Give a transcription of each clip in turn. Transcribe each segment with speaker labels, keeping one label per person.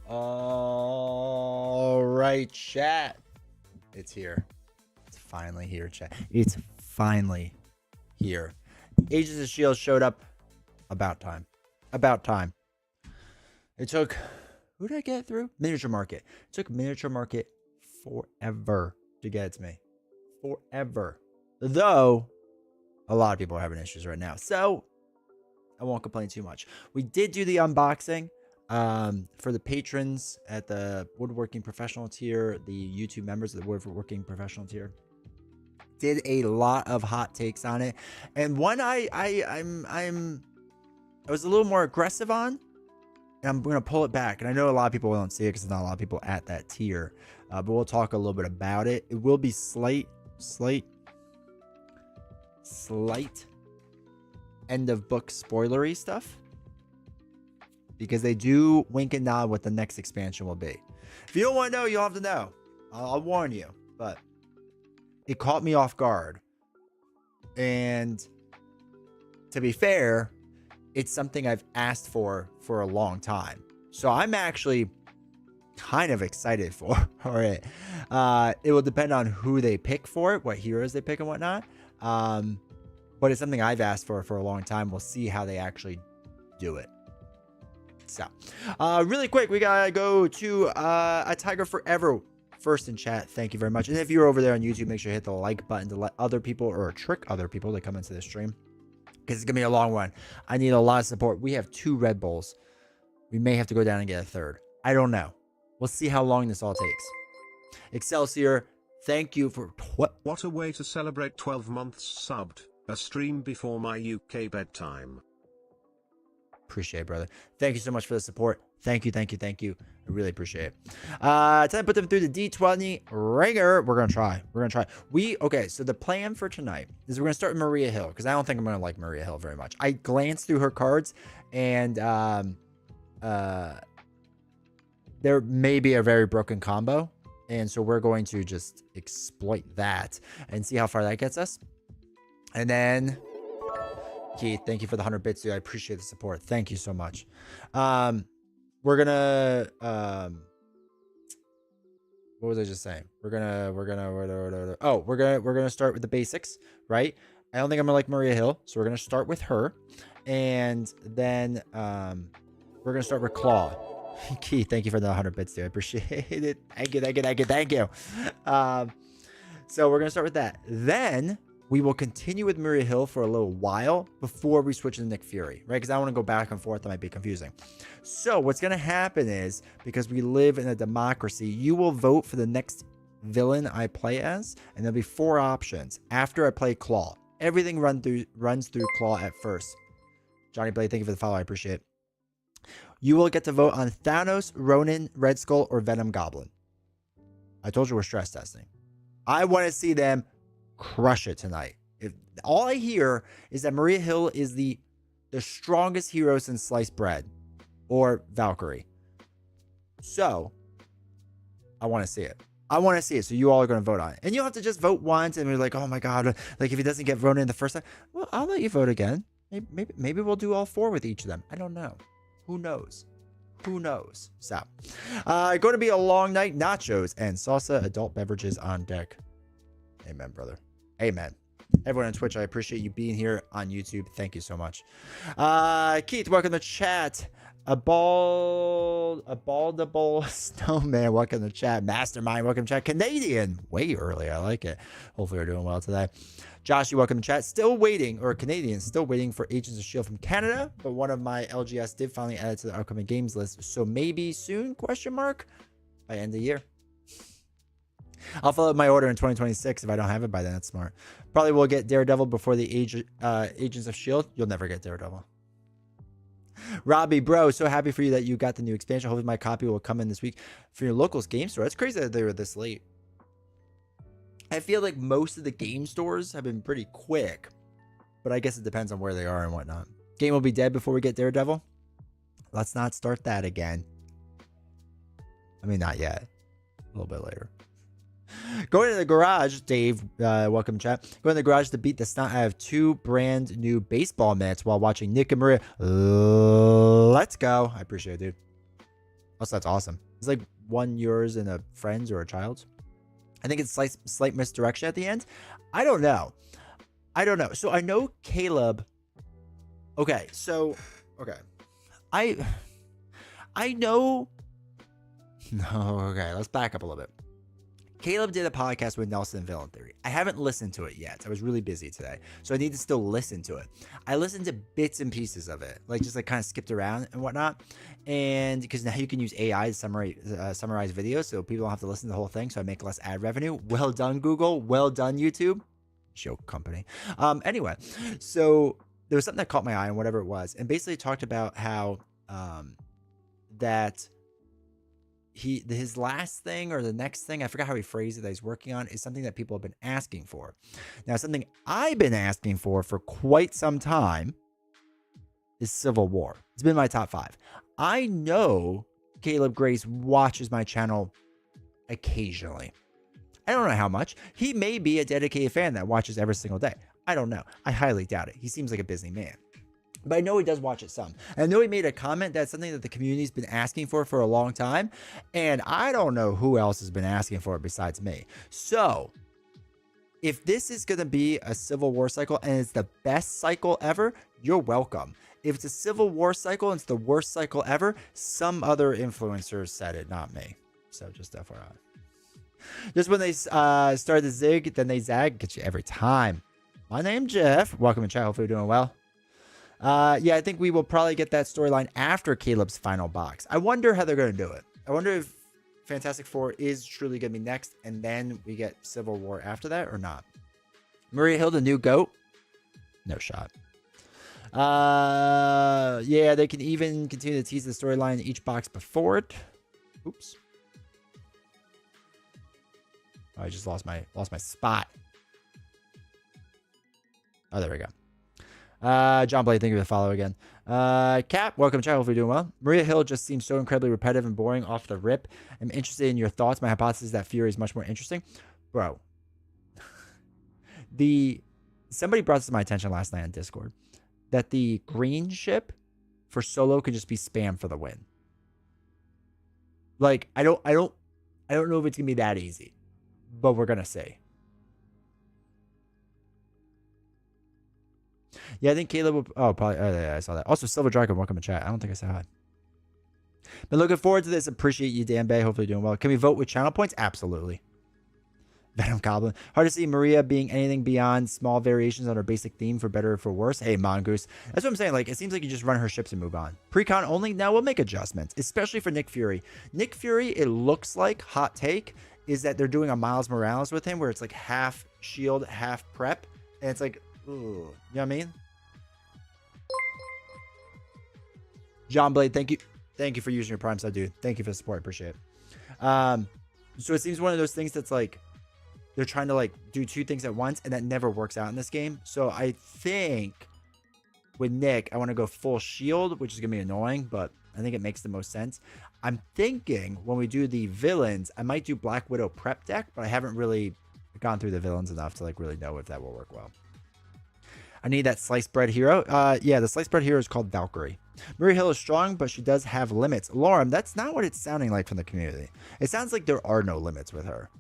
Speaker 1: All right, chat. It's here. It's finally here, chat. It's finally here. Agents of S.H.I.E.L.D. showed up. About time. About time. It took... Who did I get through? Miniature Market. It took Miniature Market forever to get it to me. Forever. Though, a lot of people are having issues right now. So, I won't complain too much. We did do the unboxing. For the patrons at the Woodworking Professional tier, the YouTube members of the Woodworking Professional tier, did a lot of hot takes on it, and one I was a little more aggressive on, and I'm gonna pull it back. And I know a lot of people don't see it because there's not a lot of people at that tier, but we'll talk a little bit about it. It will be slight end of book spoilery stuff, because they do wink and nod what the next expansion will be. If you don't want to know, you'll have to know. I'll warn you. But it caught me off guard. And to be fair, it's something I've asked for a long time. So I'm actually kind of excited for it. It will depend on who they pick for it, what heroes they pick and whatnot. But it's something I've asked for a long time. We'll see how they actually do it. So, really quick, we gotta go to A Tiger Forever first in chat. Thank you very much. And if you're over there on YouTube, make sure you hit the like button to let other people, or trick other people to come into the stream, because it's gonna be a long one. I need a lot of support. We have 2 Red Bulls. We may have to go down and get a 3rd. I don't know. We'll see how long this all takes. Excelsior, thank you for
Speaker 2: what a way to celebrate 12 months subbed. A stream before my UK bedtime.
Speaker 1: Appreciate it, brother. Thank you so much for the support. Thank you. I really appreciate it. Time to put them through the D20 ringer. We're gonna try. Okay, so the plan for tonight is we're gonna start with Maria Hill, because I don't think I'm gonna like Maria Hill very much. I glanced through her cards, and there may be a very broken combo, and so we're going to just exploit that and see how far that gets us. And then Keith, thank you for the 100 bits, dude. I appreciate the support. Thank you so much. We're gonna what was I just saying? We're gonna start with the basics, right? I don't think I'm gonna like Maria Hill, so we're gonna start with her, and then we're gonna start with Claw. Keith, thank you for the 100 bits, dude. I appreciate it. Thank you. So we're gonna start with that. Then we will continue with Maria Hill for a little while before we switch to Nick Fury, right? Because I want to go back and forth. That might be confusing. So what's going to happen is, because we live in a democracy, you will vote for the next villain I play as, and there'll be 4 options after I play Claw. Everything runs through Claw at first. Johnny Blade, thank you for the follow. I appreciate it. You will get to vote on Thanos, Ronin, Red Skull, or Venom Goblin. I told you we're stress testing. I want to see them crush it tonight. If all I hear is that Maria Hill is the strongest hero since sliced bread or Valkyrie, so I want to see it. So you all are going to vote on it, and you'll have to just vote once, and we're like, oh my god, like if he doesn't get voted in the first time, well, I'll let you vote again. Maybe we'll do all 4 with each of them. I don't know. Who knows? So going to be a long night. Nachos and salsa, adult beverages on deck. Amen, brother. Amen. Everyone on Twitch, I appreciate you being here on YouTube. Thank you so much. Keith, welcome to chat. a baldable snowman. Welcome to the chat. Mastermind. Welcome to chat. Canadian. Way early. I like it. Hopefully we're doing well today. Josh, you welcome to chat. Still waiting, or Canadian, still waiting for Agents of S.H.I.E.L.D. from Canada, but one of my LGS did finally add it to the upcoming games list. So maybe soon, question mark, by end of the year. I'll follow up my order in 2026 if I don't have it by then. That's smart. Probably will get Daredevil before the Agents of S.H.I.E.L.D. You'll never get Daredevil. Robbie, bro, so happy for you that you got the new expansion. Hopefully my copy will come in this week for your locals game store. It's crazy that they were this late. I feel like most of the game stores have been pretty quick, but I guess it depends on where they are and whatnot. Game will be dead before we get Daredevil. Let's not start that again. I mean, not yet. A little bit later. Going to the garage, Dave, welcome chat. Going to the garage to beat the snot out of 2 brand new baseball mitts while watching Nick and Maria. Let's go. I appreciate it, dude. Also, that's awesome. It's like one yours and a friend's or a child's. I think it's slight misdirection at the end. I don't know. So I know Caleb. Okay, so I know. No, okay. Let's back up a little bit. Caleb did a podcast with Nelson and Villain Theory. I haven't listened to it yet. I was really busy today, so I need to still listen to it. I listened to bits and pieces of it, like just like kind of skipped around and whatnot. And because now you can use AI to summarize videos, so people don't have to listen to the whole thing. So I make less ad revenue. Well done, Google. Well done, YouTube. Joke company. Anyway, so there was something that caught my eye and whatever it was, and basically talked about how that. His last thing or the next thing, I forgot how he phrased it, that he's working on is something that people have been asking for. Now, something I've been asking for quite some time is Civil War. It's been my top 5. I know Caleb Grace watches my channel occasionally. I don't know how much. He may be a dedicated fan that watches every single day. I don't know. I highly doubt it. He seems like a busy man. But I know he does watch it some. And I know he made a comment that's something that the community's been asking for a long time. And I don't know who else has been asking for it besides me. So if this is going to be a Civil War cycle and it's the best cycle ever, you're welcome. If it's a Civil War cycle and it's the worst cycle ever, some other influencers said it, not me. So just FYI. Just when they start the zig, then they zag. Get you every time. My name's Jeff. Welcome to chat. Hopefully you're doing well. Yeah, I think we will probably get that storyline after Caleb's final box. I wonder how they're going to do it. I wonder if Fantastic Four is truly going to be next, and then we get Civil War after that, or not. Maria Hill, the new GOAT? No shot. Yeah, they can even continue to tease the storyline in each box before it. Oops. Oh, I just lost my spot. Oh, there we go. John Blade, thank you for the follow again. Cap, welcome to chat. Hopefully you're doing well. Maria Hill just seems so incredibly repetitive and boring off the rip. I'm interested in your thoughts. My hypothesis is that Fury is much more interesting. Bro. Somebody brought this to my attention last night on Discord. That the green ship for Solo could just be spam for the win. Like, I don't know if it's gonna be that easy. But we're gonna see. Yeah, I think Caleb will... Oh, probably... Oh, yeah, I saw that. Also, Silver Dragon, welcome to chat. I don't think I said hi. Been looking forward to this. Appreciate you, Dan Bay. Hopefully you're doing well. Can we vote with channel points? Absolutely. Venom Goblin. Hard to see Maria being anything beyond small variations on her basic theme, for better or for worse. Hey, Mongoose. That's what I'm saying. Like, it seems like you just run her ships and move on. Pre-con only? Now we'll make adjustments, especially for Nick Fury. Nick Fury, it looks like, hot take, is that they're doing a Miles Morales with him, where it's like half shield, half prep. And it's like, ooh, you know what I mean? John Blade, thank you. Thank you for using your Prime sub, dude. Thank you for the support. Appreciate it. So it seems one of those things that's like, they're trying to like do 2 things at once, and that never works out in this game. So I think with Nick, I want to go full shield, which is going to be annoying, but I think it makes the most sense. I'm thinking when we do the villains, I might do Black Widow prep deck, but I haven't really gone through the villains enough to like really know if that will work well. I need that sliced bread hero. Yeah, the sliced bread hero is called Valkyrie. Maria Hill is strong, but she does have limits. Lauren, that's not what it's sounding like from the community. It sounds like there are no limits with her.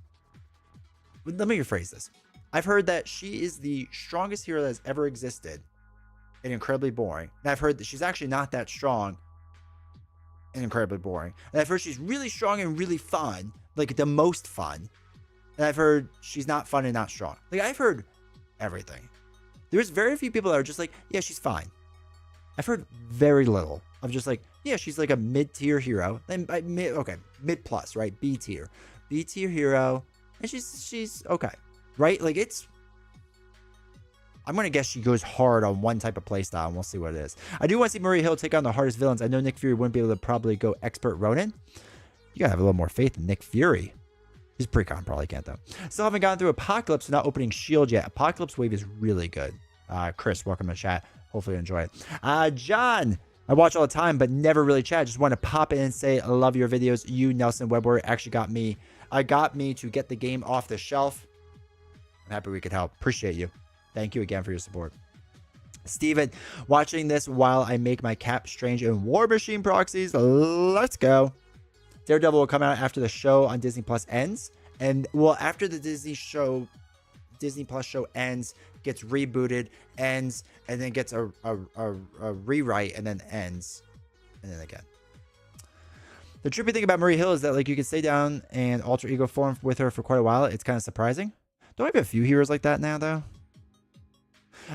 Speaker 1: Let me rephrase this. I've heard that she is the strongest hero that has ever existed and incredibly boring. And I've heard that she's actually not that strong, and incredibly boring. And I've heard she's really strong and really fun, like the most fun. And I've heard she's not fun and not strong. Like, I've heard everything. There's very few people that are just like, yeah, she's fine. I've heard very little of just like, yeah, she's like a mid-tier hero. And mid plus, right? B tier hero, and she's okay, right? Like, I'm gonna guess she goes hard on one type of playstyle, and we'll see what it is. I do want to see Maria Hill take on the hardest villains. I know Nick Fury wouldn't be able to probably go expert Ronin. You gotta have a little more faith in Nick Fury. His precon probably can't though. Still haven't gotten through Apocalypse, so not opening Shield yet. Apocalypse Wave is really good. Chris, welcome to chat. Hopefully you enjoy it. John, I watch all the time, but never really chat. Just want to pop in and say, I love your videos. You, Nelson Webber, actually got me to get the game off the shelf. I'm happy we could help. Appreciate you. Thank you again for your support. Steven, watching this while I make my Cap Strange and War Machine proxies. Let's go. Daredevil will come out after the show on Disney Plus ends. And, well, after the Disney Plus show ends, gets rebooted, ends, and then gets a rewrite, and then ends, and then again. The trippy thing about Maria Hill is that, like, you can stay down and alter ego form with her for quite a while. It's kind of surprising. Don't we have a few heroes like that now, though?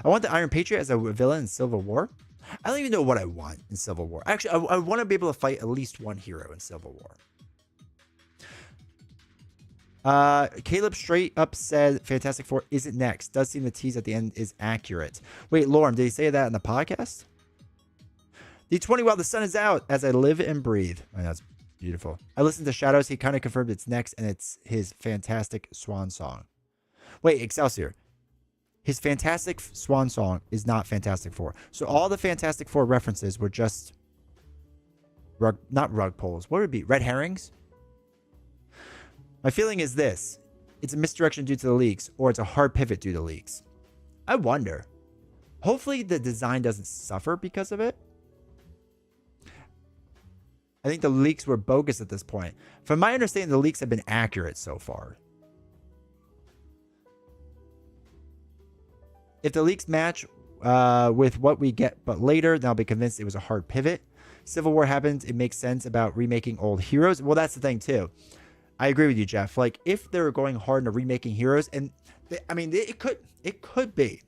Speaker 1: I want the Iron Patriot as a villain in Civil War. I don't even know what I want in Civil War. Actually, I want to be able to fight at least one hero in Civil War. Caleb straight up said Fantastic Four isn't next. Does seem the tease at the end is accurate. Wait, Lauren, did he say that in the podcast? D20 while the sun is out as I live and breathe. Oh, that's beautiful. I listened to Shadows. He kind of confirmed it's next, and it's his Fantastic Swan Song. Wait, Excelsior. His Fantastic Swan Song is not Fantastic Four. So all the Fantastic Four references were just not rug pulls. What would it be? Red herrings? My feeling is this. It's a misdirection due to the leaks, or it's a hard pivot due to leaks. I wonder. Hopefully the design doesn't suffer because of it. I think the leaks were bogus at this point. From my understanding, the leaks have been accurate so far. If the leaks match with what we get, but later, then I'll be convinced it was a hard pivot. Civil War happens, it makes sense about remaking old heroes. Well, that's the thing too. I agree with you, Jeff. Like, if they're going hard into remaking heroes, and it could be,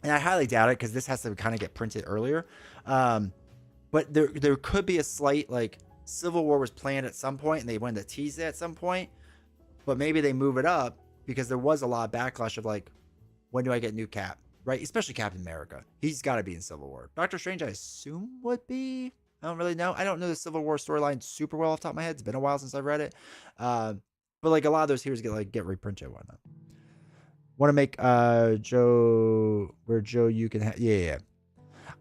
Speaker 1: and I highly doubt it because this has to kind of get printed earlier. But there could be a slight, like, Civil War was planned at some point and they wanted to tease it at some point, but maybe they move it up because there was a lot of backlash of like, when do I get new Cap, right? Especially Captain America. He's got to be in Civil War. Doctor Strange, I assume, would be. I don't really know. I don't know the Civil War storyline super well off the top of my head. It's been a while since I've read it. But like a lot of those heroes get reprinted and whatnot. Want to make Joe you can have yeah.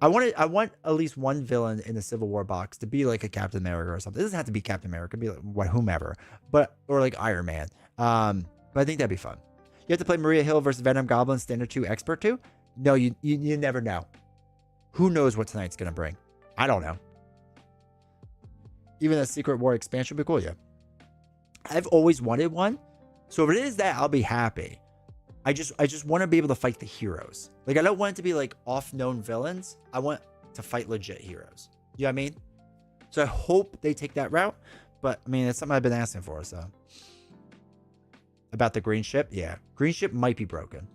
Speaker 1: I want at least one villain in the Civil War box to be like a Captain America or something. It doesn't have to be Captain America, it can be like whomever, or like Iron Man. But I think that'd be fun. You have to play Maria Hill versus Venom Goblin Standard 2 Expert 2? No, you never know. Who knows what tonight's gonna bring? I don't know. Even a Secret War expansion would be cool, yeah. I've always wanted one. So if it is that, I'll be happy. I just want to be able to fight the heroes. Like, I don't want it to be like off-known villains. I want to fight legit heroes. You know what I mean? So I hope they take that route. But, I mean, it's something I've been asking for, so. About the green ship? Yeah. Green ship might be broken.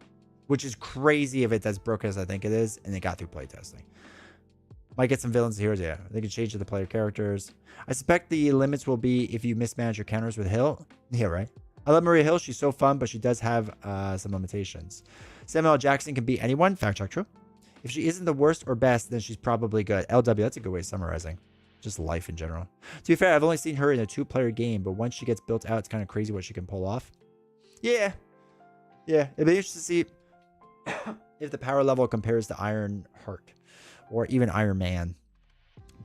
Speaker 1: Which is crazy if it's as broken as I think it is. And it got through playtesting. Might get some villains and heroes, yeah. They can change to the player characters. I suspect the limits will be if you mismanage your counters with Hill. Yeah, right. I love Maria Hill. She's so fun, but she does have some limitations. Samuel L. Jackson can beat anyone. Fact check, true. If she isn't the worst or best, then she's probably good. LW, that's a good way of summarizing. Just life in general. To be fair, I've only seen her in a 2-player game, but once she gets built out, it's kind of crazy what she can pull off. Yeah. Yeah. It'd be interesting to see if the power level compares to Iron Heart. Or even Iron Man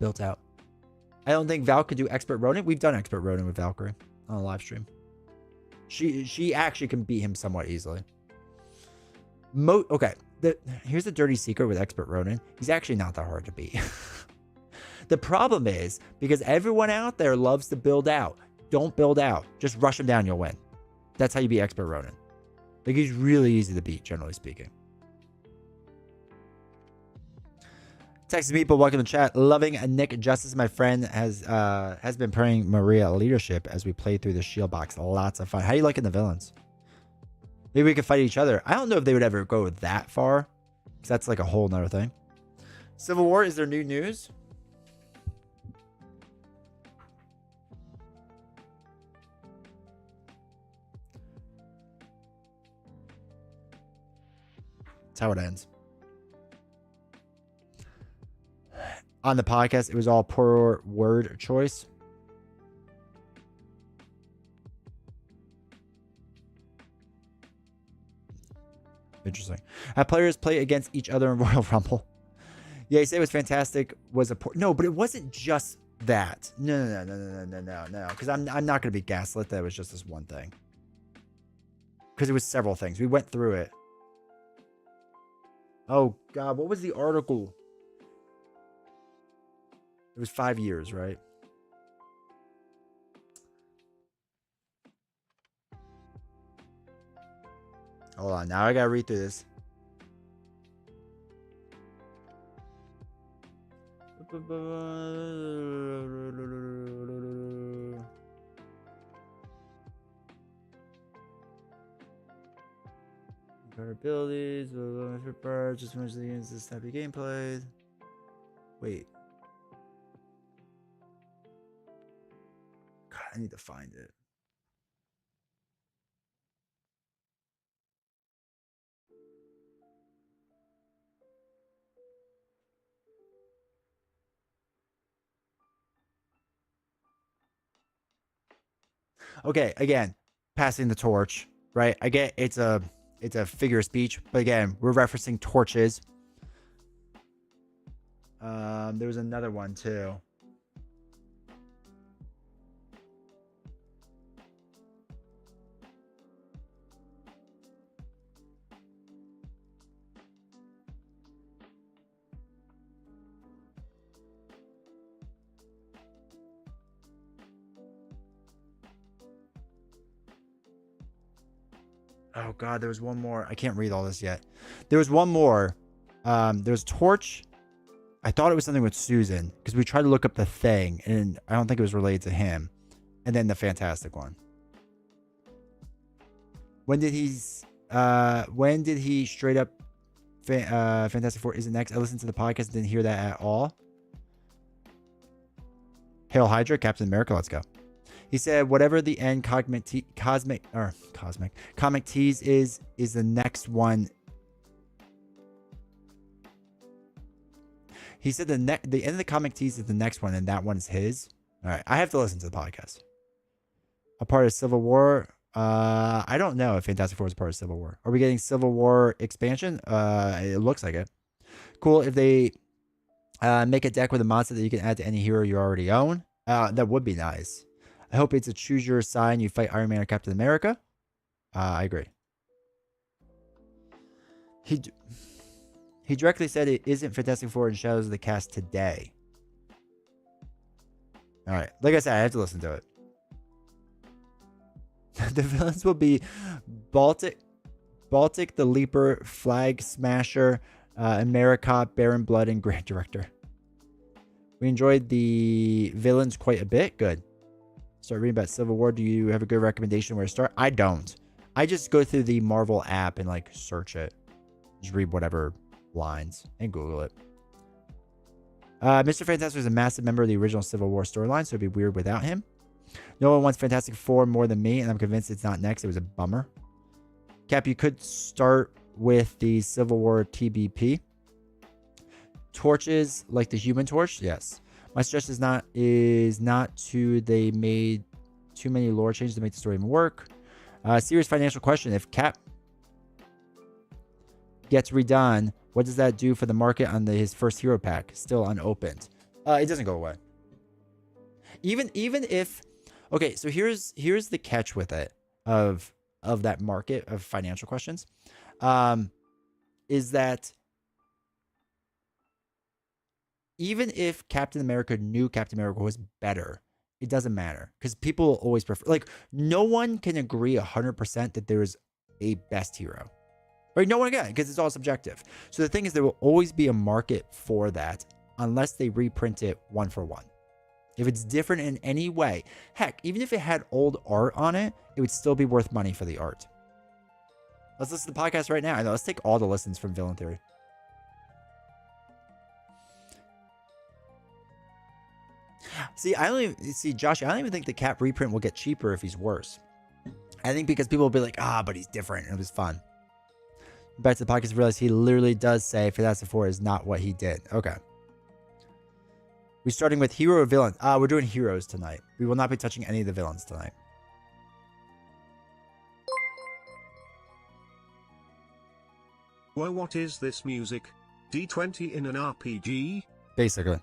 Speaker 1: built out. I don't think Val could do Expert Ronin. We've done Expert Ronin with Valkyrie on a live stream. She actually can beat him somewhat easily. Okay. Here's the dirty secret with Expert Ronin. He's actually not that hard to beat. The problem is, because everyone out there loves to build out. Don't build out. Just rush him down, you'll win. That's how you beat Expert Ronin. Like, he's really easy to beat, generally speaking. Texas people, welcome to the chat. Loving Nick Justice, my friend, has been praying Maria leadership as we play through the shield box. Lots of fun. How you liking the villains? Maybe we could fight each other. I don't know if they would ever go that far, because that's like a whole nother thing. Civil War, is there new news? That's how it ends. On the podcast, it was all poor word choice. Interesting. Have players play against each other in Royal Rumble? Yeah, you say it was fantastic. Was a poor... No, but it wasn't just that. No. Because I'm not going to be gaslit that it was just this one thing. Because it was several things. We went through it. Oh, God. What was the article? It was 5 years, right? Hold on. Now I got to read through this. Better abilities, just finish the games, this snappy gameplay. Wait. God, I need to find it. Okay, again, passing the torch, right? I get it's a figure of speech, but again, we're referencing torches. There was another one too. Oh God, there was one more. I can't read all this yet. There was one more. There was Torch. I thought it was something with Susan because we tried to look up the thing, and I don't think it was related to him. And then the Fantastic one. When did he straight up Fantastic Four isn't next? I listened to the podcast and didn't hear that at all. Hail Hydra, Captain America, let's go. He said, whatever the end comic tease is the next one. He said the end of the comic tease is the next one, and that one is his. All right, I have to listen to the podcast. A part of Civil War. I don't know if Fantastic Four is part of Civil War. Are we getting Civil War expansion? It looks like it. Cool if they make a deck with a monster that you can add to any hero you already own. That would be nice. I hope it's a choose your side. You fight Iron Man or Captain America. I agree. He directly said it isn't Fantastic Four in Shadows of the Cast today. All right. Like I said, I have to listen to it. The villains will be Baltic the Leaper, Flag Smasher, Americop, Baron Blood, and Grand Director. We enjoyed the villains quite a bit. Good. Start reading about Civil War. Do you have a good recommendation where to start? I don't. I just go through the Marvel app and like search it. Just read whatever lines and Google it. Mr. Fantastic is a massive member of the original Civil War storyline, so it'd be weird without him. No one wants Fantastic Four more than me, and I'm convinced it's not next. It was a bummer. Cap, you could start with the Civil War TBP. Torches like the Human Torch, yes. My stress is not to they made too many lore changes to make the story even work. Serious financial question: if Cap gets redone, what does that do for the market on his first hero pack? Still unopened. It doesn't go away. Even if, okay, so here's the catch with it of that market of financial questions, is that even if Captain America knew Captain America was better, it doesn't matter because people will always prefer. Like, no one can agree 100% that there is a best hero. Right? No one can, because it's all subjective. So the thing is, there will always be a market for that unless they reprint it 1-for-1. If it's different in any way, heck, even if it had old art on it, it would still be worth money for the art. Let's listen to the podcast right now. I know, let's take all the listens from Villain Theory. See, Josh, I don't even think the Cap reprint will get cheaper if he's worse. I think because people will be like, but he's different. It was fun. Back to the podcast, realize he literally does say Fantastic Four is not what he did. Okay. We're starting with hero or villain. We're doing heroes tonight. We will not be touching any of the villains tonight.
Speaker 2: Whoa, what is this music? D20 in an RPG?
Speaker 1: Basically.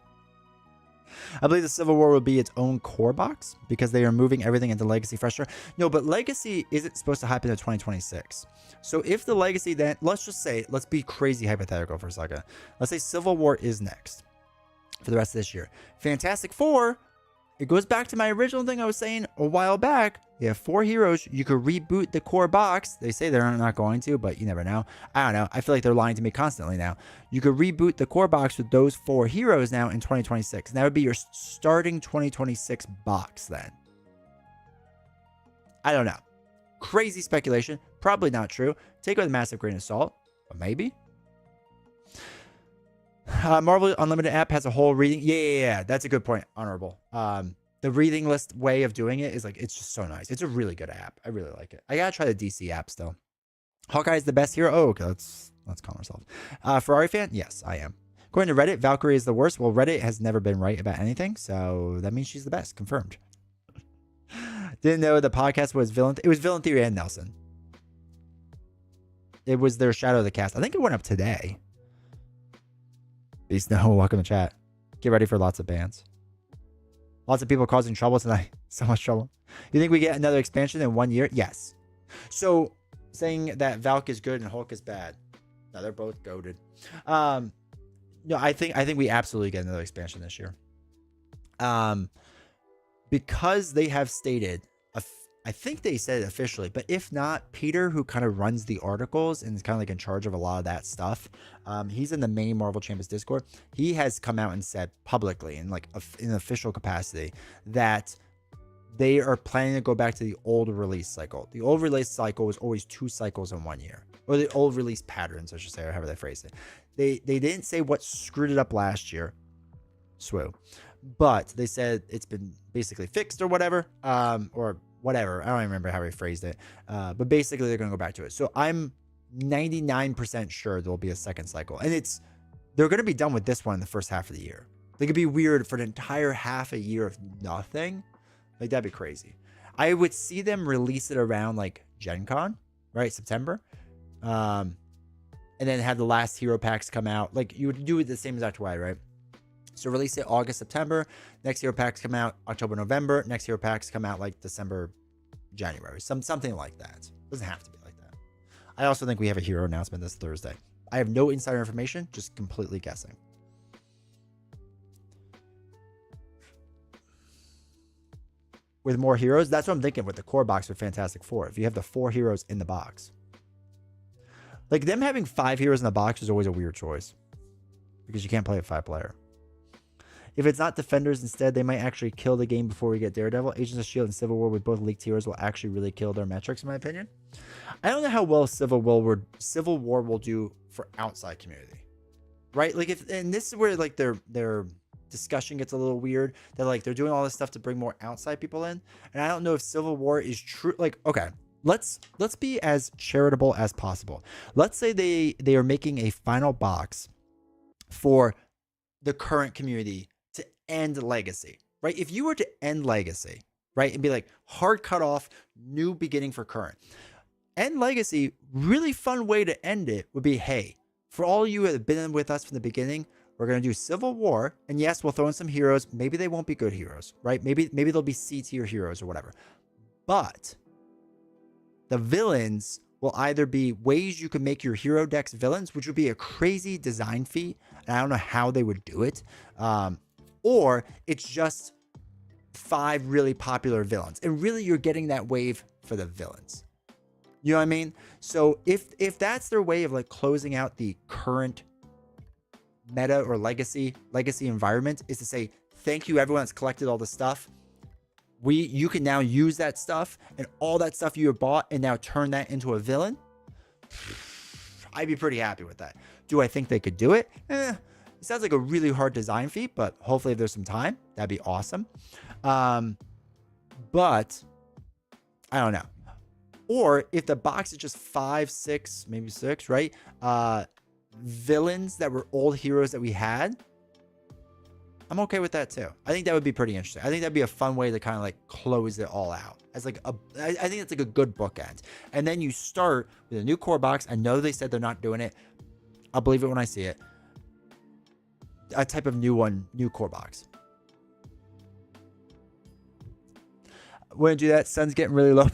Speaker 1: I believe the Civil War will be its own core box because they are moving everything into Legacy Fresher. No, but Legacy isn't supposed to happen in 2026. So if the Legacy then, let's be crazy hypothetical for a second. Let's say Civil War is next for the rest of this year. Fantastic Four, it goes back to my original thing I was saying a while back. You have 4 heroes. You could reboot the core box. They say they're not going to, but you never know. I don't know. I feel like they're lying to me constantly now. You could reboot the core box with those 4 heroes now in 2026. And that would be your starting 2026 box then. I don't know. Crazy speculation. Probably not true. Take it with a massive grain of salt. But maybe. Marvel Unlimited app has a whole reading. Yeah. That's a good point. Honorable. The reading list way of doing it is like, it's just so nice. It's a really good app. I really like it. I gotta try the DC app still. Hawkeye is the best hero. Oh, okay. Let's calm ourselves. Ferrari fan? Yes, I am. According to Reddit, Valkyrie is the worst. Well, Reddit has never been right about anything, so that means she's the best. Confirmed. Didn't know the podcast was Villain. It was Villain Theory and Nelson. It was their Shadow of the Cast. I think it went up today. Beast No, welcome to chat. Get ready for lots of bans. Lots of people causing trouble tonight. So much trouble. You think we get another expansion in 1 year? Yes. So saying that Valk is good and Hulk is bad. No, they're both goated. No, I think we absolutely get another expansion this year. Because they have stated, I think they said it officially, but if not, Peter, who kind of runs the articles and is kind of like in charge of a lot of that stuff, he's in the main Marvel Champions Discord. He has come out and said publicly in like in an official capacity that they are planning to go back to the old release cycle. The old release cycle was always 2 cycles in 1 year, or the old release patterns, I should say, or however they phrased it. They didn't say what screwed it up last year, but they said it's been basically fixed or whatever, or whatever. I don't even remember how he phrased it. But basically they're going to go back to it. So I'm 99% sure there'll be a second cycle. And they're going to be done with this one in the first half of the year. They could be weird for an entire half a year of nothing. Like, that'd be crazy. I would see them release it around like Gen Con, right? September. And then have the last hero packs come out. Like, you would do it the same exact way, right? So release it August, September. Next hero packs come out October, November. Next hero packs come out like December, January. Something like that. Doesn't have to be like that. I also think we have a hero announcement this Thursday. I have no insider information, just completely guessing. With more heroes, that's what I'm thinking with the core box with Fantastic Four. If you have the 4 heroes in the box. Like, them having 5 heroes in the box is always a weird choice. Because you can't play a 5-player. If it's not Defenders instead, they might actually kill the game before we get Daredevil. Agents of S.H.I.E.L.D. and Civil War with both leaked heroes will actually really kill their metrics, in my opinion. I don't know how well Civil War will do for outside community. Right? Like, and this is where like their discussion gets a little weird. They're like, they're doing all this stuff to bring more outside people in. And I don't know if Civil War is true. Like, okay, let's be as charitable as possible. Let's say they are making a final box for the current community to end Legacy, right? If you were to end Legacy, right, and be like hard cut off, new beginning for current, end Legacy, really fun way to end it would be, hey, for all you that have been with us from the beginning, we're going to do Civil War, and yes, we'll throw in some heroes. Maybe they won't be good heroes, right? Maybe they'll be C tier heroes or whatever, but the villains will either be ways you can make your hero decks villains, which would be a crazy design feat, and I don't know how they would do it, or it's just 5 really popular villains, and really you're getting that wave for the villains. You know what I mean? So if that's their way of like closing out the current meta or legacy environment is to say thank you everyone that's collected all the stuff. You can now use that stuff and all that stuff you have bought and now turn that into a villain. I'd be pretty happy with that. Do I think they could do it? It sounds like a really hard design feat, but hopefully if there's some time, that'd be awesome. But I don't know. Or if the box is just 5, 6, maybe 6, right? Villains that were old heroes that we had, I'm okay with that too. I think that would be pretty interesting. I think that'd be a fun way to kind of like close it all out. As like I think it's like a good bookend. And then you start with a new core box. I know they said they're not doing it. I'll believe it when I see it. A type of new core box. Wouldn't do that. Sun's getting really low.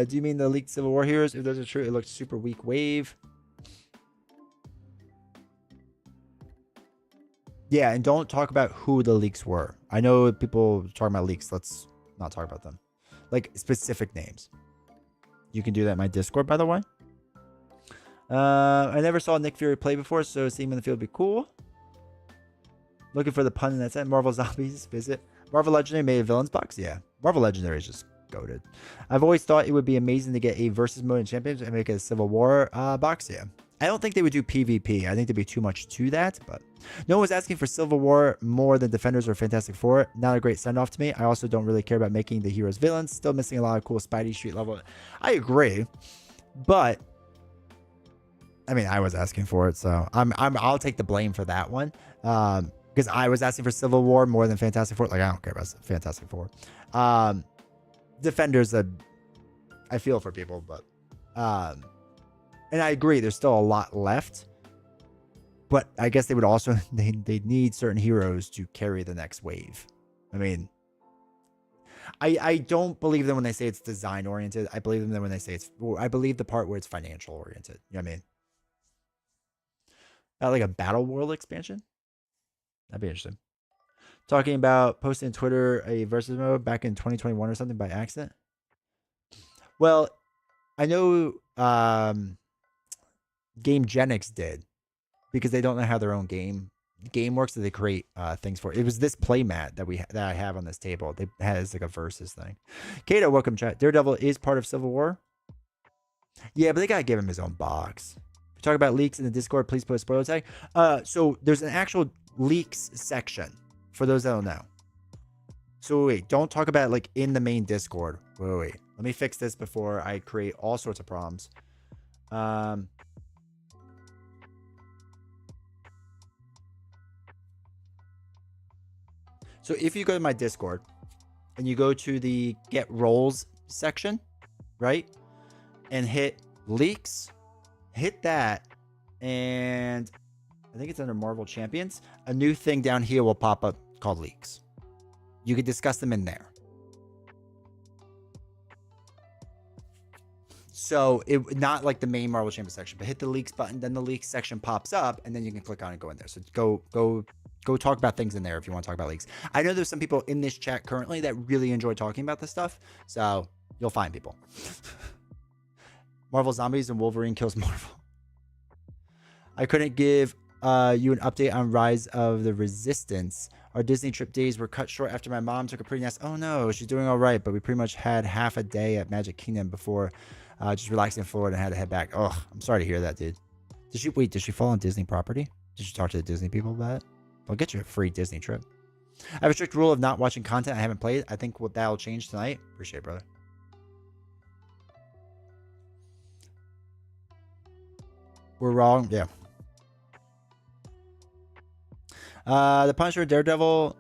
Speaker 1: Do you mean the leaked Civil War heroes? If those are true, it looked super weak wave. Yeah, and don't talk about who the leaks were. I know people talking about leaks. Let's not talk about them. Like specific names. You can do that in my Discord, by the way. I never saw Nick Fury play before, so seeing him in the field would be cool. Looking for the pun in that set. Marvel Zombies visit. Marvel Legendary made a villains box. Yeah, Marvel Legendary is just goated. I've always thought it would be amazing to get a versus mode in Champions and make a Civil War box. Yeah. I don't think they would do PvP. I think there'd be too much to that, but no one was asking for Civil War more than Defenders or Fantastic Four. Not a great send-off to me. I also don't really care about making the heroes villains. Still missing a lot of cool Spidey Street level. I agree, but I mean, I was asking for it, so I'll take the blame for that one. Because I was asking for Civil War more than Fantastic Four. Like, I don't care about Fantastic Four. Defenders, I feel for people, but and I agree, there's still a lot left. But I guess they would also they need certain heroes to carry the next wave. I mean, I don't believe them when they say it's design oriented. I believe them when they say I believe the part where it's financial oriented. You know what I mean? Like a Battle World expansion? That'd be interesting. Talking about posting on Twitter a versus mode back in 2021 or something by accident. Well, I know GameGenix did, because they don't know how their own game works, that they create things for. It was this playmat that I have on this table. They has like a versus thing. Kato, welcome chat. Daredevil is part of Civil War. Yeah, but they gotta give him his own box. We talk about leaks in the Discord. Please put a spoiler tag. So there's an actual leaks section for those that don't know. So wait, don't talk about it like in the main Discord. Wait. Let me fix this before I create all sorts of problems. So if you go to my Discord and you go to the get roles section, right? And hit leaks, hit that. And I think it's under Marvel Champions. A new thing down here will pop up called leaks. You can discuss them in there. So it not like the main Marvel Champions section, but hit the leaks button, then the leaks section pops up, and then you can click on it and go in there. So go talk about things in there if you want to talk about leaks. I know there's some people in this chat currently that really enjoy talking about this stuff, so you'll find people. Marvel Zombies and Wolverine kills Marvel. I couldn't give you an update on Rise of the Resistance. Our Disney trip days were cut short after my mom took a pretty nice... Oh no, she's doing all right, but we pretty much had half a day at Magic Kingdom before just relaxing in Florida and had to head back. Oh, I'm sorry to hear that, dude. Did she fall on Disney property? Did you talk to the Disney people about it? I'll get you a free Disney trip. I have a strict rule of not watching content I haven't played. I think that'll change tonight. Appreciate it, brother. We're wrong. Yeah. The Punisher, Daredevil,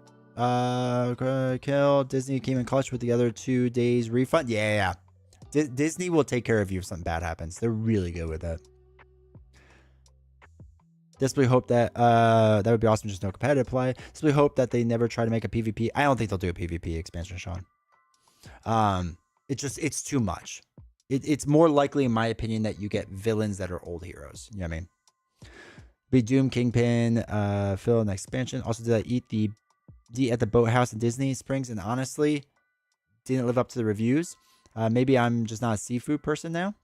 Speaker 1: kill. Disney came in clutch with the other 2 days refund. Yeah. Disney will take care of you if something bad happens. They're really good with that. Simply hope that that would be awesome. Just no competitive play. Simply hope that they never try to make a PvP. I don't think they'll do a PvP expansion, Sean. It's too much. It's more likely, in my opinion, that you get villains that are old heroes. You know what I mean? Be Doom, Kingpin, Phil, and expansion. Also, did I eat at the boathouse in Disney Springs? And honestly, didn't live up to the reviews. Maybe I'm just not a seafood person now.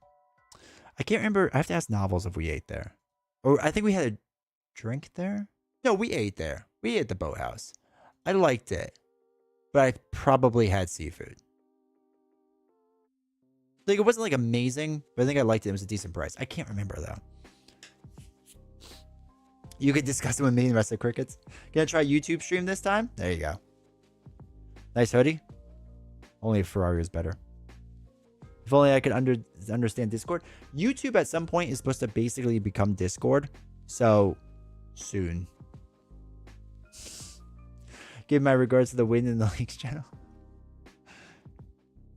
Speaker 1: I can't remember. I have to ask Novels if we ate there. Or I think we had a drink there. No, we ate there. We ate at the boathouse. I liked it, but I probably had seafood. Like, it wasn't like amazing, but I think I liked it. It was a decent price. I can't remember though. You could discuss it with me and the rest of the crickets. Gonna try YouTube stream this time? There you go. Nice hoodie. Only a Ferrari is better. If only I could understand Discord. YouTube at some point is supposed to basically become Discord. So, soon. Give my regards to the Win in the Leaks channel.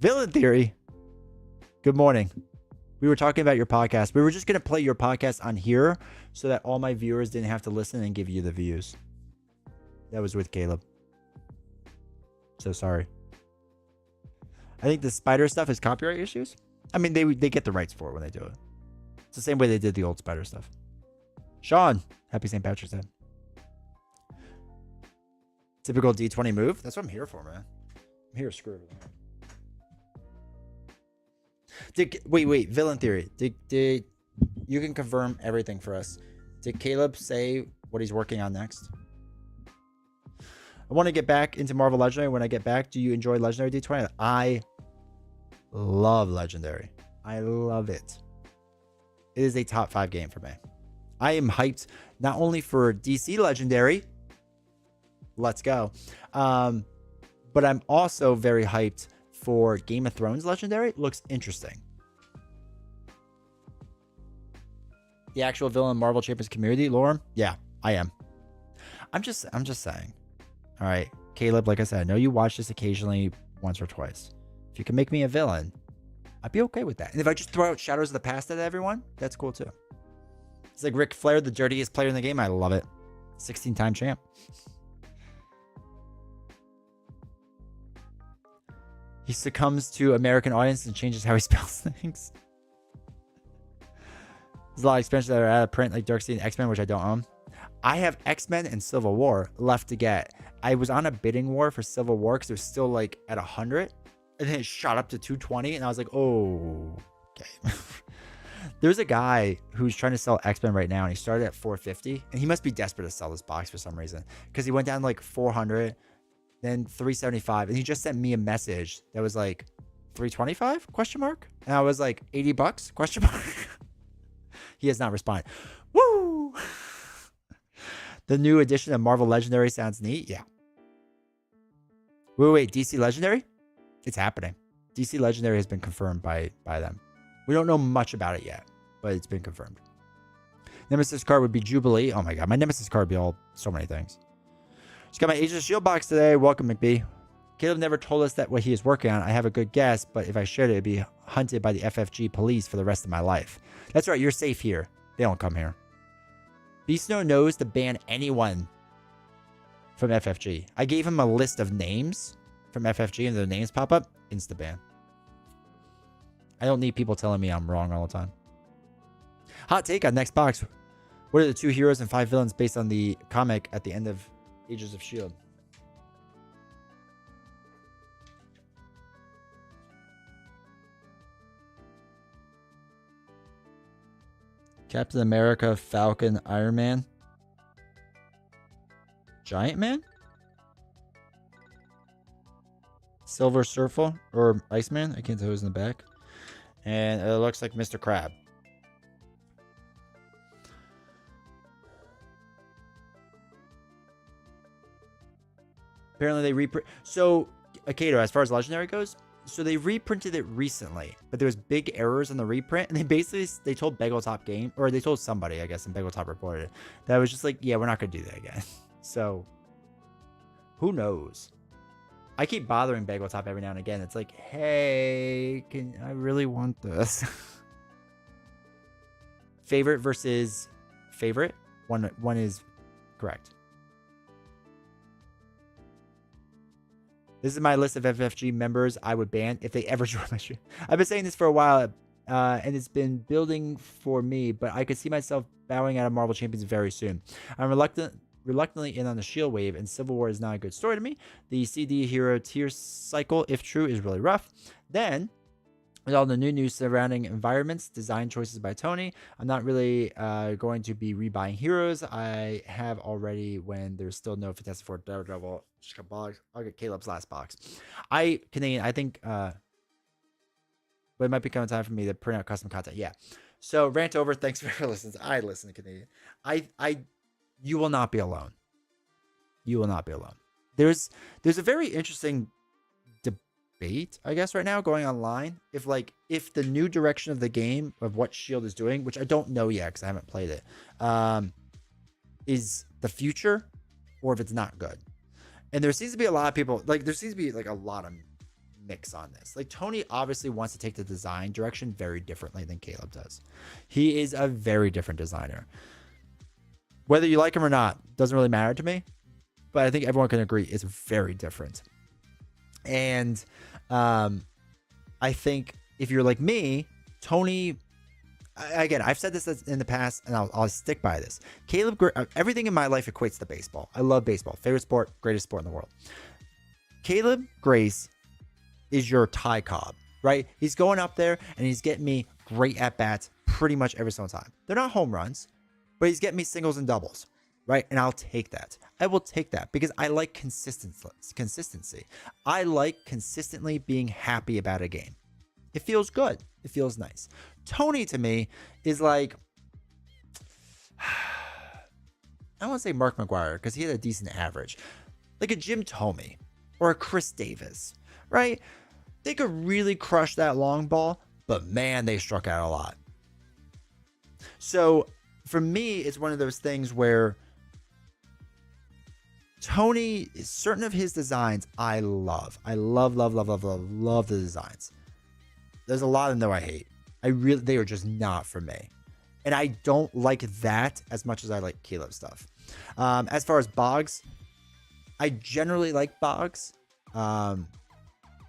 Speaker 1: Villain Theory. Good morning. We were talking about your podcast. We were just going to play your podcast on here so that all my viewers didn't have to listen and give you the views. That was with Caleb. So sorry. I think the spider stuff is copyright issues. I mean, they get the rights for it when they do it. It's the same way they did the old spider stuff. Sean, happy St. Patrick's Day. Typical D20 move. That's what I'm here for, man. I'm here to screw everything up. Wait, Villain Theory. Did you can confirm everything for us? Did Caleb say what he's working on next? I want to get back into Marvel Legendary. When I get back, do you enjoy Legendary D20? I love Legendary. I love it. It is a top 5 game for me. I am hyped not only for DC Legendary. Let's go. But I'm also very hyped for Game of Thrones Legendary. It looks interesting. The actual villain Marvel Champions community, Lauren? Yeah, I am. I'm just saying. All right, Caleb, like I said, I know you watch this occasionally once or twice. If you can make me a villain, I'd be okay with that. And if I just throw out Shadows of the Past at everyone, that's cool too. It's like Ric Flair, the dirtiest player in the game. I love it. 16-time champ. He succumbs to American audience and changes how he spells things. There's a lot of expansions that are out of print, like Darkseid and X-Men, which I don't own. I have X-Men and Civil War left to get. I was on a bidding war for Civil War because it was still like at 100, and then it shot up to 220, and I was like, oh, okay. There's a guy who's trying to sell X-Men right now, and he started at 450, and he must be desperate to sell this box for some reason because he went down like 400, then 375, and he just sent me a message that was like 325 question mark, and I was like $80 question mark. He has not responded. Woo! The new edition of Marvel Legendary sounds neat. Yeah. Wait, DC Legendary? It's happening. DC Legendary has been confirmed by them. We don't know much about it yet, but it's been confirmed. Nemesis card would be Jubilee. Oh my god, my Nemesis card would be all so many things. Just got my Agents of S.H.I.E.L.D. box today. Welcome, McBee. Caleb never told us that what he is working on. I have a good guess, but if I shared it, it'd be hunted by the FFG police for the rest of my life. That's right, you're safe here. They don't come here. Beastno knows to ban anyone from FFG. I gave him a list of names from FFG, and the names pop up. Insta-ban. I don't need people telling me I'm wrong all the time. Hot take on next box. What are the 2 heroes and 5 villains based on the comic at the end of Agents of S.H.I.E.L.D.? Captain America, Falcon, Iron Man, Giant Man, Silver Surfer, or Iceman. I can't tell who's in the back. And it looks like Mr. Crab. Apparently they reprint. So, Akato, as far as Legendary goes, so they reprinted it recently, but there was big errors in the reprint, and they told Bageltop Game, or they told somebody, I guess, and Bageltop reported it, that was just like, yeah, we're not gonna do that again. So who knows? I keep bothering Bageltop every now and again. It's like, hey, I really want this. Favorite versus favorite. One is correct. This is my list of FFG members I would ban if they ever join my stream. I've been saying this for a while, and it's been building for me, but I could see myself bowing out of Marvel Champions very soon. I'm reluctantly in on the Shield wave, and Civil War is not a good story to me. The CD hero tier cycle, if true, is really rough. Then With all the new news surrounding environments, design choices by Tony, I'm not really going to be rebuying heroes. I have already when there's still no Fantastic Four Daredevil. I'll get Caleb's last box. Canadian, I think, but it might become time for me to print out custom content. Yeah. So rant over. Thanks for listening. I listen to Canadian. You will not be alone. You will not be alone. There's a very interesting debate, I guess, right now going online. If the new direction of the game of what Shield is doing, which I don't know yet because I haven't played it, is the future, or if it's not good. And there seems to be a lot of people there seems to be a lot of mix on this. Like Tony obviously wants to take the design direction very differently than Caleb does. He is a very different designer. Whether you like him or not doesn't really matter to me, but I think everyone can agree it's very different. And I think if you're like me, Tony, again, I've said this in the past, and I'll stick by this. Caleb, everything in my life equates to baseball. I love baseball. Favorite sport, greatest sport in the world. Caleb Grace is your Ty Cobb, right? He's going up there, and he's getting me great at-bats pretty much every single time. They're not home runs, but he's getting me singles and doubles, right? And I'll take that. I will take that because I like consistency. I like consistently being happy about a game. It feels good. It feels nice. Tony, to me, is like, I don't want to say Mark McGwire because he had a decent average. Like a Jim Thome or a Chris Davis, right? They could really crush that long ball, but man, they struck out a lot. So for me, it's one of those things where Tony, certain of his designs, I love. I love the designs. There's a lot of them though I hate. They are just not for me. And I don't like that as much as I like Caleb stuff. As far as Boggs, I generally like Boggs.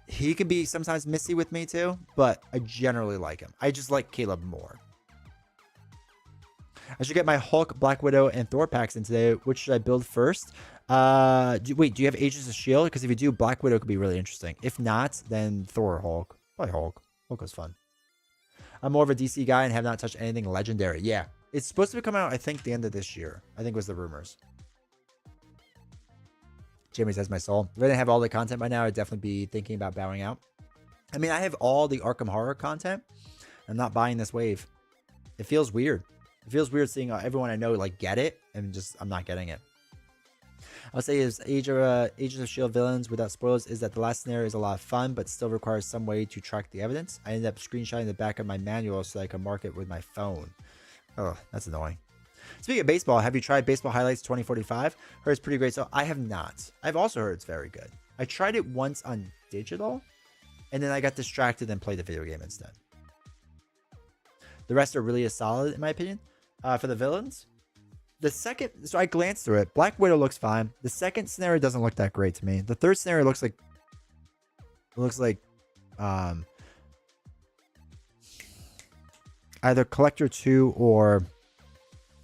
Speaker 1: He can be sometimes missy with me too, but I generally like him. I just like Caleb more. I should get my Hulk, Black Widow, and Thor packs in today. Which should I build first? Do you have Agents of S.H.I.E.L.D.? Because if you do, Black Widow could be really interesting. If not, then Thor or Hulk. Probably Hulk. Hulk was fun. I'm more of a DC guy and have not touched anything legendary. Yeah. It's supposed to come out, I think, the end of this year. I think was the rumors. Jamie says my soul. If I didn't have all the content by now, I'd definitely be thinking about bowing out. I mean, I have all the Arkham Horror content. I'm not buying this wave. It feels weird. It feels weird seeing everyone I know get it, and I'm not getting it. I'll say is Agents of S.H.I.E.L.D. villains without spoilers is that the last scenario is a lot of fun, but still requires some way to track the evidence. I ended up screenshotting the back of my manual so I can mark it with my phone. Oh, that's annoying. Speaking of baseball, have you tried Baseball Highlights 2045? Heard it's pretty great. So I have not. I've also heard it's very good. I tried it once on digital, and then I got distracted and played the video game instead. The rest are really solid, in my opinion. For the villains, so I glanced through it. Black Widow looks fine. The second scenario doesn't look that great to me. The third scenario looks like either Collector 2 or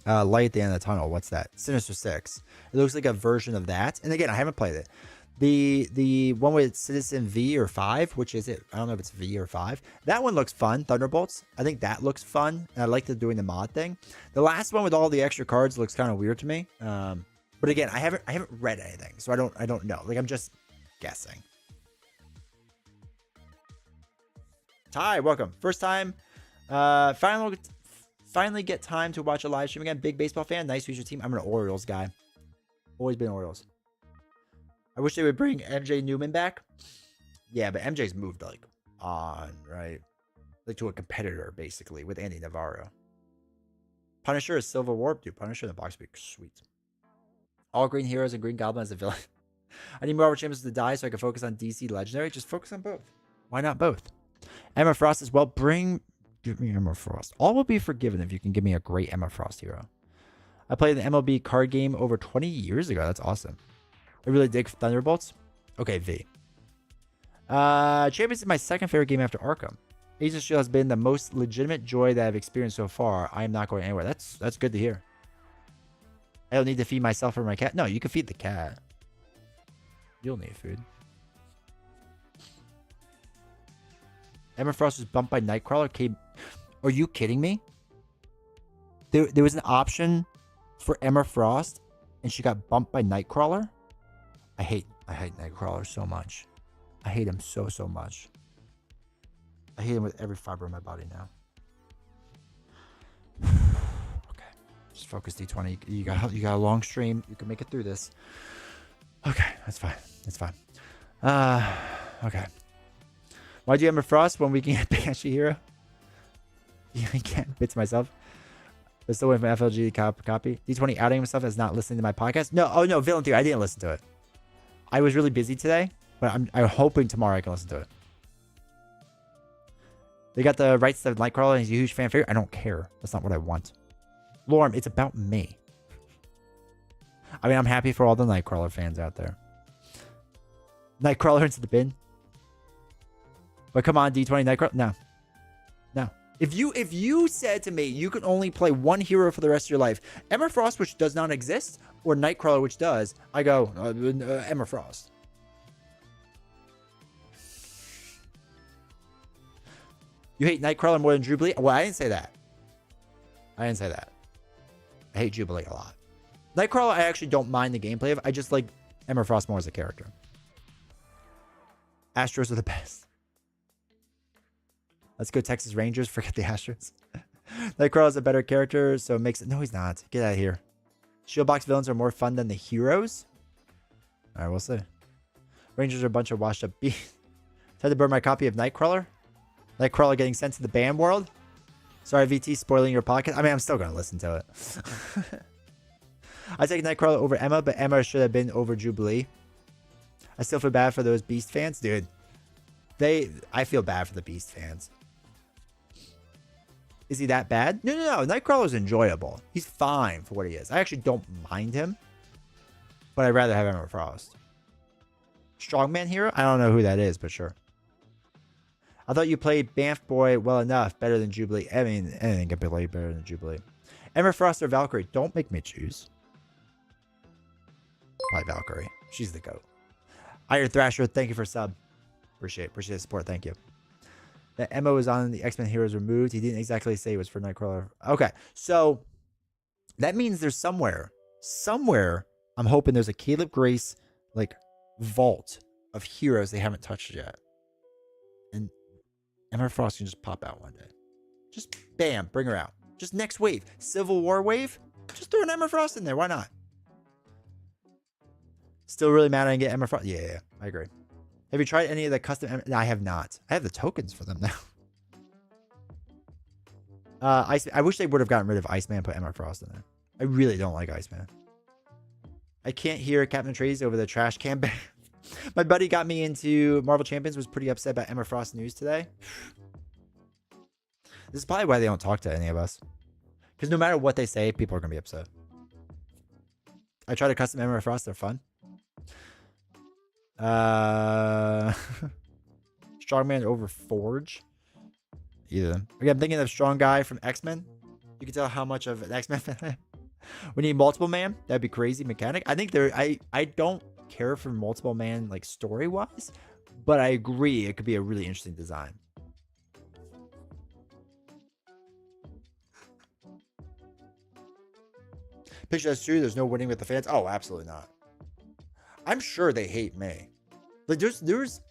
Speaker 1: Light at the End of the Tunnel. What's that? Sinister Six. It looks like a version of that. And again, I haven't played it. The one with Citizen V or 5, which is it? I don't know if it's V or 5. That one looks fun. Thunderbolts. I think that looks fun. And I like doing the mod thing. The last one with all the extra cards looks kind of weird to me. But again, I haven't read anything, so I don't know. I'm just guessing. Ty, welcome. First time. Finally get time to watch a live stream again. Big baseball fan. Nice future team. I'm an Orioles guy. Always been Orioles. I wish they would bring MJ Newman back. Yeah, but MJ's moved on, right? To a competitor, basically, with Andy Navarro. Punisher is Silver Warp. Dude, Punisher in the box would be sweet. All Green Heroes and Green Goblin as a villain. I need Marvel Champions to die so I can focus on DC Legendary. Just focus on both. Why not both? Emma Frost as well. Give me Emma Frost. All will be forgiven if you can give me a great Emma Frost hero. I played the MLB card game over 20 years ago. That's awesome. I really dig Thunderbolts. Okay, V. Champions is my second favorite game after Arkham. Agents of S.H.I.E.L.D. has been the most legitimate joy that I've experienced so far. I am not going anywhere. That's good to hear. I don't need to feed myself or my cat. No, you can feed the cat. You'll need food. Emma Frost was bumped by Nightcrawler. Are you kidding me? There was an option for Emma Frost, and she got bumped by Nightcrawler. I hate Nightcrawler so much. I hate him so much. I hate him with every fiber in my body now. Okay, just focus, D20. You got a long stream. You can make it through this. Okay, that's fine. That's fine. Okay. Why'd you Emma Frost when we can get Banshee Hero? I can't bits myself. But still waiting for FLG copy. D20 outing himself as not listening to my podcast. No, oh no, Villain Theory. I didn't listen to it. I was really busy today, but I'm hoping tomorrow I can listen to it. They got the rights to Nightcrawler and he's a huge fan favorite. I don't care. That's not what I want. Lorm, it's about me. I mean, I'm happy for all the Nightcrawler fans out there. Nightcrawler into the bin. But come on, D20 Nightcrawler. No. No. If you said to me you can only play one hero for the rest of your life, Emma Frost, which does not exist, or Nightcrawler, which does, I go, Emma Frost. You hate Nightcrawler more than Jubilee? Well, I didn't say that. I hate Jubilee a lot. Nightcrawler, I actually don't mind the gameplay of. I just like Emma Frost more as a character. Astros are the best. Let's go Texas Rangers. Forget the Astros. Nightcrawler is a better character, so it makes it... No, he's not. Get out of here. Shieldbox villains are more fun than the heroes? All right, we'll see. Rangers are a bunch of washed up beasts. Tried to burn my copy of Nightcrawler. Nightcrawler getting sent to the ban world. Sorry, VT, spoiling your podcast. I mean, I'm still going to listen to it. I take Nightcrawler over Emma, but Emma should have been over Jubilee. I still feel bad for those Beast fans. Dude, I feel bad for the Beast fans. Is he that bad? No. Nightcrawler's enjoyable. He's fine for what he is. I actually don't mind him, but I'd rather have Emma Frost. Strongman hero? I don't know who that is, but sure. I thought you played Banff Boy well enough, better than Jubilee. I mean, anything can play better than Jubilee. Emma Frost or Valkyrie? Don't make me choose. Probably Valkyrie. She's the GOAT. Iron Thrasher, thank you for sub. Appreciate the support. Thank you. That Emma was on the X-Men Heroes removed. He didn't exactly say it was for Nightcrawler. Okay, so that means there's somewhere, I'm hoping there's a Caleb Grace like vault of heroes they haven't touched yet. And Emma Frost can just pop out one day. Just bam, bring her out. Just next wave. Civil War wave. Just throw an Emma Frost in there. Why not? Still really mad I didn't get Emma Frost. Yeah, I agree. Have you tried any of the custom? No, I have not. I have the tokens for them now. I wish they would have gotten rid of Iceman and put Emma Frost in there. I really don't like Iceman. I can't hear Captain Atreides over the trash can. My buddy got me into Marvel Champions, was pretty upset about Emma Frost news today. This is probably why they don't talk to any of us. Because no matter what they say, people are going to be upset. I tried to custom Emma Frost. They're fun. Strongman over Forge. Either of them. Again, I'm thinking of Strong Guy from X-Men. You can tell how much of an X-Men fan I am. We need Multiple Man. That'd be crazy mechanic. I think I don't care for Multiple Man like story wise, but I agree it could be a really interesting design. Picture that's true. There's no winning with the fans. Oh, absolutely not. I'm sure they hate me. Like there's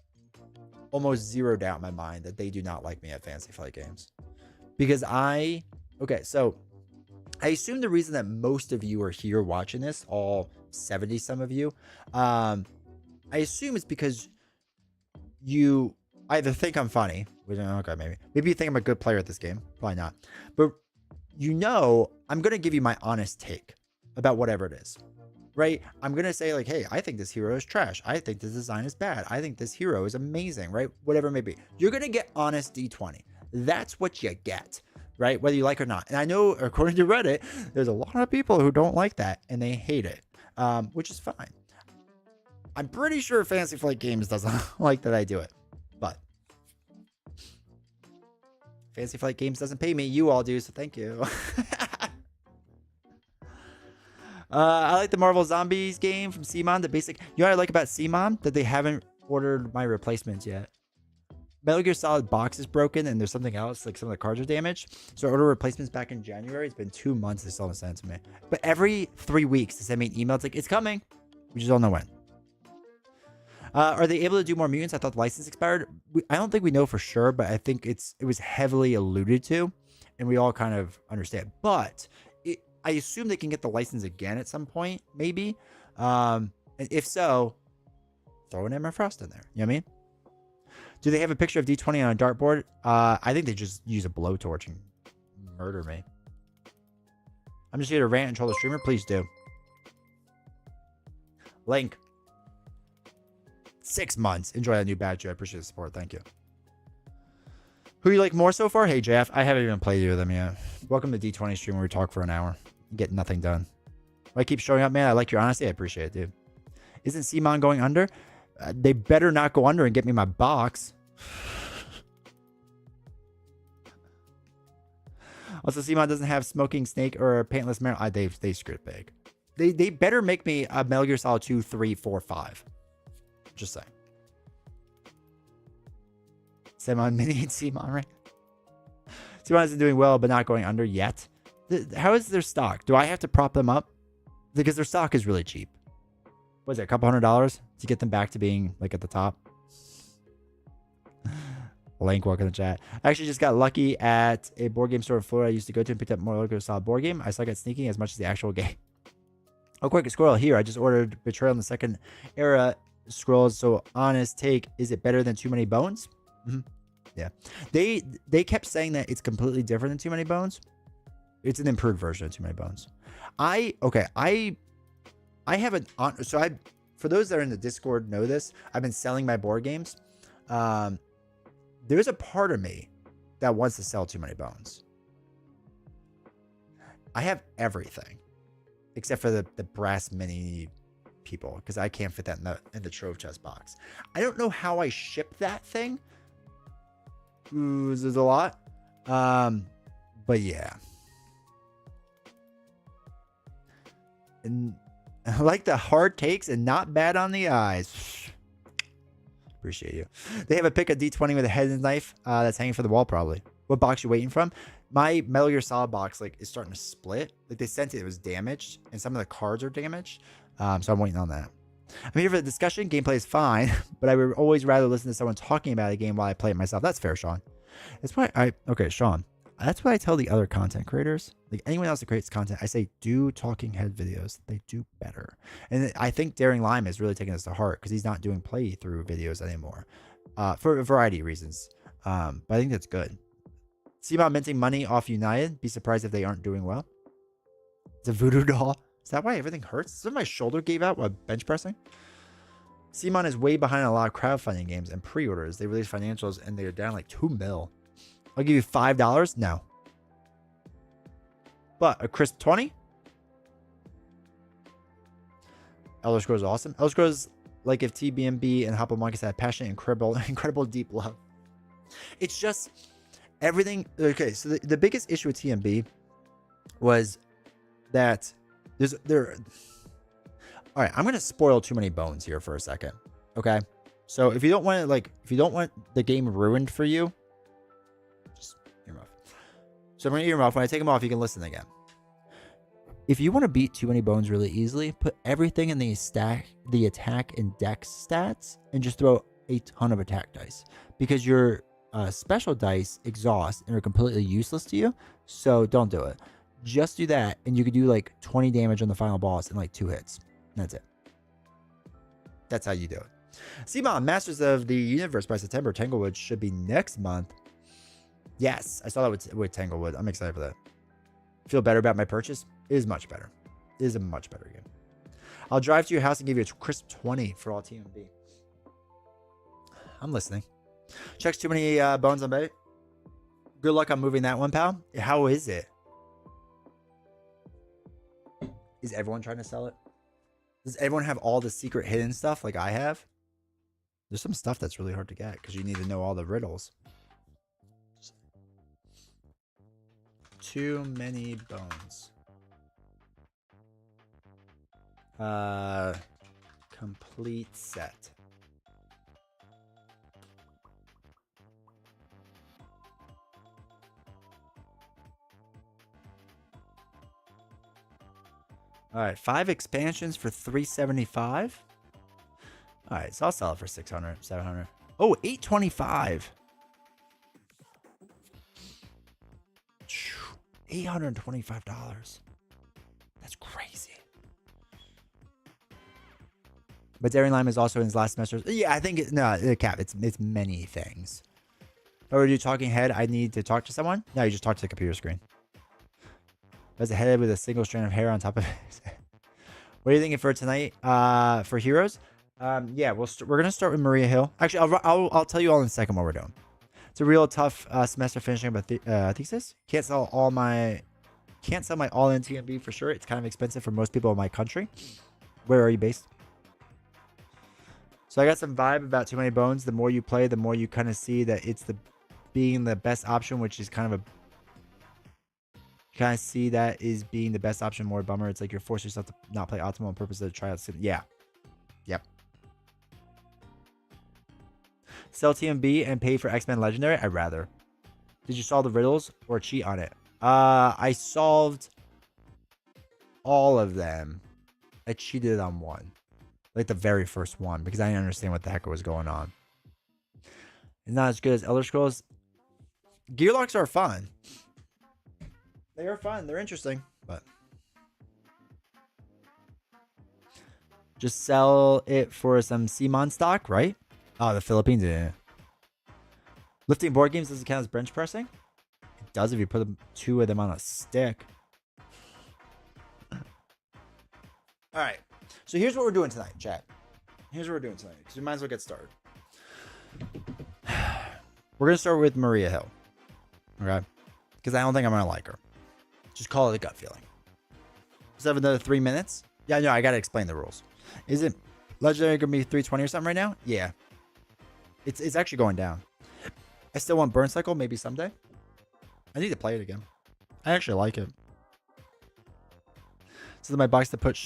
Speaker 1: almost zero doubt in my mind that they do not like me at Fantasy Flight Games. Because okay, so I assume the reason that most of you are here watching this, all 70 some of you, I assume it's because you either think I'm funny, which okay, maybe you think I'm a good player at this game, probably not, but I'm gonna give you my honest take about whatever it is. Right? I'm going to say like, hey, I think this hero is trash. I think this design is bad. I think this hero is amazing, right? Whatever it may be. You're going to get honest D20. That's what you get, right? Whether you like it or not. And I know, according to Reddit, there's a lot of people who don't like that and they hate it, which is fine. I'm pretty sure Fantasy Flight Games doesn't like that I do it, but Fantasy Flight Games doesn't pay me. You all do, so thank you. I like the Marvel Zombies game from CMON. The basic, you know what I like about CMON? That they haven't ordered my replacements yet. Metal Gear Solid box is broken and there's something else, like some of the cards are damaged. So I ordered replacements back in January. It's been 2 months. They still haven't sent it to me. But every 3 weeks, they send me an email. It's like, it's coming. We just don't know when. Are they able to do more mutants? I thought the license expired. I don't think we know for sure, but I think it was heavily alluded to, and we all kind of understand. But I assume they can get the license again at some point, maybe. And if so, throw an Emma Frost in there. You know what I mean? Do they have a picture of D20 on a dartboard? I think they just use a blowtorch and murder me. I'm just here to rant and troll the streamer. Please do. Link. 6 months. Enjoy that new badge. I appreciate the support. Thank you. Who you like more so far? Hey, Jeff. I haven't even played with them yet. Welcome to D20 stream where we talk for an hour. Get nothing done. Why keep showing up, man? I like your honesty. I appreciate it, dude. Isn't CMON going under? They better not go under and get me my box. Also, CMON doesn't have Smoking Snake or a Paintless Marrow. They screwed big. They better make me a Metal Gear Solid 2, 3, 4, 5. Just saying. CMON Mini and CMON, right? CMON isn't doing well, but not going under yet. How is their stock? Do I have to prop them up? Because their stock is really cheap. What is it, a couple $100 to get them back to being like at the top? Link, welcome to the chat. I actually just got lucky at a board game store in Florida I used to go to and picked up more Metal Solid board game. I suck at sneaking as much as the actual game. Oh, quick squirrel here. I just ordered Betrayal in the Second Era Scrolls. So honest take, is it better than Too Many Bones? Mm-hmm. Yeah. They kept saying that it's completely different than Too Many Bones. It's an improved version of Too Many Bones. I haven't, so for those that are in the Discord know this, I've been selling my board games. There's a part of me that wants to sell Too Many Bones. I have everything except for the brass mini people because I can't fit that in the trove chest box. I don't know how I ship that thing. Ooh, there's a lot. But yeah. And I like the hard takes and not bad on the eyes. Appreciate you. They have a pick of D20 with a head and knife that's hanging from the wall probably. What box you waiting from? My Metal Gear Solid box like is starting to split. Like they sent it was damaged and some of the cards are damaged. So I'm waiting on that. I'm here for the discussion. Gameplay is fine, but I would always rather listen to someone talking about a game while I play it myself. That's fair, Sean. That's why okay, Sean. That's what I tell the other content creators. Like anyone else that creates content, I say do talking head videos. They do better. And I think Daring Lime is really taking this to heart because he's not doing playthrough videos anymore for a variety of reasons. But I think that's good. See about minting money off United. Be surprised if they aren't doing well. It's a voodoo doll. Is that why everything hurts? Is that my shoulder gave out while bench pressing? CMON is way behind a lot of crowdfunding games and pre-orders. They release financials and they're down like 2 mil. I'll give you $5. No. But a crisp 20? Elder Scrolls is awesome. Elder Scrolls, like if TBMB and Hopple Monkeys had passionate, incredible deep love. It's just everything. Okay, so the biggest issue with TMB was that all right, I'm gonna spoil Too Many Bones here for a second. Okay. So if you don't want the game ruined for you, just earmuff. So I'm gonna earmuff. When I take them off, you can listen again. If you want to beat Too Many Bones really easily, put everything in the attack and dex stats and just throw a ton of attack dice because your special dice exhaust and are completely useless to you. So don't do it. Just do that and you could do like 20 damage on the final boss in like 2 hits. That's it. That's how you do it. CMON, Masters of the Universe by September. Tanglewood should be next month. Yes, I saw that with Tanglewood. I'm excited for that. Feel better about my purchase? It is much better. It is a much better game. I'll drive to your house and give you a crisp 20 for all TMB. I'm listening. Checks Too Many Bones on bait. Good luck on moving that one, pal. How is it? Is everyone trying to sell it? Does everyone have all the secret hidden stuff like I have? There's some stuff that's really hard to get because you need to know all the riddles. Too Many Bones. Complete set. All right, 5 expansions for 375. All right, so I'll sell it for 600, 700. Oh, 825. $825. That's crazy. But Daring Lime is also in his last semester. Yeah, I think Cap. It's many things. Oh, are you talking head? I need to talk to someone. No, you just talk to the computer screen. There's a head with a single strand of hair on top of it. What are you thinking for tonight? For heroes? Yeah, we're gonna start with Maria Hill. Actually, I'll tell you all in a second what we're doing. It's a real tough semester finishing up a thesis. Can't sell my all-in TMB for sure. It's kind of expensive for most people in my country. Where are you based? So I got some vibe about Too Many Bones. The more you play, the more you kind of see that it's being the best option, which is kind of see that is being the best option. More bummer. It's like you're forcing yourself to not play optimal on purpose to try out. Yeah. Yep. Sell TMB and pay for X-Men Legendary? I'd rather. Did you solve the riddles or cheat on it? I solved all of them. I cheated on one. Like the very first one, because I didn't understand what the heck was going on. It's not as good as Elder Scrolls. Gearlocks are fun. They are fun. They're interesting, but just sell it for some CMON stock, right? Oh, the Philippines didn't. Lifting board games doesn't count as bench pressing? It does if you put 2 of them on a stick. All right. So here's what we're doing tonight, chat. Here's what we're doing tonight, because we might as well get started. We're going to start with Maria Hill. Okay? Because I don't think I'm going to like her. Just call it a gut feeling. Let's have another 3 minutes. Yeah, no, I got to explain the rules. Is it Legendary going to be 320 or something right now? Yeah. It's actually going down. I still want Burn Cycle, maybe someday. I need to play it again. I actually like it. So my box to put...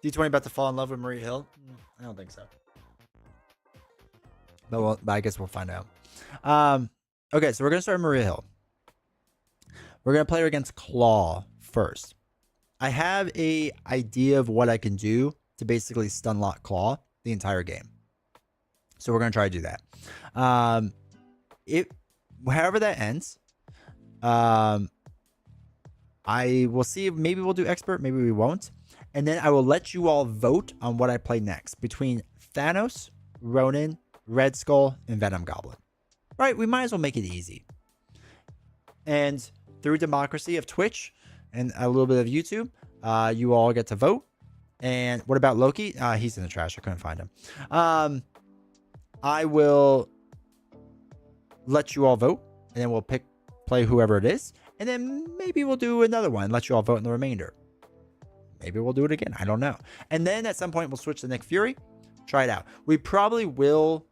Speaker 1: D20 about to fall in love with Maria Hill? I don't think so. But I guess we'll find out. Okay, so we're going to start Maria Hill. We're going to play her against Claw first. I have a idea of what I can do to basically stun lock Claw the entire game. So we're going to try to do that. However that ends, I will see. Maybe we'll do expert, maybe we won't. And then I will let you all vote on what I play next between Thanos, Ronin, Red Skull, and Venom Goblin. Right? We might as well make it easy. And through democracy of Twitch and a little bit of YouTube, you all get to vote. And what about Loki? He's in the trash. I couldn't find him. I will let you all vote, and then we'll play whoever it is. And then maybe we'll do another one, let you all vote in the remainder. Maybe we'll do it again. I don't know. And then at some point, we'll switch to Nick Fury. Try it out. We probably will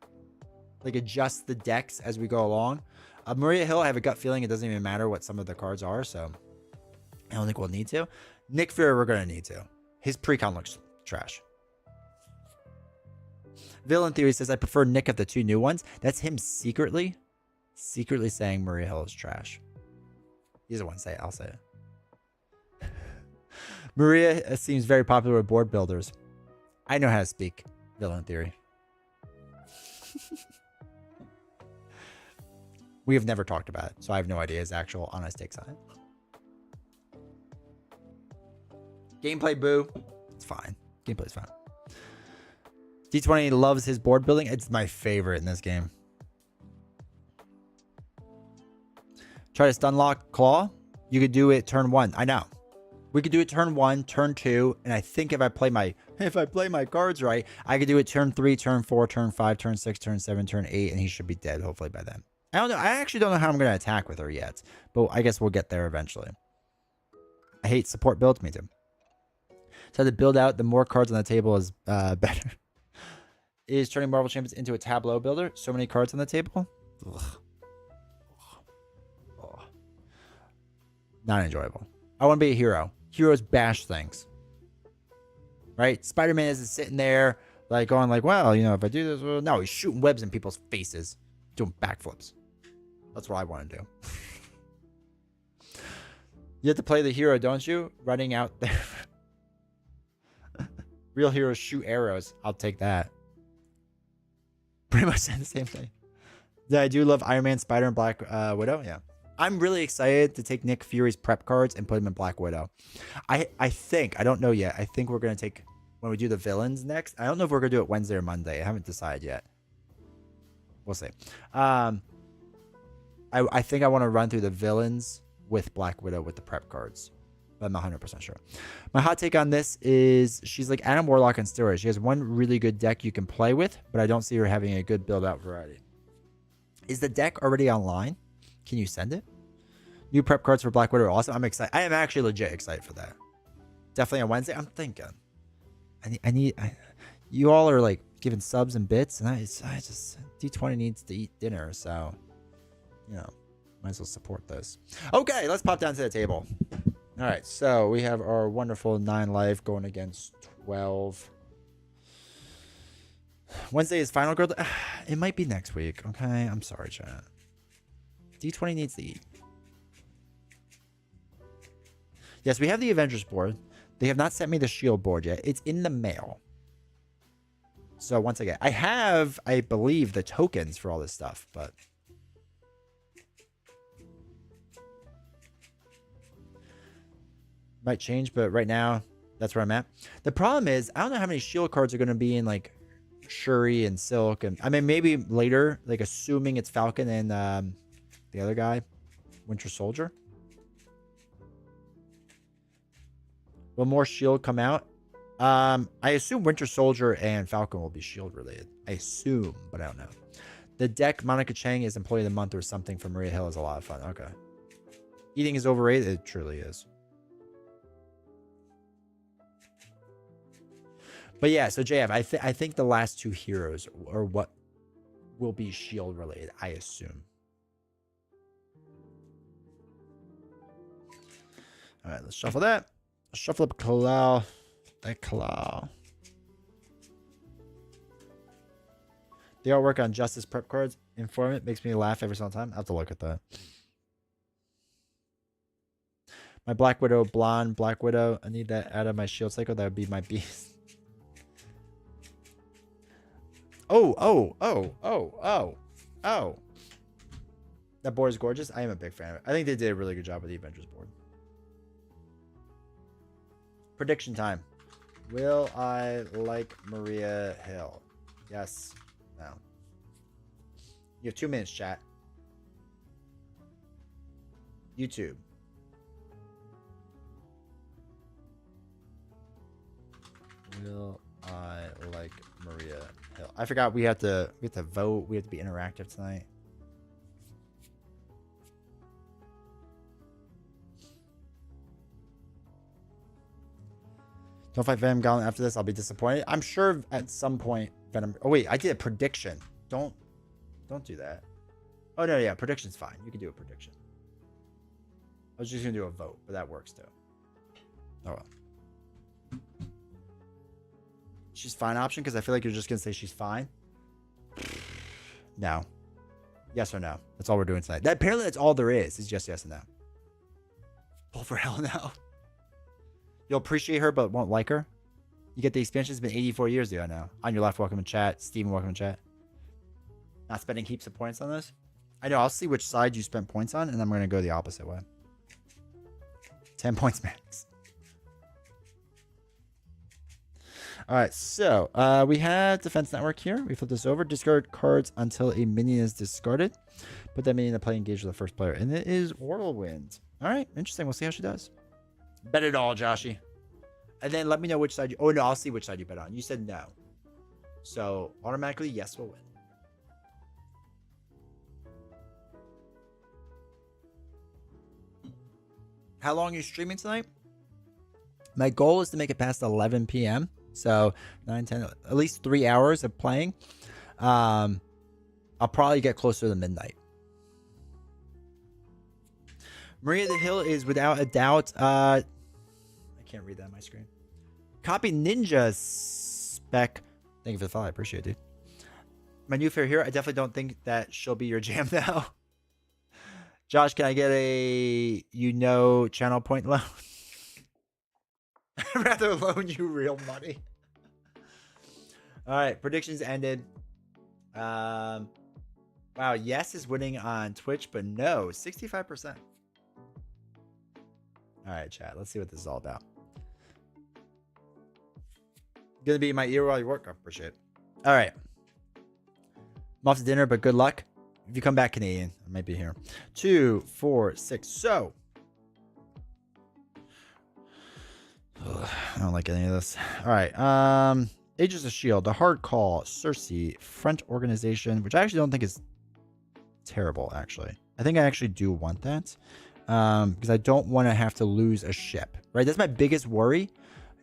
Speaker 1: adjust the decks as we go along. Maria Hill, I have a gut feeling it doesn't even matter what some of the cards are, so I don't think we'll need to. Nick Fury, we're going to need to. His precon looks trash. Villain Theory says, I prefer Nick of the 2 new ones. That's him secretly saying Maria Hill is trash. He's the one to say it. I'll say it. Maria seems very popular with board builders. I know how to speak. Villain Theory. We have never talked about it, so I have no idea his actual honest takes on it. Gameplay boo. It's fine. Gameplay's fine. D20 loves his board building. It's my favorite in this game. Try to stun lock Claw. You could do it turn 1. I know. We could do it turn 1, turn 2, and I think if I play my cards right, I could do it turn 3, turn 4, turn 5, turn 6, turn 7, turn 8, and he should be dead hopefully by then. I don't know. I actually don't know how I'm going to attack with her yet, but I guess we'll get there eventually. I hate support builds. Me too. So to build out, the more cards on the table is better. Is turning Marvel Champions into a tableau builder? So many cards on the table? Ugh. Ugh. Not enjoyable. I want to be a hero. Heroes bash things. Right? Spider-Man isn't sitting there going well, if I do this, well, no, he's shooting webs in people's faces. Doing backflips. That's what I want to do. You have to play the hero, don't you? Running out there. Real heroes shoot arrows. I'll take that. Pretty much saying the same thing. Yeah, I do love Iron Man, Spider, and Black Widow. Yeah. I'm really excited to take Nick Fury's prep cards and put him in Black Widow. I think, I don't know yet. I think we're going to take, when we do the villains next, I don't know if we're going to do it Wednesday or Monday. I haven't decided yet. We'll see. I think I want to run through the villains with Black Widow with the prep cards. But I'm not 100% sure. My hot take on this is she's like Adam Warlock on steroids. She has one really good deck you can play with, but I don't see her having a good build-out variety. Is the deck already online? Can you send it? New prep cards for Black Widow are awesome. I'm excited. I am actually legit excited for that. Definitely on Wednesday. I'm thinking. You all are like giving subs and bits, and I just D20 needs to eat dinner, so you know, might as well support this. Okay, let's pop down to the table. All right, so we have our wonderful 9 life going against 12. Wednesday is final girl. It might be next week. Okay, I'm sorry, chat. D20 needs to eat. Yes, we have the Avengers board. They have not sent me the Shield board yet. It's in the mail. So once again, I have, I believe, the tokens for all this stuff, but might change. But right now, that's where I'm at. The problem is, I don't know how many Shield cards are going to be in like Shuri and Silk, and I mean maybe later, like assuming it's Falcon and the other guy, Winter Soldier. Will more Shield come out? I assume Winter Soldier and Falcon will be Shield related. I assume, but I don't know. The deck Monica Chang is Employee of the Month or something from Maria Hill is a lot of fun. Okay. Eating is overrated. It truly is. But yeah, so JF, I think the last 2 heroes are what will be Shield related, I assume. All right, let's shuffle that. Shuffle up Kalal. That Kalal. They all work on Justice prep cards. Informant makes me laugh every single time. I have to look at that. My Black Widow, blonde Black Widow. I need that out of my Shield cycle. That would be my beast. Oh. That board is gorgeous. I am a big fan of it. I think they did a really good job with the Avengers board. Prediction time. Will I like Maria Hill? Yes. No. You have 2 minutes, chat. YouTube. Will I like Maria Hill? I forgot we have to vote. We have to be interactive tonight. Don't fight Venom Goblin after this. I'll be disappointed. I'm sure at some point Venom. Oh wait, I did a prediction. Don't do that. Oh no, yeah, prediction's fine. You can do a prediction. I was just gonna do a vote, but that works too. Oh well. She's fine option because I feel like you're just gonna say she's fine. No. Yes or no. That's all we're doing tonight. Apparently that's all there is. It's just yes and no. Pull for hell no. You'll appreciate her, but won't like her. You get the expansion. It's been 84 years ago now. On your left, welcome in chat. Steven, welcome in chat. Not spending heaps of points on this. I know. I'll see which side you spent points on, and I'm going to go the opposite way. 10 points max. All right. So we have Defense Network here. We flip this over. Discard cards until a minion is discarded. Put that minion in play, engage with the first player. And it is Whirlwind. All right. Interesting. We'll see how she does. Bet it all, Joshy. And then let me know which side you... Oh, no, I'll see which side you bet on. You said no. So, automatically, yes will win. How long are you streaming tonight? My goal is to make it past 11 p.m. So, 9, 10... At least 3 hours of playing. I'll probably get closer to midnight. Maria the Hill is without a doubt. I can't read that on my screen. Copy Ninja spec. Thank you for the follow. I appreciate it, dude. My new favorite hero. I definitely don't think that she'll be your jam now. Josh, can I get a channel point loan? I'd rather loan you real money. All right, predictions ended. Wow, yes is winning on Twitch, but no, 65%. All right, chat. Let's see what this is all about. Gonna be in my ear while you work. I appreciate it. All right. I'm off to dinner, but good luck. If you come back Canadian, I might be here. 2, 4, 6. So. Ugh, I don't like any of this. All right. Aegis of Shield, the Hard Call, Cersei, Front Organization, which I actually don't think is terrible, actually. I think I actually do want that. Because I don't want to have to lose a ship. Right? That's my biggest worry,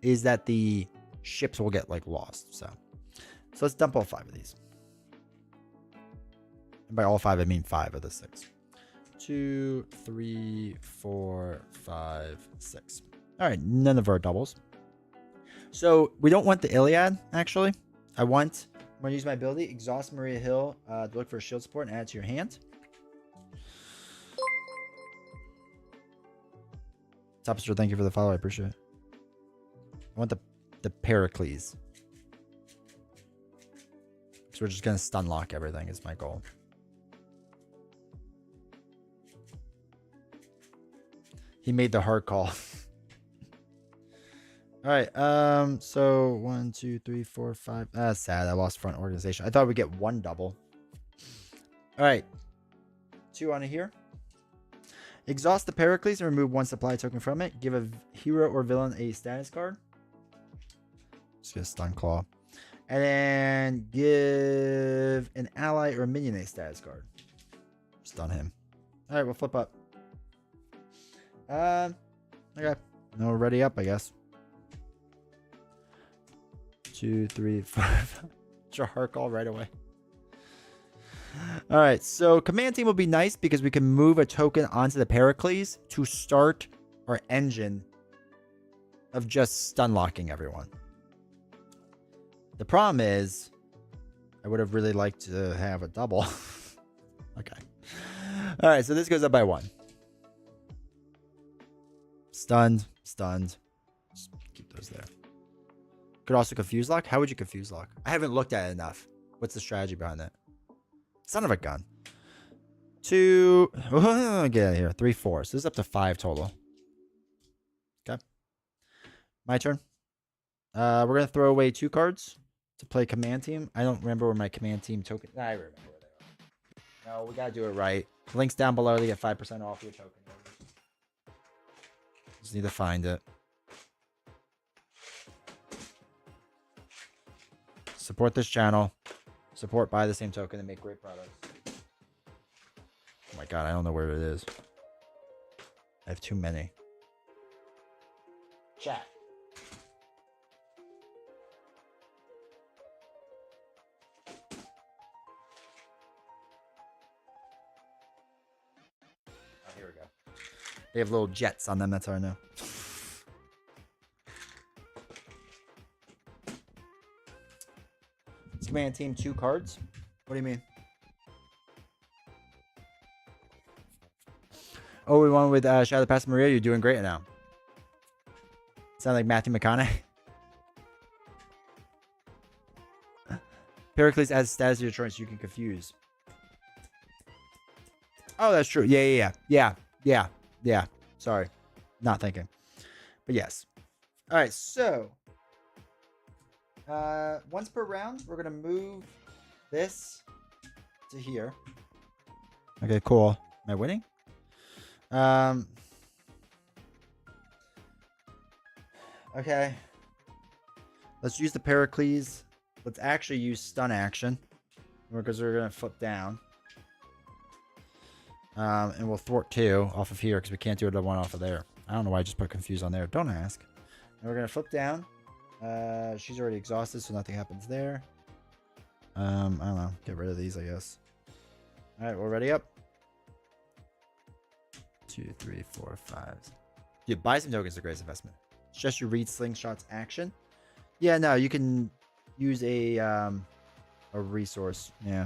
Speaker 1: is that the ships will get like lost. So let's dump all 5 of these. And by all 5, I mean 5 of the 6. 2, 3, 4, 5, 6. All right, none of our doubles. So we don't want the Iliad, actually. I'm going to use my ability, exhaust Maria Hill to look for a shield support and add it to your hand. Topster, thank you for the follow. I appreciate it. I want the Pericles. So we're just going to stun lock everything is my goal. He made the hard call. All right. So 1, 2, 3, 4, 5. That's sad. I lost Front Organization. I thought we'd get 1 double. All right. 2 on here. Exhaust the Pericles and remove 1 supply token from it. Give a hero or villain a status card. Just get a stun claw. And then give an ally or minion a status card. Stun him. All right, we'll flip up. Okay. No, we're ready up, I guess. 2, 3, 4, 5. Hard call right away. All right, so command team will be nice because we can move a token onto the Pericles to start our engine of just stun locking everyone. The problem is, I would have really liked to have a double. Okay. All right, so this goes up by 1. Stunned. Just keep those there. Could also confuse lock. How would you confuse lock? I haven't looked at it enough. What's the strategy behind that? Son of a gun. 2. Get out of here. 3, 4. So this is up to 5 total. Okay. My turn. We're going to throw away 2 cards to play command team. I don't remember where my command team token. I remember where they are. No, we got to do it right. Links down below to get 5% off your token. Just need to find it. Support this channel. Support buy the same token and make great products. Oh my god, I don't know where it is. I have too many. Chat. Oh, here we go. They have little jets on them, that's how I know. Command team 2 cards. What do you mean? Oh, we won with Shadow Pass Maria. You're doing great now. Sound like Matthew McConaughey. Pericles adds status to your choice. You can confuse. Oh, that's true. Yeah. Sorry. Not thinking. But yes. All right. So. Once per round, we're gonna move this to here. Okay, cool. Am I winning? Okay. Let's use the Pericles. Let's actually use stun action because we're gonna flip down. And we'll thwart 2 off of here because we can't do it 1 off of there. I don't know why I just put confuse on there. Don't ask. And we're gonna flip down. She's already exhausted, so nothing happens there. I don't know. Get rid of these, I guess. All right, we're ready up. 2, 3, 4, 5. Dude, buy some tokens is the greatest investment. It's just your read slingshots action. Yeah, no, you can use a resource. Yeah.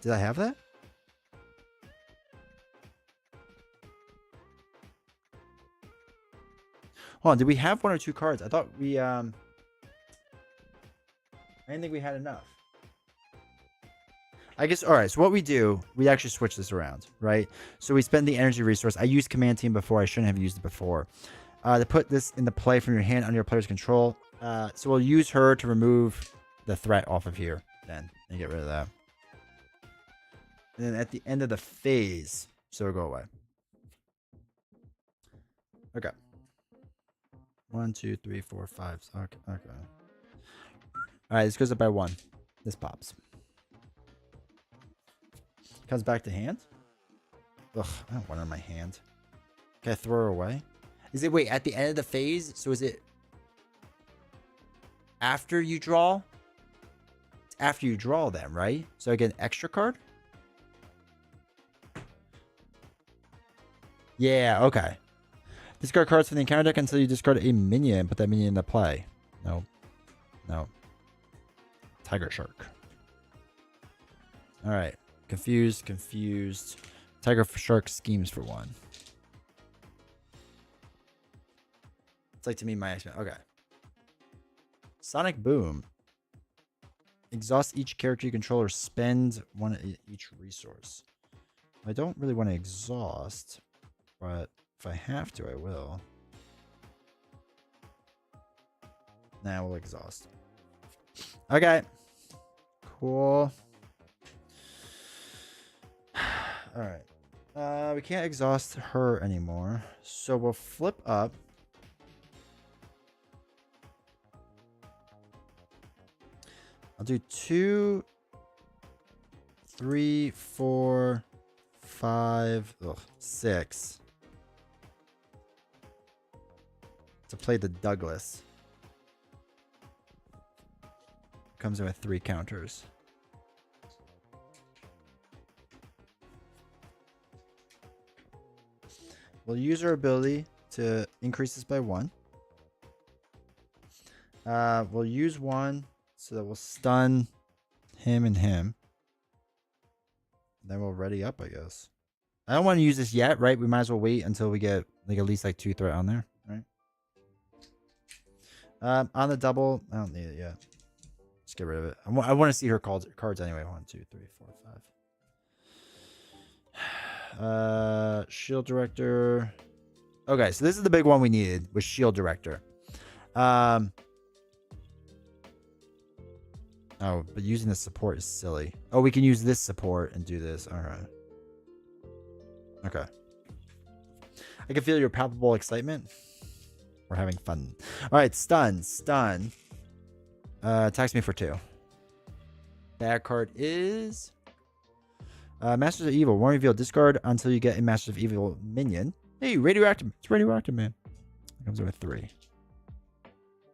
Speaker 1: Did I have that? Hold on, did we have 1 or 2 cards? I thought we I didn't think we had enough. I guess, all right, so what we do, we actually switch this around, right? So we spend the energy resource. I used Command Team before. I shouldn't have used it before. To put this into play from your hand under your player's control. So we'll use her to remove the threat off of here then and get rid of that. And then at the end of the phase, so it'll go away. Okay. 1, 2, 3, 4, 5. Okay. All right, this goes up by 1. This pops. Comes back to hand. Ugh, I don't want it in my hand. Can I throw her away? Is it, wait, at the end of the phase? So is it after you draw? It's after you draw them, right? So I get an extra card? Yeah, okay. Discard cards from the encounter deck until you discard a minion and put that minion into play. No. No. Tiger Shark. Alright. Confused. Tiger Shark schemes for 1. It's like to me my X-Men. Okay. Sonic Boom. Exhaust each character you control or spend 1 each resource. I don't really want to exhaust, but if I have to, I will. Nah, we'll exhaust. Okay. Cool. Alright. We can't exhaust her anymore. So we'll flip up. I'll do 2, 3, 4, 5, 6. To play the Douglas. Comes in with 3 counters. We'll use our ability to increase this by 1. We'll use 1 so that we'll stun him and him. Then we'll ready up, I guess. I don't want to use this yet, right? We might as well wait until we get like at least like 2 threat on there, right? On the double, I don't need it yet. Just get rid of it. I want to see her cards anyway. 1, 2, 3, 4, 5. Shield Director. Okay, so this is the big one we needed was Shield Director. Oh, but using the support is silly. Oh, we can use this support and do this. All right. Okay. I can feel your palpable excitement. We're having fun. All right, stun. Attacks me for 2. Bad card is Masters of Evil. One reveal. Discard until you get a Masters of Evil minion. Hey, radioactive. It's radioactive, man. It comes in with 3.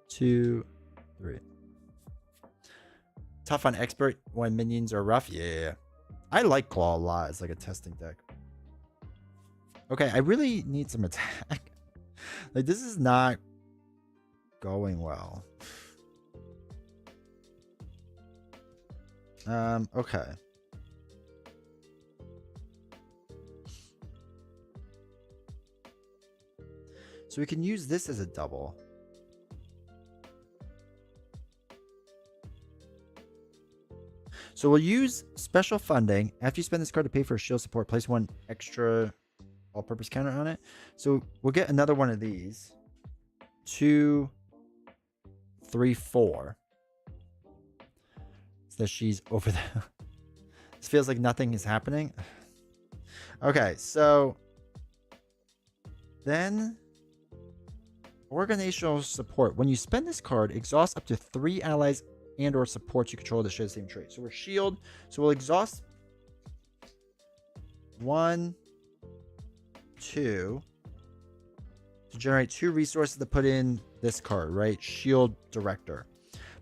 Speaker 1: 2, 3. Tough on expert when minions are rough. Yeah. I like Claw a lot. It's like a testing deck. Okay, I really need some attack. Like, this is not going well. Okay. So we can use this as a double. So we'll use special funding. After you spend this card to pay for a shield support, place 1 extra all-purpose counter on it. So we'll get another one of these. 2, 3, 4. So that she's over there. This feels like nothing is happening. Okay, so then organizational support. When you spend this card, exhaust up to 3 allies and or supports you control that share the same trait. So we're shield. So we'll exhaust 1, 2 to generate 2 resources to put in this card, right? Shield Director.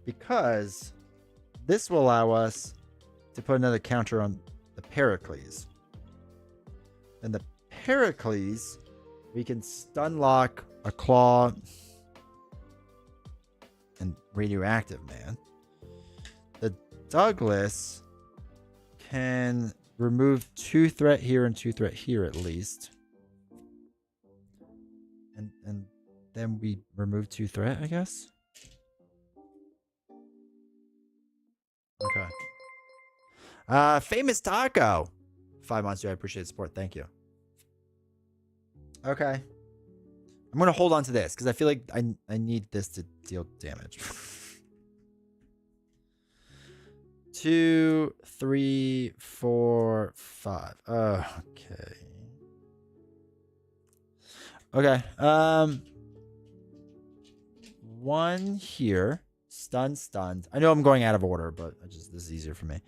Speaker 1: Because this will allow us to put another counter on the Pericles. And the Pericles, we can stun lock a Claw and radioactive, man. The Douglas can remove 2 threat here and 2 threat here at least. And then we remove 2 threat, I guess. Okay. Famous Taco. 5 months, I appreciate the support. Thank you. Okay. I'm gonna hold on to this because I feel like I need this to deal damage. 2, 3, 4, 5. Okay. Okay. 1 here. Stunned. I know I'm going out of order, but this is easier for me.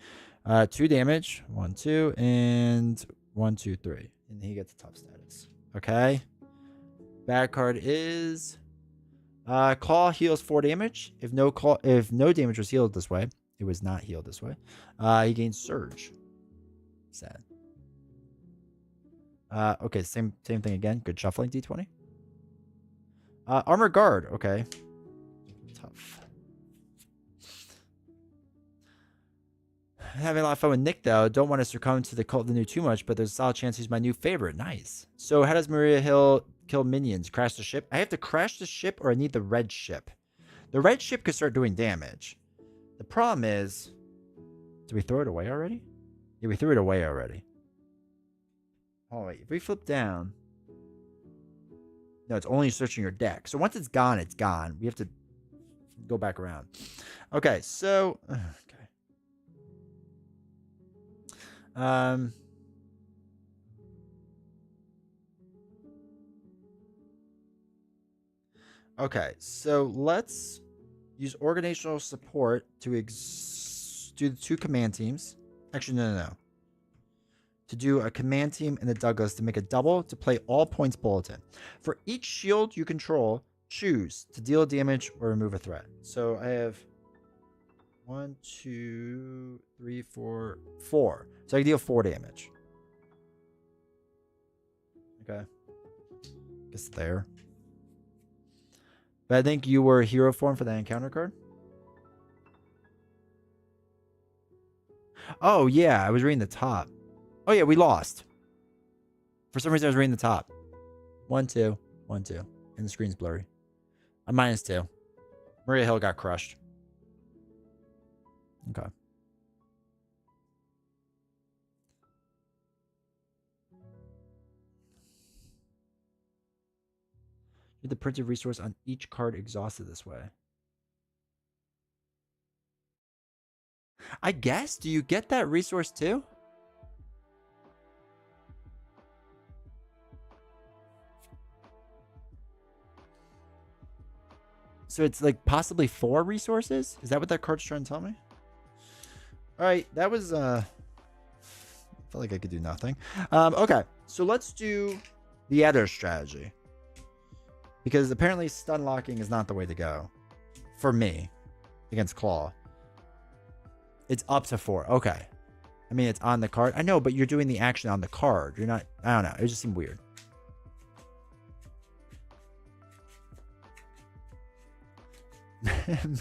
Speaker 1: 2 damage. 1, 2, and 1, 2, 3. And he gets a tough status. Okay. Bad card is Claw heals 4 damage. If no damage was healed this way, it was not healed this way. He gains Surge. Sad. Okay, same thing again. Good shuffling, D20. Armor Guard. Okay. Tough. Having a lot of fun with Nick, though. Don't want to succumb to the cult of the new too much, but there's a solid chance he's my new favorite. Nice. So how does Maria Hill kill minions? Crash the ship? I have to crash the ship, or I need the red ship? The red ship could start doing damage. The problem is... Did we throw it away already? Yeah, we threw it away already. Oh, wait. If we flip down... No, it's only searching your deck. So once it's gone, it's gone. We have to go back around. Okay, so... Okay. Okay, so let's use organizational support to do the 2 command teams. Actually, no. To do a command team in the Douglas to make a double to play all points bulletin. For each shield you control, choose to deal damage or remove a threat. So I have 1, 2, 3, 4. So I can deal 4 damage. Okay. Guess there. But I think you were hero form for that encounter card. Oh, yeah. I was reading the top. Oh, yeah. We lost. For some reason, I was reading the top. 1, 2. 1, 2. And the screen's blurry. I'm -2. Maria Hill got crushed. Okay. Get the printed resource on each card exhausted this way. I guess. Do you get that resource too? So it's like possibly 4 resources? Is that what that card's trying to tell me? Alright, that was I felt like I could do nothing. Okay, so let's do the other strategy. Because apparently stun locking is not the way to go. For me. Against Claw. It's up to 4. Okay. I mean, it's on the card. I know, but you're doing the action on the card. You're not... I don't know. It just seemed weird.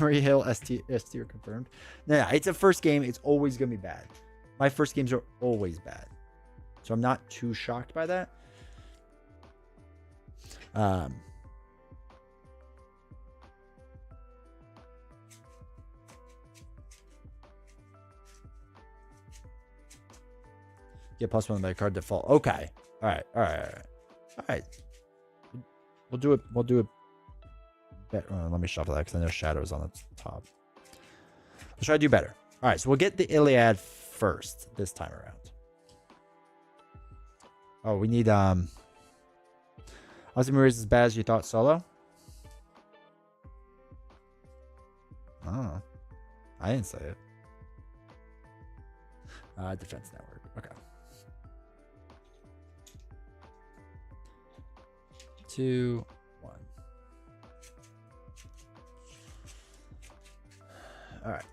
Speaker 1: Maria Hill, S tier confirmed. No, it's a first game. It's always going to be bad. My first games are always bad. So I'm not too shocked by that. Get +1 by card default. Okay. All right. We'll do it. Let me shuffle that because I know Shadow's on the top. Let's try to do better. All right. So we'll get the Iliad first this time around. Oh, we need Ozzy is as bad as you thought solo? Oh. I didn't say it. Defense network. Okay. 2, 1. All right.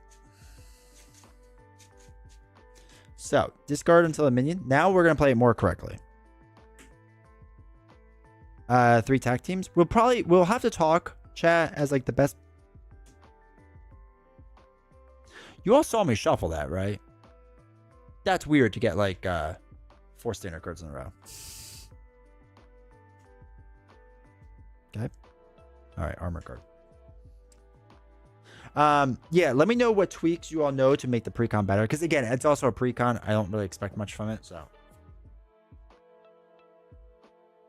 Speaker 1: So discard until a minion. Now we're gonna play it more correctly. 3 tag teams. We'll have to talk chat as like the best. You all saw me shuffle that, right? That's weird to get like 4 standard cards in a row. Okay. All right, armor guard. Yeah, let me know what tweaks you all know to make the precon better. Because again, it's also a precon. I don't really expect much from it. So,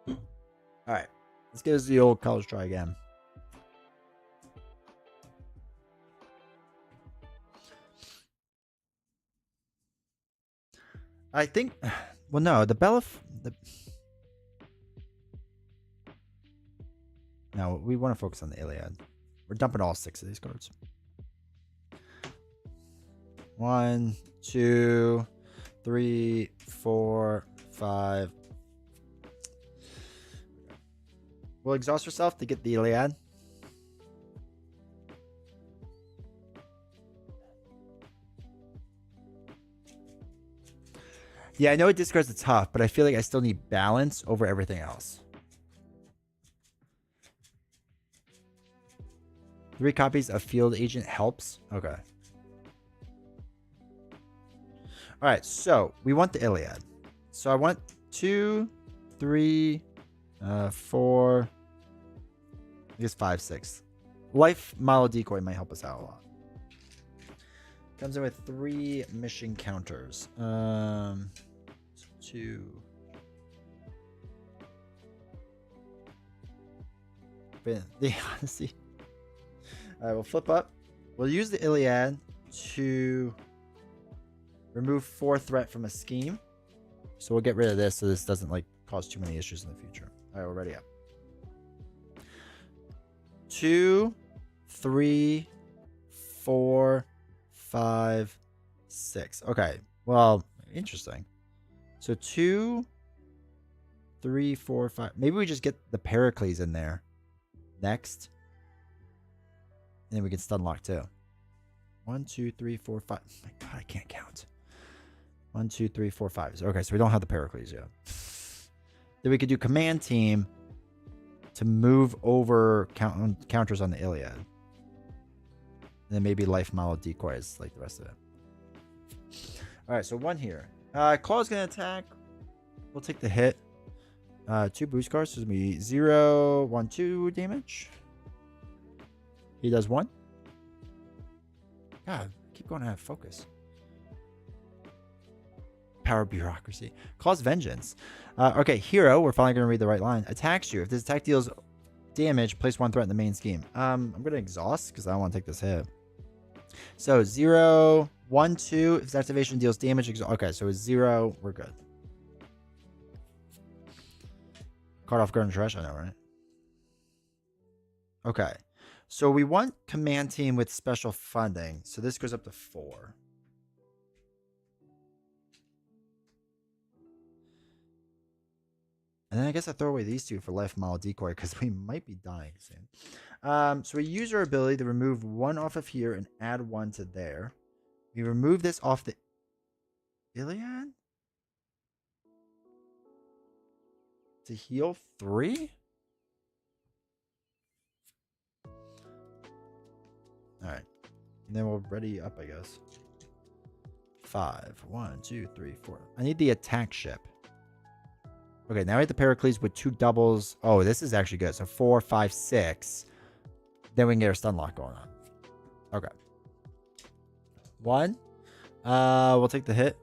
Speaker 1: all right, let's give us the old college try again. I think, well, no, the no, we want to focus on the Iliad. We're dumping all 6 of these cards. 1, 2, 3, 4, 5. We'll exhaust yourself to get the Iliad. Yeah, I know it discards the tough, but I feel like I still need balance over everything else. 3 copies of Field Agent helps. Okay. All right, so we want the Iliad. So I want 2, 3, 4, I guess 5, 6. Life Model Decoy might help us out a lot. Comes in with 3 mission counters. 2. The honesty. All right, we'll flip up. We'll use the Iliad to remove 4 threat from a scheme. So we'll get rid of this so this doesn't like cause too many issues in the future. All right, we're ready up. 2, 3, 4, 5, 6. Okay. Well, interesting. So 2, 3, 4, 5. Maybe we just get the Pericles in there next. And then we can stun lock too. 1, 2, 3, 4, 5. Oh my God, I can't count. 1, 2, 3, 4, 5. Okay, so we don't have the Pericles yet. Then we could do command team to move over counters on the Iliad. And then maybe life model decoys like the rest of it. All right, so 1 here. Claw's gonna attack. We'll take the hit. 2 boost cards. So it's gonna be 0, 1, 2 damage. He does 1. God, I keep going out of focus. Power bureaucracy. Claw's vengeance. Okay, hero. We're finally gonna read the right line. Attacks you. If this attack deals damage, place 1 threat in the main scheme. I'm gonna exhaust because I don't want to take this hit. So 0, 1, 2. If this activation deals damage, okay. So it's 0. We're good. Card off guard and trash. I know, right? Okay. So we want command team with special funding. So this goes up to 4. And then I guess I throw away these 2 for life model decoy because we might be dying soon. So we use our ability to remove 1 off of here and add 1 to there. We remove this off the Iliad to heal 3. All right. And then we'll ready up, I guess. 5. 1, 2, 3, 4. I need the attack ship. Okay, now we have the Pericles with 2 doubles. Oh, this is actually good. So 4, 5, 6. Then we can get our stun lock going on. Okay. 1. We'll take the hit.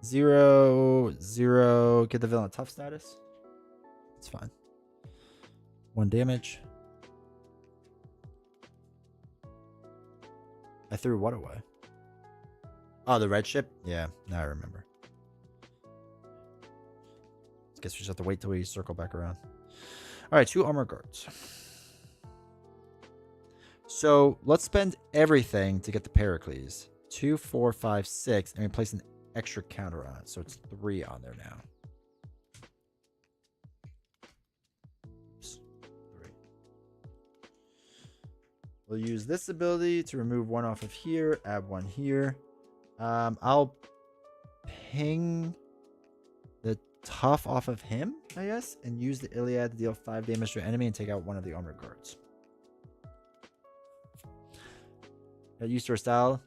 Speaker 1: 0, 0. Get the villain tough status. It's fine. 1 damage. I threw what away? Oh, the red ship? Yeah, now I remember. Guess we just have to wait till we circle back around. All right, 2 armor guards. So let's spend everything to get the Pericles. 2, 4, 5, 6, and we place an extra counter on it. So it's 3 on there now. Oops, 3. We'll use this ability to remove 1 off of here, add 1 here. I'll ping the tough off of him, I guess, and use the Iliad to deal 5 damage to an enemy and take out 1 of the armor cards. Got used to her style.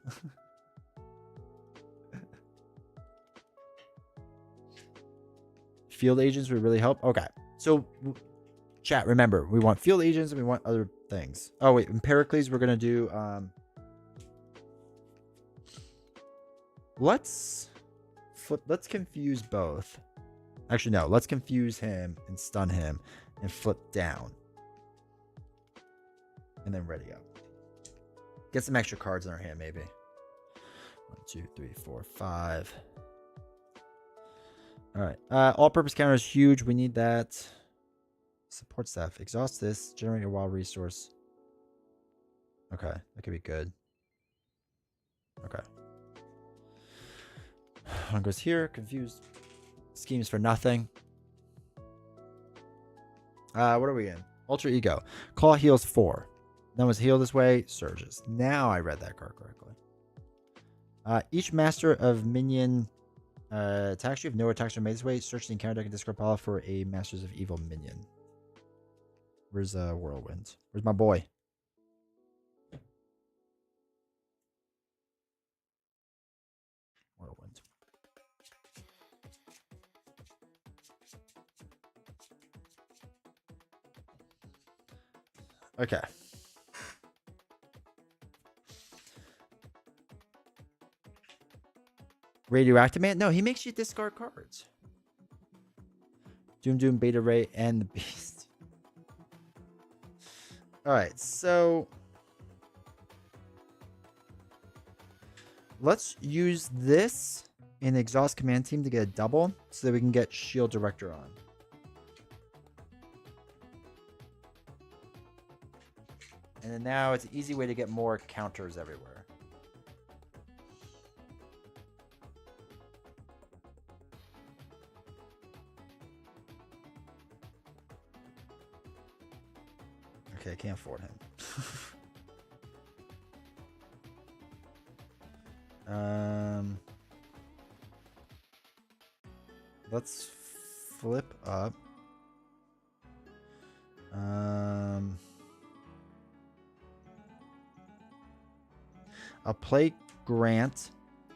Speaker 1: Field agents would really help. Okay, so Chat, remember, we want field agents and we want other things. Oh, wait. In Pericles, we're going to do... let's confuse both. Actually, no. Let's confuse him and stun him and flip down. And then ready up. Get some extra cards in our hand, maybe. 1, 2, 3, 4, 5. All right. All-purpose counter is huge. We need that. Support staff. Exhaust this. Generate a wild resource. Okay. That could be good. Okay. One goes here. Confused. Schemes for nothing. What are we in? Ultra Ego. Claw heals 4. Then was healed this way. Surges. Now I read that card correctly. Each master of minion attacks you. If no attacks are made this way, search the encounter deck and discard pile for a Masters of Evil minion. Where's Whirlwind? Where's my boy? Whirlwind. Okay. Radioactive Man? No, he makes you discard cards. Doom, Beta Ray, and the Beast. Alright, so... let's use this in Exhaust Command Team to get a double so that we can get Shield Director on. And then now it's an easy way to get more counters everywhere. Okay, I can't afford him. Let's flip up. I'll play Grant.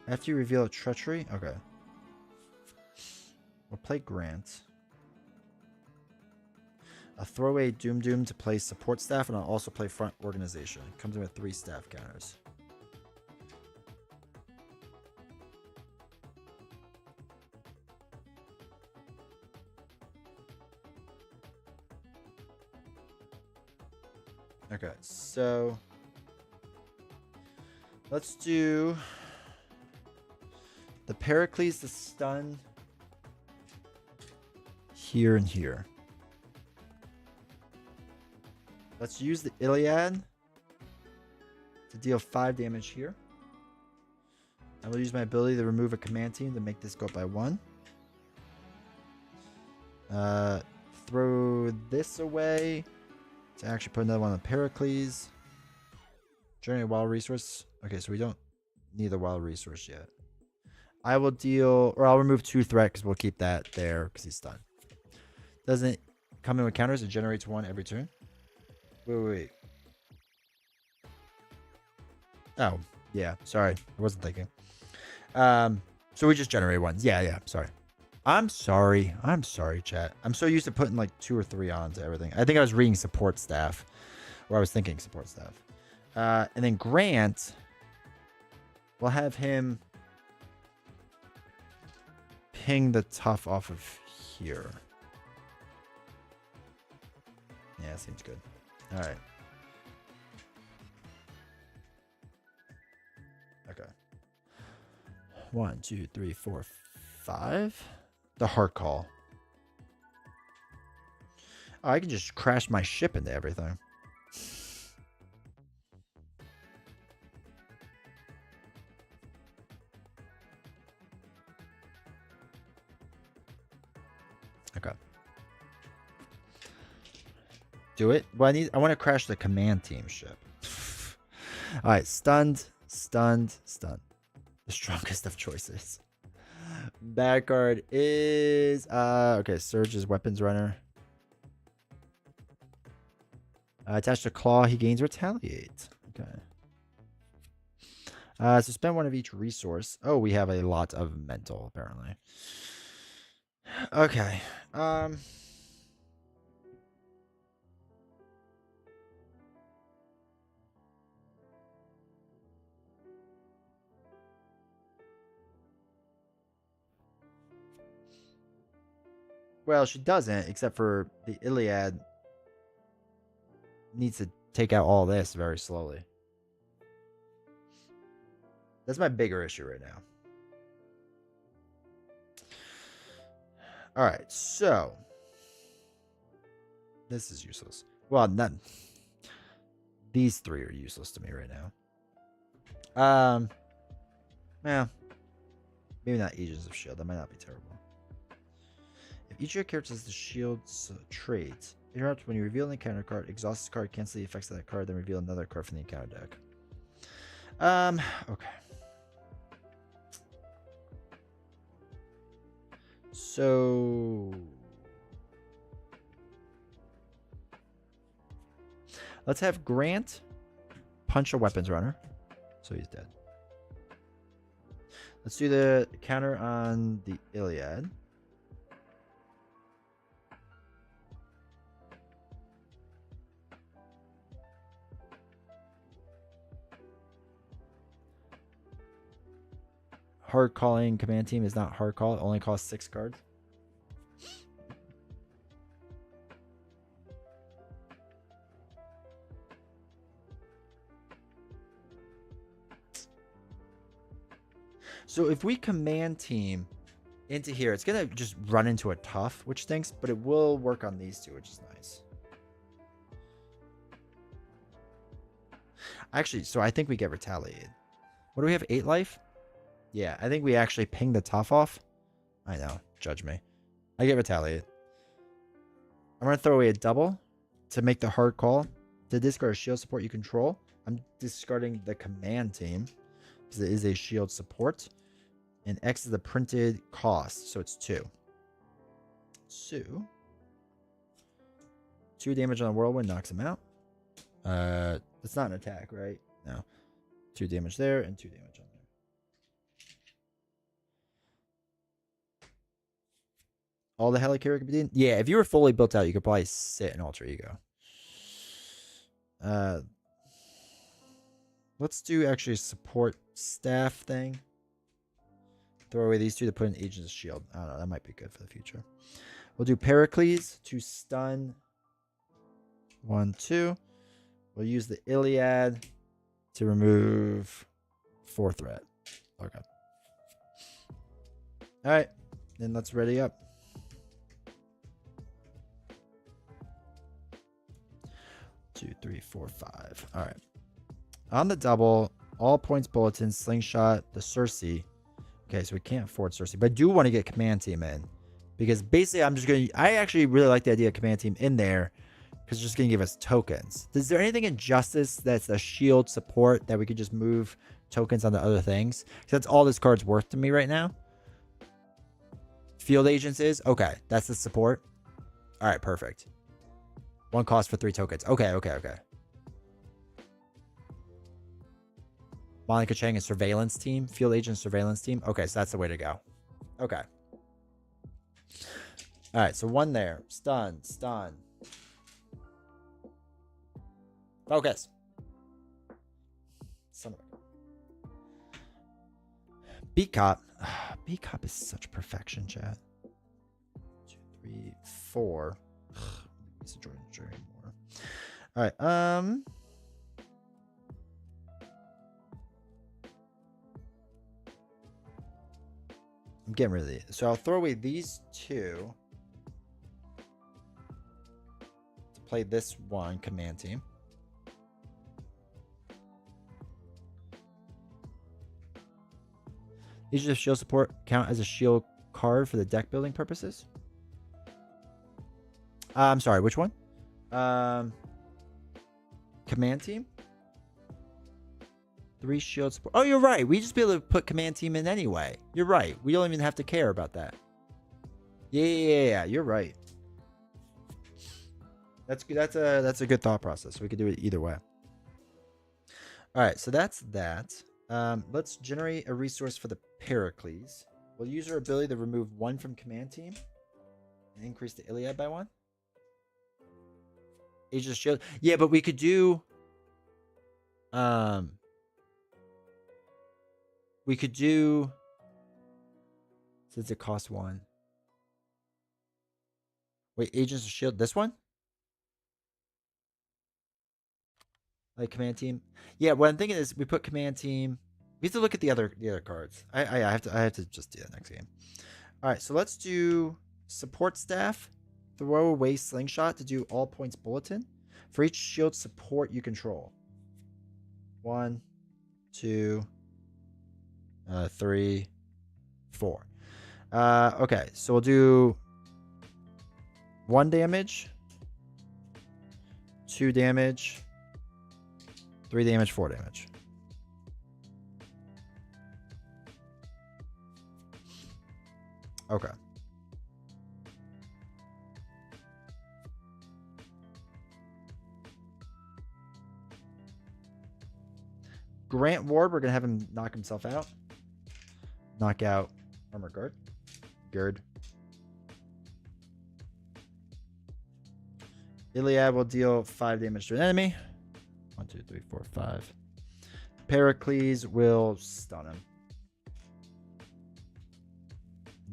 Speaker 1: After you reveal a treachery? Okay. We'll play Grant. I'll throw away Doom to play support staff, and I'll also play front organization. Comes in with 3 staff counters. Okay, so let's do the Pericles, the stun here and here. Let's use the Iliad to deal 5 damage here. I will use my ability to remove a command team to make this go up by 1. Throw this away to actually put another one on Pericles. Generate a wild resource. Okay, so we don't need the wild resource yet. I will deal, or I'll remove 2 threat because we'll keep that there because he's stunned. Doesn't come in with counters. It generates 1 every turn. Wait. Oh, yeah. Sorry. I wasn't thinking. So we just generate 1s. Yeah. Sorry. I'm sorry, chat. I'm so used to putting like 2 or 3 on to everything. I think I was reading support staff. Or I was thinking support staff. And then Grant, we'll have him ping the tough off of here. Yeah, seems good. All right. Okay. 1, 2, 3, 4, 5. The heart call. Oh, I can just crash my ship into everything. Okay. Do it. Well, I want to crash the command team ship. All right, stunned. The strongest of choices. Bad card is okay. Surge is weapons runner. Attached to claw, he gains retaliate. Okay. So spend 1 of each resource. Oh, we have a lot of mental apparently. Okay. Well, she doesn't, except for the Iliad needs to take out all this very slowly. That's my bigger issue right now. All right, so this is useless. Well, not these three are useless to me right now. Yeah, maybe not Agents of Shield. That might not be terrible. If each of your characters has the Shield's trait, interrupt when you reveal an encounter card. Exhaust this card, cancel the effects of that card, then reveal another card from the encounter deck. Okay. So let's have Grant punch a weapons runner. So he's dead. Let's do the counter on the Iliad. Hard calling command team is not hard call. It only costs 6 cards. So if we command team into here, it's going to just run into a tough, which stinks, but it will work on these two, which is nice. Actually, so I think we get retaliated. What do we have? 8 life? Yeah, I think we actually ping the tough off. I know. Judge me. I get retaliated. I'm going to throw away a double to make the hard call. To discard a shield support you control, I'm discarding the command team because it is a shield support. And X is the printed cost, so it's 2. So 2 damage on the whirlwind knocks him out. It's not an attack, right? No. 2 damage there and 2 damage on there. All the Helicarrier could be done? Yeah, if you were fully built out, you could probably sit an alter ego. Let's do actually a support staff thing. Throw away these two to put in Agent's Shield. I don't know. That might be good for the future. We'll do Pericles to stun 1, 2. We'll use the Iliad to remove 4 threat. Okay. All right. Then let's ready up. Two, 3, 4, 5. All right. On the double, all points bulletin, slingshot, the Cersei. Okay, so we can't afford Cersei, but I do want to get command team in because basically I actually really like the idea of command team in there because it's just going to give us tokens. Is there anything in Justice that's a shield support that we could just move tokens onto other things? Because that's all this card's worth to me right now. Field Agents is? Okay, that's the support. All right, perfect. 1 cost for 3 tokens. Okay. Monica Chang is surveillance team. Field agent surveillance team. Okay, so that's the way to go. Okay. All right, so 1 there. Stun. Focus. Son of a... Beat Cop. Beat Cop is such perfection, chat. 2, 3, 4. It's a Jordan Jury more. All right. I'm getting rid of these. So I'll throw away these 2 to play this 1 command team. These of shield support count as a shield card for the deck building purposes. I'm sorry, which one? Command team? 3 shield support. Oh, you're right. We just be able to put command team in anyway. You're right. We don't even have to care about that. Yeah. You're right. That's good. That's a good thought process. We could do it either way. All right, so that's that. Let's generate a resource for the Pericles. We'll use our ability to remove 1 from command team and increase the Iliad by 1. Aegis Shield. Yeah, but we could do since it costs 1. Wait, Agents of Shield. This one? Like command team. Yeah, what I'm thinking is we put command team. We have to look at the other cards. I have to just do that next game. All right, so let's do support staff. Throw away slingshot to do all points bulletin. For each shield support you control. 1, 2, 3, 4. Okay, so we'll do 1 damage, 2 damage, 3 damage, 4 damage. Okay. Grant Ward, we're going to have him knock himself out. Knock out Armor Guard. Gerd. Iliad will deal 5 damage to an enemy. 1, 2, 3, 4, 5. Pericles will stun him.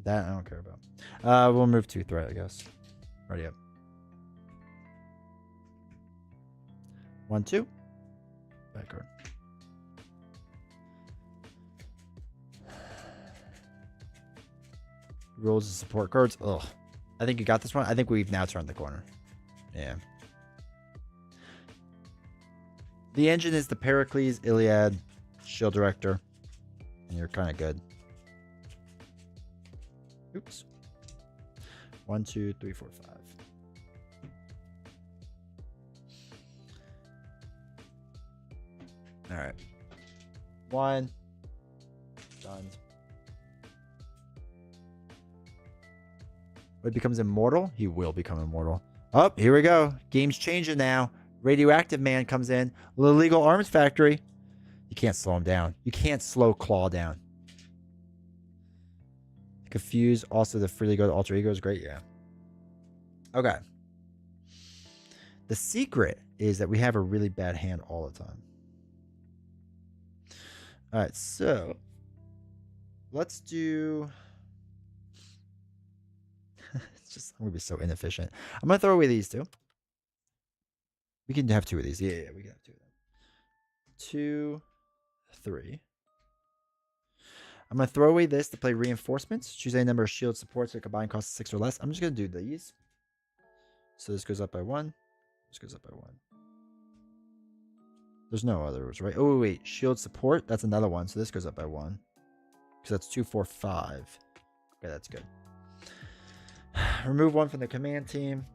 Speaker 1: That I don't care about. We'll move 2 threat, I guess. Ready up. 1, 2. Back card. Rules of support cards. Ugh. I think you got this one. I think we've now turned the corner. Yeah. The engine is the Pericles, Iliad, Shield Director. And you're kind of good. Oops. 1, 2, 3, 4, 5. All right. 1. Done. When he becomes immortal, he will become immortal. Oh, here we go. Game's changing now. Radioactive Man comes in. Illegal Arms Factory. You can't slow him down. You can't slow Claw down. Confuse. Also, the freely go to alter ego is great. Yeah. Okay. The secret is that we have a really bad hand all the time. All right, so let's do. It's just I'm gonna be so inefficient. I'm gonna throw away these 2. We can have 2 of these. Yeah, we can have 2 of them. 2, 3. I'm gonna throw away this to play reinforcements. Choose any number of shield supports that combine cost 6 or less. I'm just gonna do these. So this goes up by 1. This goes up by 1. There's no others, right? Oh wait, shield support. That's another one. So this goes up by 1. Because that's 2, 4, 5. Okay, that's good. Remove 1 from the command team.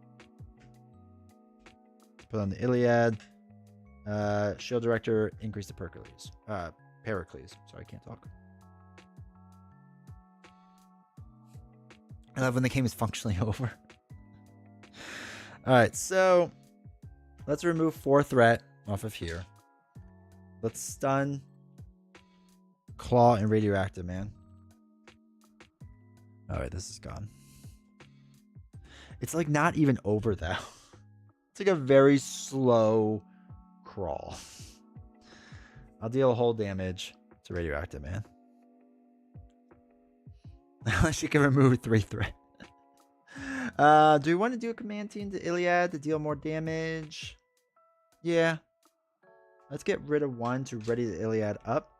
Speaker 1: Put on the Iliad. Shield Director, increase the Pericles. Pericles. Sorry, I can't talk. I love when the game is functionally over. Alright, so let's remove 4 threat off of here. Let's stun Claw and Radioactive Man. Alright, this is gone. It's like not even over though. It's like a very slow crawl. I'll deal whole damage to Radioactive Man. Unless you can remove 3 threat. Do we want to do a command team to Iliad to deal more damage? Yeah. Let's get rid of 1 to ready the Iliad up.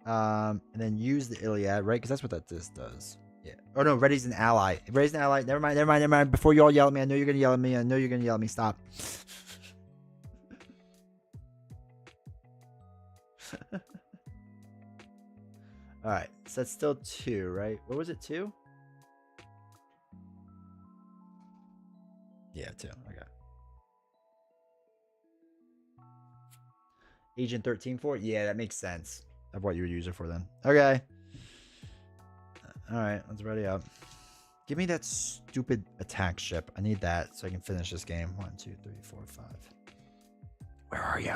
Speaker 1: And then use the Iliad, right? Because that's what this does. Yeah. Oh no, ready's an ally. Ready's an ally. Never mind. Before you all yell at me, I know you're gonna yell at me. Stop. Alright, so that's still 2, right? What was it, 2? Yeah, 2. Okay. Agent 13 for? Yeah, that makes sense. Of what you would use it for then. Okay. Alright, let's ready up. Give me that stupid attack ship. I need that so I can finish this game. 1, 2, 3, 4, 5. Where are you?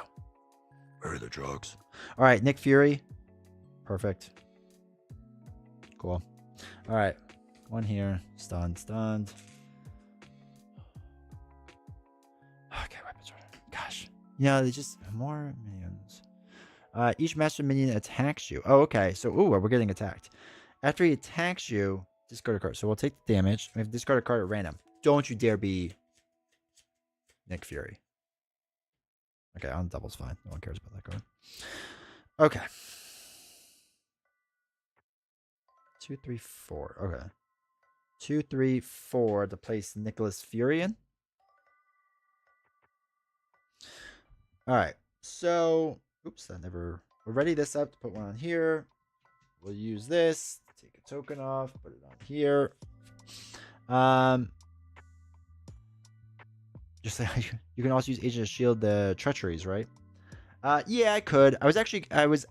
Speaker 1: Where are the drugs? Alright, Nick Fury. Perfect. Cool. Alright. 1 here. Stunned. Okay, weapons. Gosh. You know, they just more minions. Each master minion attacks you. Oh, okay. So, we're getting attacked. After he attacks you, discard a card. So we'll take the damage. We have to discard a card at random. Don't you dare be Nick Fury. Okay, on double's fine. No one cares about that card. Okay. 2, 3, 4. Okay. 2, 3, 4 to place Nicholas Furian. All right. So, oops, that never. We'll ready this up to put one on here. We'll use this. Take a token off. Put it on here. Just like you can also use Agent of Shield the treacheries, right? Yeah, I could. I was actually I was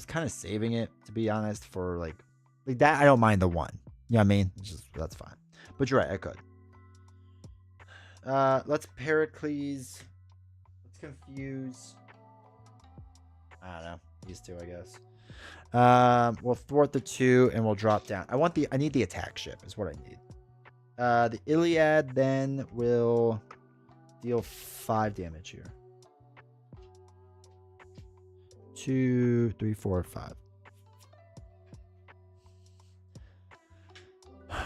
Speaker 1: kind of saving it, to be honest, for like that. I don't mind the one. You know what I mean? That's fine. But you're right, I could. Let's Pericles. Let's confuse. I don't know. These two, I guess. We'll thwart the 2 and we'll drop down. I need the attack ship is what I need. The Iliad then will deal 5 damage here. 2, 3, 4, 5.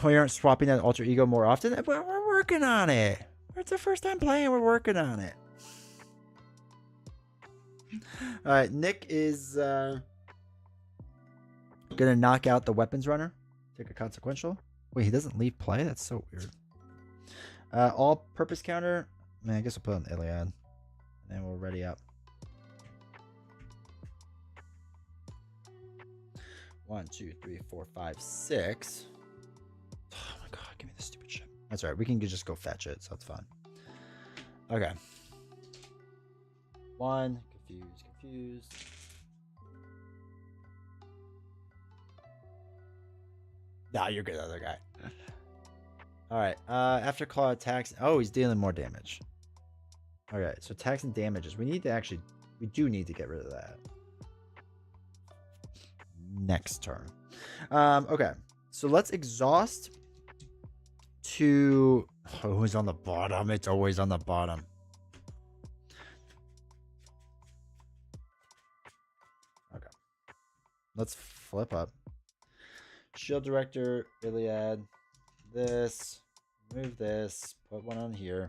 Speaker 1: We aren't swapping that alter ego more often. We're working on it. It's the first time playing. We're working on it. All right, Nick is gonna knock out the weapons runner. Take a consequential. Wait, he doesn't leave play? That's so weird. All-purpose counter. Man, I guess we'll put on the Iliad. And then we'll ready up. 1, 2, 3, 4, 5, 6. Oh my god, give me this stupid shit. That's all right. We can just go fetch it, so it's fine. Okay. 1. Confused. Nah, you're good, other guy. All right. After claw attacks. Oh, he's dealing more damage. Okay, so attacks and damages. We do need to get rid of that. Next turn. Okay. So let's exhaust to. Oh, who's on the bottom? It's always on the bottom. Okay. Let's flip up. Shield Director, Iliad, this, move this, put one on here.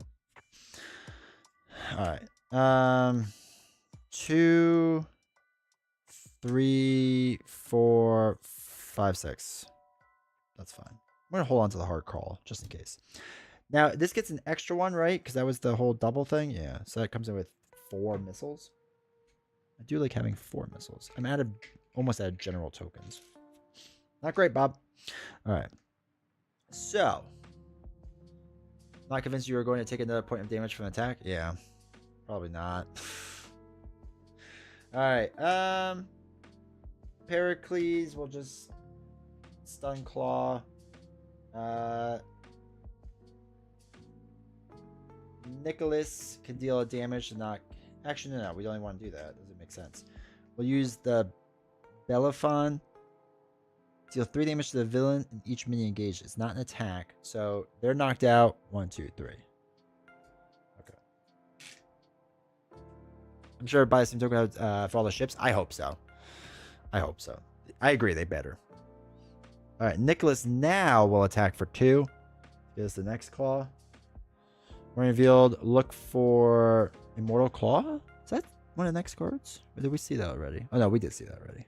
Speaker 1: All right. 2, 3, 4, 5, 6. That's fine. I'm gonna hold on to the hard call just in case. Now this gets an extra one, right? Because that was the whole double thing. Yeah. So that comes in with 4 missiles. I do like having 4 missiles. I'm almost out of general tokens. Not great, Bob. All right. So, not convinced you were going to take another point of damage from attack? Yeah, probably not. All right. Pericles will just stun claw. Nicholas can deal a damage to knock. Actually, no. We don't even want to do that. Doesn't make sense. We'll use the Bellerophon. Deal 3 damage to the villain and each minion engaged. It's not an attack. So they're knocked out. 1, 2, 3. Okay. I'm sure buy some token for all the ships. I hope so. I agree. They better. All right. Nicholas now will attack for 2. Get us the next claw. When revealed, look for Immortal Claw. Is that one of the next cards? Or did we see that already? Oh, no. We did see that already.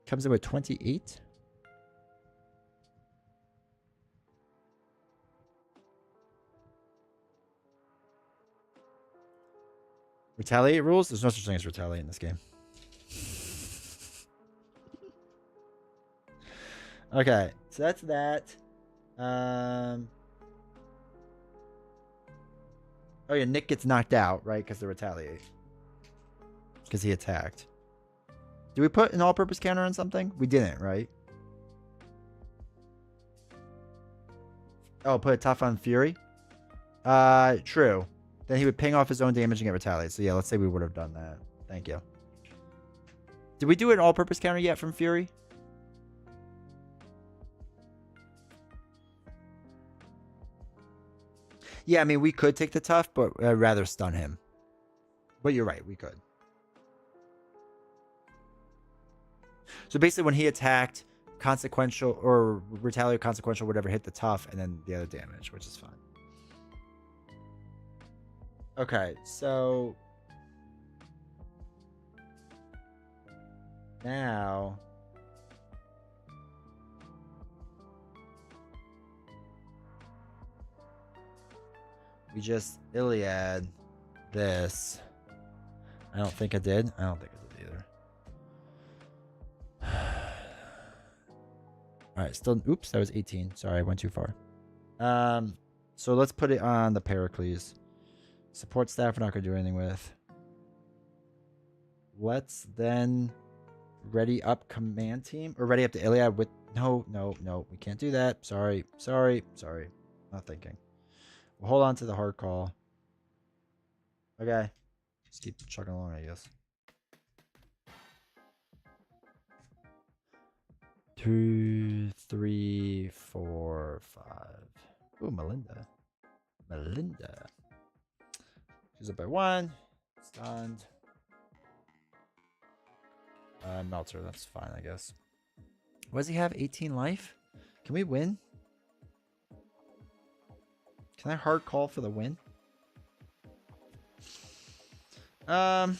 Speaker 1: Comes in with 28. Retaliate rules? There's no such thing as retaliate in this game. Okay, so that's that. Oh yeah, Nick gets knocked out, right? Because they retaliate. Because he attacked. Did we put an all-purpose counter on something? We didn't, right? Oh, put a tough on Fury? True. Then he would ping off his own damage and get retaliate. So yeah, let's say we would have done that. Thank you. Did we do an all-purpose counter yet from Fury? Yeah, I mean, we could take the tough, but I'd rather stun him. But you're right, we could. So basically when he attacked, consequential or retaliate consequential, whatever, hit the tough, and then the other damage, which is fine. Okay, so now we just Iliad this. I don't think I did. I don't think I did either. All right, still. Oops, that was 18. Sorry, I went too far. So let's put it on the Pericles. Support staff, we're not gonna do anything with. Let's then ready up command team or ready up the Iliad with. No, we can't do that. Sorry. Not thinking. We'll hold on to the hard call. Okay. Just keep chugging along, I guess. 2, 3, 4, 5. Ooh, Melinda. She's up by 1. Stunned. Melter, that's fine, I guess. What does he have? 18 life? Can we win? Can I hard call for the win? Alright.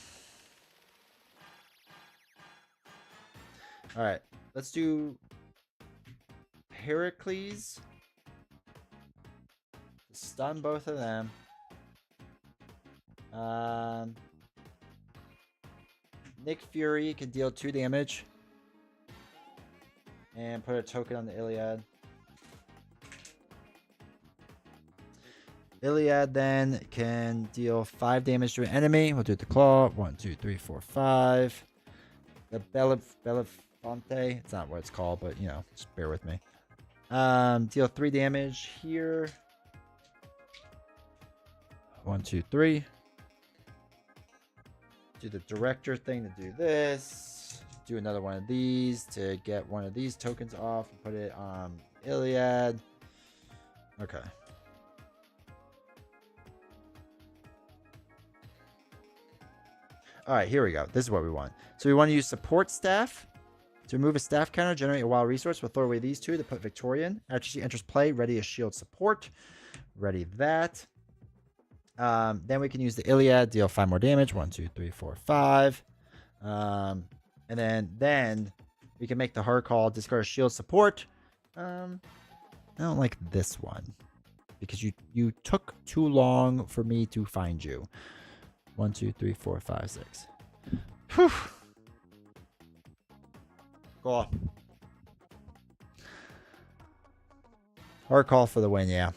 Speaker 1: Let's do Pericles. Stun both of them. Nick Fury can deal 2 damage. And put a token on the Iliad. Iliad then can deal 5 damage to an enemy. We'll do the claw. 1, 2, 3, 4, 5. The Belafonte. It's not what it's called, but you know, just bear with me. Deal 3 damage here. 1, 2, 3. Do the director thing to do this. Do another one of these to get one of these tokens off and put it on Iliad. Okay. All right, here we go. This is what we want. So we want to use support staff to remove a staff counter, generate a wild resource. We'll throw away these 2 to put Victorian. After she enters play, ready a shield support. Ready that. Then we can use the Iliad, deal 5 more damage. 1, 2, 3, 4, 5. And then we can make the hard call, discard a shield support. I don't like this one because you took too long for me to find you. 1, 2, 3, 4, 5, 6. Whew. Cool. Hard call for the win, yeah.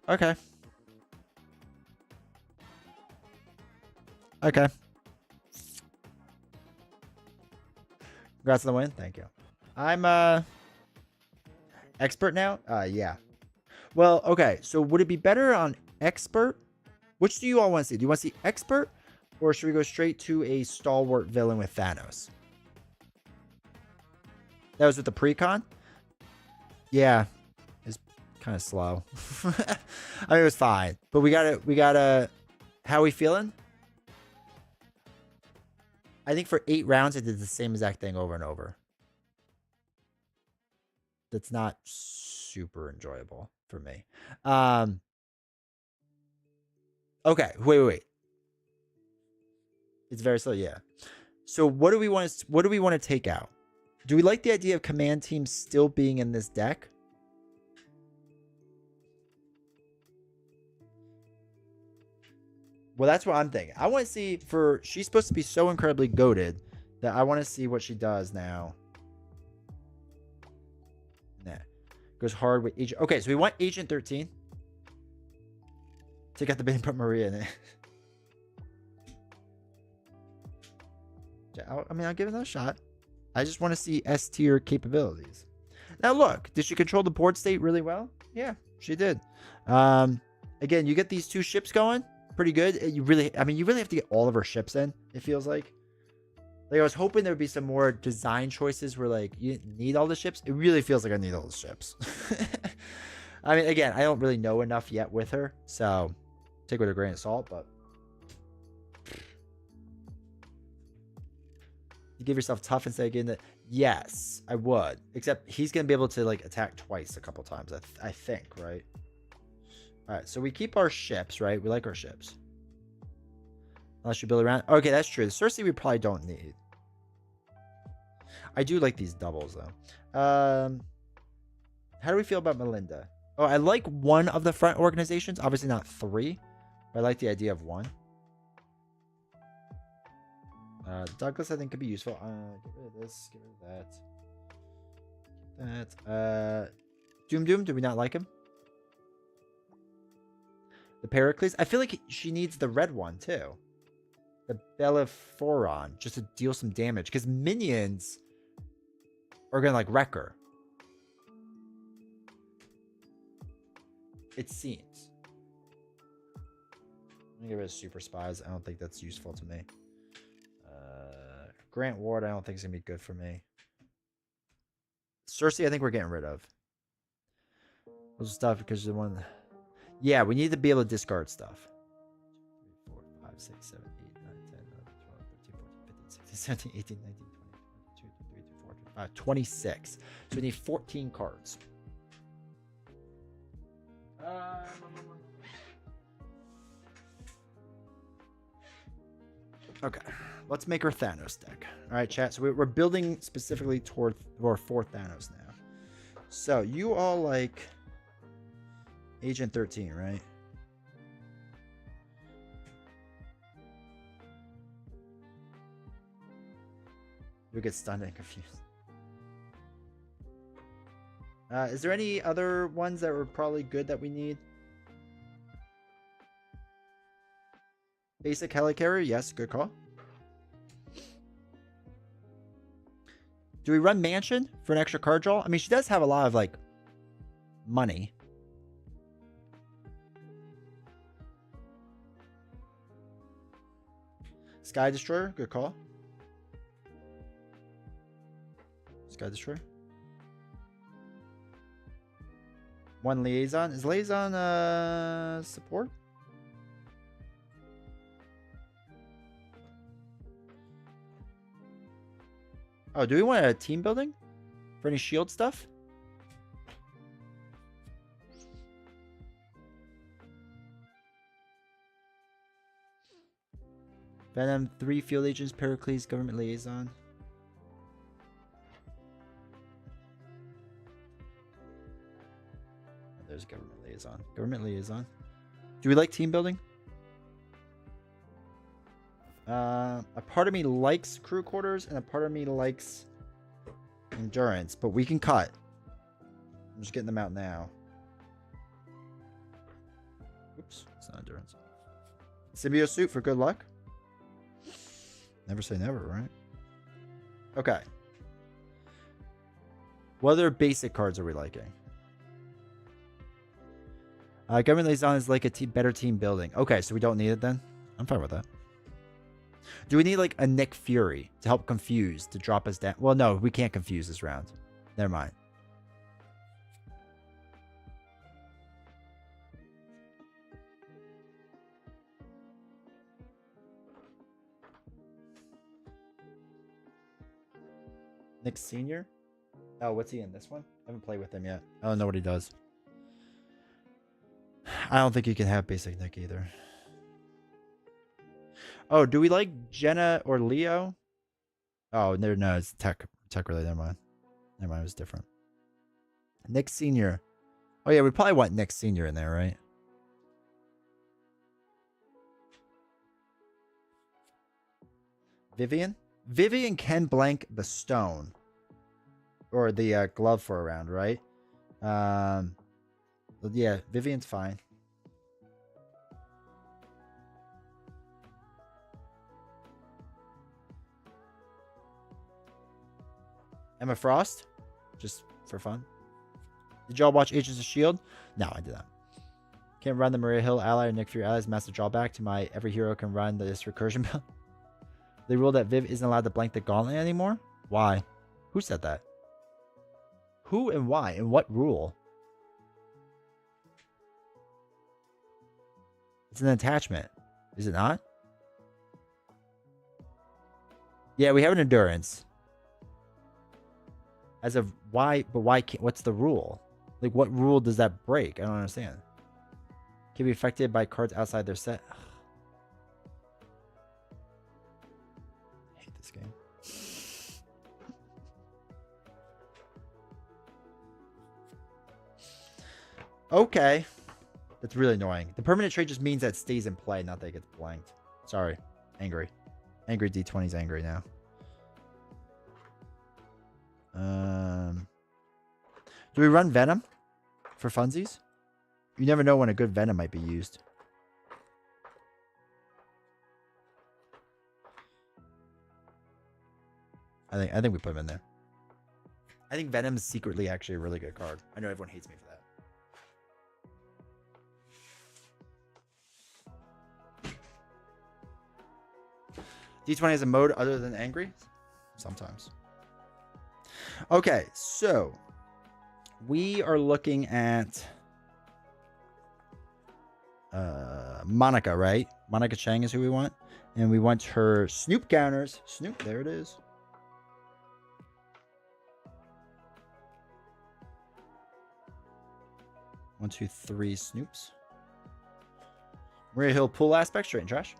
Speaker 1: Okay. Congrats on the win. Thank you. I'm expert now? Yeah. Well, okay. So would it be better on expert? Which do you all want to see? Do you want to see expert? Or should we go straight to a stalwart villain with Thanos? That was with the pre-con? Yeah. It's kind of slow. I mean, it was fine. But we gotta... How are we feeling? I think for 8 rounds, I did the same exact thing over and over. That's not super enjoyable for me. Okay, wait. It's very slow, yeah. So what do we want to take out? Do we like the idea of command teams still being in this deck? Well, that's what I'm thinking. I want to see she's supposed to be so incredibly goated that I want to see what she does now. Nah. Goes hard with Agent. Okay, so we want Agent 13. Take out the bait and put Maria in it. I mean, I'll give it another shot. I just want to see S tier capabilities. Now, look, did she control the board state really well? Yeah, she did. Again, you get these 2 ships going. Pretty good. You really have to get all of her ships in, it feels like. Like, I was hoping there would be some more design choices where, like, you didn't need all the ships. It really feels like I need all the ships. I mean, again, I don't really know enough yet with her, so take it with a grain of salt, but... You give yourself tough instead of getting it. Yes, I would. Except he's gonna be able to like attack twice a couple times. I think, right? All right, so we keep our ships, right? We like our ships. Unless you build around. Okay, that's true. The Cersei we probably don't need. I do like these doubles though. How do we feel about Melinda? Oh, I like one of the front organizations. Obviously not 3, but I like the idea of 1. Douglas, I think, could be useful. Get rid of this. Get rid of that. Doom Doom, do we not like him? The Pericles. I feel like she needs the red one, too. The Bellephoron, just to deal some damage. Because minions are going to, like, wreck her. It seems. I'm going to get rid of Super Spies. I don't think that's useful to me. Grant Ward, I don't think is going to be good for me. Cersei, I think we're getting rid of. Those stuff because the one... Yeah, we need to be able to discard stuff. 3, 4, 5, 6, 7, 8, 9, 10, 11, 12, 13, 14, 15, 16, 17, 18, 19, 20, 22, 23, 24, 25, 26. So we need 14 cards. Okay, let's make our Thanos deck. All right, chat. So we're building specifically for Thanos now. So you all like Agent 13, right? You'll get stunned and confused. Is there any other ones that were probably good that we need? Basic helicarrier, yes, good call. Do we run Mansion for an extra card draw? I mean, she does have a lot of, like, money. Sky Destroyer, good call. Sky Destroyer. 1 Liaison. Is Liaison support? Oh, do we want a team building? For any shield stuff? Venom, 3 field agents, Pericles, government liaison. Oh, there's government liaison. Government liaison. Do we like team building? A part of me likes crew quarters and a part of me likes endurance, but we can cut. I'm just getting them out now. Oops, it's not endurance. Symbiote suit for good luck. Never say never, right? Okay. What other basic cards are we liking? Government liaison is like a better team building. Okay, so we don't need it then? I'm fine with that. Do we need like a Nick Fury to help confuse, to drop us down? Well, no, we can't confuse this round. Never mind. Nick Sr.? Oh, what's he in this one? I haven't played with him yet. I don't know what he does. I don't think you can have basic Nick either. Oh, do we like Jenna or Leo? Oh, no, it's tech related. Never mind. Never mind, it was different. Nick Sr. Oh, yeah, we probably want Nick Sr. in there, right? Vivian? Vivian can blank the stone. Or the glove for a round, right? Yeah, Vivian's fine. Emma Frost, just for fun. Did y'all watch Agents of S.H.I.E.L.D.? No, I did not. Can't run the Maria Hill ally or Nick Fury allies. Massive drawback to my every hero can run this recursion build. They ruled that Viv isn't allowed to blank the gauntlet anymore? Why? Who said that? Who and why? And what rule? It's an attachment. Is it not? Yeah, we have an endurance. As of why, but why can't, what's the rule? Like, what rule does that break? I don't understand. Can be affected by cards outside their set. I hate this game. Okay. That's really annoying. The permanent trait just means that it stays in play, not that it gets blanked. Sorry. Angry. Angry D20's angry now. Do we run Venom for funsies? You never know when a good Venom might be used. I think we put him in there. I think Venom's secretly actually a really good card. I know everyone hates me for that. D20 has a mode other than angry? Sometimes. Okay, so we are looking at Monica, right? Monica Chang is who we want. And we want her Snoop counters. Snoop, there it is. One, two, three Snoops. Maria Hill pull aspect, straight and trash.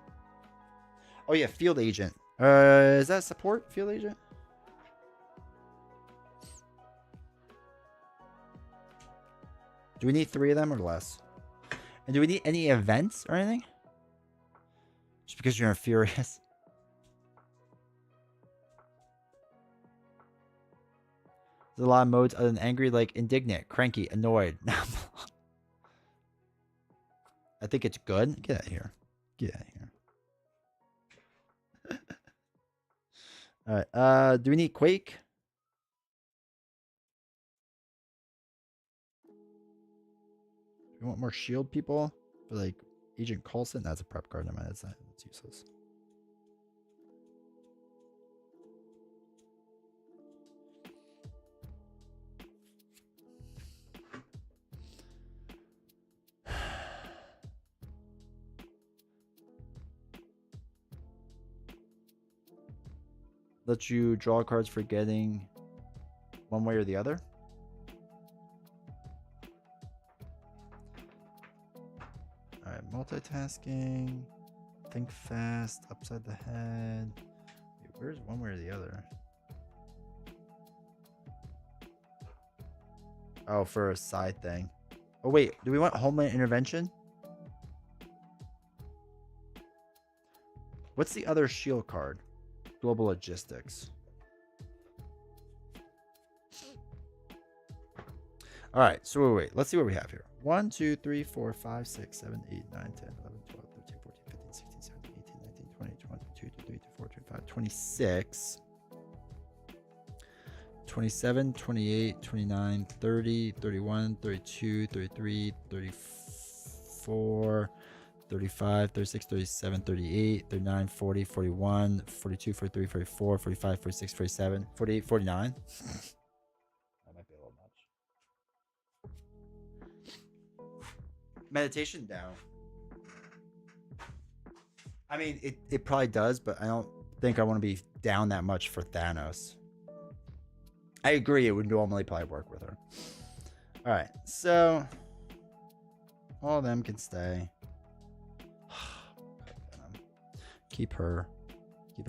Speaker 1: Oh yeah, field agent. Is that support? Field agent? Do we need 3 of them or less? And do we need any events or anything? Just because you're furious. There's a lot of modes other than angry, like indignant, cranky, annoyed. I think it's good. Get out of here. Get out of here. Alright. Do we need Quake? We want more shield people for like Agent Coulson. That's a prep card. Never mind. That's useless. Let you draw cards for getting one way or the other. Alright, multitasking. Think fast. Upside the head. Wait, where's one way or the other? Oh, for a side thing. Oh, wait. Do we want Homeland Intervention? What's the other shield card? Global Logistics. All right, so wait. Let's see what we have here. 1, 2, 3, 4, 5, 6, 7, 8, 9, 10, 11, 12, 13, 14, 15, 16, 17, 18, 19, 20, 21, 22, 23, 24, 25, 26, 27, 28, 29, 30, 31, 32, 33, 34, 35, 36, 37, 38, 39, 40, 41, 42, 43, 44, 45, 46, 47, 48, 49. That might be a little much. Meditation down. I mean, it probably does, but I don't think I want to be down that much for Thanos. I agree, it would normally probably work with her. All right, so all of them can stay. Keep her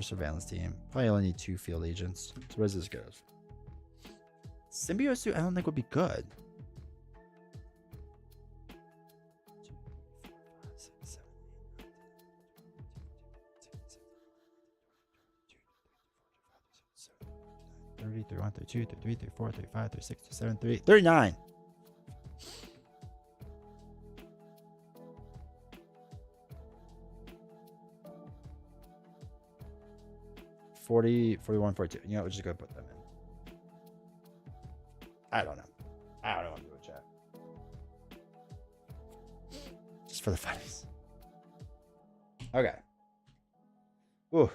Speaker 1: surveillance team. Probably only need 2 field agents. So where's this go? Symbiote suit I don't think would be good. 30, 31, 32, 33, 34, 35, 36, 37, 38, 39. 40, 41, 42. You know, we're just going to put them in. I don't know. I don't know what to do with chat. Just for the funnies. Okay. Ooh.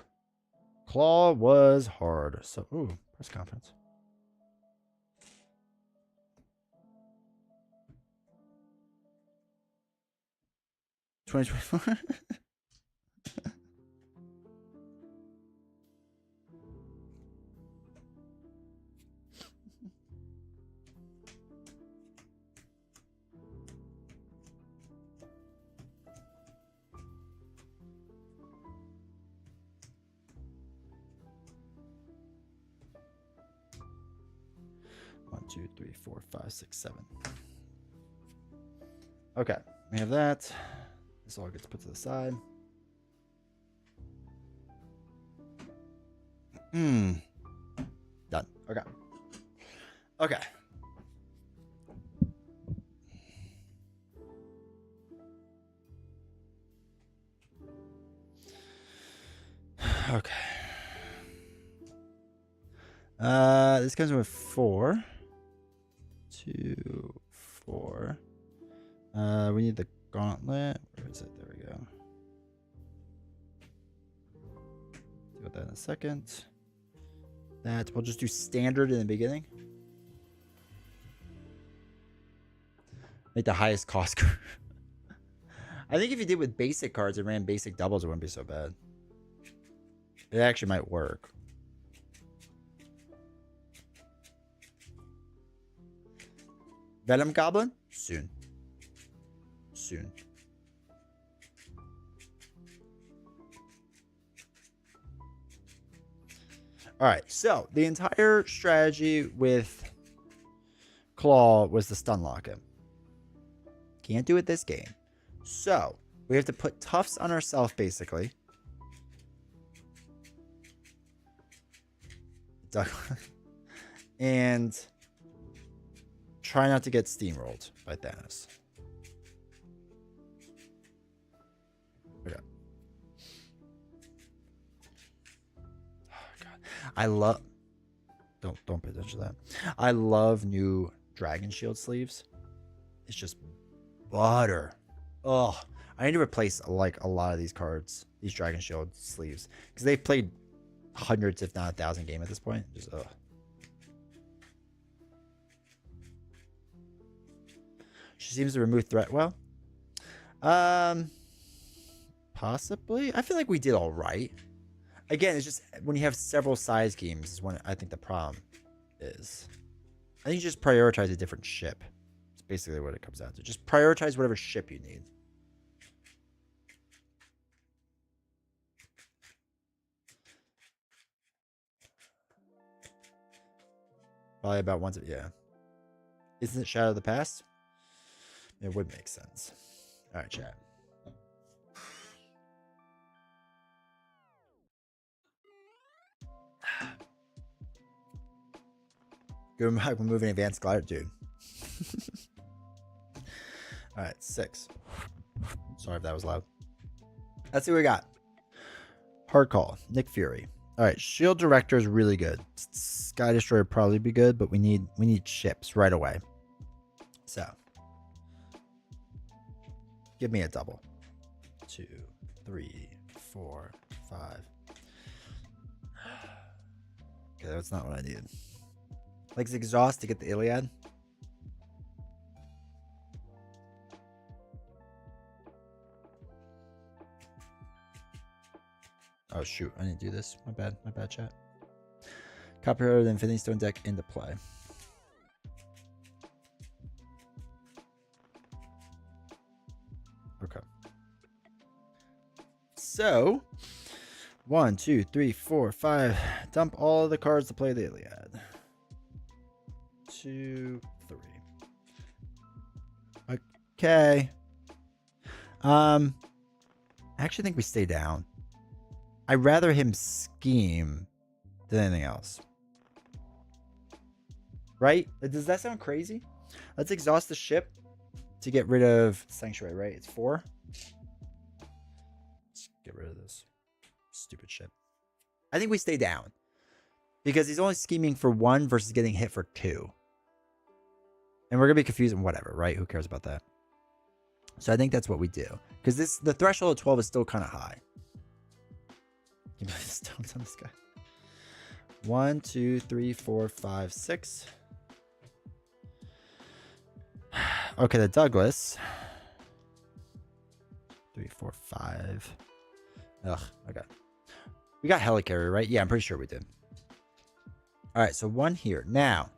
Speaker 1: Claw was hard. So, ooh, press conference. 2, 3, 4, 5, 6, 7. Okay, we have that. This all gets put to the side. Done. Okay. Okay. Okay. This comes with 4. 2, 4. We need the gauntlet. Where is it? There we go. Deal with that in a second. That we'll just do standard in the beginning. Make the highest cost. I think if you did with basic cards and ran basic doubles, it wouldn't be so bad. It actually might work. Venom Goblin? Soon. Soon. Alright, so the entire strategy with Claw was to stun lock him. Can't do it this game. So, we have to put Tufts on ourselves, basically. And try not to get steamrolled by Thanos. Okay. Oh god. I love don't pay attention to that. I love new Dragon Shield sleeves. It's just butter. Oh, I need to replace like a lot of these cards, these Dragon Shield sleeves, because they've played hundreds, if not 1,000 games at this point. Just She seems to remove threat well. Possibly. I feel like we did all right. Again, it's just when you have several size games is when I think the problem is. I think you just prioritize a different ship. It's basically what it comes down to. Just prioritize whatever ship you need. Probably about once. Yeah. Isn't it Shadow of the Past? It would make sense. All right, chat. Good, we're moving advanced glider, dude. All right, 6. Sorry if that was loud. Let's see what we got. Hard call, Nick Fury. All right, Shield Director is really good. Sky Destroyer would probably be good, but we need ships right away. So, give me a double. 2, 3, 4, 5. Okay, that's not what I needed. Like exhaust to get the Iliad. Oh shoot, I didn't do this. My bad chat. Copper the Infinity Stone deck into play. Okay. So 1, 2, 3, 4, 5. Dump all of the cards to play the Iliad. 2, 3. Okay. I actually think we stay down. I'd rather him scheme than anything else. Right? Does that sound crazy? Let's exhaust the ship to get rid of Sanctuary, right? It's 4. Let's get rid of this stupid ship. I think we stay down. Because he's only scheming for 1 versus getting hit for 2. And we're going to be confused and whatever, right? Who cares about that? So I think that's what we do. Because the threshold of 12 is still kind of high. Give me the stones on this guy. 1, 2, 3, 4, 5, 6. Okay, the Douglas. 3, 4, 5. Ugh, okay. We got Helicarrier, right? Yeah, I'm pretty sure we did. All right, so 1 here. Now,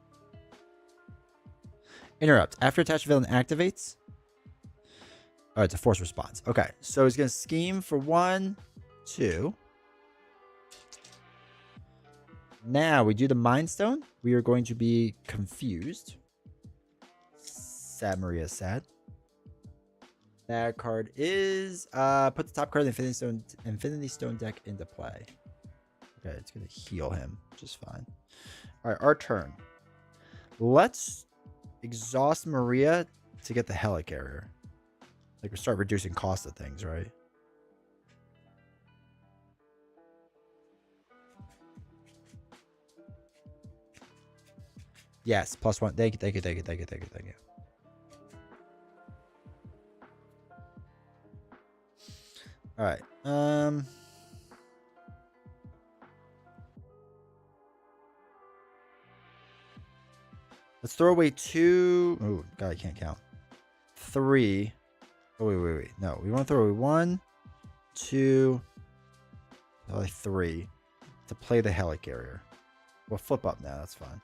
Speaker 1: interrupt. After attached villain activates. Oh, it's a force response. Okay, so he's going to scheme for 1, 2. Now we do the Mind Stone. We are going to be confused. Sad Maria, sad. That card is put the top card of the Infinity Stone deck into play. Okay, it's gonna heal him, which is fine. All right, our turn. Let's exhaust Maria to get the Helicarrier. Like we start reducing cost of things, right? Yes, +1. Thank you, thank you, thank you, thank you, thank you, thank you. All right. Let's throw away 2. Oh, God, I can't count. 3. Oh, wait. No, we want to throw away 1, 2, probably 3 to play the Helicarrier. We'll flip up now. That's fine.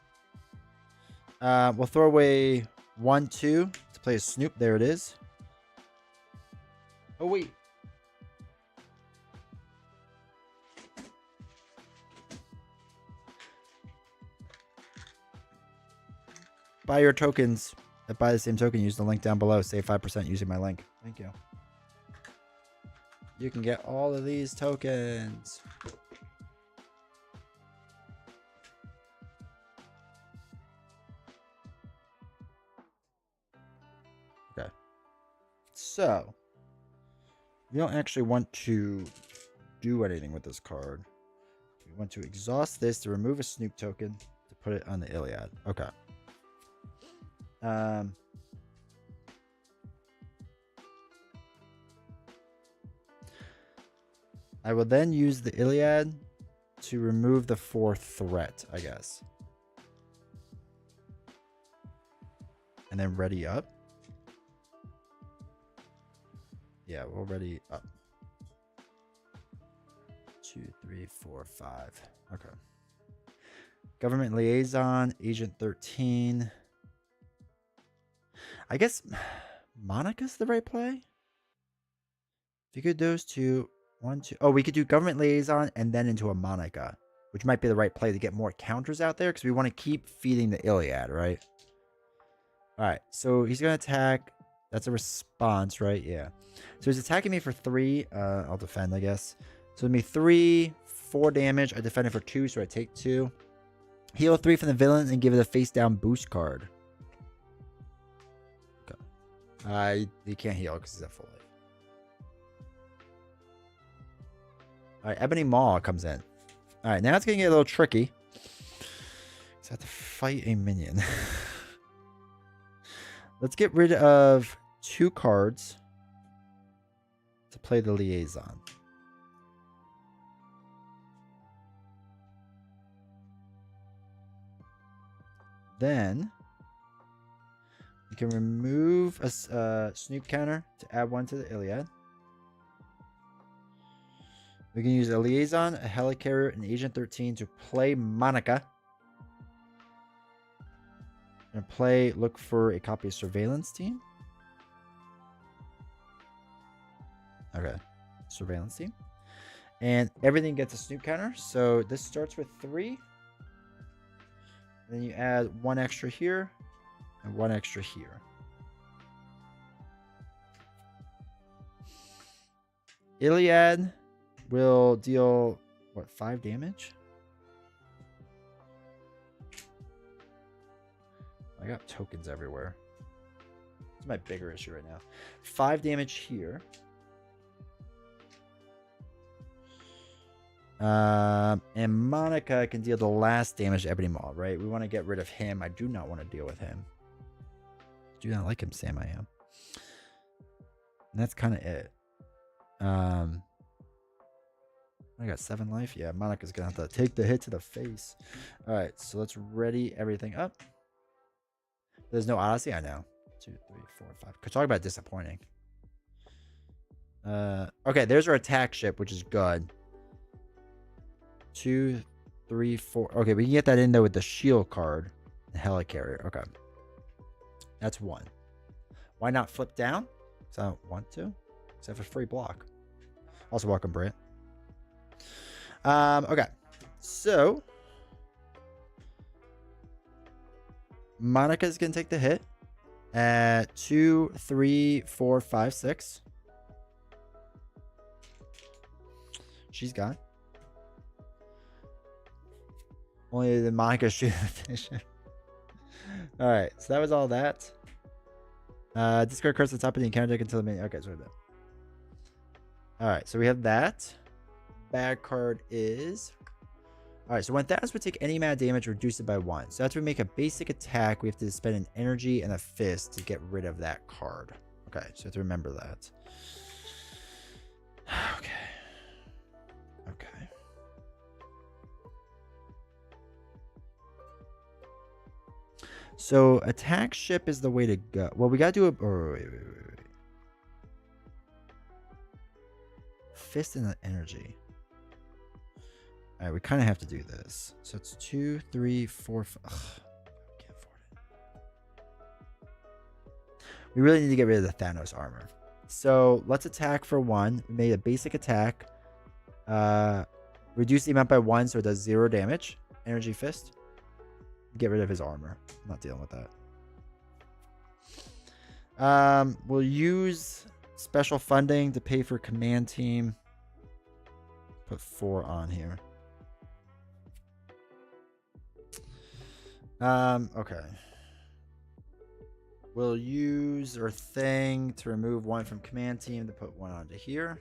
Speaker 1: We'll throw away 1, 2 to play a Snoop. There it is. Oh, wait. Buy your tokens. Buy the same token. Use the link down below. Save 5% using my link. Thank you. You can get all of these tokens. Okay. So, we don't actually want to do anything with this card. We want to exhaust this to remove a Snoop token to put it on the Iliad. Okay. I will then use the Iliad to remove the 4th threat, I guess. And then ready up. Yeah, we'll ready up. 2, 3, 4, 5. Okay. Government Liaison, Agent 13. I guess Monica's the right play. If you could do those 2, 1, 2. Oh, we could do Government Liaison and then into a Monica, which might be the right play to get more counters out there because we want to keep feeding the Iliad, right? All right, so he's going to attack. That's a response, right? Yeah. So he's attacking me for 3. I'll defend, I guess. So it'll be 3, 4 damage. I defend it for 2, so I take 2. Heal 3 from the villain and give it a face down boost card. He can't heal because he's at full life. All right, Ebony Maw comes in. All right, now it's going to get a little tricky. So I have to fight a minion. Let's get rid of 2 cards to play the Liaison. Then we can remove a Snoop counter to add 1 to the Iliad. We can use a Liaison, a Helicarrier, and Agent 13 to play Monica. And look for a copy of Surveillance Team. Okay, Surveillance Team. And everything gets a Snoop counter. So this starts with 3. Then you add 1 extra here and 1 extra here. Iliad will deal, what, 5 damage? I got tokens everywhere. It's my bigger issue right now. 5 damage here. And Monica can deal the last damage to Ebony Maw, right? We want to get rid of him. I do not want to deal with him. Do not like him, Sam. I am. And that's kind of it. I got 7 life. Yeah, Monica's gonna have to take the hit to the face. All right, so let's ready everything up. There's no Odyssey. I know. 2, 3, 4, 5. Could talk about disappointing. Okay, there's our attack ship, which is good. 2, 3, 4. Okay, we can get that in there with the shield card. The Helicarrier. Okay. That's 1. Why not flip down? Because I don't want to. Because I have a free block. Also, welcome, Brent. Okay. So, Monica's gonna take the hit at 2, 3, 4, 5, 6. She's got. Only the Monica shooting efficient. Alright, so that was all that. Discard cards at the top of the encounter deck until the menu. Okay, so that. Alright, so we have that. Bad card is. Alright, so when Thanos would take any amount of damage, reduce it by 1. So after we make a basic attack, we have to spend an energy and a fist to get rid of that card. Okay, so you have to remember that. Okay. Okay. So attack ship is the way to go. Well, we gotta do a. Oh, wait. Fist and the energy. All right, we kind of have to do this. So it's 2, 3, 4, 5. Ugh, I can't afford it. We really need to get rid of the Thanos armor. So let's attack for 1. We made a basic attack. Reduce the amount by 1 so it does 0 damage. Energy fist. Get rid of his armor. I'm not dealing with that. We'll use special funding to pay for command team. Put 4 on here. Okay. We'll use our thing to remove 1 from command team to put 1 onto here.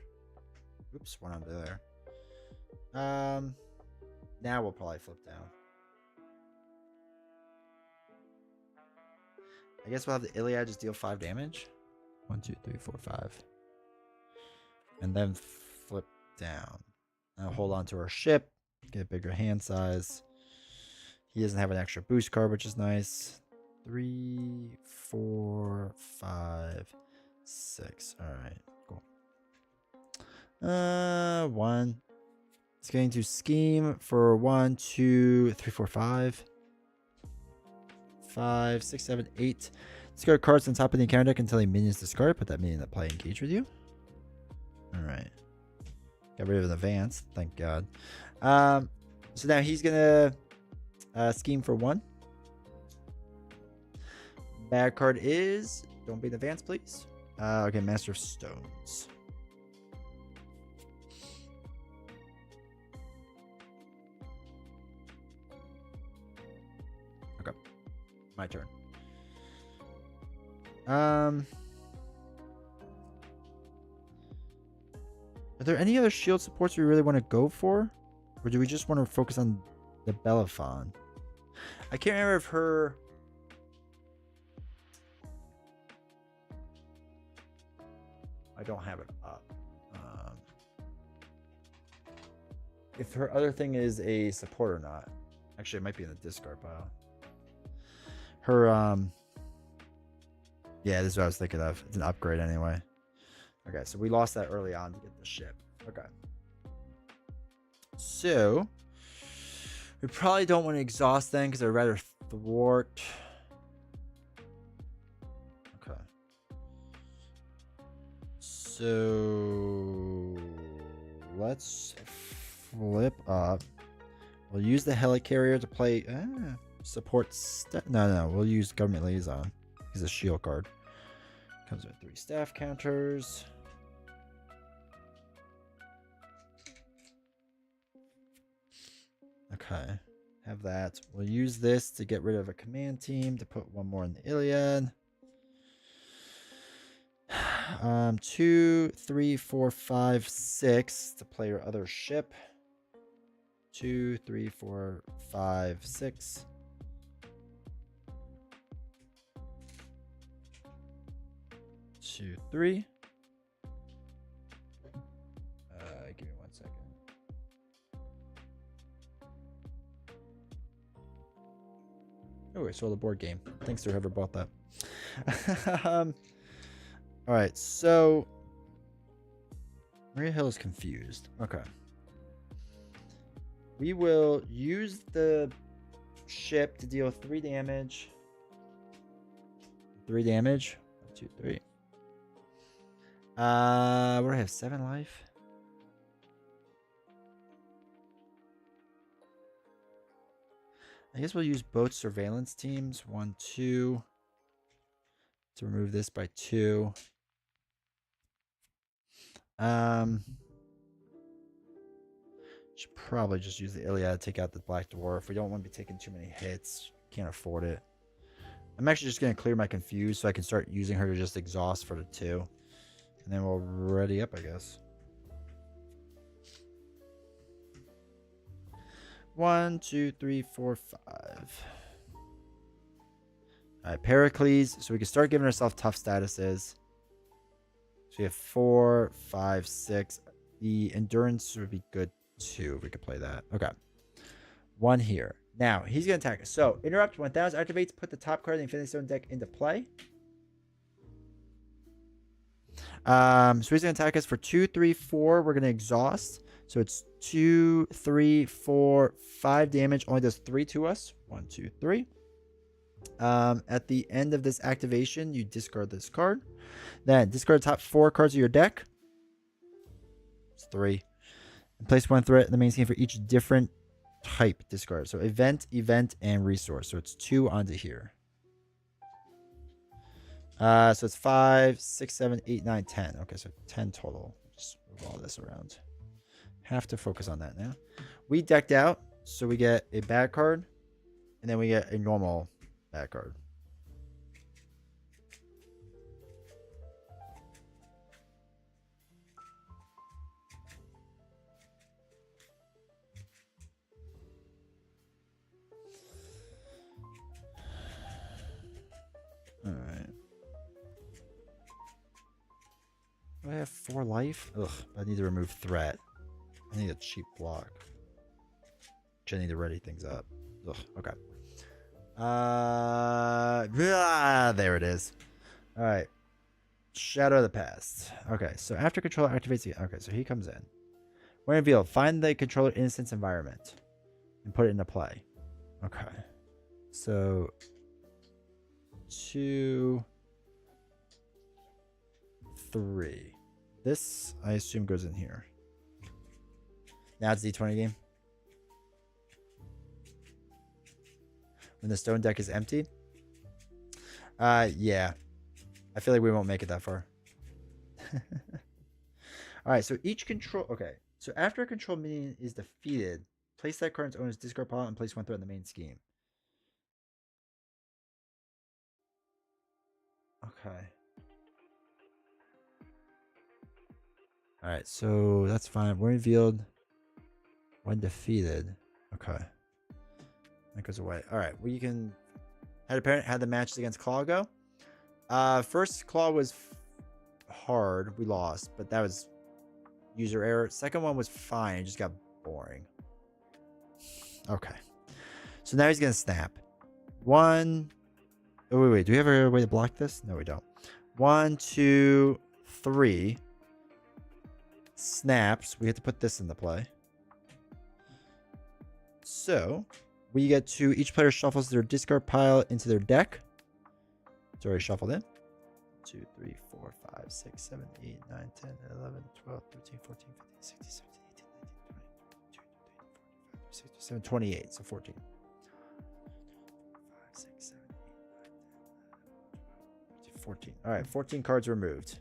Speaker 1: Oops, 1 onto there. Now we'll probably flip down. I guess we'll have the Iliad just deal 5 damage. 1, 2, 3, 4, 5. And then flip down. Now hold on to our ship. Get a bigger hand size. He doesn't have an extra boost card, which is nice. 3, 4, 5, 6. All right, cool. 1. It's going to scheme for 1, 2, 3, 4, 5. 5, 6, 7, 8. Discard cards on top of the encounter deck until a minion's discarded. Put that minion that play engage with you. Alright. Got rid of an advance. Thank God. So now he's going to scheme for 1. Bad card is. Don't be an advance, please. Okay, Master of Stones. Okay. My turn. Are there any other shield supports we really want to go for? Or do we just want to focus on the Belaphon? I can't remember if her... I don't have it up. If her other thing is a support or not. Actually, it might be in the discard pile. Her, yeah, this is what I was thinking of. It's an upgrade anyway. Okay, so we lost that early on to get the ship. Okay. So, we probably don't want to exhaust then because I'd rather thwart. Okay. So, let's flip up. We'll use the helicarrier to play support. No, we'll use government liaison. He's a shield card. Comes with 3 staff counters. Okay, have that. We'll use this to get rid of a command team to put 1 more in the Iliad. 2, 3, 4, 5, 6 to play your other ship. 2, 3, 4, 5, 6. Two, 3. Give me 1 second. Oh, I saw the board game. Thanks to whoever bought that. All right, so Maria Hill is confused. Okay. We will use the ship to deal 3 damage. 3 damage. 1, 2, 3. What do I have? 7 life? I guess we'll use both surveillance teams. 1, 2. To remove this by 2. Should probably just use the Iliad to take out the Black Dwarf. We don't want to be taking too many hits. Can't afford it. I'm actually just going to clear my Confuse so I can start using her to just exhaust for the 2. And then we'll ready up, I guess. 1, 2, 3, 4, 5. All right, Pericles. So we can start giving ourselves tough statuses. So we have 4, 5, 6. The endurance would be good too if we could play that. Okay. 1 here. Now, he's going to attack us. So, interrupt 1000 activates. Put the top card of the Infinity Stone deck into play. So he's going to attack us for 2, 3, 4. We're going to exhaust. So it's 2, 3, 4, 5 damage. Only does 3 to us. 1, 2, 3. At the end of this activation, you discard this card. Then discard the top 4 cards of your deck. It's 3. And place 1 threat in the main scheme for each different type discard. So event, and resource. So it's 2 onto here. So it's 5, 6, 7, 8, 9, 10. Okay, so 10 total. Just move all this around. Have to focus on that now. We decked out, so we get a bad card, and then we get a normal bad card. All right. Do I have 4 life? Ugh, I need to remove threat. I need a cheap block. I need to ready things up. Ugh, okay. There it is. All right. Shadow of the Past. Okay, so after controller activates again. Okay, so he comes in. When revealed, find the controller instance environment and put it into play. Okay. So 2, 3. This, I assume, goes in here. Now it's D20 game. When the stone deck is empty. Yeah. I feel like we won't make it that far. Alright, so each control... Okay, so after a control minion is defeated, place that card in its owner's discard pile and place 1 threat in the main scheme. Okay. Alright, so that's fine. When revealed, when defeated. Okay. That goes away. Alright, well, you can... Had the matches against Claw go. First Claw was hard. We lost, but that was user error. Second one was fine. It just got boring. Okay. So now he's going to snap. 1... Oh, wait. Do we have a way to block this? No, we don't. 1, 2, 3. Snaps. We have to put this into play. So, we get to... Each player shuffles their discard pile into their deck. It's already shuffled in. 2, 3, 4, 5, 6, 7, 8, 9, 10, 11, 12, 13, 14, 15, 16, 17, 18, 19, 20, 22, 23, 24, 25, 26, 27, 28. So 14. 5, 6, 7, 8, 9, 10, 11, 12, 13, 14. All right, 14 cards removed.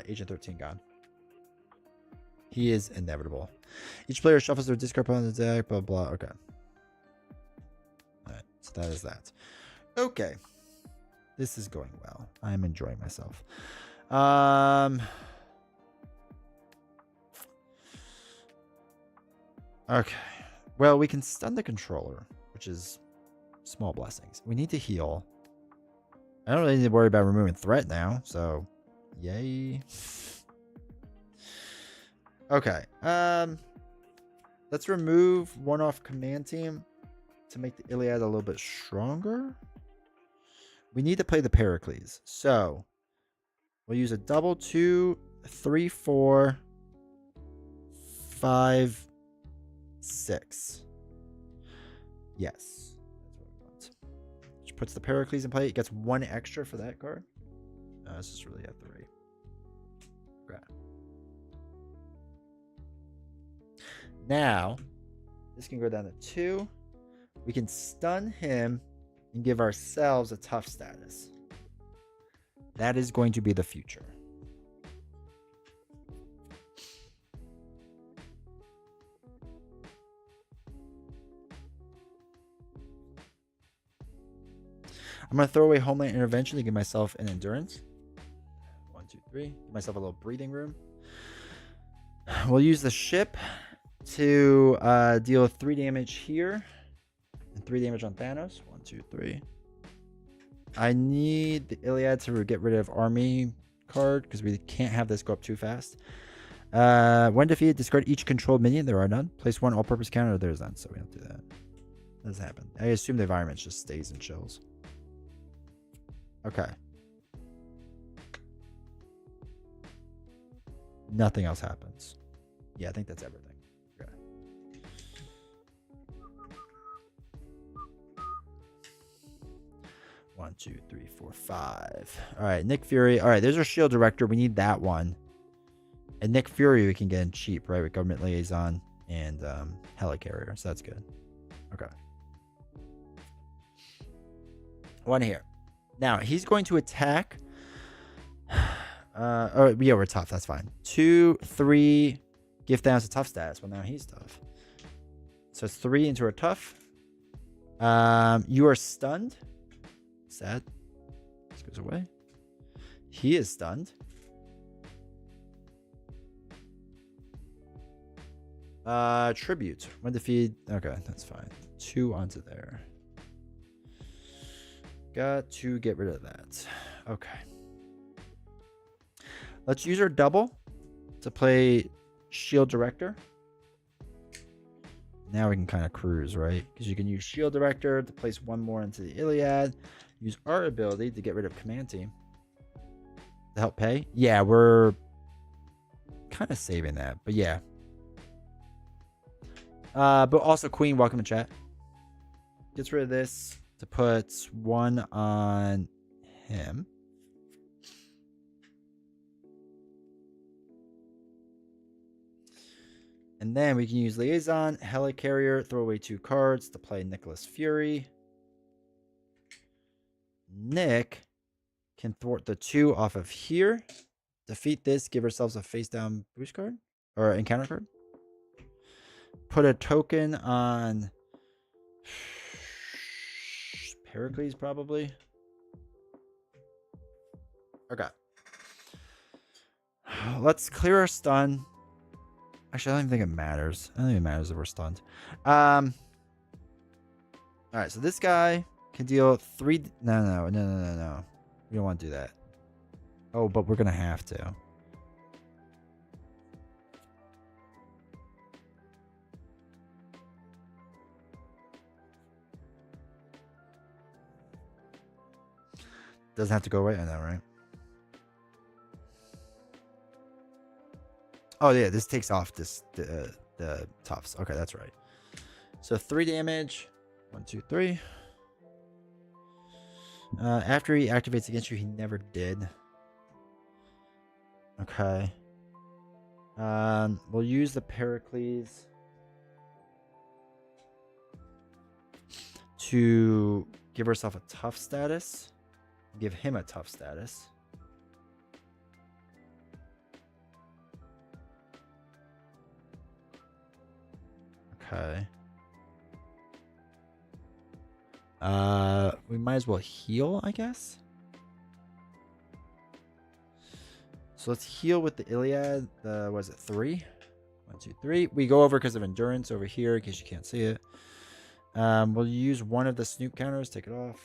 Speaker 1: Agent 13 gone. He is inevitable. Each player shuffles their discard pile in the deck, blah, blah. Okay. Alright, so that is that. Okay. This is going well. I'm enjoying myself. Okay. Well, we can stun the controller, which is small blessings. We need to heal. I don't really need to worry about removing threat now, so yay. Okay. Let's remove 1 off command team to make the Iliad a little bit stronger. We need to play the Pericles. So we'll use a double 2, 3, 4, 5, 6. Yes. That's what we want. Which puts the Pericles in play. It gets 1 extra for that card. This is really at 3. Okay. Now This can go down to 2. We can stun him and give ourselves a tough status. That is going to be the future. I'm going to throw away Homeland Intervention to give myself an endurance. 1, 2, 3. Give myself a little breathing room. We'll use the ship to deal 3 damage here. And 3 damage on Thanos. 1, 2, 3. I need the Iliad to get rid of Army card because we can't have this go up too fast. When defeated, discard each controlled minion. There are none. Place 1 all-purpose counter. There's none, so we don't do that. Doesn't happen. I assume the environment just stays and chills. Okay. Nothing else happens. Yeah, I think that's everything. Okay. One, 2, 3, 4, 5. All right, Nick Fury. All right, there's our shield director. We need that one. And Nick Fury we can get in cheap, right? With government liaison and helicarrier. So that's good. Okay. One here. Now he's going to attack. Oh yeah, we're tough. That's fine. 2, 3. Give Thanos a tough status. Well, now he's tough. So it's 3 into our tough. You are stunned. Sad. This goes away. He is stunned. Tribute. When defeated. Okay, that's fine. 2 onto there. Got to get rid of that. Okay. Let's use our double to play Shield Director. Now we can kind of cruise, right? Because you can use Shield Director to place 1 more into the Iliad. Use our ability to get rid of Command Team to help pay. Yeah, we're kind of saving that, but yeah. But also Queen, welcome to chat. Gets rid of this to put 1 on him. And then we can use Liaison, Helicarrier, throw away 2 cards to play Nicholas Fury. Nick can thwart the 2 off of here. Defeat this, give ourselves a face down boost card or encounter card. Put a token on Pericles, probably. Okay. Let's clear our stun. Actually, I don't even think it matters. I don't think it matters if we're stunned. All right, so this guy can deal 3. No. We don't want to do that. Oh, but we're gonna have to. Doesn't have to go away. I know, right? Oh yeah, this takes off the toughs. Okay, that's right. So 3 damage. 1, 2, 3. After he activates against you, he never did. Okay. We'll use the Pericles to give herself a tough status. Give him a tough status. Okay. We might as well heal, I guess. So let's heal with the Iliad. Was it 3? 1, 2, 3. We go over because of endurance over here, in case you can't see it. We'll use 1 of the Snoop counters. Take it off.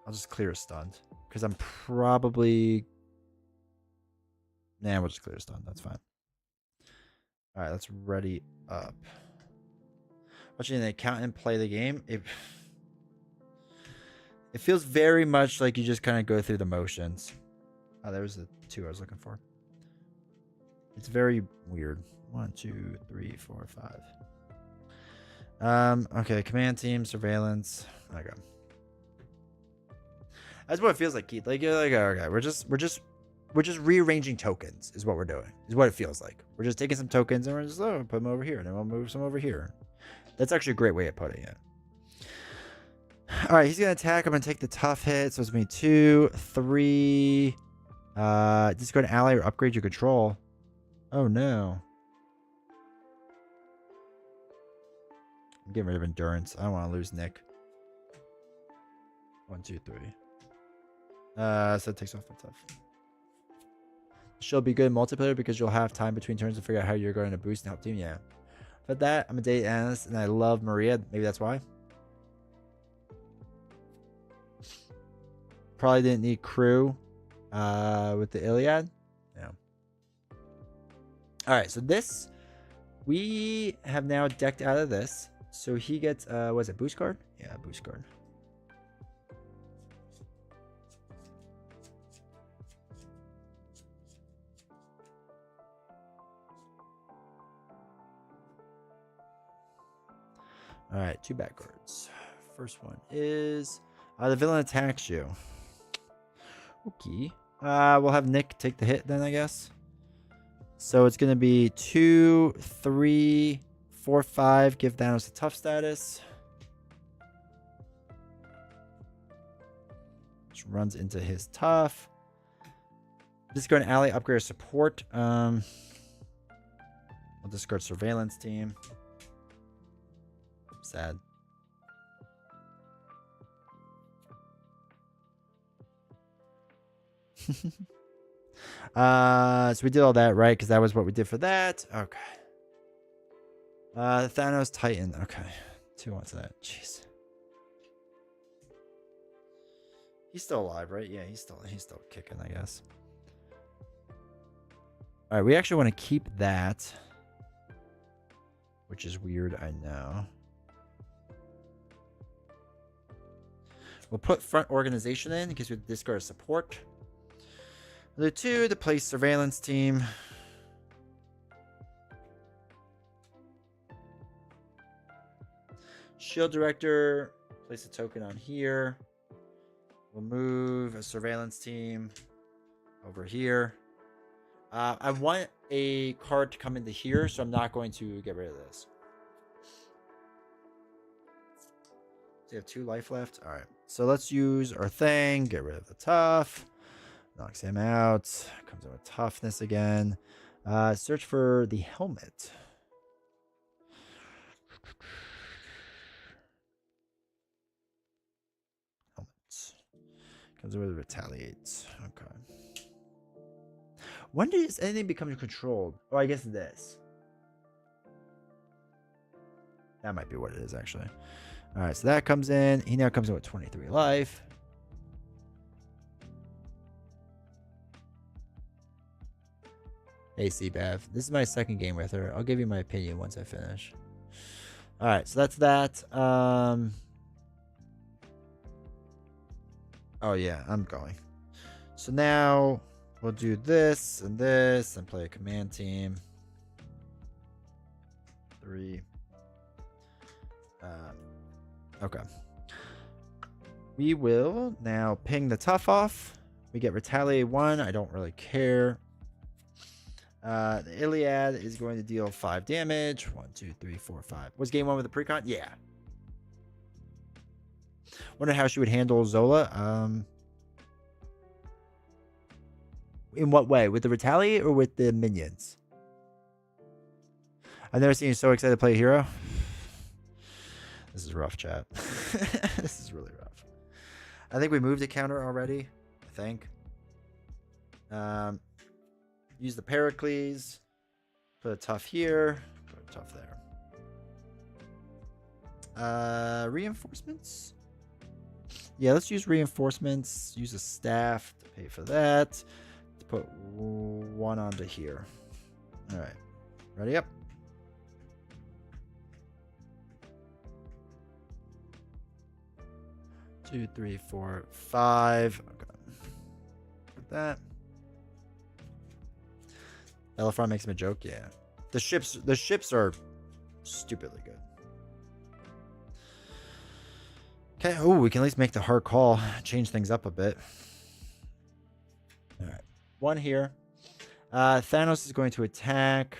Speaker 1: I'll just clear a stunned because I'm probably. Nah, we'll just clear a stunned. That's fine. All right, let's ready up. Watching the accountant play the game, it feels very much like you just kind of go through the motions. Oh, there was the 2 I was looking for. It's very weird. 1, 2, 3, 4, 5. Okay, command team, surveillance. Okay. That's what it feels like, Keith. Like you're like, okay, we're just we're just rearranging tokens is what we're doing. Is what it feels like. We're just taking some tokens and we're just put them over here, and then we'll move some over here. That's actually a great way of putting it. All right, he's gonna attack. I'm gonna take the tough hit. So it's me 2, 3. Just go to ally or upgrade your control. Oh no. I'm getting rid of endurance. I don't want to lose Nick. 1, 2, 3. So it takes off the tough. She'll be good in multiplayer because you'll have time between turns to figure out how you're going to boost and help team. Yeah. But that, I'm a data analyst and I love Maria. Maybe that's why. Probably didn't need crew with the Iliad. Yeah. All right. So this, we have now decked out of this. So he gets, was it boost card? Yeah, boost card. All right, 2 back cards. First one is the villain attacks you. Okay. We'll have Nick take the hit then, I guess. So it's gonna be 2, 3, 4, 5. Give Thanos a tough status. Which runs into his tough. Just go to ally, upgrade support. I'll discard surveillance team. Sad. So we did all that, right? Because that was what we did for that. Okay. Thanos Titan. Okay. 2 wants that. Jeez. He's still alive, right? Yeah, he's still kicking, I guess. All right, we actually want to keep that, which is weird, I know. We'll put front organization in because we discard support. The 2 to place surveillance team. Shield director. Place a token on here. We'll move a surveillance team over here. I want a card to come into here, so I'm not going to get rid of this. So you have 2 life left. All right. So let's use our thing. Get rid of the tough. Knocks him out. Comes in with toughness again. Search for the helmet. Helmet. Comes in with retaliate. Okay. When does anything become controlled? Oh, I guess this. That might be what it is, actually. All right, so that comes in. He now comes in with 23 life. Hey, Cbav. This is my second game with her. I'll give you my opinion once I finish. All right, so that's that. Oh, yeah, I'm going. So now we'll do this and play a command team. 3. Okay. We will now ping the tough off. We get retaliate 1. I don't really care. The Iliad is going to deal 5 damage. 1, 2, 3, 4, 5. Was game 1 with the precon? Yeah. Wonder how she would handle Zola. In what way? With the retaliate or with the minions? I've never seen you so excited to play a hero. This is rough, chat. This is really rough. I think we moved a counter already. I think. Use the Pericles. Put a tough here. Put a tough there. Reinforcements. Yeah, let's use reinforcements. Use a staff to pay for that. To put 1 onto here. All right. Ready up. Two, 3, 4, 5. Okay. Put that. Elefron makes him a joke. Yeah. The ships are stupidly good. Okay. Oh, we can at least make the hard call. Change things up a bit. All right. 1 here. Thanos is going to attack.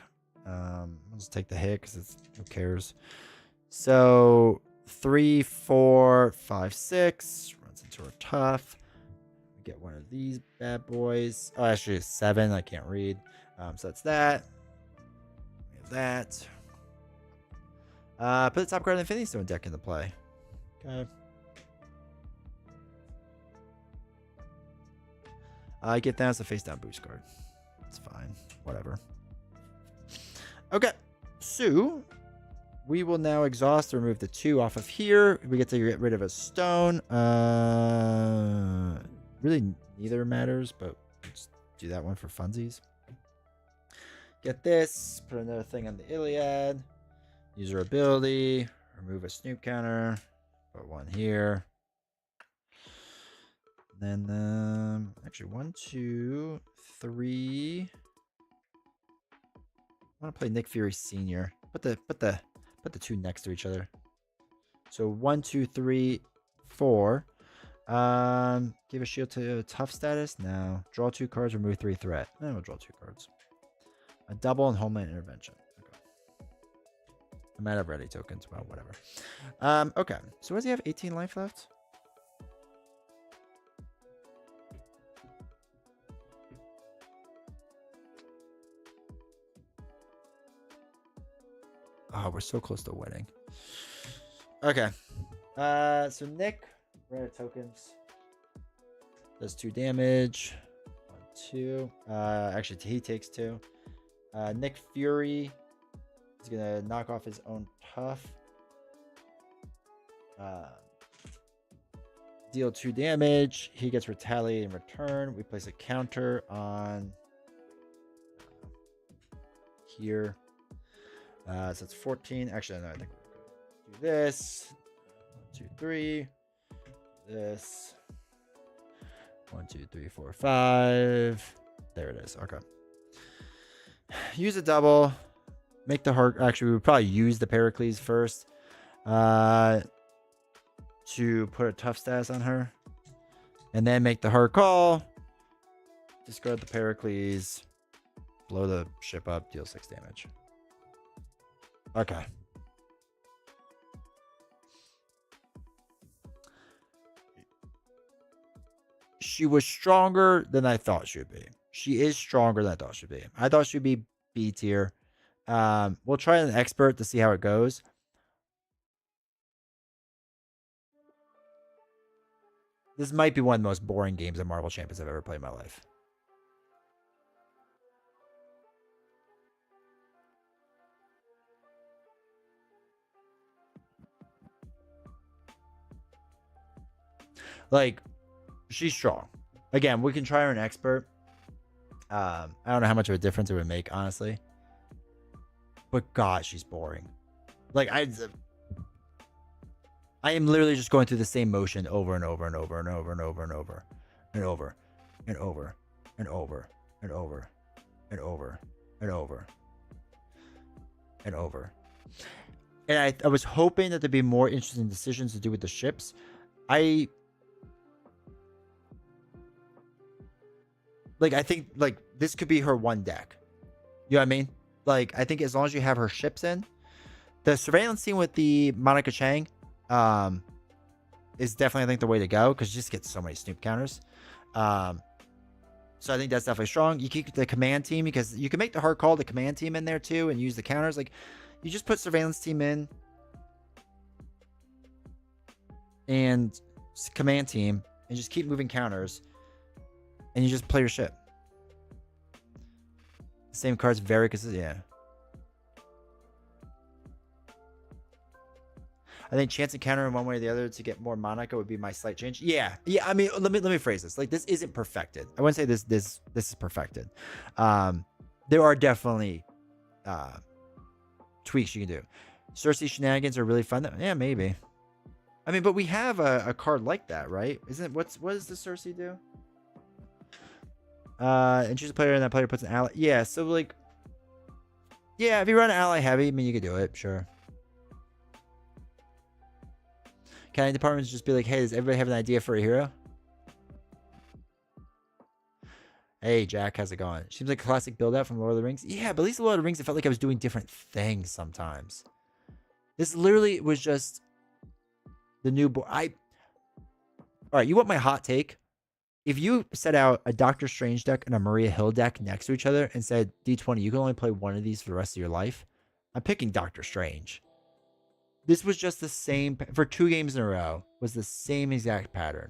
Speaker 1: Let's take the hit because who cares. So 3, 4, 5, 6 runs into a tough. We get one of these bad boys. Oh, actually, it's 7. I can't read. So that's that. We have that. Put the top card of the Infinity Stone deck into play. Okay. I get Thanos a face down boost card. It's fine. Whatever. Okay. So we will now exhaust or remove the 2 off of here. We get to get rid of a stone. Really neither matters, but let's do that one for funsies. Get this. Put another thing on the Iliad. Use her ability. Remove a Snoop counter. Put 1 here. Then actually 1, 2, 3. I want to play Nick Fury Senior. Put the 2 next to each other. So 1, 2, 3, 4. Give a shield to a tough status. No. Draw 2 cards. Remove 3 threat. We'll draw 2 cards. A double and Homeland Intervention. Okay. I might have ready tokens. Well, whatever. Okay. So does he have 18 life left? Oh, we're so close to winning. Okay. So Nick, rare tokens. Does 2 damage. 1, 2. Actually, he takes 2. Nick Fury is gonna knock off his own tough. Deal 2 damage. He gets retaliated in return. We place a counter on here. So it's 14. Actually, no, I think we'll do this. 1, 2, 3. This. 1, 2, 3, 4, 5. There it is. Okay. Use a double. Make the heart. Actually, we would probably use the Pericles first. To put a tough status on her. And then make the hard call. Discard the Pericles. Blow the ship up. Deal 6 damage. Okay. She was stronger than I thought she would be. She is stronger than I thought she'd be. I thought she'd be B tier. We'll try an expert to see how it goes. This might be one of the most boring games of Marvel Champions I've ever played in my life. Like, she's strong. Again, we can try her an expert. I don't know how much of a difference it would make, honestly. But God, she's boring. Like, I am literally just going through the same motion over and over and over and over and over and over and over and over and over and over and over and over and over. And I was hoping that there'd be more interesting decisions to do with the ships. I think like this could be her one deck. You know what I mean? Like, I think as long as you have her ships in, the surveillance team with the Monica Chang is definitely, I think, the way to go, because you just get so many Snoop counters. So I think that's definitely strong. You keep the command team, because you can make the hard call, the command team in there too, and use the counters. Like, you just put surveillance team in and command team and just keep moving counters, and you just play your ship. The same cards, very consistent. Yeah. I think chance encounter in one way or the other to get more Monica would be my slight change. Yeah. I mean, let me phrase this. Like, this isn't perfected. I wouldn't say this is perfected. There are definitely tweaks you can do. Cersei shenanigans are really fun. Yeah, maybe. I mean, but we have a card like that, right? What does the Cersei do? And choose a player, and that player puts an ally. Yeah, so like, yeah, if you run ally heavy, I mean, you could do it, sure. County departments just be like, hey, does everybody have an idea for a hero? Hey, Jack, how's it going? Seems like a classic build out from Lord of the Rings. Yeah, but at least Lord of the Rings, it felt like I was doing different things sometimes. This literally was just the new board. All right, you want my hot take? If you set out a Doctor Strange deck and a Maria Hill deck next to each other and said, D20, you can only play one of these for the rest of your life, I'm picking Doctor Strange. This was just the same, for 2 games in a row, was the same exact pattern.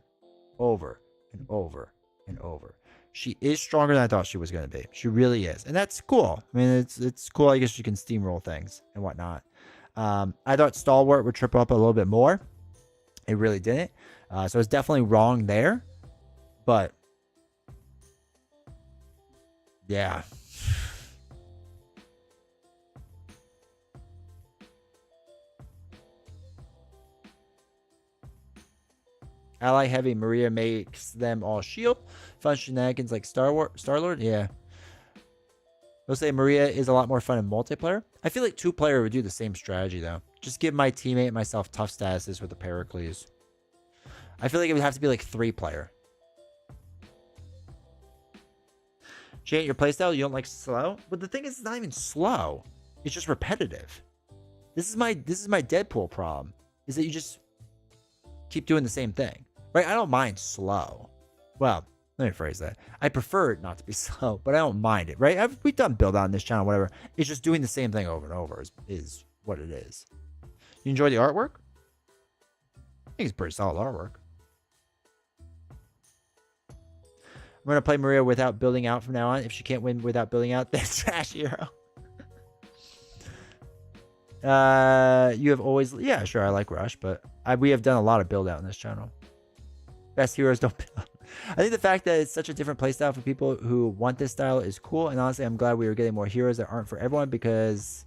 Speaker 1: Over and over and over. She is stronger than I thought she was going to be. She really is. And that's cool. I mean, it's cool. I guess you can steamroll things and whatnot. I thought Stalwart would trip up a little bit more. It really didn't. So it's definitely wrong there. But yeah. Ally heavy, Maria makes them all shield. Fun shenanigans like Star-Lord. Yeah. They'll say Maria is a lot more fun in multiplayer. I feel like 2-player would do the same strategy though. Just give my teammate and myself tough statuses with the Pericles. I feel like it would have to be like 3-player. Change your playstyle. You don't like slow, but the thing is, it's not even slow. It's just repetitive. This is my Deadpool problem. Is that you just keep doing the same thing, right? I don't mind slow. Well, let me phrase that. I prefer it not to be slow, but I don't mind it, right? We've done build out on this channel, whatever. It's just doing the same thing over and over is what it is. You enjoy the artwork? I think it's pretty solid artwork. I'm going to play Maria without building out from now on. If she can't win without building out, then trash hero. You have always... Yeah, sure, I like Rush, but we have done a lot of build out on this channel. Best heroes don't build. I think the fact that it's such a different playstyle for people who want this style is cool. And honestly, I'm glad we are getting more heroes that aren't for everyone because...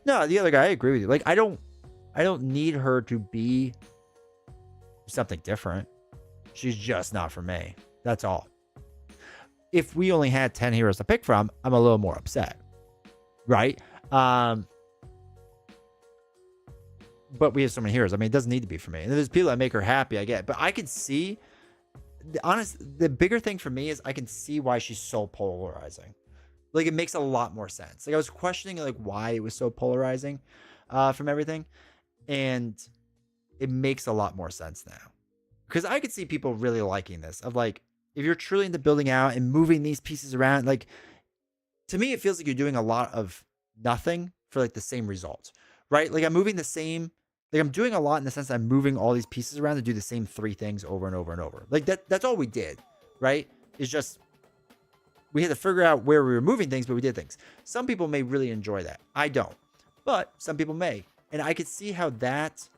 Speaker 1: No, the other guy, I agree with you. Like, I don't need her to be something different. She's just not for me. That's all. If we only had 10 heroes to pick from, I'm a little more upset, right? But we have so many heroes. I mean, it doesn't need to be for me. And there's people that make her happy, I get it. But I can see, the bigger thing for me is I can see why she's so polarizing. Like, it makes a lot more sense. Like, I was questioning, like, why it was so polarizing from everything. And it makes a lot more sense now. Because I could see people really liking this. Of, like, if you're truly into building out and moving these pieces around, like, to me, it feels like you're doing a lot of nothing for, like, the same result, right? Like, I'm moving the same, like, I'm doing a lot in the sense that I'm moving all these pieces around to do the same 3 things over and over and over. Like, that's all we did, right? It's just, we had to figure out where we were moving things, but we did things. Some people may really enjoy that. I don't, but some people may. And I could see how that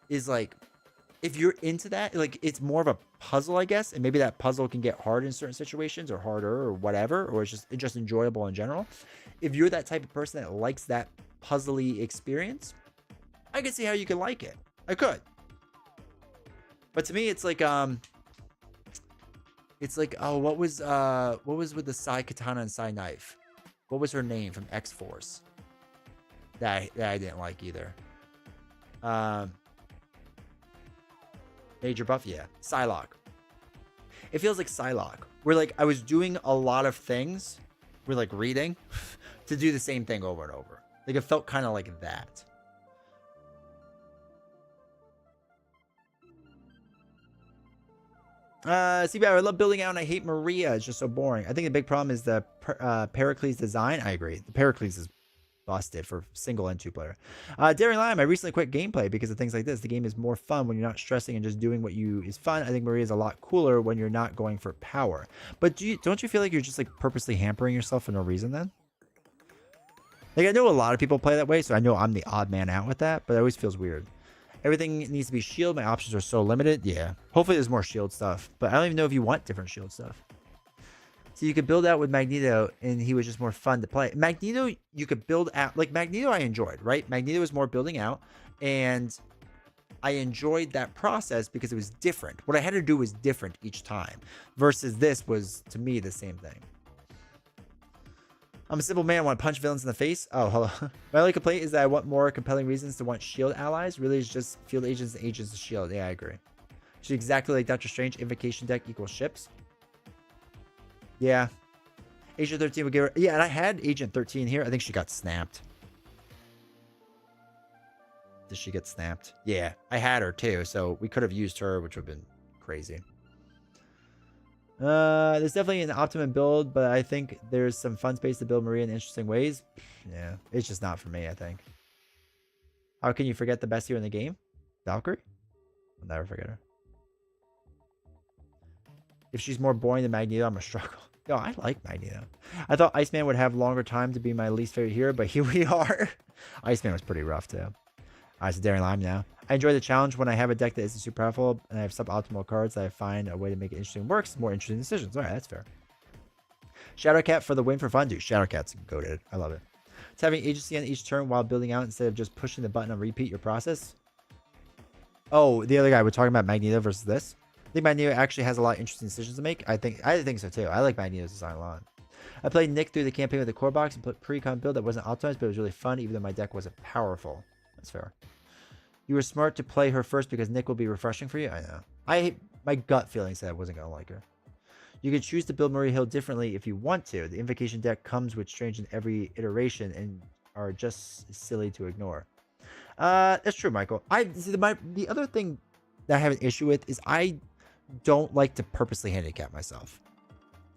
Speaker 1: is, like, if you're into that, like, it's more of a puzzle, I guess, and maybe that puzzle can get hard in certain situations or harder or whatever, or it's just enjoyable in general. If you're that type of person that likes that puzzly experience, I could see how you could like it. I could. But to me, it's like, oh, what was with the Sai Katana and Sai Knife? What was her name from X-Force? That I didn't like either. Major buff, yeah. Psylocke. It feels like Psylocke. Where, like, I was doing a lot of things, we're like reading, to do the same thing over and over. Like, it felt kind of like that. CBI, I love building out and I hate Maria. It's just so boring. I think the big problem is the Pericles design. I agree. The Pericles is busted for single and 2-player. Daring Lime, I recently quit gameplay because of things like this. The game is more fun when you're not stressing and just doing what is fun. I think Maria is a lot cooler when you're not going for power. But don't you feel like you're just, like, purposely hampering yourself for no reason then? Like, I know a lot of people play that way, so I know I'm the odd man out with that, but it always feels weird. Everything needs to be shield. My options are so limited. Yeah. Hopefully there's more shield stuff, but I don't even know if you want different shield stuff. So you could build out with Magneto, and he was just more fun to play. Magneto, you could build out. Like, Magneto I enjoyed, right? Magneto was more building out, and I enjoyed that process because it was different. What I had to do was different each time, versus this was, to me, the same thing. I'm a simple man. I want to punch villains in the face. Oh, hello. My only complaint is that I want more compelling reasons to want shield allies. Really, it's just field agents and agents of shield. Yeah, I agree. She's exactly like Doctor Strange. Invocation deck equals ships. Yeah. Agent 13 would give her... Yeah, and I had Agent 13 here. I think she got snapped. Did she get snapped? Yeah, I had her too, so we could have used her, which would have been crazy. There's definitely an optimum build, but I think there's some fun space to build Maria in interesting ways. Yeah, it's just not for me, I think. How can you forget the best hero in the game? Valkyrie? I'll never forget her. If she's more boring than Magneto, I'm gonna struggle. No, I like Magneto. I thought Iceman would have longer time to be my least favorite hero, but here we are. Iceman was pretty rough too. Alright, so Daring Lime now. I enjoy the challenge when I have a deck that isn't super powerful and I have suboptimal cards that I find a way to make it interesting works, more interesting decisions. Alright, that's fair. Shadowcat for the win for fun, dude. Shadowcat's goated. I love it. It's having agency on each turn while building out instead of just pushing the button on repeat your process. Oh, the other guy, we're talking about Magneto versus this. I think Magneto actually has a lot of interesting decisions to make. I think so too. I like Magneto's design a lot. I played Nick through the campaign with the core box and put pre-con build that wasn't optimized, but it was really fun, even though my deck wasn't powerful. That's fair. You were smart to play her first because Nick will be refreshing for you. I know. My gut feeling said I wasn't going to like her. You can choose to build Maria Hill differently if you want to. The Invocation deck comes with strange in every iteration and are just silly to ignore. That's true, Michael. The other thing that I have an issue with is I don't like to purposely handicap myself.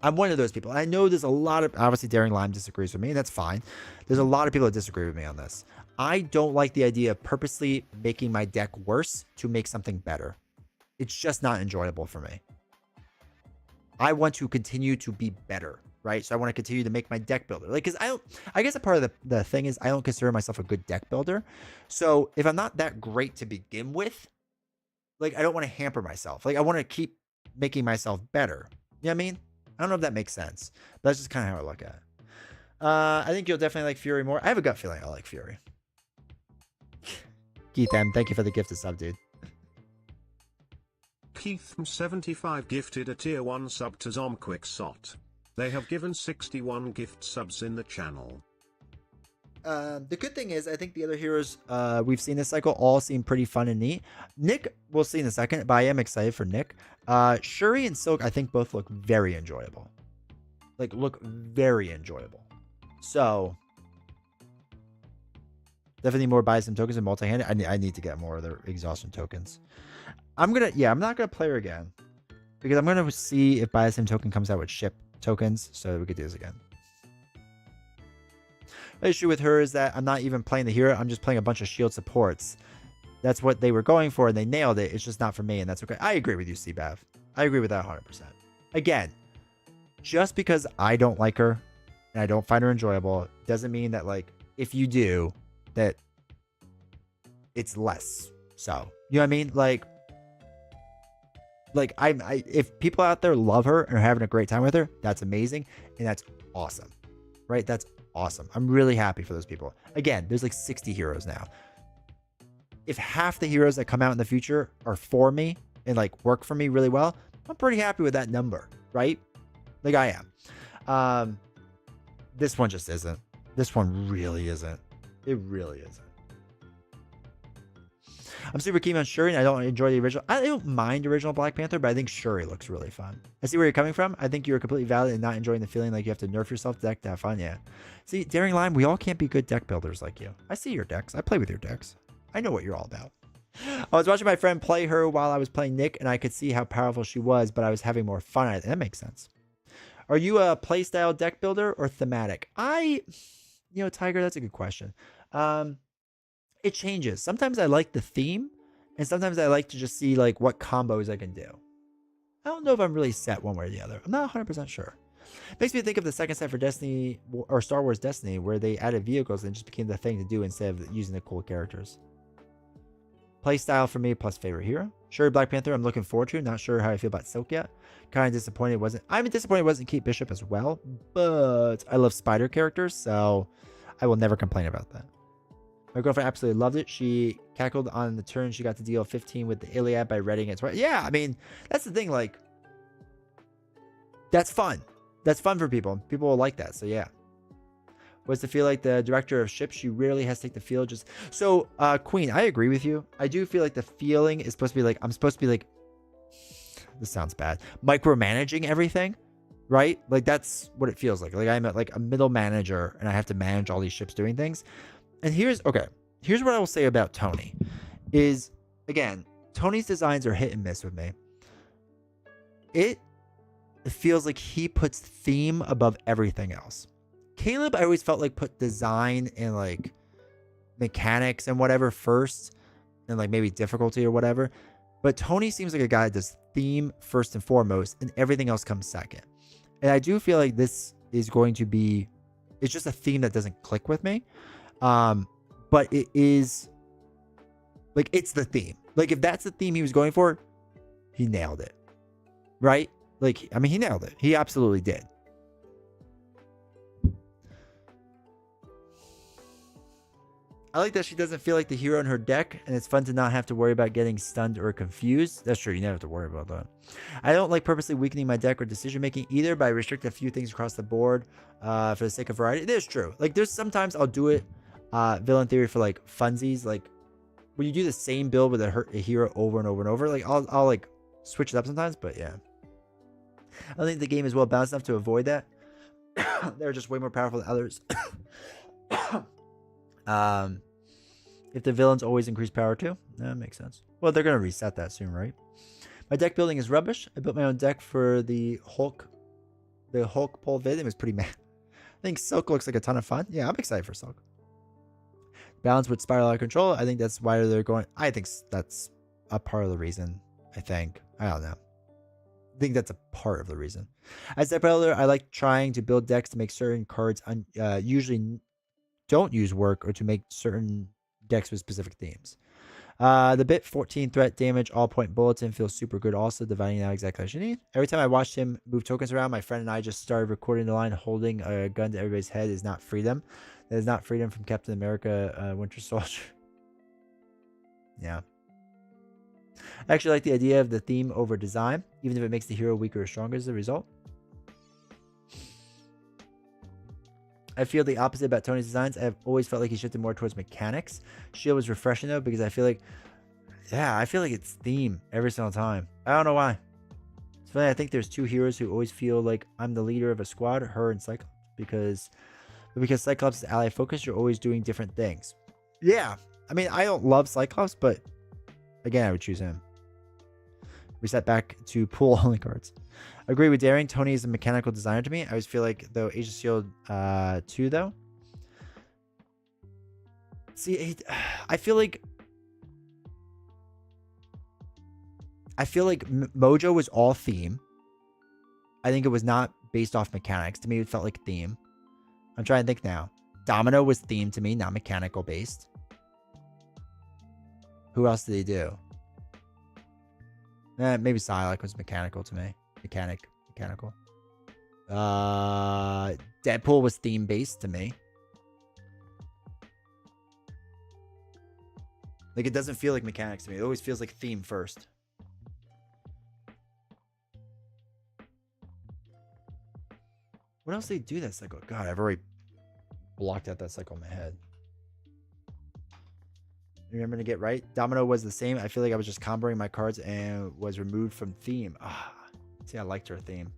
Speaker 1: I'm one of those people. I know there's a lot of... Obviously, Daring Lime disagrees with me, and that's fine. There's a lot of people that disagree with me on this. I don't like the idea of purposely making my deck worse to make something better. It's just not enjoyable for me. I want to continue to be better, right? So I want to continue to make my deck builder. Like, because I guess a part of the thing is I don't consider myself a good deck builder. So if I'm not that great to begin with, like, I don't want to hamper myself. Like, I want to keep making myself better. You know what I mean? I don't know if that makes sense. But that's just kind of how I look at it. I think you'll definitely like Fury more. I have a gut feeling I like Fury. Keith M, thank you for the gift of sub, dude.
Speaker 2: Keith75 gifted a tier 1 sub to Zomquicksot. They have given 61 gift subs in the channel.
Speaker 1: The good thing is, I think the other heroes we've seen this cycle all seem pretty fun and neat. Nick, we'll see in a second, but I am excited for Nick. Shuri and Silk, I think both look very enjoyable. Like, look very enjoyable. So, definitely more buy some tokens and multi-handed. I need to get more of the exhaustion tokens. I'm not gonna play her again because I'm gonna see if buy the same token comes out with ship tokens, so we could do this again. The issue with her is that I'm not even playing the hero. I'm just playing a bunch of shield supports. That's what they were going for, and they nailed it. It's just not for me, and that's okay. I agree with you, CBAV. I agree with that 100%. Again, just because I don't like her and I don't find her enjoyable doesn't mean that, like, if you do, that it's less so. You know what I mean? Like if people out there love her and are having a great time with her, that's amazing, and that's awesome, right? That's awesome. I'm really happy for those people. Again, there's like 60 heroes now. If half the heroes that come out in the future are for me and like work for me really well, I'm pretty happy with that number, right? Like I am. This one just isn't. This one really isn't. It really isn't. I'm super keen on Shuri, and I don't enjoy the original. I don't mind original Black Panther, but I think Shuri looks really fun. I see where you're coming from. I think you're completely valid in not enjoying the feeling like you have to nerf yourself deck to have fun. Yeah. See, Daring Lime, we all can't be good deck builders like you. I see your decks. I play with your decks. I know what you're all about. I was watching my friend play her while I was playing Nick, and I could see how powerful she was, but I was having more fun at it. That makes sense. Are you a playstyle deck builder or thematic? Tiger, that's a good question. It changes. Sometimes I like the theme, and sometimes I like to just see like what combos I can do. I don't know if I'm really set one way or the other. I'm not 100% sure. Makes me think of the second set for Destiny or Star Wars Destiny, where they added vehicles and it just became the thing to do instead of using the cool characters. Playstyle for me plus favorite hero. Sure, Black Panther I'm looking forward to. Not sure how I feel about Silk yet. Kind of disappointed it wasn't. I'm disappointed it wasn't Kate Bishop as well, but I love spider characters, so I will never complain about that. My girlfriend absolutely loved it. She cackled on the turn she got to deal 15 with the Iliad by reading it. Yeah, I mean, that's the thing. Like, that's fun. That's fun for people. People will like that. So, yeah. What's to feel like the director of ships? She rarely has to take the field. So, Queen, I agree with you. I do feel like the feeling is supposed to be like, I'm supposed to be like, this sounds bad, micromanaging everything. right? Like that's what it feels like. Like I'm like a middle manager and I have to manage all these ships doing things. And here's what I will say about Tony is, again, Tony's designs are hit and miss with me. It feels like he puts theme above everything else. Caleb, I always felt like put design and like mechanics and whatever first, and like maybe difficulty or whatever. But Tony seems like a guy that does theme first and foremost, and everything else comes second. And I do feel like this is going to be, it's just a theme that doesn't click with me. But it is like, it's the theme. Like if that's the theme he was going for, he nailed it. Right? Like, I mean, he nailed it. He absolutely did. I like that she doesn't feel like the hero in her deck, and it's fun to not have to worry about getting stunned or confused. That's true. You never have to worry about that. I don't like purposely weakening my deck or decision making either, but I restrict a few things across the board for the sake of variety. It is true. Like there's sometimes I'll do it villain theory for like funsies. Like when you do the same build with a hero over and over and over, like I'll like switch it up sometimes. But yeah, I don't think the game is well balanced enough to avoid that. They're just way more powerful than others. If the villains always increase power too, that makes sense. Well, they're gonna reset that soon, right? My deck building is rubbish. I built my own deck for the Hulk poll vid. It was pretty mad. I think Silk looks like a ton of fun. Yeah, I'm excited for Silk. Balance with spiral out of control. I think that's why they're going. I think that's a part of the reason. I don't know. I think that's a part of the reason. As deck builder, I like trying to build decks to make certain cards usually don't use work, or to make certain decks with specific themes. The bit 14 threat damage all point bulletin feels super good also, dividing out exactly what you need. Every time I watched him move tokens around, my friend and I just started recording the line, holding a gun to everybody's head is not freedom. That is not freedom from Captain America Winter Soldier. Yeah. I actually like the idea of the theme over design, even if it makes the hero weaker or stronger as a result. I feel the opposite about Tony's designs. I've always felt like he shifted more towards mechanics. Shield was refreshing though, because I feel like it's theme every single time. I don't know why. It's funny. I think there's two heroes who always feel like I'm the leader of a squad, her and Cyclops, because Cyclops is ally focused, you're always doing different things. Yeah. I mean, I don't love Cyclops, but again, I would choose him. Reset back to pool only cards. Agree with Daring. Tony is a mechanical designer to me. I always feel like, though, Age of Shield 2, though. See, I feel like Mojo was all theme. I think it was not based off mechanics. To me, it felt like theme. I'm trying to think now. Domino was theme to me, not mechanical based. Who else did he do? Maybe Psylocke was mechanical to me. Mechanical. Deadpool was theme based to me. Like, it doesn't feel like mechanics to me. It always feels like theme first. What else did they do that cycle? God, I've already blocked out that cycle in my head. Remember to get right. Domino was the same. I feel like I was just comboing my cards and was removed from theme. See, I liked her theme.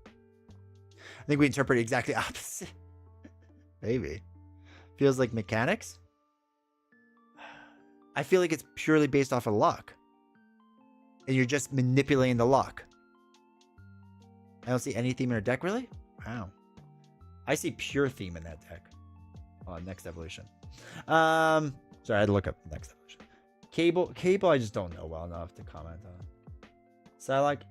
Speaker 1: I think we interpret exactly opposite. Maybe. Feels like mechanics. I feel like it's purely based off of luck. And you're just manipulating the luck. I don't see any theme in her deck, really? Wow. I see pure theme in that deck. Next evolution. Sorry, I had to look up next evolution. Cable, I just don't know well enough to comment on. Psylocke.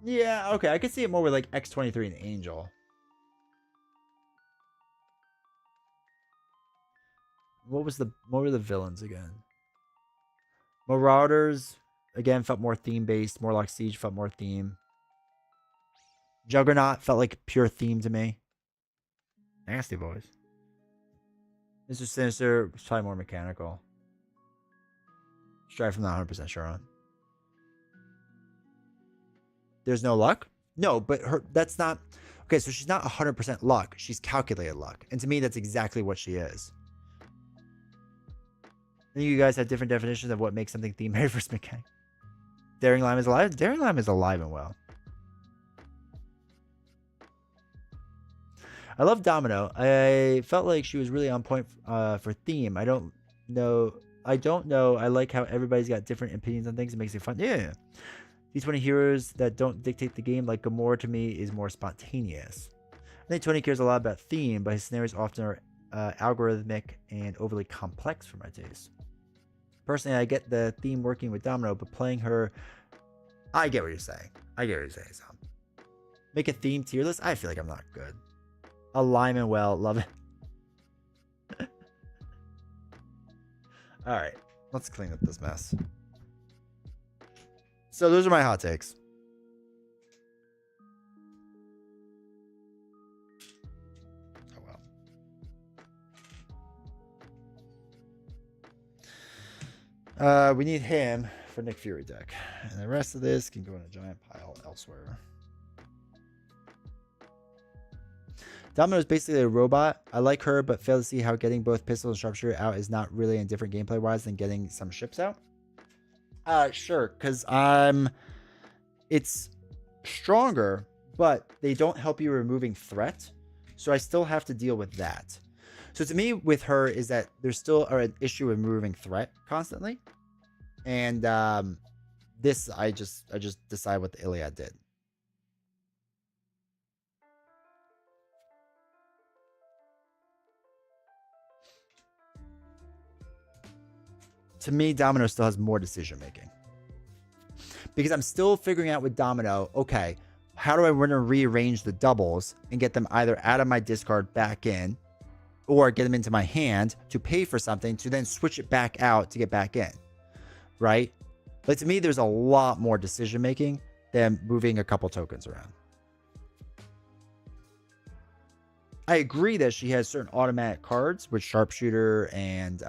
Speaker 1: Yeah, okay. I could see it more with like X-23 and Angel. What were the villains again? Marauders again felt more theme based. Morlock Siege felt more theme. Juggernaut felt like pure theme to me. Nasty Boys. Mr. Sinister was probably more mechanical. Strive from not 100% sure on. There's no luck? No, but that's not... Okay, so she's not 100% luck. She's calculated luck. And to me, that's exactly what she is. I think you guys have different definitions of what makes something theme versus mechanic. Daring Lime is alive. Daring Lime is alive and well. I love Domino. I felt like she was really on point for theme. I don't know. I like how everybody's got different opinions on things. It makes it fun. Yeah. These 20 heroes that don't dictate the game, like Gamora to me, is more spontaneous. I think 20 cares a lot about theme, but his scenarios often are algorithmic and overly complex for my taste. Personally, I get the theme working with Domino, but playing her, I get what you're saying. Sam. Make a theme tier list? I feel like I'm not good. Alignment well, love it. All right, let's clean up this mess. So those are my hot takes. Oh well. We need him for Nick Fury deck, and the rest of this can go in a giant pile elsewhere. Domino is basically a robot. I like her, but fail to see how getting both pistol and sharpshooter out is not really any different gameplay wise than getting some ships out. Sure, because it's stronger, but they don't help you removing threat. So I still have to deal with that. So to me, with her, is that there's still an issue with removing threat constantly. And this, I just decide what the Iliad did. To me, Domino still has more decision making. Because I'm still figuring out with Domino, okay, how do I want to rearrange the doubles and get them either out of my discard back in, or get them into my hand to pay for something to then switch it back out to get back in, right? But to me, there's a lot more decision making than moving a couple tokens around. I agree that she has certain automatic cards with Sharpshooter and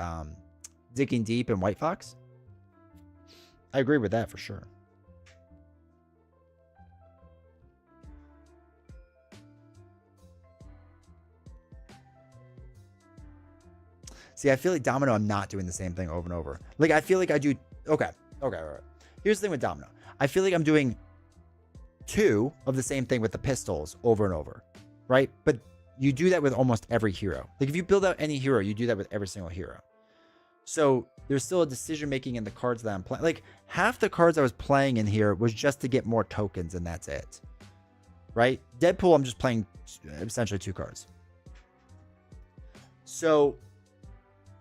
Speaker 1: Digging Deep and White Fox. I agree with that for sure. See, I feel like Domino, I'm not doing the same thing over and over. Like, I feel like I do. Okay. All right. Here's the thing with Domino. I feel like I'm doing 2 of the same thing with the pistols over and over, right? But you do that with almost every hero. Like, if you build out any hero, you do that with every single hero. So there's still a decision making in the cards that I'm playing. Like, half the cards I was playing in here was just to get more tokens, and that's it. Right? Deadpool, I'm just playing essentially 2 cards. So,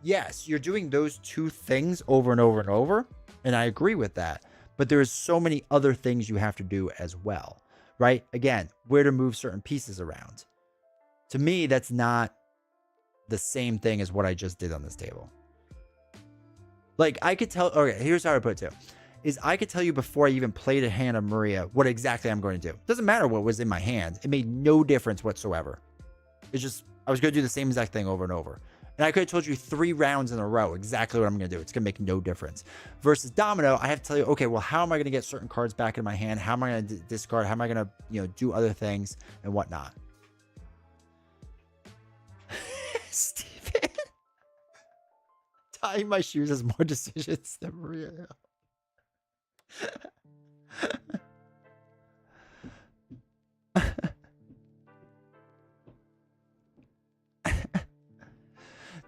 Speaker 1: yes, you're doing those 2 things over and over and over, and I agree with that. But there's so many other things you have to do as well, right? Again, where to move certain pieces around. To me, that's not the same thing as what I just did on this table. Like, I could tell, okay, here's how I put it too, is I could tell you before I even played a hand of Maria what exactly I'm going to do. Doesn't matter what was in my hand. It made no difference whatsoever. It's just, I was going to do the same exact thing over and over. And I could have told you 3 rounds in a row exactly what I'm going to do. It's going to make no difference. Versus Domino, I have to tell you, okay, well, how am I going to get certain cards back in my hand? How am I going to discard? How am I going to, do other things and whatnot? Steven. Tying my shoes has more decisions than Maria.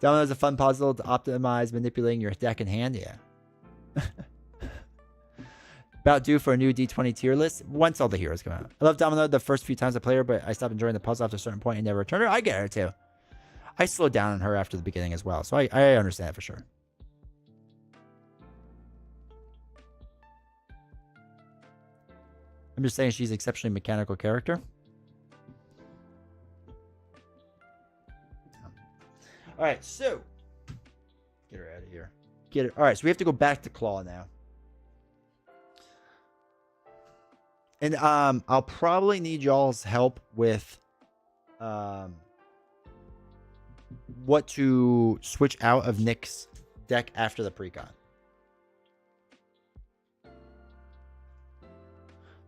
Speaker 1: Domino is a fun puzzle to optimize manipulating your deck in hand. Yeah. About due for a new D20 tier list once all the heroes come out. I love Domino the first few times I play her, but I stopped enjoying the puzzle after a certain point and never returned her. I get her too. I slowed down on her after the beginning as well, so I understand that for sure. I'm just saying she's an exceptionally mechanical character. All right, so get her out of here. Get her. All right, so we have to go back to Claw now. And I'll probably need y'all's help with what to switch out of Nick's deck after the precon.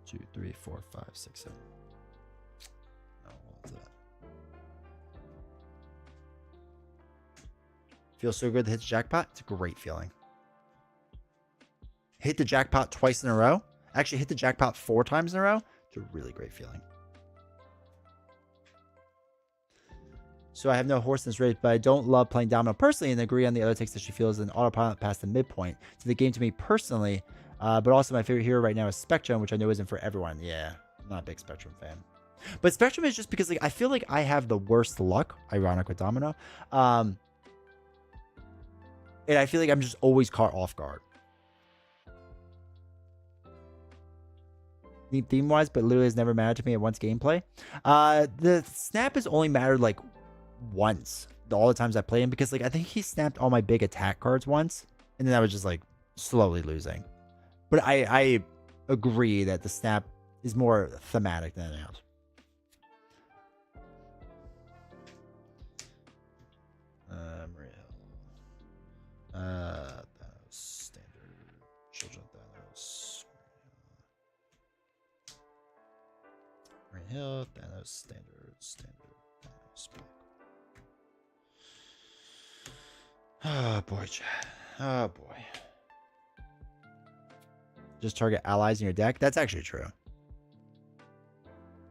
Speaker 1: 2, 3, 4, 5, 6, 7. No, what's that? Feels so good to hit the jackpot. It's a great feeling. hit the jackpot twice in a row, actually hit the jackpot 4 times in a row, it's a really great feeling. So I have no horse in this race, but I don't love playing domino personally and agree on the other takes that she feels an autopilot past the midpoint to the game to me personally. But also my favorite hero right now is Spectrum, which I know isn't for everyone. Yeah, I'm not a big Spectrum fan. But Spectrum is just because like I feel like I have the worst luck, ironic with domino. And I feel like I'm just always caught off guard. Theme wise, but literally has never mattered to me at once gameplay. The snap has only mattered like once all the times I played him, because like I think he snapped all my big attack cards once, and then I was just like slowly losing. But I agree that the snap is more thematic than anything else. Thanos, standard, children Thanos, Green Hill, Thanos, standard, Thanos. Oh boy, chat. Oh boy. Just target allies in your deck. That's actually true. I'm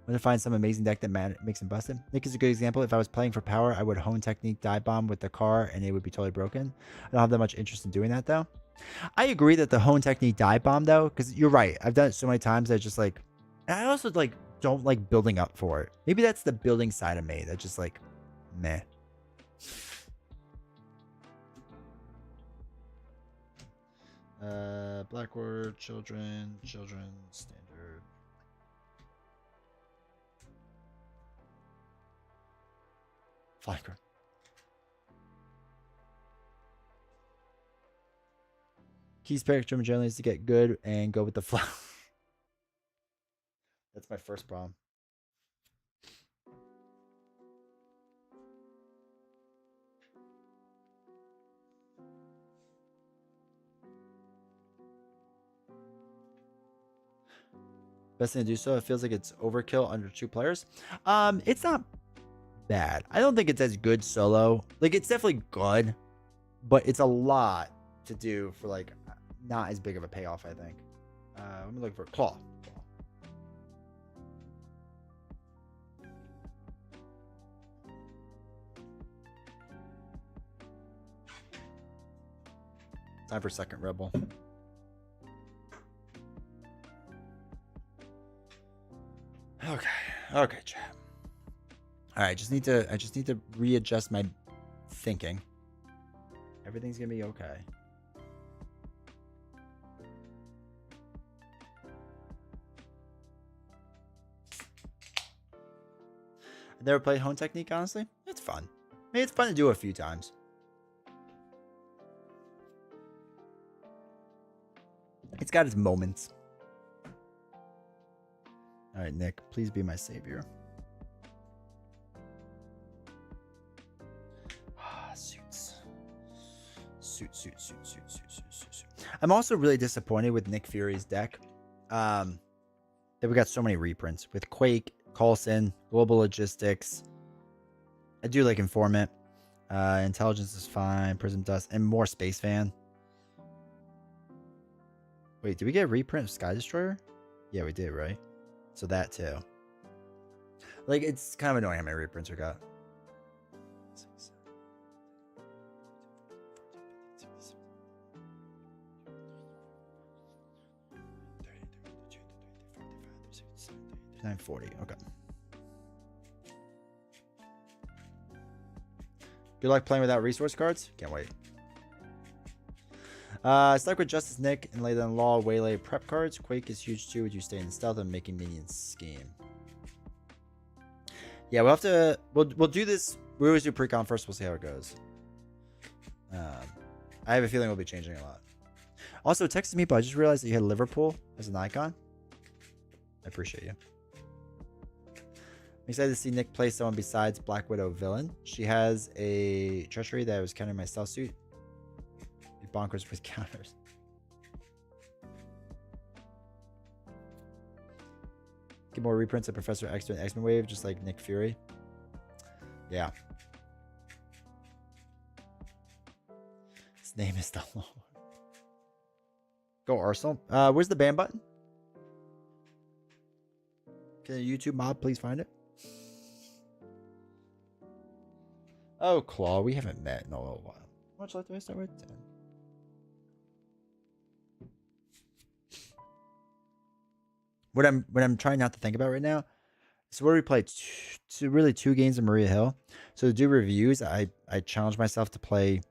Speaker 1: going to find some amazing deck that makes him busted. Nick is a good example. If I was playing for power, I would hone technique dive bomb with the car and it would be totally broken. I don't have that much interest in doing that though. I agree that the hone technique dive bomb though, because you're right. I've done it so many times that just like, and I also like don't like building up for it. Maybe that's the building side of me that just like, meh. Blackboard, children, standard. Flanker. Key spectrum generally is to get good and go with the flow. That's my first problem. Best thing to do so. It feels like it's overkill under 2 players. It's not bad. I don't think it's as good solo. Like it's definitely good, but it's a lot to do for like not as big of a payoff, I think. Let me look for Claw. Time for second rebel. Okay, chat. All right, I just need to readjust my thinking. Everything's gonna be okay. I've never played Hone Technique, honestly. It's fun. I mean, it's fun to do a few times. It's got its moments. All right, Nick, please be my savior. Suits. Suit. I'm also really disappointed with Nick Fury's deck. That we got so many reprints with Quake, Coulson, Global Logistics. I do like Informant. Intelligence is fine. Prism Dust and more Space Fan. Wait, did we get a reprint of Sky Destroyer? Yeah, we did, right? So that too. Like, it's kind of annoying how many reprints we got. $9.40. Okay. Good luck playing without resource cards. Can't wait. Stuck with Justice Nick and lay down Law, Waylay, prep cards. Quake is huge too. Would you stay in stealth and making minions scheme? Yeah, we'll have to. We'll do this. We always do pre-con first. We'll see how it goes. I have a feeling we'll be changing a lot. Also, texted me, but I just realized that you had Liverpool as an icon. I appreciate you. I'm excited to see Nick play someone besides Black Widow villain. She has a treachery that was countering my stealth suit. Bonkers with counters. Get more reprints of Professor X and X-Men Wave, just like Nick Fury. Yeah. His name is the Lord. Go Arsenal. Where's the ban button? Can a YouTube mob please find it? Oh, Claw, we haven't met in a little while. How much life do I start with? 10. What I'm trying not to think about right now. So what do we play? Two games of Maria Hill. So to do reviews, I challenge myself to play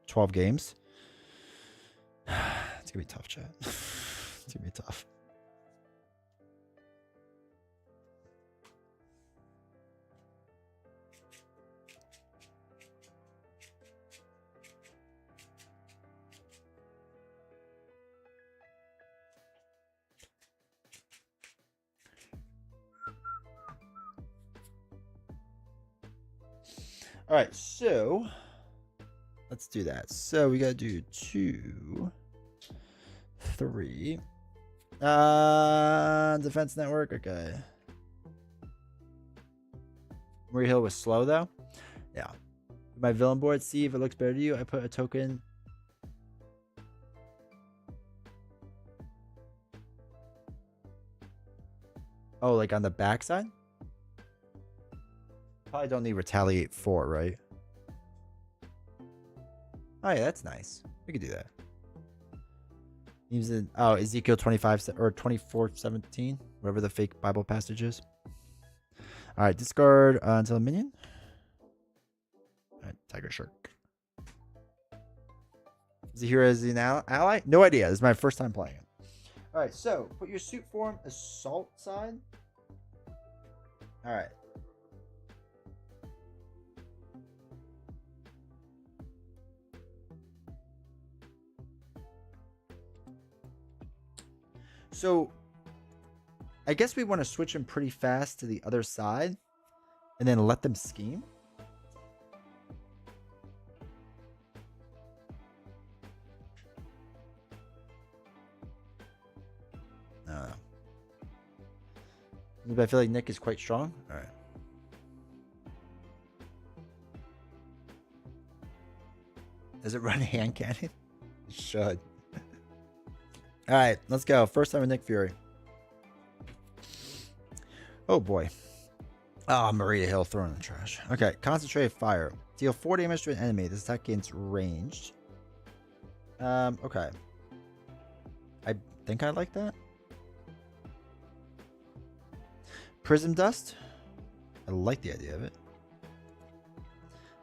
Speaker 1: 12 games. It's gonna be tough, chat. It's gonna be tough. All right, so let's do that. So we gotta do 2, 3. Defense network. Okay. Maria Hill was slow though. Yeah. My villain board. See if it looks better to you. I put a token. Oh, like on the backside? Probably don't need retaliate 4, right? Oh yeah, that's nice. We could do that. Using Ezekiel 25 or 24:17, whatever the fake Bible passage is. All right, discard until a minion. All right, Tiger Shark. Is he here as an ally? No idea. This is my first time playing it. All right, so put your suit form assault side. All right. So I guess we want to switch them pretty fast to the other side and then let them scheme. I don't know. I feel like Nick is quite strong. All right. Does it run hand cannon? It should. All right, let's go. First time with Nick Fury. Oh boy. Oh, Maria Hill thrown in the trash. Okay, concentrated fire. Deal 4 damage to an enemy. This attack gains ranged. Okay. I think I like that. Prism dust. I like the idea of it.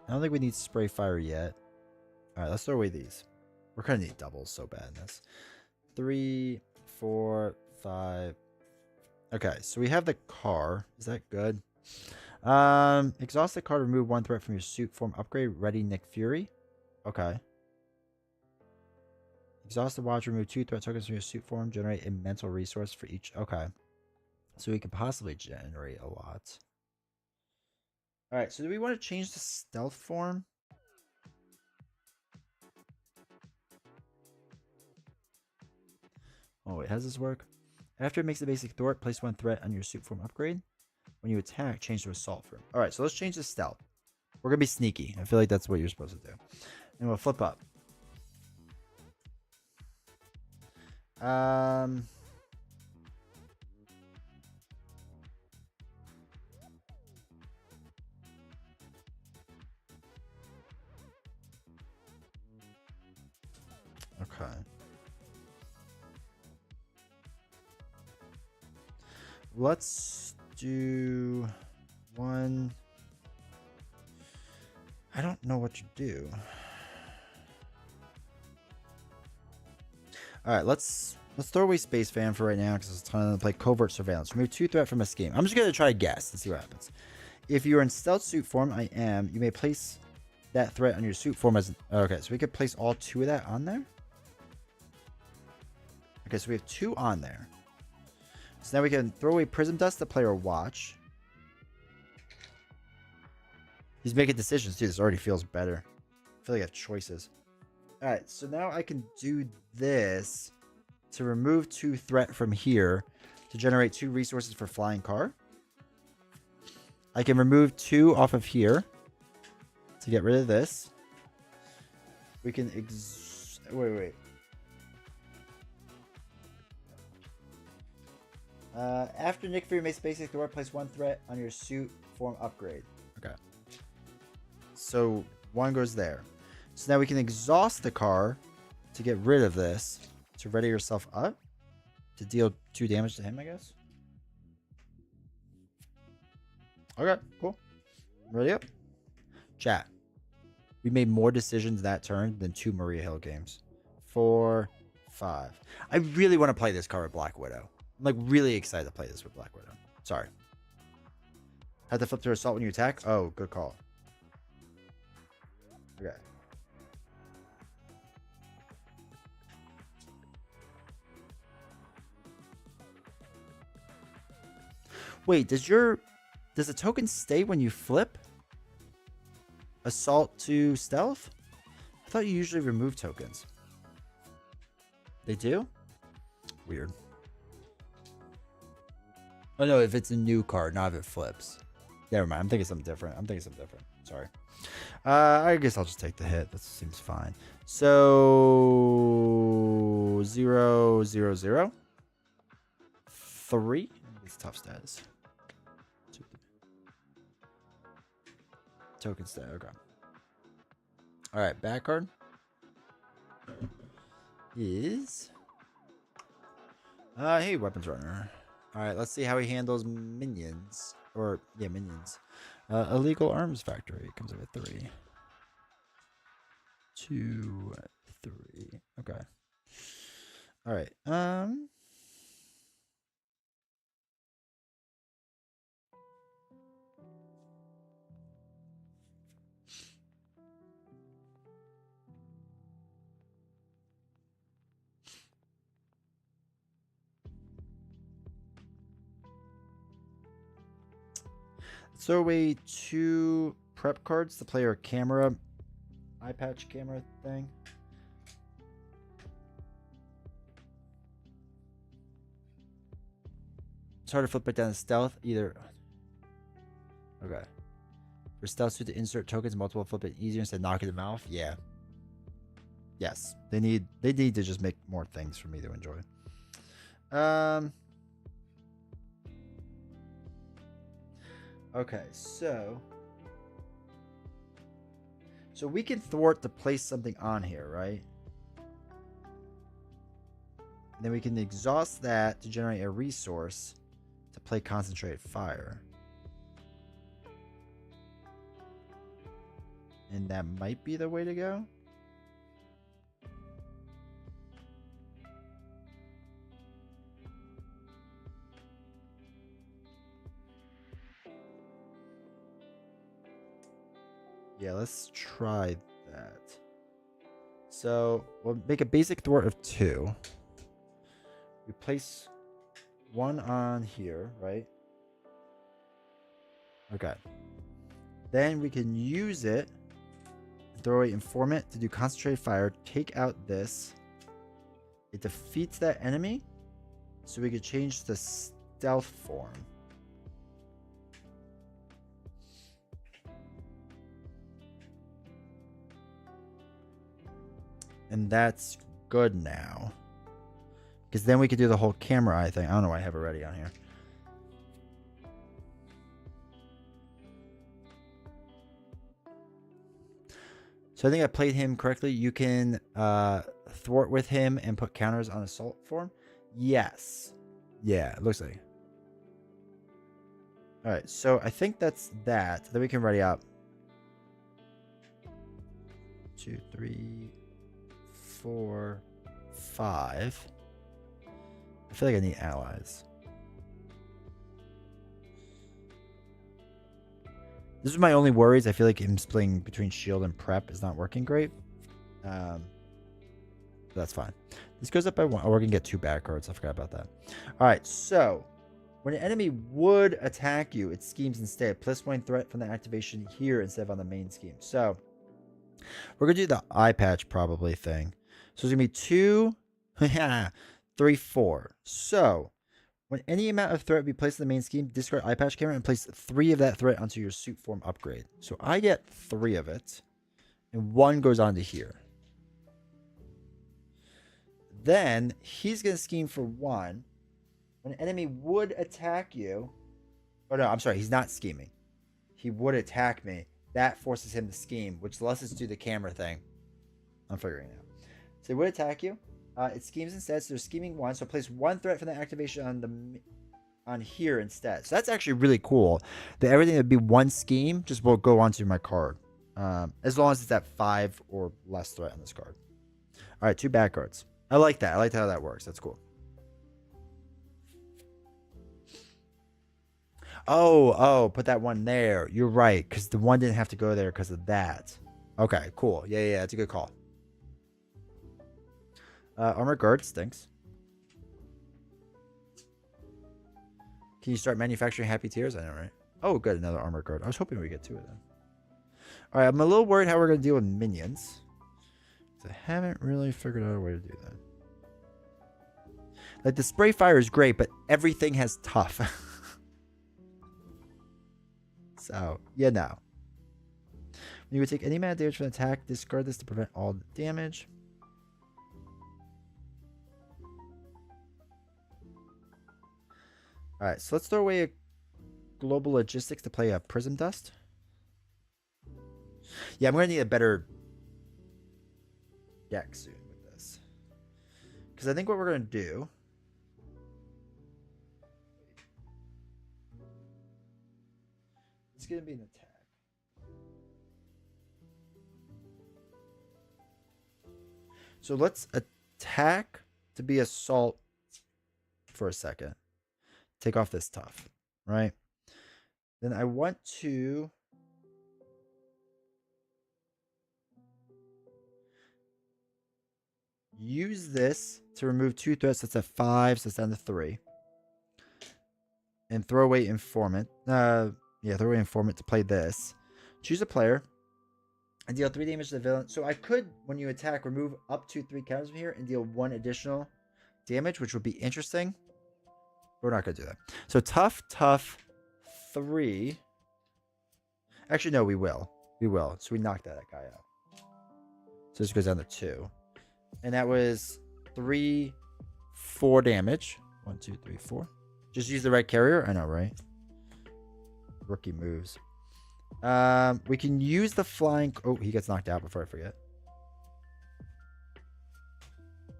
Speaker 1: I don't think we need spray fire yet. All right, let's throw away these. We're gonna need doubles so bad in this. 3, 4, 5. Okay, so we have the car. Is that good? Exhaust the car to remove 1 threat from your suit form. Upgrade ready Nick Fury. Okay. Exhaust the watch, remove 2 threat tokens from your suit form. Generate a mental resource for each. Okay. So we could possibly generate a lot. Alright, so do we want to change the stealth form? Oh wait, how does this work? After it makes the basic thwart, place 1 threat on your suit form upgrade. When you attack, change to assault form. Alright, so let's change the stealth. We're gonna be sneaky. I feel like that's what you're supposed to do. And we'll flip up. Okay. Let's do 1. I don't know what to do. All right, let's throw away Space Fan for right now because it's time to play Covert Surveillance. Remove 2 threat from a scheme. I'm just gonna try to guess and see what happens. If you are in stealth suit form, I am. You may place that threat on your suit form as. Okay, so we could place all 2 of that on there. Okay, so we have 2 on there. So now we can throw away Prism Dust to player watch. He's making decisions too. This already feels better. I feel like I have choices. Alright, so now I can do this to remove 2 threat from here to generate 2 resources for flying car. I can remove 2 off of here to get rid of this. We can wait. After Nick Fury makes basic threat, place one threat on your suit form upgrade. Okay. So one goes there. So now we can exhaust the car to get rid of this. To ready yourself up to deal 2 damage to him, I guess. Okay, cool. Ready up. Chat. We made more decisions that turn than 2 Maria Hill games. 4, 5. I really want to play this card with Black Widow. I'm like really excited to play this with Black Widow. Sorry. Had to flip to assault when you attack? Oh, good call. Okay. Wait, does the token stay when you flip? Assault to stealth? I thought you usually remove tokens. They do? Weird. Oh no, if it's a new card, not if it flips. Never mind. I'm thinking something different. Sorry. I guess I'll just take the hit. That seems fine. So 0, 0, 0. 3. It's tough status. Token stat. Okay. All right. Back card is. Hey, weapons runner. All right. Let's see how he handles minions. Or yeah, minions. Illegal arms factory comes up with 3. 2, 3. Okay. All right. Throw away 2 prep cards to play our camera, eye patch camera thing. It's hard to flip it down to stealth either. Okay. For stealth suit to insert tokens, multiple flip it easier instead of knocking them off. Yeah. Yes. They need to just make more things for me to enjoy. Okay, so we can thwart to place something on here, right? And then we can exhaust that to generate a resource to play concentrated fire. And that might be the way to go. Yeah, let's try that. So we'll make a basic thwart of 2. We place 1 on here, right? Okay. Then we can use it, throw away informant to do concentrated fire, take out this. It defeats that enemy, so we could change the stealth form. And that's good now. Because then we could do the whole camera eye thing. I don't know why I have it ready on here. So I think I played him correctly. You can thwart with him and put counters on assault form. Yes. Yeah, it looks like. All right, so I think that's that. Then we can ready up. 2, 3, 4, 5. I feel like I need allies. This is my only worries. I feel like him splitting between shield and prep is not working great. That's fine. This goes up by 1. Oh, we're going to get 2 bad cards. I forgot about that. All right, so when an enemy would attack you, it schemes instead. Plus 1 threat from the activation here instead of on the main scheme. So we're going to do the eye patch probably thing. So it's going to be 2, 3, 4. So when any amount of threat be placed in the main scheme, discard eye patch camera and place 3 of that threat onto your suit form upgrade. So I get 3 of it, and 1 goes onto here. Then he's going to scheme for 1. When an enemy would attack you, oh no, I'm sorry, he's not scheming. He would attack me. That forces him to scheme, which lets us do the camera thing. I'm figuring it out. So he would attack you. It schemes instead, so they're scheming 1. So place 1 threat from the activation on here instead. So that's actually really cool. That everything that would be 1 scheme just will go onto my card. As long as it's at 5 or less threat on this card. All right, 2 bad cards. I like that. I like how that works. That's cool. Oh, put that 1 there. You're right, because the 1 didn't have to go there because of that. Okay, cool. Yeah, that's a good call. Armor Guard stinks. Can you start manufacturing Happy Tears? I know, right? Oh, good. Another Armor Guard. I was hoping we get 2 of them. All right, I'm a little worried how we're going to deal with minions. I haven't really figured out a way to do that. Like, the Spray Fire is great, but everything has tough. So, yeah, no. When you would take any mana damage from an attack, discard this to prevent all the damage. Alright, so let's throw away a Global Logistics to play a Prism Dust. Yeah, I'm going to need a better deck soon with this. Because I think what we're going to do... It's going to be an attack. So let's attack to be assault for a second. Take off this tough, right? Then I want to use this to remove 2 threats. That's at 5, so it's down to 3. And throw away Informant. Yeah, throw away Informant to play this. Choose a player. And deal 3 damage to the villain. So I could, when you attack, remove up to 3 counters from here and deal 1 additional damage, which would be interesting. We're not going to do that. So tough 3. Actually, no, we will. We will. So we knock that guy out. So this goes down to 2. And that was 3, 4 damage. 1, 2, 3, 4. Just use the right carrier. I know, right? Rookie moves. We can use the flying... Oh, he gets knocked out before I forget.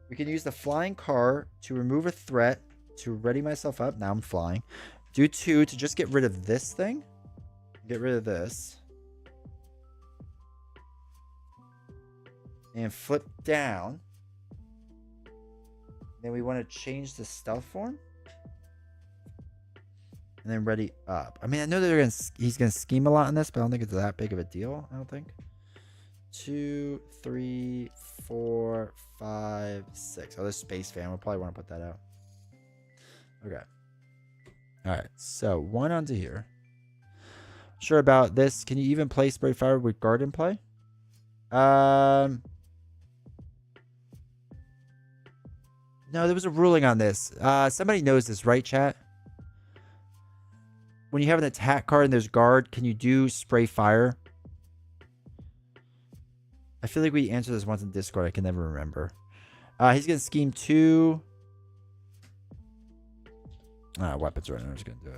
Speaker 1: We can use the flying car to remove a threat to ready myself up. Now I'm flying. Do 2 to just get rid of this thing. Get rid of this. And flip down. Then we want to change the stealth form. And then ready up. I mean, I know that he's gonna scheme a lot on this, but I don't think it's that big of a deal. I don't think. 2, 3, 4, 5, 6. Oh, there's Space Fan. We'll probably want to put that out. Okay. All right. So 1 onto here. Sure about this. Can you even play Spray Fire with Guard in play? No, there was a ruling on this. Somebody knows this, right, chat? When you have an attack card and there's guard, can you do Spray Fire? I feel like we answered this once in Discord. I can never remember. He's going to scheme 2. Weapons right now. I'm just going to do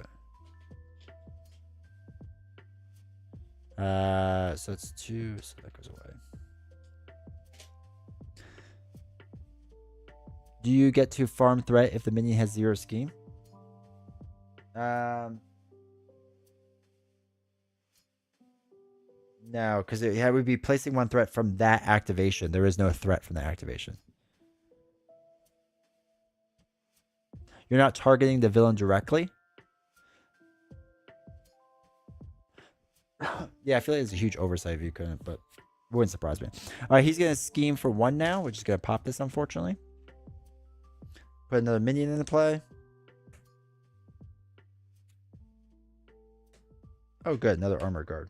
Speaker 1: it. So it's 2. So that goes away. Do you get to farm threat if the minion has 0 scheme? No, because it would be placing 1 threat from that activation. There is no threat from that activation. You're not targeting the villain directly. Yeah, I feel like it's a huge oversight if you couldn't, but it wouldn't surprise me. All right, he's going to scheme for 1 now, which is going to pop this, unfortunately. Put another minion into play. Oh, good. Another armor guard.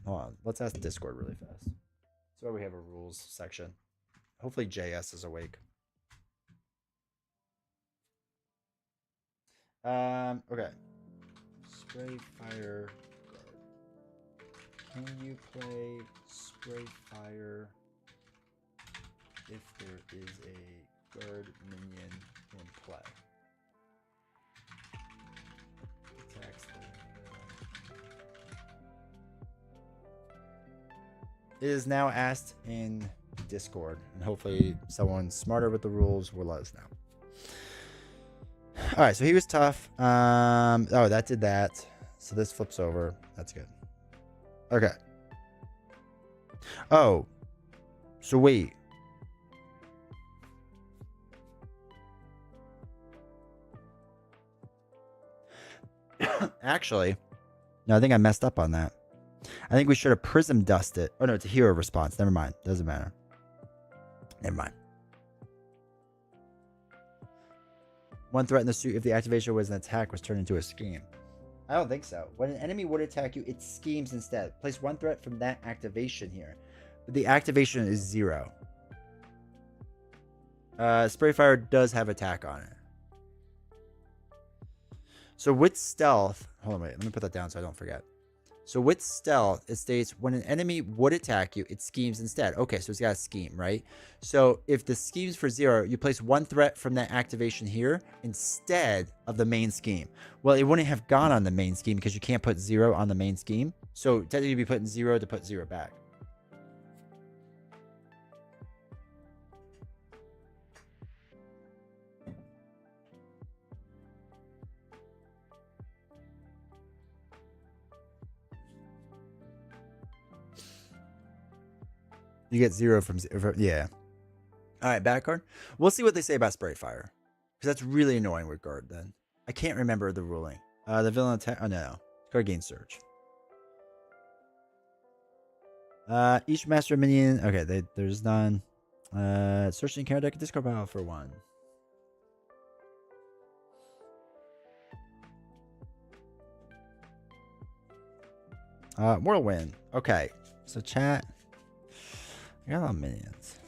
Speaker 1: Hold on. Let's ask Discord really fast. That's why we have a rules section. Hopefully JS is awake. Okay. Spray Fire guard. Can you play Spray Fire if there is a guard minion in play. Attacks It is now asked in Discord, and hopefully someone smarter with the rules will let us know. All right, so he was tough. Oh, that did that. So this flips over. That's good. Okay. Oh, so wait. Actually, no, I think I messed up on that. I think we should have prism dust it. Oh no, it's a hero response. Never mind. Doesn't matter. Never mind. One threat in the suit if the activation was an attack was turned into a scheme. I don't think so. When an enemy would attack you, it schemes instead. Place one threat from that activation here. But the activation is 0. Spray Fire does have attack on it. So with stealth, hold on, wait, let me put that down so I don't forget. So with stealth, it states when an enemy would attack you, it schemes instead. Okay, so it's got a scheme, right? So if the scheme's for 0, you place one threat from that activation here instead of the main scheme. Well, it wouldn't have gone on the main scheme because you can't put 0 on the main scheme. So technically you'd be putting 0 to put 0 back. You get 0 from 0. Yeah. All right, back card. We'll see what they say about Spray Fire. Because that's really annoying with guard then. I can't remember the ruling. The villain attack. Oh, no. Card gain search. Each master minion. Okay, there's none. Search the encounter deck and discard pile for 1. Whirlwind. Okay. So chat. I got a lot of minions.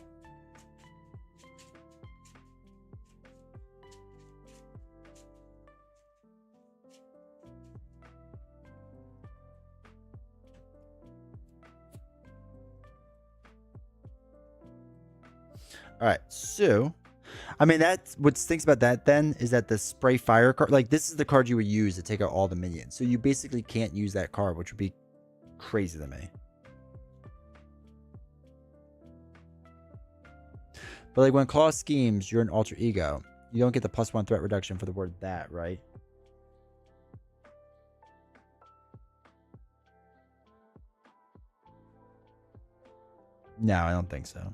Speaker 1: All right, so I mean that's what stinks about that then is that the Spray Fire card, like this is the card you would use to take out all the minions. So you basically can't use that card, which would be crazy to me. But like when Claw schemes, you're an alter ego. You don't get the +1 threat reduction for the word that, right? No, I don't think so.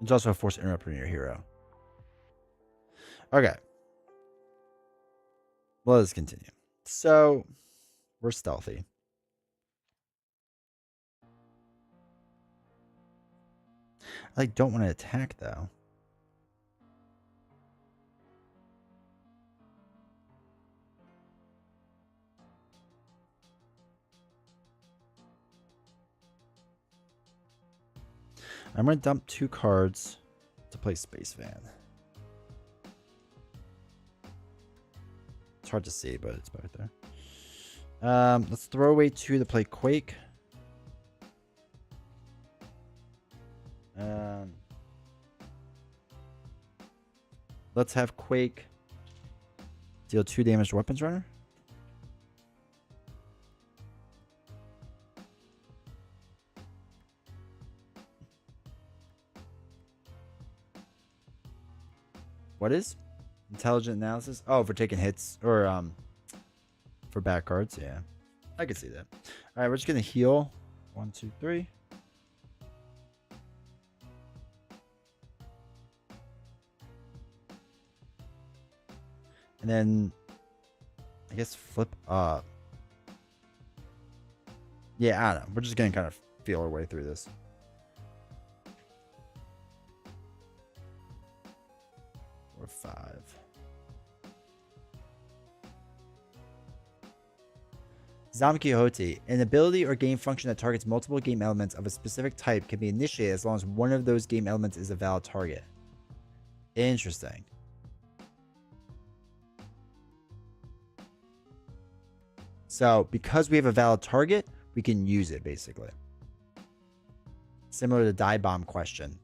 Speaker 1: It's also a force interrupt on your hero. Okay. Well, let's continue. So, we're stealthy. I don't want to attack, though. I'm going to dump 2 cards to play Space Van. It's hard to see, but it's back there. Let's throw away 2 to play Quake. Let's have Quake deal 2 damage to Weapons Runner. What is intelligent analysis? Oh, for taking hits or for bad cards. Yeah, I can see that. All right, we're just gonna heal. 1, 2, 3. And then I guess flip up. Yeah, I don't know. We're just gonna kind of feel our way through this. Or 5. Zom Quixote. An ability or game function that targets multiple game elements of a specific type can be initiated as long as one of those game elements is a valid target. Interesting. So, because we have a valid target, we can use it, basically. Similar to the die bomb question.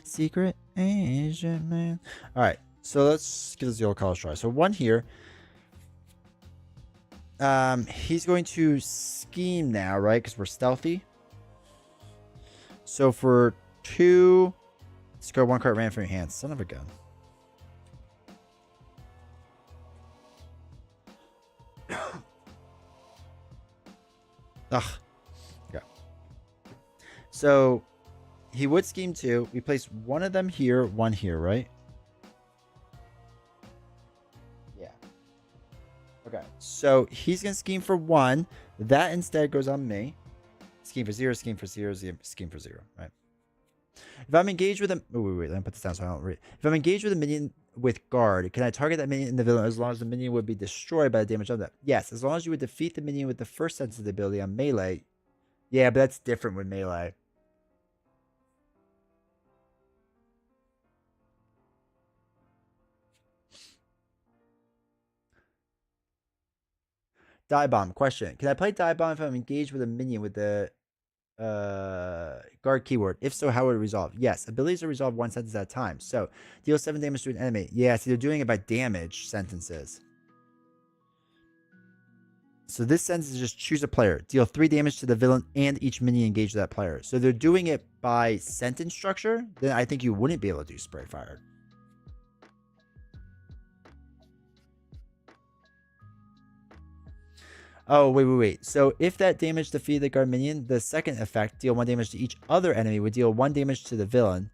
Speaker 1: Secret Agent Man. All right, so let's give this the old college try. So 1 here. He's going to scheme now, right? Because we're stealthy. So for 2, let's go 1 card ran from your hand. Son of a gun. Ugh. Okay. So he would scheme 2. We place 1 of them here, 1 here, right? Yeah. Okay. So he's going to scheme for 1. That instead goes on me. Scheme for 0, scheme for 0, scheme for 0, right? If I'm engaged with a... Oh, wait, let me put this down so I don't read. If I'm engaged with a minion with guard, can I target that minion in the villain as long as the minion would be destroyed by the damage of that? Yes, as long as you would defeat the minion with the first sensitive ability on melee. Yeah, but that's different with melee. Die bomb question. Can I play die bomb if I'm engaged with a minion with the guard keyword? If so, how would it resolve? Yes, abilities are resolved 1 sentence at a time. So deal 7 damage to an enemy. Yeah, so they're doing it by damage sentences. So this sentence is just choose a player, deal 3 damage to the villain and each minion engaged with that player. So they're doing it by sentence structure. Then I think you wouldn't be able to do spray fire. Oh, wait. So if that damage defeated the guard minion, the second effect, deal 1 damage to each other enemy, would deal 1 damage to the villain.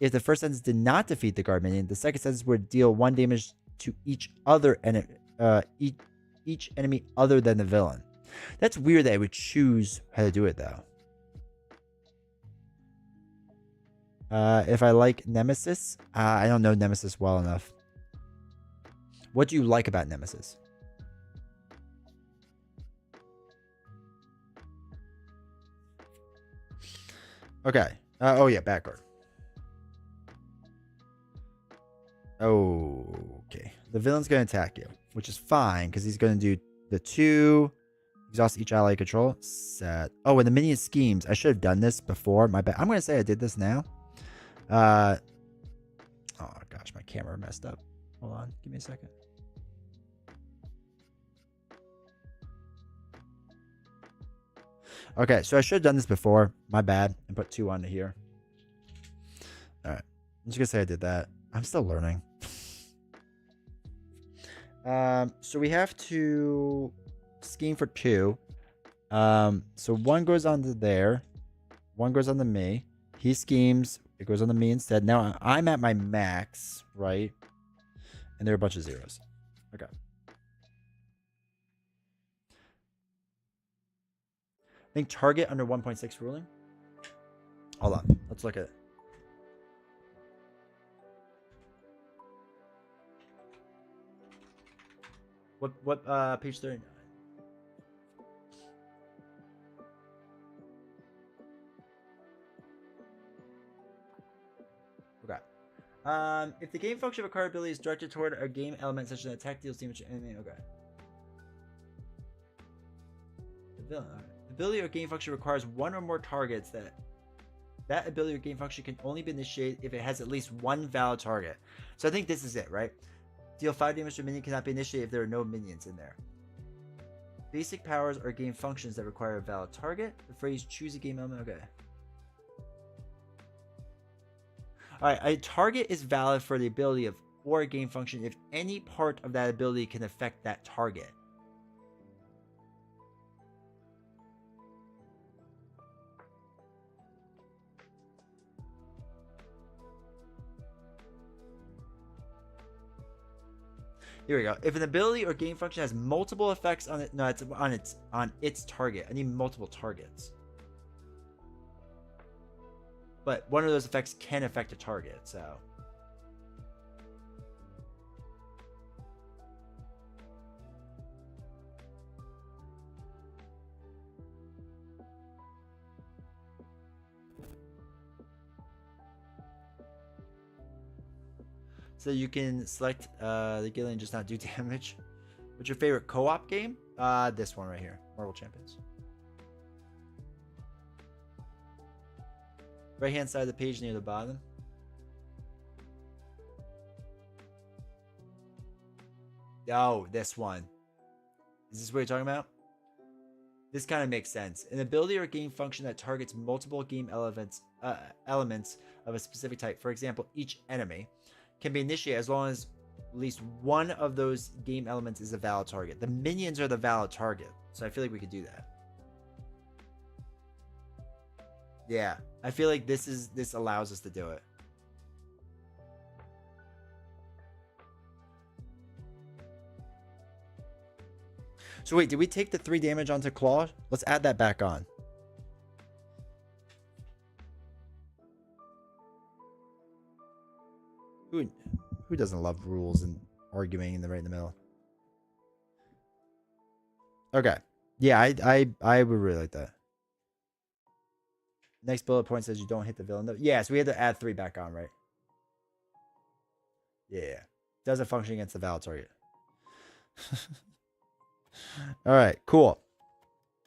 Speaker 1: If the first sentence did not defeat the guard minion, the second sentence would deal 1 damage to each other enemy, each enemy other than the villain. That's weird that I would choose how to do it, though. If I like Nemesis, I don't know Nemesis well enough. What do you like about Nemesis? Okay. Oh, yeah, backguard. Okay. The villain's going to attack you, which is fine because he's going to do the 2. Exhaust each ally control. Set. Oh, and the minion schemes. I should have done this before. My bad. I'm going to say I did this now. Oh, gosh. My camera messed up. Hold on. Give me a second. Okay, so I should have done this before. My bad. And put 2 onto here. All right. I'm just going to say I did that. I'm still learning. So we have to scheme for 2. So 1 goes on to there. 1 goes on to me. He schemes. It goes on to me instead. Now I'm at my max, right? And there are a bunch of zeros. Okay. I think target under 1.6 ruling. Hold on. Let's look at it. What page 39? Okay. If the game function of a card ability is directed toward a game element such as an attack deals damage to enemy, okay. The villain. Right. The ability or game function requires 1 or more targets that ability or game function can only be initiated if it has at least 1 valid target. So I think this is it, right? Deal 5 damage to a minion cannot be initiated if there are no minions in there. Basic powers are game functions that require a valid target. The phrase choose a game element. Okay. Alright, a target is valid for the ability of or a game function if any part of that ability can affect that target. Here we go. If an ability or game function has multiple effects on it, no, it's on its target. I need multiple targets. But one of those effects can affect a target, so. So you can select the Gillian and just not do damage. What's your favorite co-op game? This one right here, Marvel Champions. Right hand side of the page near the bottom. Oh, this one. Is this what you're talking about? This kind of makes sense. An ability or game function that targets multiple game elements of a specific type. For example, each enemy can be initiated as long as at least one of those game elements is a valid target. The minions are the valid target, so I feel like we could do that. Yeah, I feel like this allows us to do it. So wait, did we take the 3 damage onto Claw? Let's add that back on. Who doesn't love rules and arguing in the right in the middle? Okay. Yeah, I would really like that. Next bullet point says you don't hit the villain. Yeah, so we had to add 3 back on, right? Yeah. Doesn't function against the valid target. All right, cool.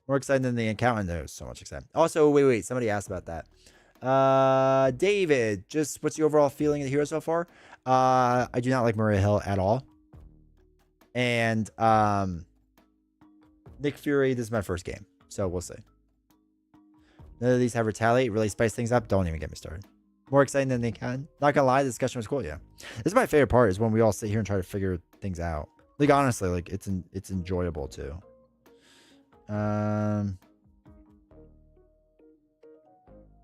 Speaker 1: More exciting than the accountant. There's so much excitement. Also, wait. Somebody asked about that. David, just what's the overall feeling of the hero so far? I do not like Maria Hill at all. And Nick Fury, this is my first game, so we'll see. None of these have retaliate, really spice things up. Don't even get me started. More exciting than the accountant. Not gonna lie, the discussion was cool. Yeah, this is my favorite part. Is when we all sit here and try to figure things out. Like honestly, like it's enjoyable too. I'm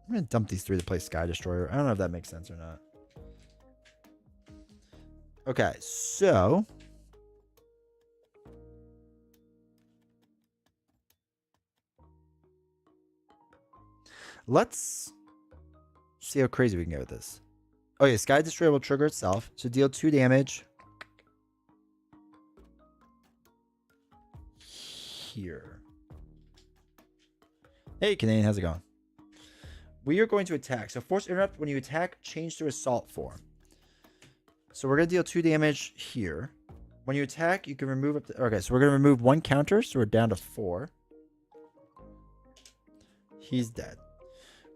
Speaker 1: gonna dump these 3 to play Sky Destroyer. I don't know if that makes sense or not. Okay, so let's see how crazy we can get with this. Oh yeah, Sky Destroyer will trigger itself, so deal 2 damage. Here. Hey Canadian, how's it going? We are going to attack. So force interrupt. When you attack, change to assault form. So we're going to deal 2 damage here. When you attack, you can remove up to... Okay, so we're going to remove 1 counter, so we're down to 4. He's dead.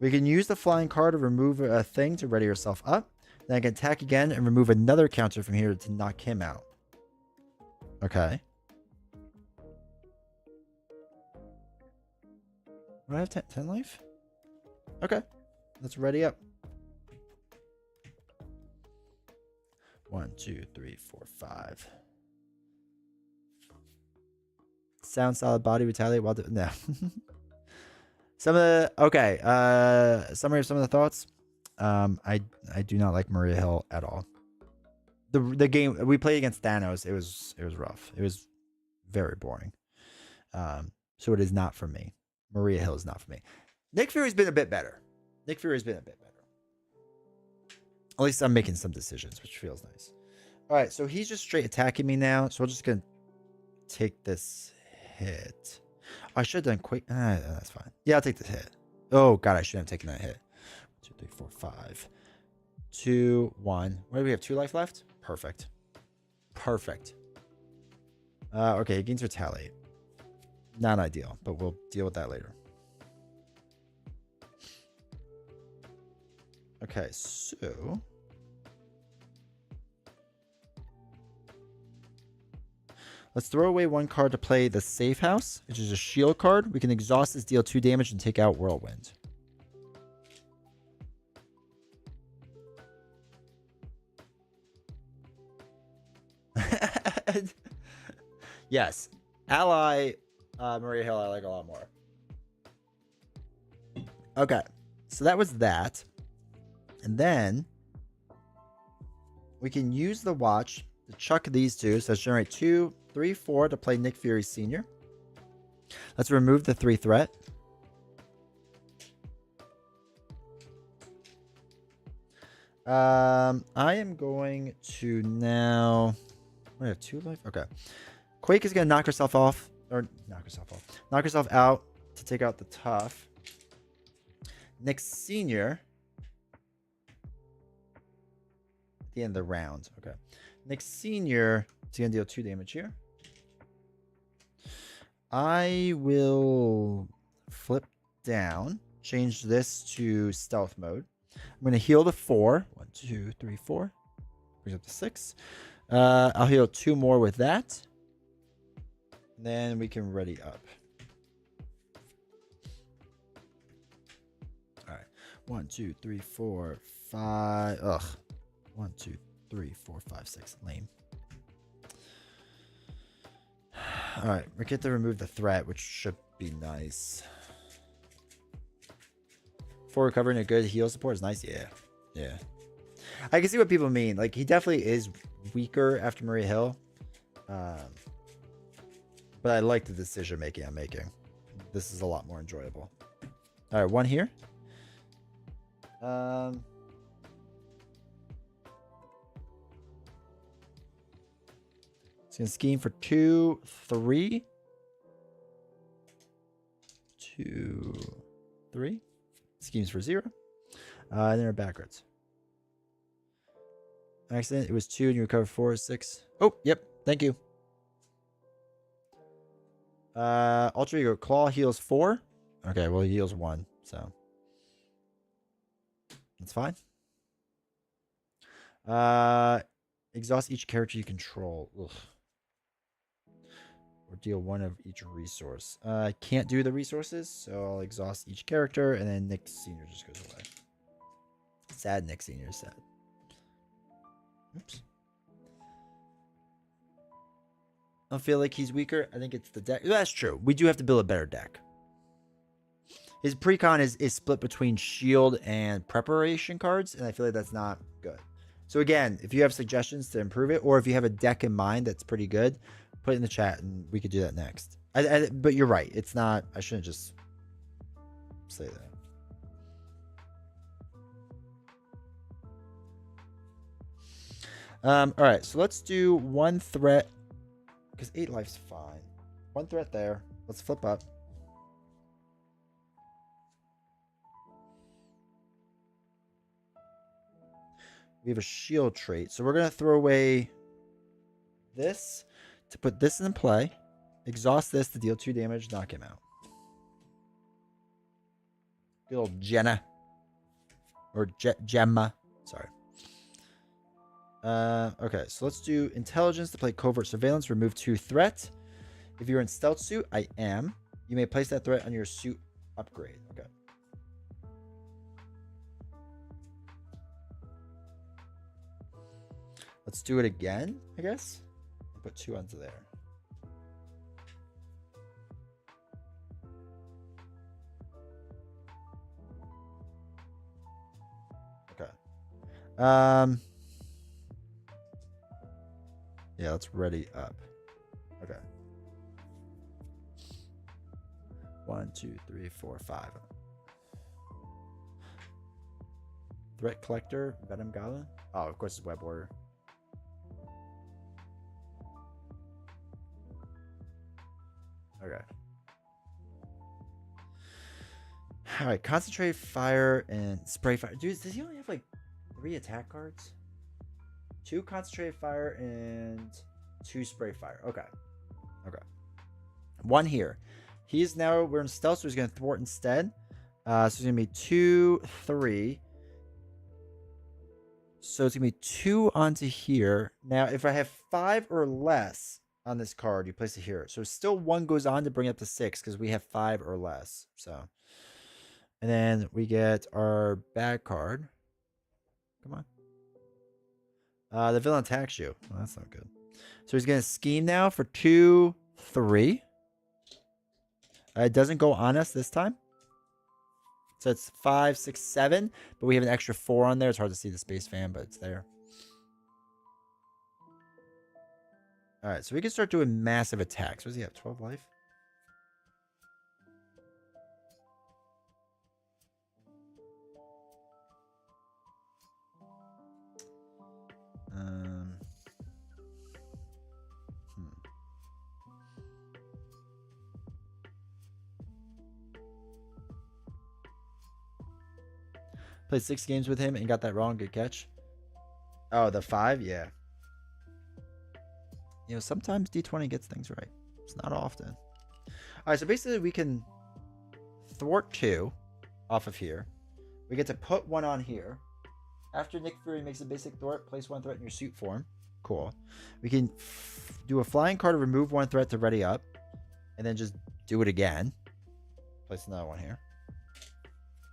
Speaker 1: We can use the flying card to remove a thing to ready yourself up. Then I can attack again and remove another counter from here to knock him out. Okay. Do I have 10 life? Okay. Let's ready up. 1, 2, 3, 4, 5. Sound solid body retaliate while no. Some of the summary of some of the thoughts. I do not like Maria Hill at all. The game we played against Thanos, it was rough. It was very boring. So it is not for me. Maria Hill is not for me. Nick Fury's been a bit better. At least I'm making some decisions, which feels nice. All right, so he's just straight attacking me now. So we're just gonna take this hit. I should have done quick. That's fine. Yeah, I'll take this hit. Oh god, I shouldn't have taken that hit. 2, 3, 4, 5. 2, 1. What do we have? 2 life left? Perfect. Okay, he gains retaliate. Not ideal, but we'll deal with that later. Okay, so let's throw away 1 card to play the Safe House, which is a shield card. We can exhaust this, deal 2 damage, and take out Whirlwind. Yes. Ally Maria Hill I like a lot more. Okay. So that was that. And then we can use the watch to chuck these 2. So let's generate 2, 3, 4 to play Nick Fury Sr. Let's remove the 3 threat. I am going to now... I have 2 life? Okay. Quake is going to knock herself off. Or knock herself out to take out the tough. Nick Sr. at the end of the round. Okay. Nick Sr. is going to deal 2 damage here. I will flip down. change this to stealth mode. I'm going to heal to 4. 1, 2, 3, 4. Brings up to 6. I'll heal 2 more with that. And then we can ready up. All right. 1, 2, 3, 4, 5. Ugh. 1, 2, 3, 4, 5, 6. Lame. All right. We get to remove the threat, which should be nice. For recovering a good heal support is nice. Yeah. Yeah. I can see what people mean. Like, he definitely is weaker after Maria Hill. But I like the decision making I'm making. This is a lot more enjoyable. All right, 1 here. It's gonna scheme for 2, 3. 2, 3. Schemes for 0. And then our backwards. Accident. It was 2 and you recover 4, 6. Oh, yep. Thank you. Ultra Ego Claw heals 4. Okay, well, he heals 1, so that's fine. Exhaust each character you control. Ugh. Or deal 1 of each resource. I can't do the resources, so I'll exhaust each character, and then Nick Sr. just goes away. Sad Nick Sr. is sad. Oops. I don't feel like he's weaker. I think it's the deck. That's true. We do have to build a better deck. His precon is split between shield and preparation cards, and I feel like that's not good. So again, if you have suggestions to improve it, or if you have a deck in mind that's pretty good, put it in the chat, and we could do that next. But you're right. It's not. I shouldn't just say that. All right. So let's do 1 threat. Because 8 life's fine. 1 threat there. Let's flip up. We have a shield trait. So we're going to throw away this to put this in play. Exhaust this to deal 2 damage. Knock him out. Good old Jenna. Or Gemma. Sorry. Okay, so let's do intelligence to play covert surveillance. Remove 2 threat. If you're in stealth suit, I am. You may place that threat on your suit upgrade. Okay. Let's do it again, I guess. Put 2 onto there. Okay. Yeah, let's ready up. Okay. 1, 2, 3, 4, 5. Threat collector, Venom Goblin. Oh, of course, it's web order. Okay. All right, concentrate fire and spray fire. Dude, does he only have like 3 attack cards? 2 concentrated fire and 2 spray fire. Okay. Okay. 1 here. He's now, we're in stealth, so he's going to thwart instead. So it's going to be 2, 3. So it's going to be 2 onto here. Now, if I have 5 or less on this card, you place it here. So still 1 goes on to bring it up to 6 because we have 5 or less. So, and then we get our bad card. Come on. The villain attacks you. Well, that's not good. So he's going to scheme now for 2, 3. It doesn't go on us this time. So it's 5, 6, 7. But we have an extra 4 on there. It's hard to see the space fan, but it's there. All right. So we can start doing massive attacks. What does he have? 12 life? Played 6 games with him and got that wrong. Good catch. Oh, the 5? Yeah. You know, sometimes D20 gets things right. It's not often. All right, so basically we can thwart 2. off of here. We get to put one on here. After Nick Fury makes a basic threat, place one threat in your suit form. Cool. We can do a flying card to remove one threat to ready up. And then just do it again. Place another one here.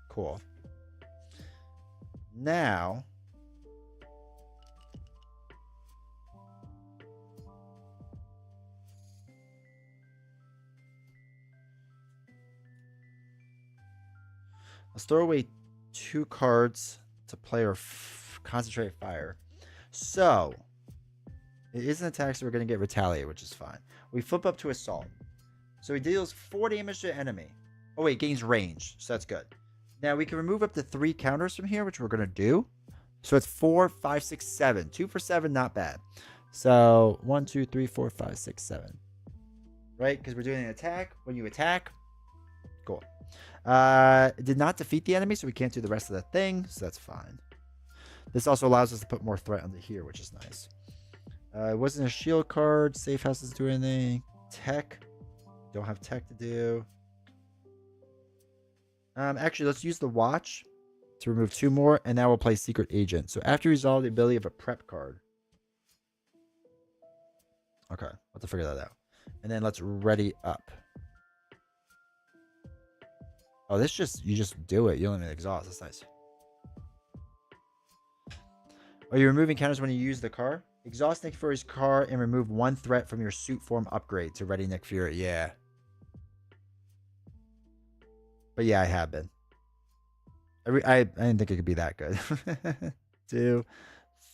Speaker 1: Cool. Now... let's throw away 2 cards to play our concentrate fire. So, it is an attack, so we're going to get retaliate, which is fine. We flip up to assault. So he deals 4 damage to enemy. Oh wait, gains range, so that's good. Now we can remove up to 3 counters from here, which we're going to do. So it's 4, 5, 6, 7. 2 for 7, not bad. So 1, 2, 3, 4, 5, 6, 7. Right? Because we're doing an attack. When you attack, cool. It did not defeat the enemy, so we can't do the rest of the thing, so that's fine. This also allows us to put more threat under here, which is nice. It wasn't a shield card. Safe house doesn't do anything. Tech. Don't have tech to do. Actually, let's use the watch to remove 2 more, and now we'll play secret agent. So after you resolve the ability of a prep card. Okay, we'll have to figure that out. And then let's ready up. Oh, this just, you just do it. You don't even exhaust. That's nice. Are you removing counters when you use the car? Exhaust Nick Fury's car and remove 1 threat from your suit form upgrade to ready Nick Fury. Yeah. But yeah, I have been. I didn't think it could be that good. 2,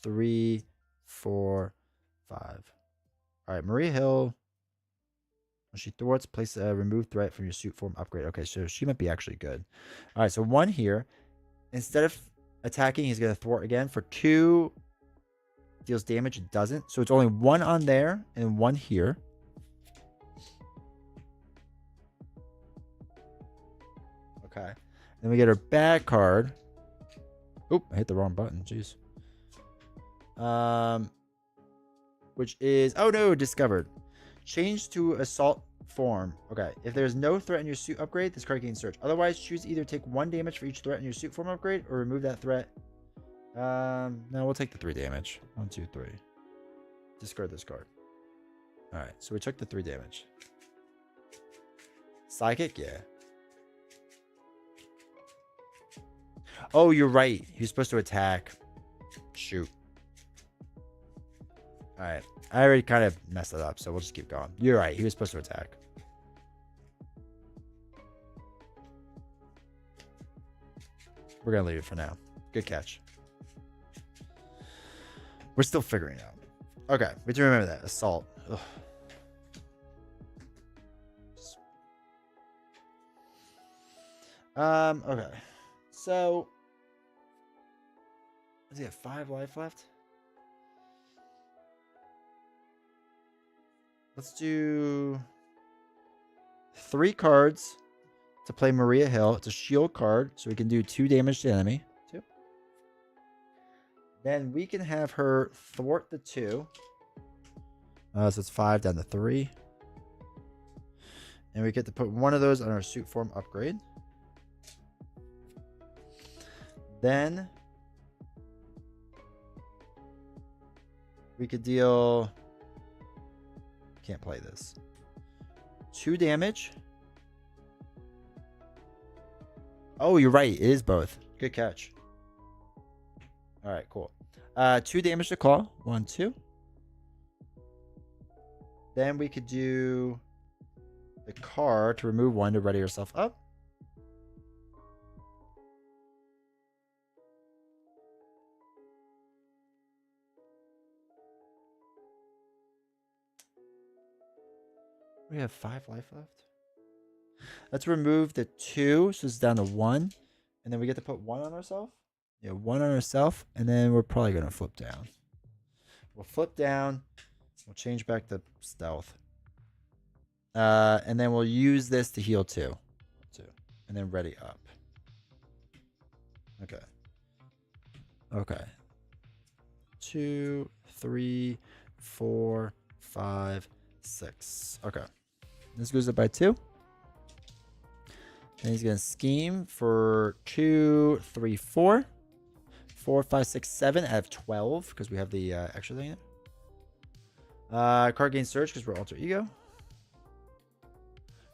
Speaker 1: 3, 4, 5. All right, Maria Hill. When she thwarts, place a remove threat from your suit form upgrade. Okay, so she might be actually good. All right, so 1 here. Instead of attacking, he's going to thwart again. For 2, deals damage. It doesn't. So it's only 1 on there and 1 here. Okay. Then we get our bad card. Oop, I hit the wrong button. Jeez. Which is... oh, no, discovered. Change to assault form. Okay. If there's no threat in your suit upgrade, this card gains search. Otherwise, choose either take 1 damage for each threat in your suit form upgrade or remove that threat. No, we'll take the 3 damage. 1, 2, 3. Discard this card. All right. So we took the 3 damage. Psychic? Yeah. Oh, you're right. He was supposed to attack. Shoot. All right. I already kind of messed it up, so we'll just keep going. You're right. He was supposed to attack. We're going to leave it for now. Good catch. We're still figuring it out. Okay. We have to remember that. Assault. Ugh. Okay. So, does he have 5 life left? Let's do 3 cards to play Maria Hill. It's a shield card, so we can do 2 damage to enemy. 2. Then we can have her thwart the 2. So it's 5 down to 3. And we get to put 1 of those on our suit form upgrade. Then we could deal... can't play this. 2 damage. Oh, you're right. It is both. Good catch. All right, cool. 2 damage to claw. 1, 2. Then we could do the card to remove 1 to ready yourself up. We have 5 life left. Let's remove the 2, so it's down to 1. And then we get to put 1 on ourselves. Yeah, 1 on ourselves. And then we're probably going to flip down. We'll flip down. We'll change back to stealth. And then we'll use this to heal 2. 2. And then ready up. Okay. Okay. 2, 3, 4, 5, 6. Okay. This goes up by 2. And he's gonna scheme for 2, 3, 4. 4, 5, 6, 7 out of 12 because we have the extra thing. Card gain search because we're alter ego.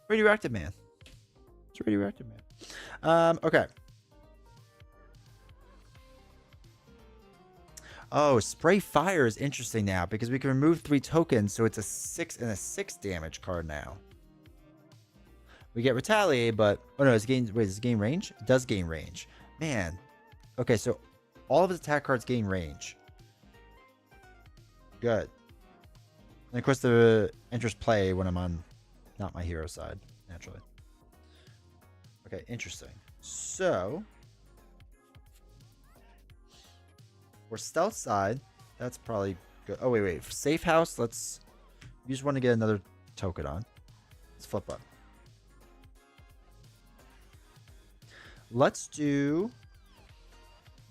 Speaker 1: Radioactive man. It's radioactive man. Okay. Oh, spray fire is interesting now because we can remove 3 tokens, so it's a 6 and a 6 damage card now. We get retaliate, but oh no, it's gain. Wait, does it gain range? It does gain range. Man. Okay, so all of his attack cards gain range. Good. And of course, the enters play when I'm on not my hero side, naturally. Okay, interesting. So we're stealth side. That's probably good. Oh, wait. For safe house, let's. You just want to get another token on. Let's flip up. Let's do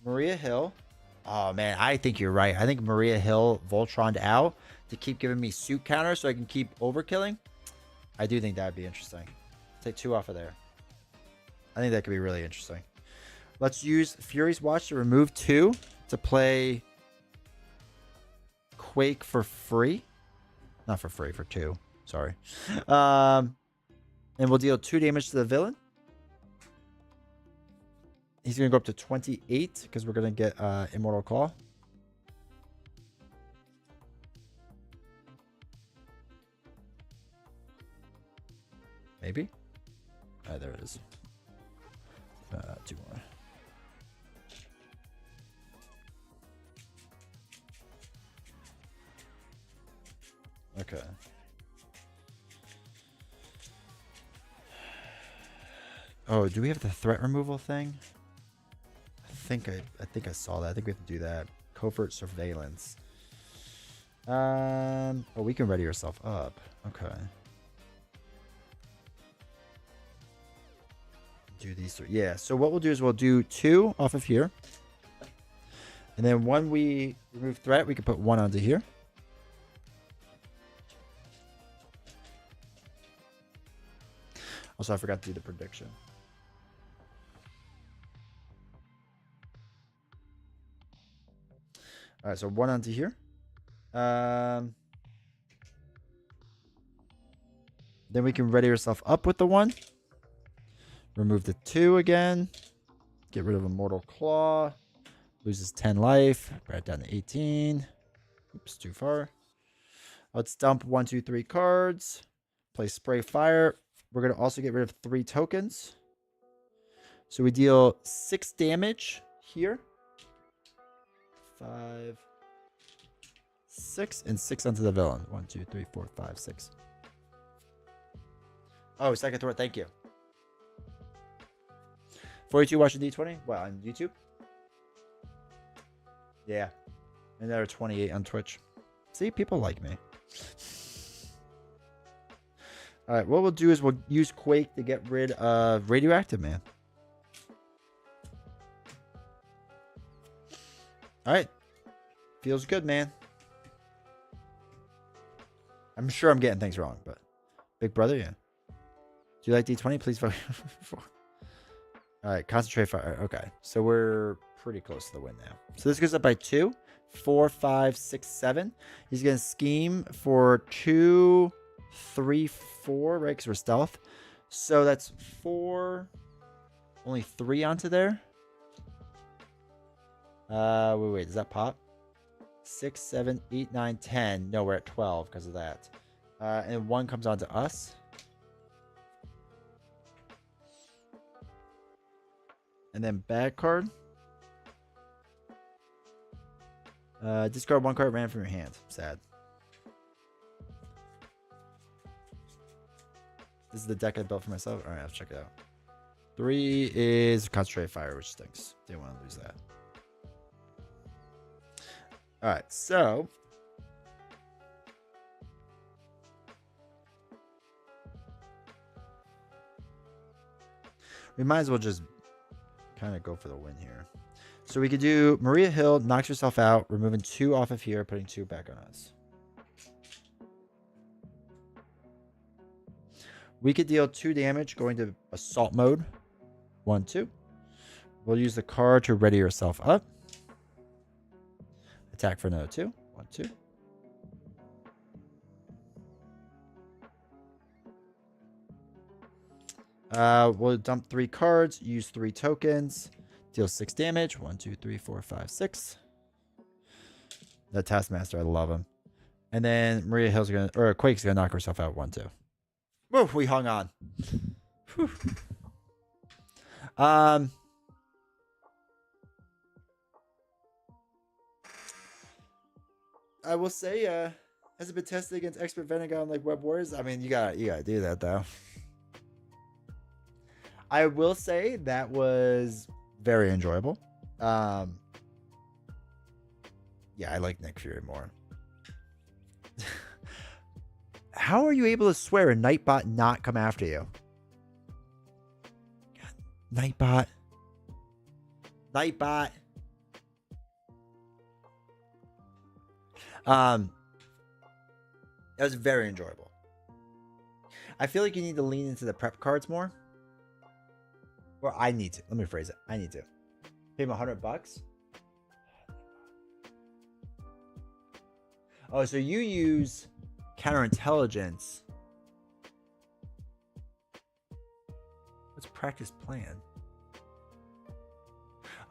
Speaker 1: Maria Hill. Oh, man, I think you're right. I think Maria Hill Voltroned out to keep giving me suit counter so I can keep overkilling. I do think that'd be interesting. Take 2 off of there. I think that could be really interesting. Let's use Fury's Watch to remove 2 to play Quake for free. Not for free, for 2. Sorry. And we'll deal 2 damage to the villain. He's going to go up to 28 because we're going to get Immortal Claw. Maybe. There it is. 2 more. Okay. Oh, do we have the threat removal thing? I think I saw that. I think we have to do that. Covert surveillance. Oh, we can ready ourselves up. Okay. Do these 3. Yeah. So what we'll do is we'll do 2 off of here, and then when we remove threat, we can put 1 onto here. Also, I forgot to do the prediction. All right, so 1 onto here. Then we can ready ourselves up with the 1. Remove the 2 again. Get rid of Immortal Claw. Loses 10 life. Right down to 18. Oops, too far. Let's dump 1, 2, 3 cards. Play Spray Fire. We're going to also get rid of 3 tokens. So we deal 6 damage here. 5, 6, and 6 onto the villain. 1, 2, 3, 4, 5, 6. Oh, second threat. Thank you. 42 watching D20. Well, on YouTube. Yeah. And there are 28 on Twitch. See, people like me. All right, what we'll do is we'll use Quake to get rid of Radioactive Man. All right. Feels good, man. I'm sure I'm getting things wrong, but Big Brother, yeah. Do you like D20? Please vote for. All right, concentrate fire. Okay, so we're pretty close to the win now. So this goes up by 2, 4, 5, 6, 7. He's gonna scheme for 2, 3, 4, right? Because we're stealth. So that's 4. Only 3 onto there. Wait, does that pop? 6, 7, 8, 9, 10. No, we're at 12 because of that. And 1 comes on to us. And then bad card. Discard 1 card ran from your hand. Sad. This is the deck I built for myself. All right, let's check it out. 3 is Concentrate Fire, which stinks. Didn't want to lose that. All right, so we might as well just kind of go for the win here. So we could do Maria Hill knocks herself out, removing 2 off of here, putting 2 back on us. We could deal 2 damage going to assault mode. 1, 2. We'll use the card to ready yourself up. Attack for another 2. 1, 2. We'll dump 3 cards, use 3 tokens, deal 6 damage. 1, 2, 3, 4, 5, 6. The Taskmaster, I love him. And then Maria Hill's gonna, or Quake's gonna knock herself out. 1, 2. Woo, we hung on. Whew. I will say, has it been tested against Expert Venegon like Web Wars? I mean, you gotta do that though. I will say that was very enjoyable. Yeah, I like Nick Fury more. How are you able to swear a Nightbot not come after you? God, Nightbot. That was very enjoyable. I feel like you need to lean into the prep cards more. Or I need to. Let me phrase it. I need to. Pay him $100. Oh, so you use counterintelligence. What's practice plan?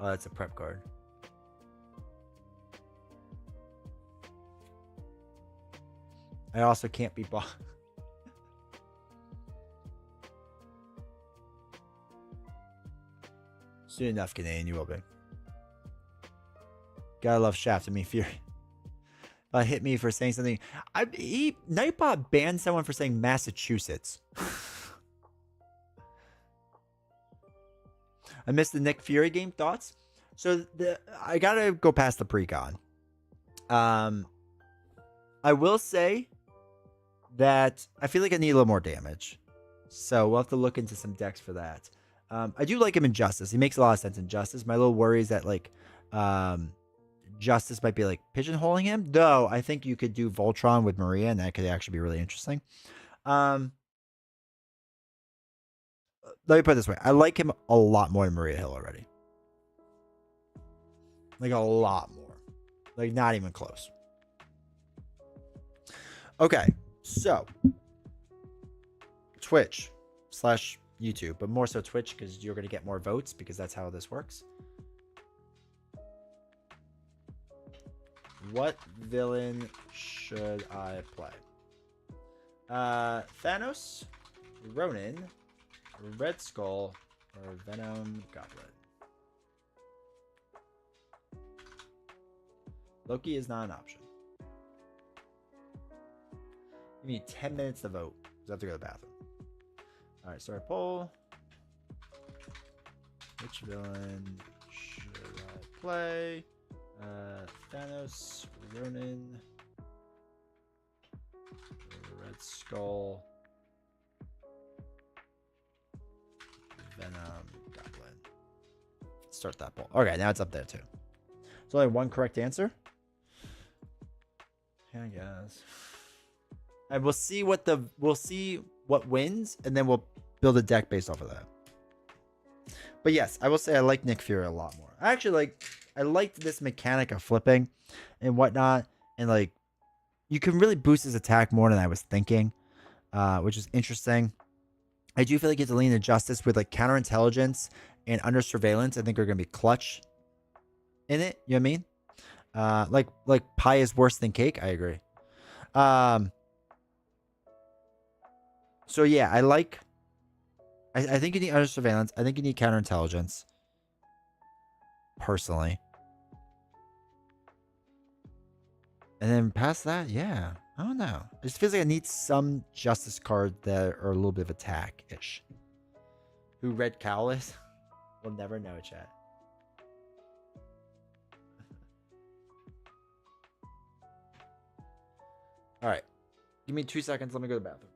Speaker 1: Oh, that's a prep card. I also can't be bought. Soon enough, Canadian, you will be. Gotta love Shaft. I mean, Fury. Hit me for saying something. Nightbot banned someone for saying Massachusetts. I missed the Nick Fury game. Thoughts? So I gotta go past the precon. I will say that I feel like I need a little more damage. So we'll have to look into some decks for that. I do like him in Justice. He makes a lot of sense in Justice. My little worry is that like Justice might be like pigeonholing him. Though I think you could do Voltron with Maria, and that could actually be really interesting. Let me put it this way. I like him a lot more than Maria Hill already. Like a lot more. Like not even close. Okay, so Twitch/YouTube, but more so Twitch because you're going to get more votes because that's how this works. What villain should I play? Thanos, Ronin, Red Skull, or Venom Goblin? Loki is not an option. Give me 10 minutes to vote. I have to go to the bathroom. Alright, start a poll. Which villain should I play? Thanos, Ronin, Red Skull, Venom, Goblin. Start that poll. Okay, now it's up there too. There's only one correct answer. Yeah, I guess. And we'll see what wins, and then we'll build a deck based off of that. But yes, I will say I like Nick Fury a lot more. I liked this mechanic of flipping and whatnot, and like you can really boost his attack more than I was thinking, which is interesting. I do feel like you have to lean into Justice with like counterintelligence and under surveillance. I think are going to be clutch in it. You know what I mean? Like pie is worse than cake. I agree. So yeah, I think you need under surveillance. I think you need counterintelligence. Personally. And then past that, yeah. I don't know. It just feels like I need some Justice card that are a little bit of attack-ish. Who Red Cowl is? We'll never know, chat. Alright. Give me 2 seconds. Let me go to the bathroom.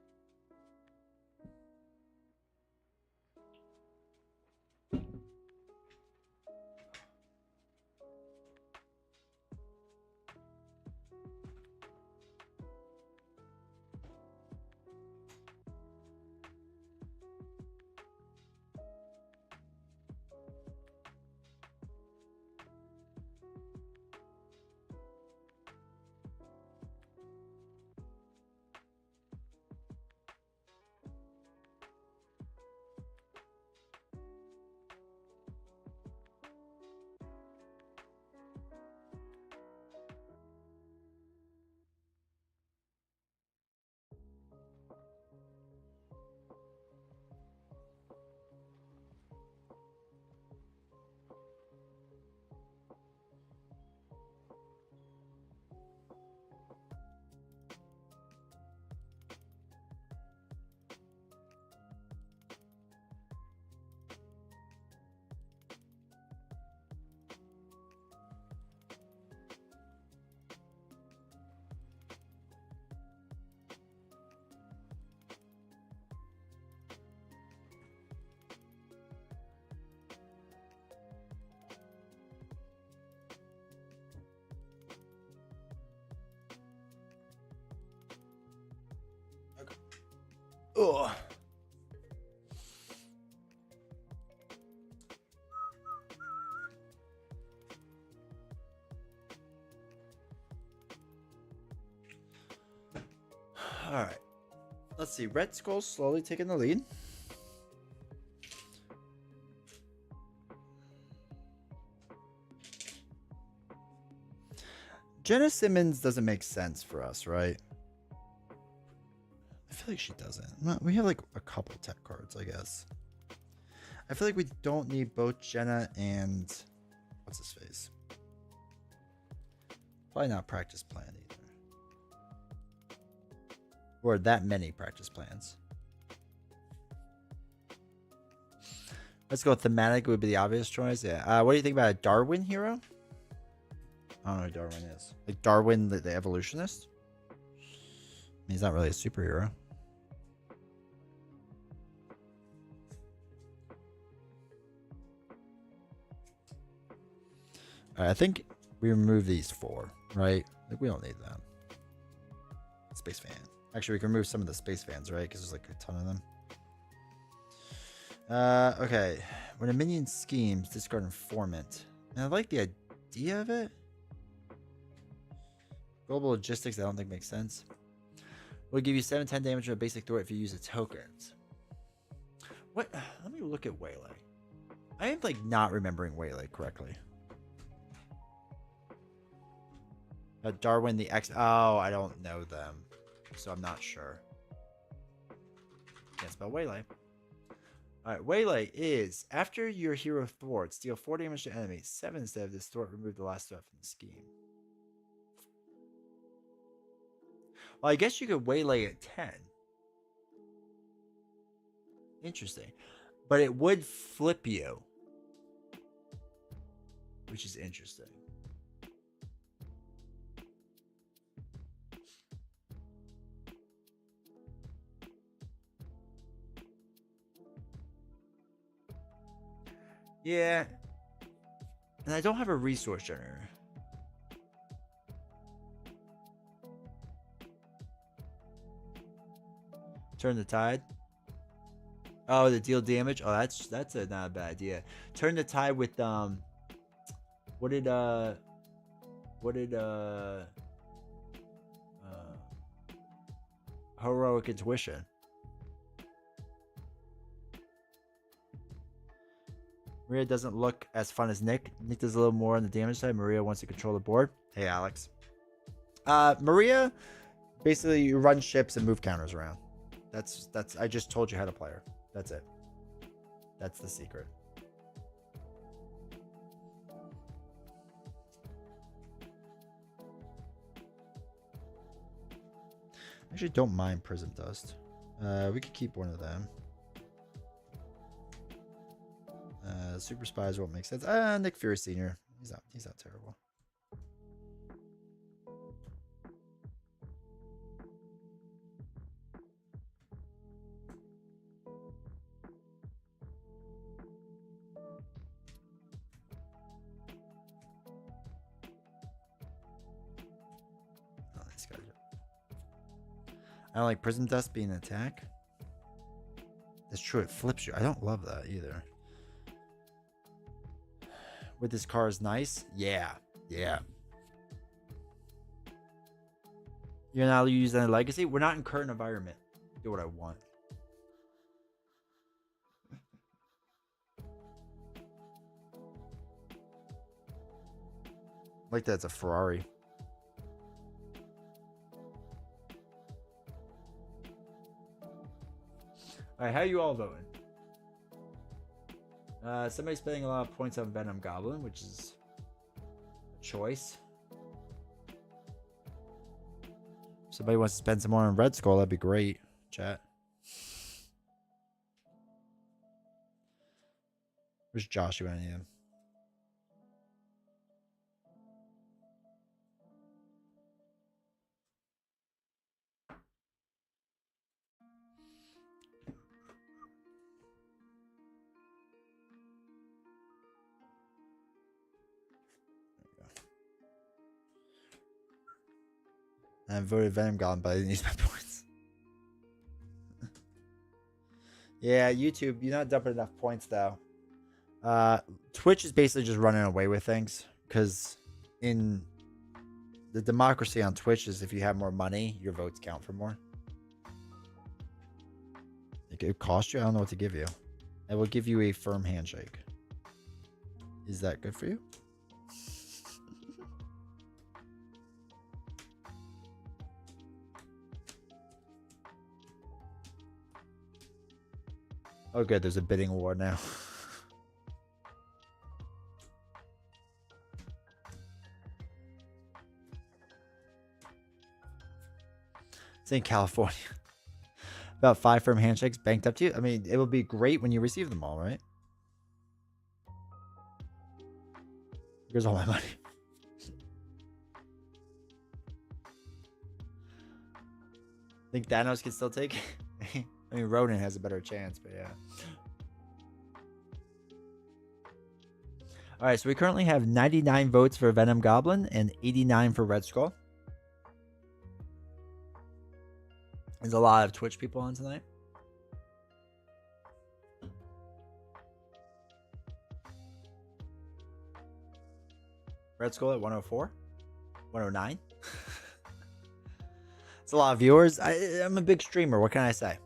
Speaker 1: Ugh. All right. Let's see. Red Skull slowly taking the lead. Jenna Simmons doesn't make sense for us, right? I feel like she doesn't. Well, we have like a couple tech cards, I guess. I feel like we don't need both Jenna and what's his face. Probably not practice plan either. Or that many practice plans. Let's go thematic would be the obvious choice. Yeah. What do you think about a Darwin hero? I don't know who Darwin is. Like Darwin, the evolutionist? I mean, he's not really a superhero. All right, I think we remove these 4, right? Like we don't need them. Space fan. Actually, we can remove some of the space fans, right? Because there's like a ton of them. Okay. When a minion schemes, discard informant. And I like the idea of it. Global logistics, I don't think makes sense. Will give you 7-10 damage to a basic threat if you use its tokens. What? Let me look at Waylay. I am like not remembering Waylay correctly. Darwin the X. Oh, I don't know them, so I'm not sure. Can't spell Waylay. All right, Waylay is after your hero thwarts, deal 4 damage to enemies. 7 instead of this thwart. Remove the last threat from the scheme. Well, I guess you could Waylay at 10. Interesting, but it would flip you, which is interesting. Yeah. And I don't have a resource generator. Turn the tide. Oh, the deal damage. Oh, that's not a bad idea. Turn the tide with what did heroic intuition. Maria doesn't look as fun as Nick. Nick does a little more on the damage side. Maria wants to control the board. Hey, Alex. Maria, basically you run ships and move counters around. That's. I just told you how to play her. That's it. That's the secret. I actually don't mind Prism Dust. We could keep one of them. Super Spies won't make sense. Nick Fury Sr. He's not terrible. Oh, this guy. I don't like Prism Dust being an attack. That's true, it flips you. I don't love that either. With this car is nice. Yeah. You're not use any legacy. We're not in current environment. Do what I want. Like that's a Ferrari. All right, how are you all voting? Somebody's spending a lot of points on Venom Goblin, which is a choice. If somebody wants to spend some more on Red Skull, that'd be great. Chat. Where's Joshua and him? I voted Venom Goblin, but I didn't use my points. Yeah, YouTube, you're not dumping enough points though. Twitch is basically just running away with things because in the democracy on Twitch is if you have more money, your votes count for more. It could cost you. I don't know what to give you. I will give you a firm handshake. Is that good for you? Oh, good. There's a bidding war now. It's in California. About 5 firm handshakes banked up to you. I mean, it will be great when you receive them all, right? Here's all my money. Think Thanos can still take it? I mean, Ronan has a better chance, but yeah. All right, so we currently have 99 votes for Venom Goblin and 89 for Red Skull. There's a lot of Twitch people on tonight. Red Skull at 104, 109. It's a lot of viewers. I'm a big streamer. What can I say?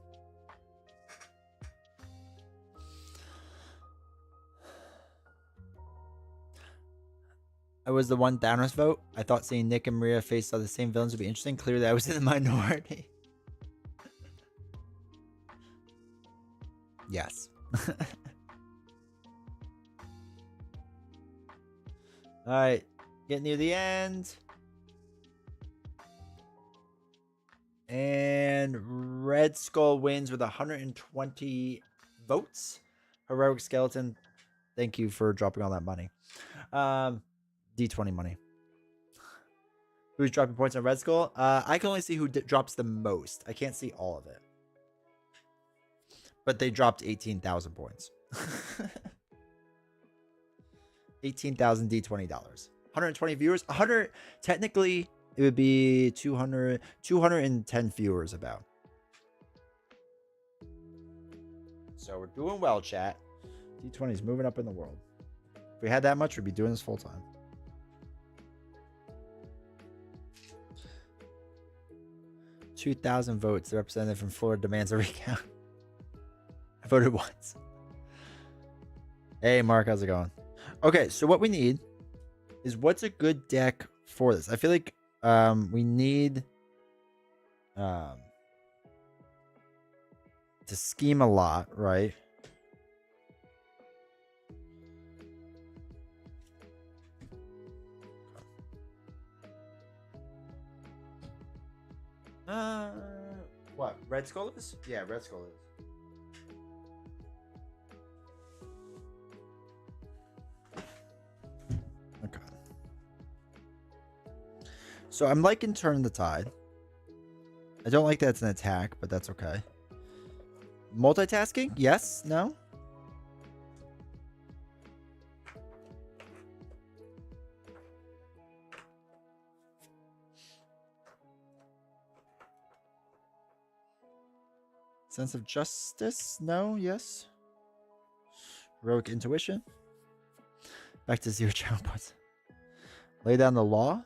Speaker 1: I was the one Thanos vote. I thought seeing Nick and Maria face the same villains would be interesting. Clearly, I was in the minority. Yes. All right, getting near the end. And Red Skull wins with 120 votes. Heroic Skeleton, thank you for dropping all that money. D20 money. Who's dropping points on Red Skull? I can only see who drops the most. I can't see all of it. But they dropped 18,000 points. 18,000 D20 dollars. 120 viewers. 100. Technically, it would be 210 viewers about. So we're doing well, chat. D20 is moving up in the world. If we had that much, we'd be doing this full time. $2,000 votes. The representative from Florida demands a recount. I voted once. Hey, Mark, how's it going? Okay, so what we need is what's a good deck for this? I feel like we need to scheme a lot, right? What? Red Skull is? Yeah, Red Skull is. Okay. So I'm liking Turn the Tide. I don't like that it's an attack, but that's okay. Multitasking? Yes? No? Sense of justice? No? Yes? Heroic intuition? Back to 0 channel points. Lay down the law?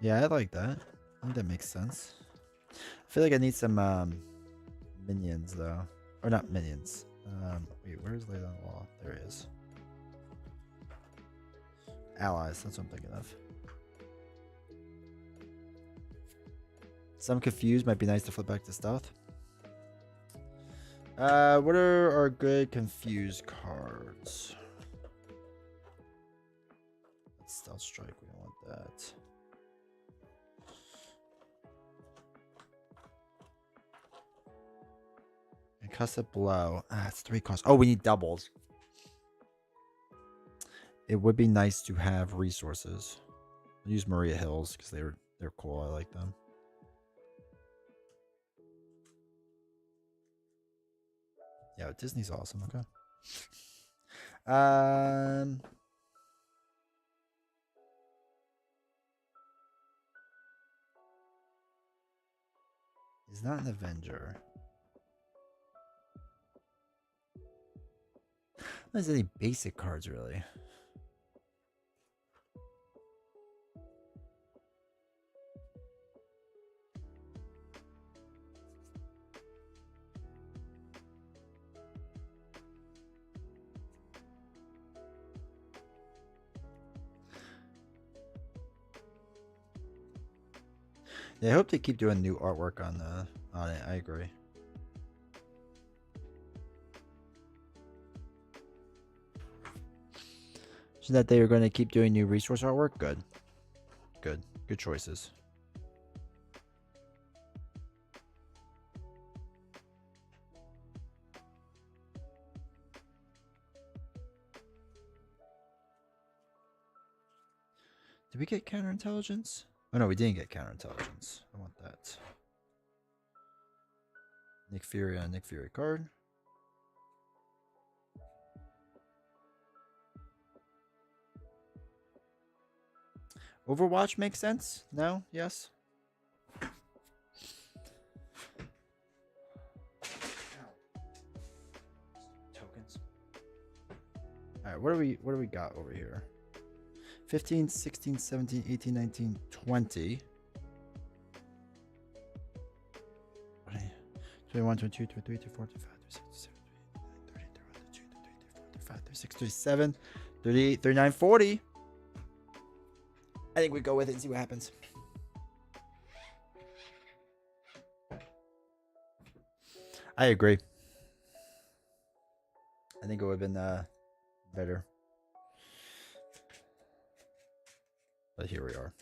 Speaker 1: Yeah, I like that. I think that makes sense. I feel like I need some minions though. Or not minions. Wait, where's lay down the law? There it is. Allies, that's what I'm thinking of. Some confused might be nice to flip back to stealth. What are our good confused cards? Stealth strike, we don't want that. And Concussive blow. It's 3 costs. Oh, we need doubles. It would be nice to have resources. I'll use Maria Hills because they're cool. I like them. Yeah, Disney's awesome. Okay. He's not an Avenger. There's any basic cards really. Yeah, I hope they keep doing new artwork on it. I agree. So that they are going to keep doing new resource artwork. Good. Good choices. Did we get counterintelligence? Oh no, we didn't get counterintelligence. I want that. Nick Fury on Nick Fury card. Overwatch makes sense? No? Yes? Tokens. Alright, what do we got over here? 15, 16, 17, 18, 19, 20. 21, 22, 23, 24, 25, 26, 27, 28, 30, 31, 32, 33, 34, 35, 36, 37, 38, 39, 40. I think we go with it and see what happens. I agree. I think it would have been better. But here we are.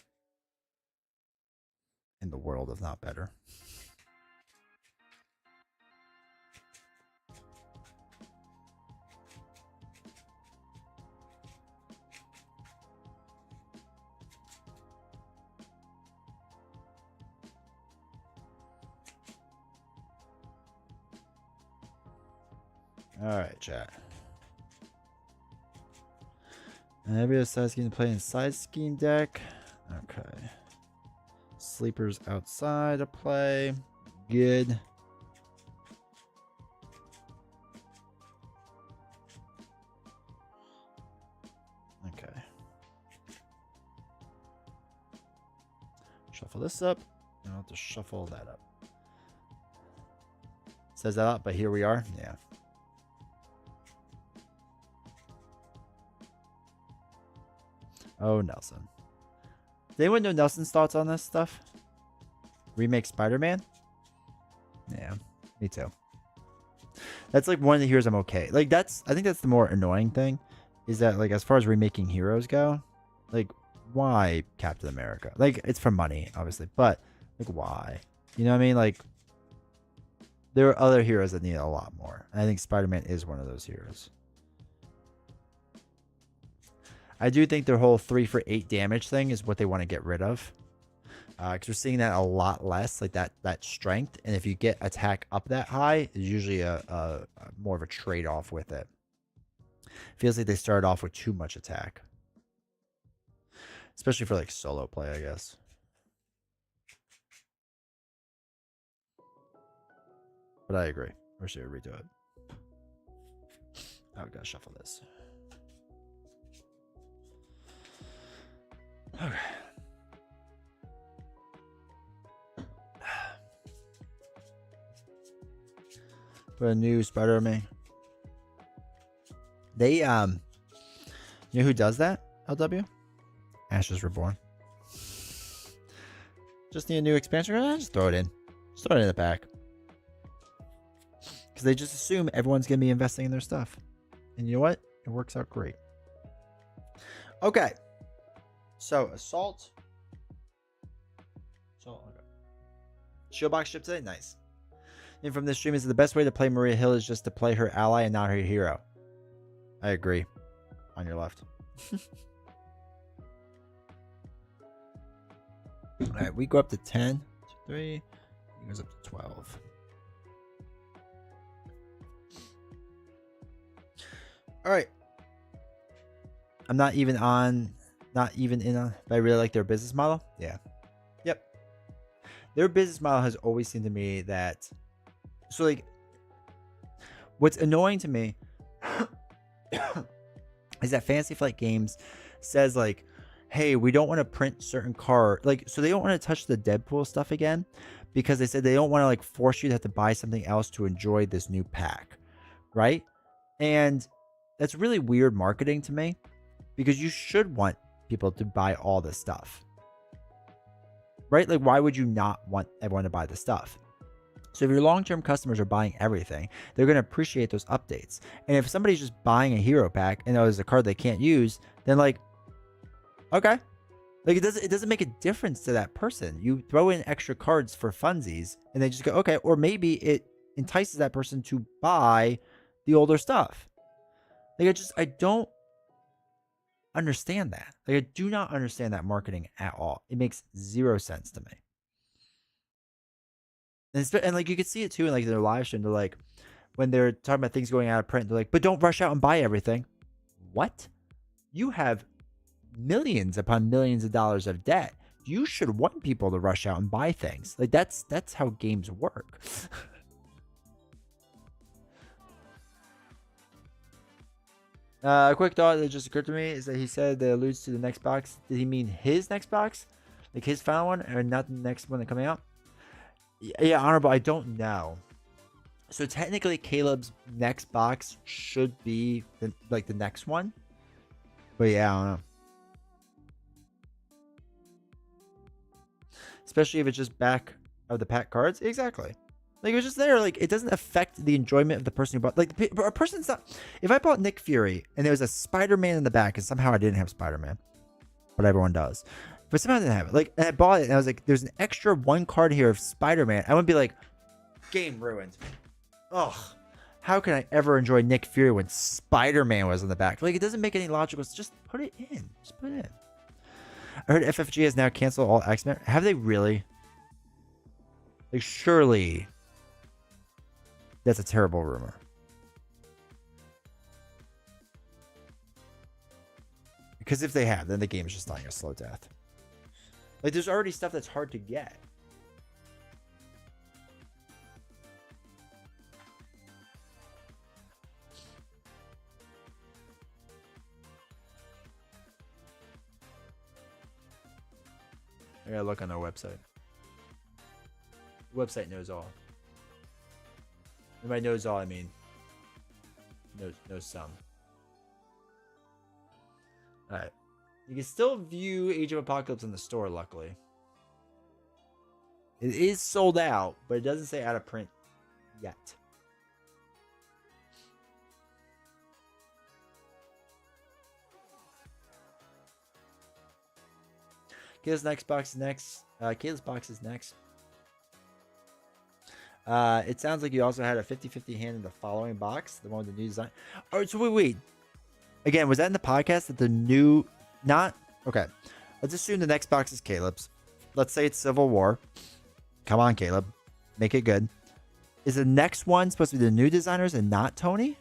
Speaker 1: In the world of not better. All right, chat. And every other side scheme to play inside scheme deck. Okay. Sleepers outside to play. Good. Okay. Shuffle this up. And I'll have to shuffle that up. Says that up, but here we are. Yeah. Oh, Nelson. Does anyone know Nelson's thoughts on this stuff? Remake Spider-Man? Yeah, me too. That's like one of the heroes I'm okay. Like I think that's the more annoying thing. Is that like as far as remaking heroes go, like why Captain America? Like it's for money, obviously, but like why? You know what I mean? Like there are other heroes that need a lot more. And I think Spider-Man is one of those heroes. I do think their whole 3 for 8 damage thing is what they want to get rid of. Because we're seeing that a lot less, like that strength. And if you get attack up that high, it's usually a more of a trade-off with it. Feels like they started off with too much attack. Especially for like solo play, I guess. But I agree. Or should we redo it? Oh, we gotta shuffle this. Okay. Put a new Spider-Man. They you know who does that? LW? Ashes Reborn. Just need a new expansion. Just throw it in. Just throw it in the pack. Because they just assume everyone's gonna be investing in their stuff. And you know what? It works out great. Okay. So, Assault. Okay. Shieldbox ship today? Nice. And from this stream is the best way to play Maria Hill is just to play her ally and not her hero. I agree. On your left. Alright, we go up to 10. 3. He goes up to 12. Alright. I'm not even in on, but I really like their business model. Yeah. Yep. their business model has always seemed to me that, so like, what's annoying to me is that Fantasy Flight Games says like, hey, we don't want to print certain card, like, so they don't want to touch the Deadpool stuff again because they said they don't want to like force you to have to buy something else to enjoy this new pack, right? And that's really weird marketing to me because you should want people to buy all this stuff, right? Like, why would you not want everyone to buy the stuff? So if your long-term customers are buying everything, they're going to appreciate those updates. And if somebody's just buying a hero pack and there's a card they can't use, then like, okay, like it doesn't make a difference to that person. You throw in extra cards for funsies and they just go, okay, or maybe it entices that person to buy the older stuff. Like I don't understand that. Like I do not understand that marketing at all. It makes zero sense to me. And like you could see it too in like their live stream. They're like, when they're talking about things going out of print, they're like, but don't rush out and buy everything. What? You have millions upon millions of dollars of debt. You should want people to rush out and buy things. Like that's how games work. A quick thought that just occurred to me is that he said that alludes to the next box. Did he mean his next box? Like his final one, or not the next one that coming out? Yeah, Honorable, I don't know. So technically, Caleb's next box should be the next one. But yeah, I don't know. Especially if it's just back of the pack cards. Exactly. Like it was just there. Like it doesn't affect the enjoyment of the person who bought. Like a person's not. If I bought Nick Fury and there was a Spider-Man in the back, and somehow I didn't have Spider-Man, but everyone does. But somehow I didn't have it. Like, and I bought it, and I was like, "There's an extra one card here of Spider-Man." I wouldn't be like, "Game ruined." Ugh. How can I ever enjoy Nick Fury when Spider-Man was on the back? Like, it doesn't make any logical. Just put it in. Just put it in. I heard FFG has now canceled all X-Men. Have they really? Like, surely that's a terrible rumor. Because if they have, then the game is just dying a slow death. Like, there's already stuff that's hard to get. I gotta look on their website. The website knows all. And by knows all, I mean knows some. Alright. You can still view Age of Apocalypse in the store, luckily. It is sold out, but it doesn't say out of print yet. Kayla's next box is next. Kayla's box is next. It sounds like you also had a 50-50 hand in the following box, the one with the new design. All right, so wait. Again, was that in the podcast that the new... Not... Okay. Let's assume the next box is Caleb's. Let's say it's Civil War. Come on, Caleb. Make it good. Is the next one supposed to be the new designers and not Tony?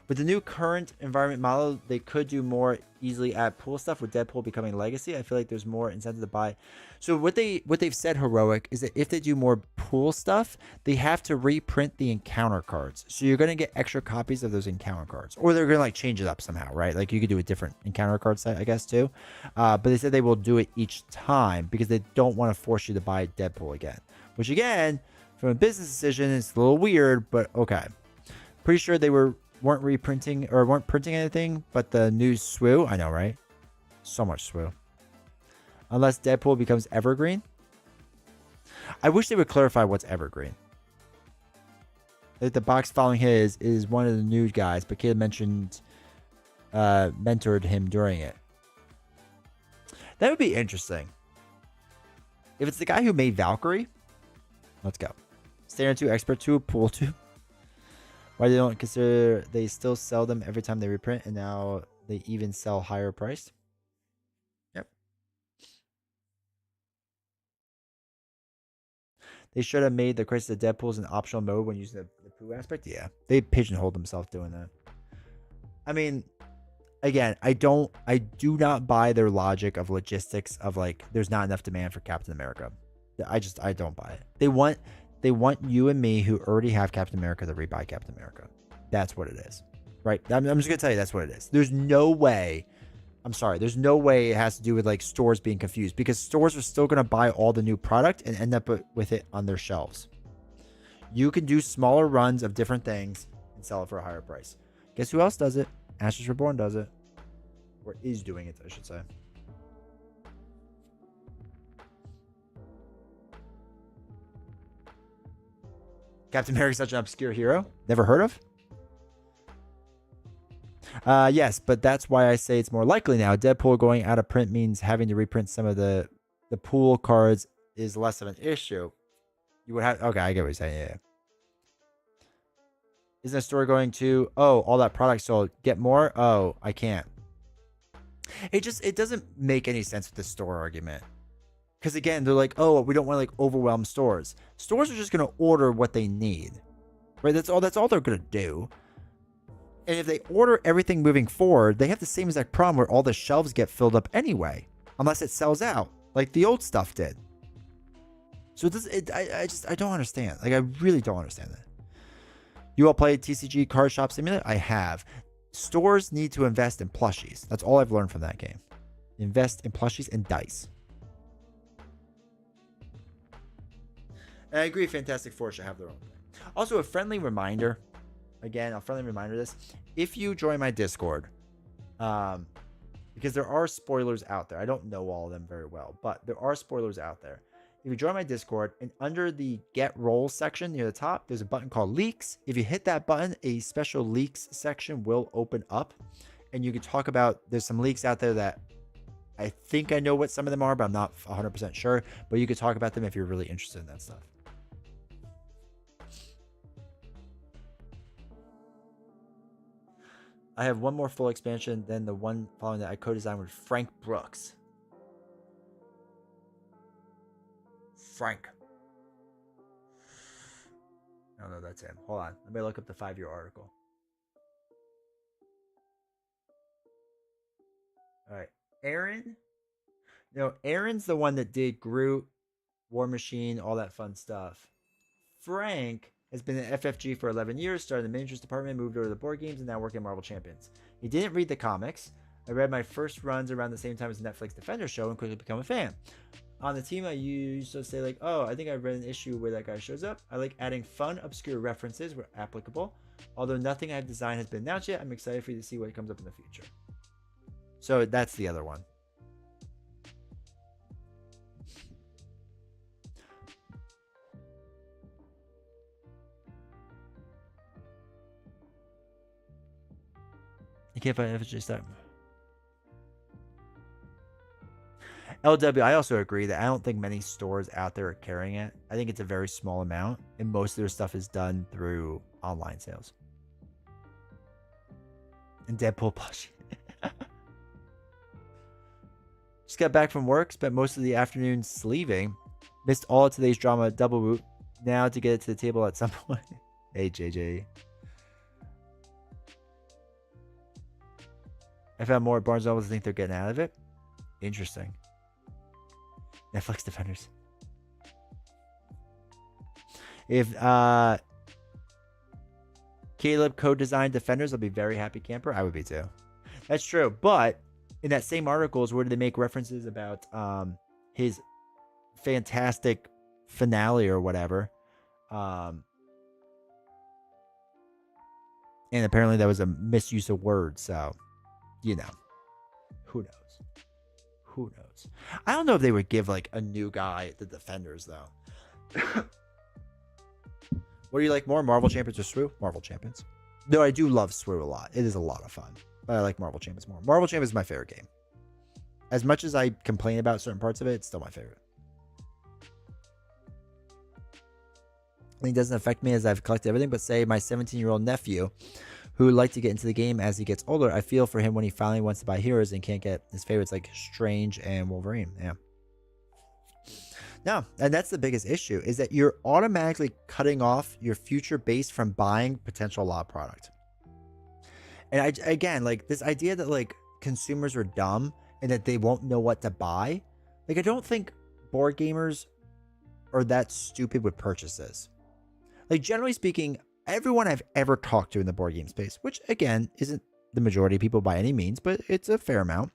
Speaker 1: With the new current environment model, they could do more easily add pool stuff with Deadpool becoming legacy. I feel like there's more incentive to buy. So what they've said, Heroic, is that if they do more pool stuff, they have to reprint the encounter cards. So you're going to get extra copies of those encounter cards, or they're going to like change it up somehow, right? Like you could do a different encounter card set, I guess, too. But they said they will do it each time because they don't want to force you to buy Deadpool again, which again, from a business decision, is a little weird, but okay. Pretty sure they weren't reprinting or weren't printing anything but the new SWU. I know, right? So much SWU. Unless Deadpool becomes evergreen. I wish they would clarify what's evergreen. Like the box following his is one of the new guys, but Caleb mentioned mentored him during it. That would be interesting. If it's the guy who made Valkyrie, let's go. Standard 2, Expert 2, Pool 2. Why they don't consider they still sell them every time they reprint, and now they even sell higher priced? Yep. They should have made the Crisis of Deadpools an optional mode when using the poo aspect. Yeah, they pigeonholed themselves doing that. I mean, again, I do not buy their logic of logistics of like there's not enough demand for Captain America. I don't buy it. They want you and me who already have Captain America to rebuy Captain America. That's what it is. Right? I'm just gonna tell you that's what it is. There's no way. I'm sorry. There's no way it has to do with like stores being confused, because stores are still gonna buy all the new product and end up with it on their shelves. You can do smaller runs of different things and sell it for a higher price. Guess who else does it? Ashes Reborn does it. Or is doing it, I should say. Captain America's such an obscure hero. Never heard of? Yes, but that's why I say it's more likely now. Deadpool going out of print means having to reprint some of the pool cards is less of an issue. You would have... Okay, I get what you're saying. Yeah. Isn't the store going to... Oh, all that product sold. Get more? Oh, I can't. It doesn't make any sense with the store argument. Because again, they're like, oh, we don't want to like overwhelm stores. Stores are just going to order what they need. Right? That's all they're going to do. And if they order everything moving forward, they have the same exact problem where all the shelves get filled up anyway, unless it sells out, like the old stuff did. So I don't understand. Like, I really don't understand that. You all played TCG Card Shop Simulator? I have. Stores need to invest in plushies. That's all I've learned from that game. Invest in plushies and dice. And I agree, Fantastic Four should have their own thing. Also, a friendly reminder. Again, a friendly reminder of this. If you join my Discord, because there are spoilers out there. I don't know all of them very well, but there are spoilers out there. If you join my Discord, and under the Get Roles section near the top, there's a button called Leaks. If you hit that button, a special Leaks section will open up. And you can talk about, there's some leaks out there that I think I know what some of them are, but I'm not 100% sure. But you could talk about them if you're really interested in that stuff. I have one more full expansion than the one following that I co-designed with Frank Brooks. Frank. Oh, no, that's him. Hold on. Let me look up the 5-year article. All right. Aaron? No, Aaron's the one that did Groot, War Machine, all that fun stuff. Frank has been at FFG for 11 years, started in the miniatures department, moved over to the board games, and now working at Marvel Champions. He didn't read the comics. I read my first runs around the same time as the Netflix Defender show and quickly become a fan. On the team, I used to say like, oh, I think I read an issue where that guy shows up. I like adding fun, obscure references where applicable. Although nothing I've designed has been announced yet, I'm excited for you to see what comes up in the future. So that's the other one. You can't find FFG stuff. LW, I also agree that I don't think many stores out there are carrying it. I think it's a very small amount, and most of their stuff is done through online sales. And Deadpool plushie. Just got back from work, spent most of the afternoon sleeving. Missed all of today's drama double root. Now to get it to the table at some point. Hey, JJ. I found more Barnes & Noble think they're getting out of it. Interesting. Netflix Defenders. If Caleb co-designed Defenders, I'll be very happy camper. I would be too. That's true. But in that same article is where they make references about his fantastic finale or whatever. And apparently that was a misuse of words. So, you know, who knows? Who knows? I don't know if they would give like a new guy the Defenders though. What do you like more, Marvel Champions or SWU? Marvel Champions. Though I do love SWU a lot. It is a lot of fun. But I like Marvel Champions more. Marvel Champions is my favorite game. As much as I complain about certain parts of it, it's still my favorite. I think it doesn't affect me as I've collected everything, but say my 17-year-old nephew who would like to get into the game as he gets older. I feel for him when he finally wants to buy heroes and can't get his favorites like Strange and Wolverine. Yeah. No, and that's the biggest issue, is that you're automatically cutting off your future base from buying potential lot product. And again, like this idea that like consumers are dumb and that they won't know what to buy. Like I don't think board gamers are that stupid with purchases. Like generally speaking, everyone I've ever talked to in the board game space, which again isn't the majority of people by any means, but it's a fair amount,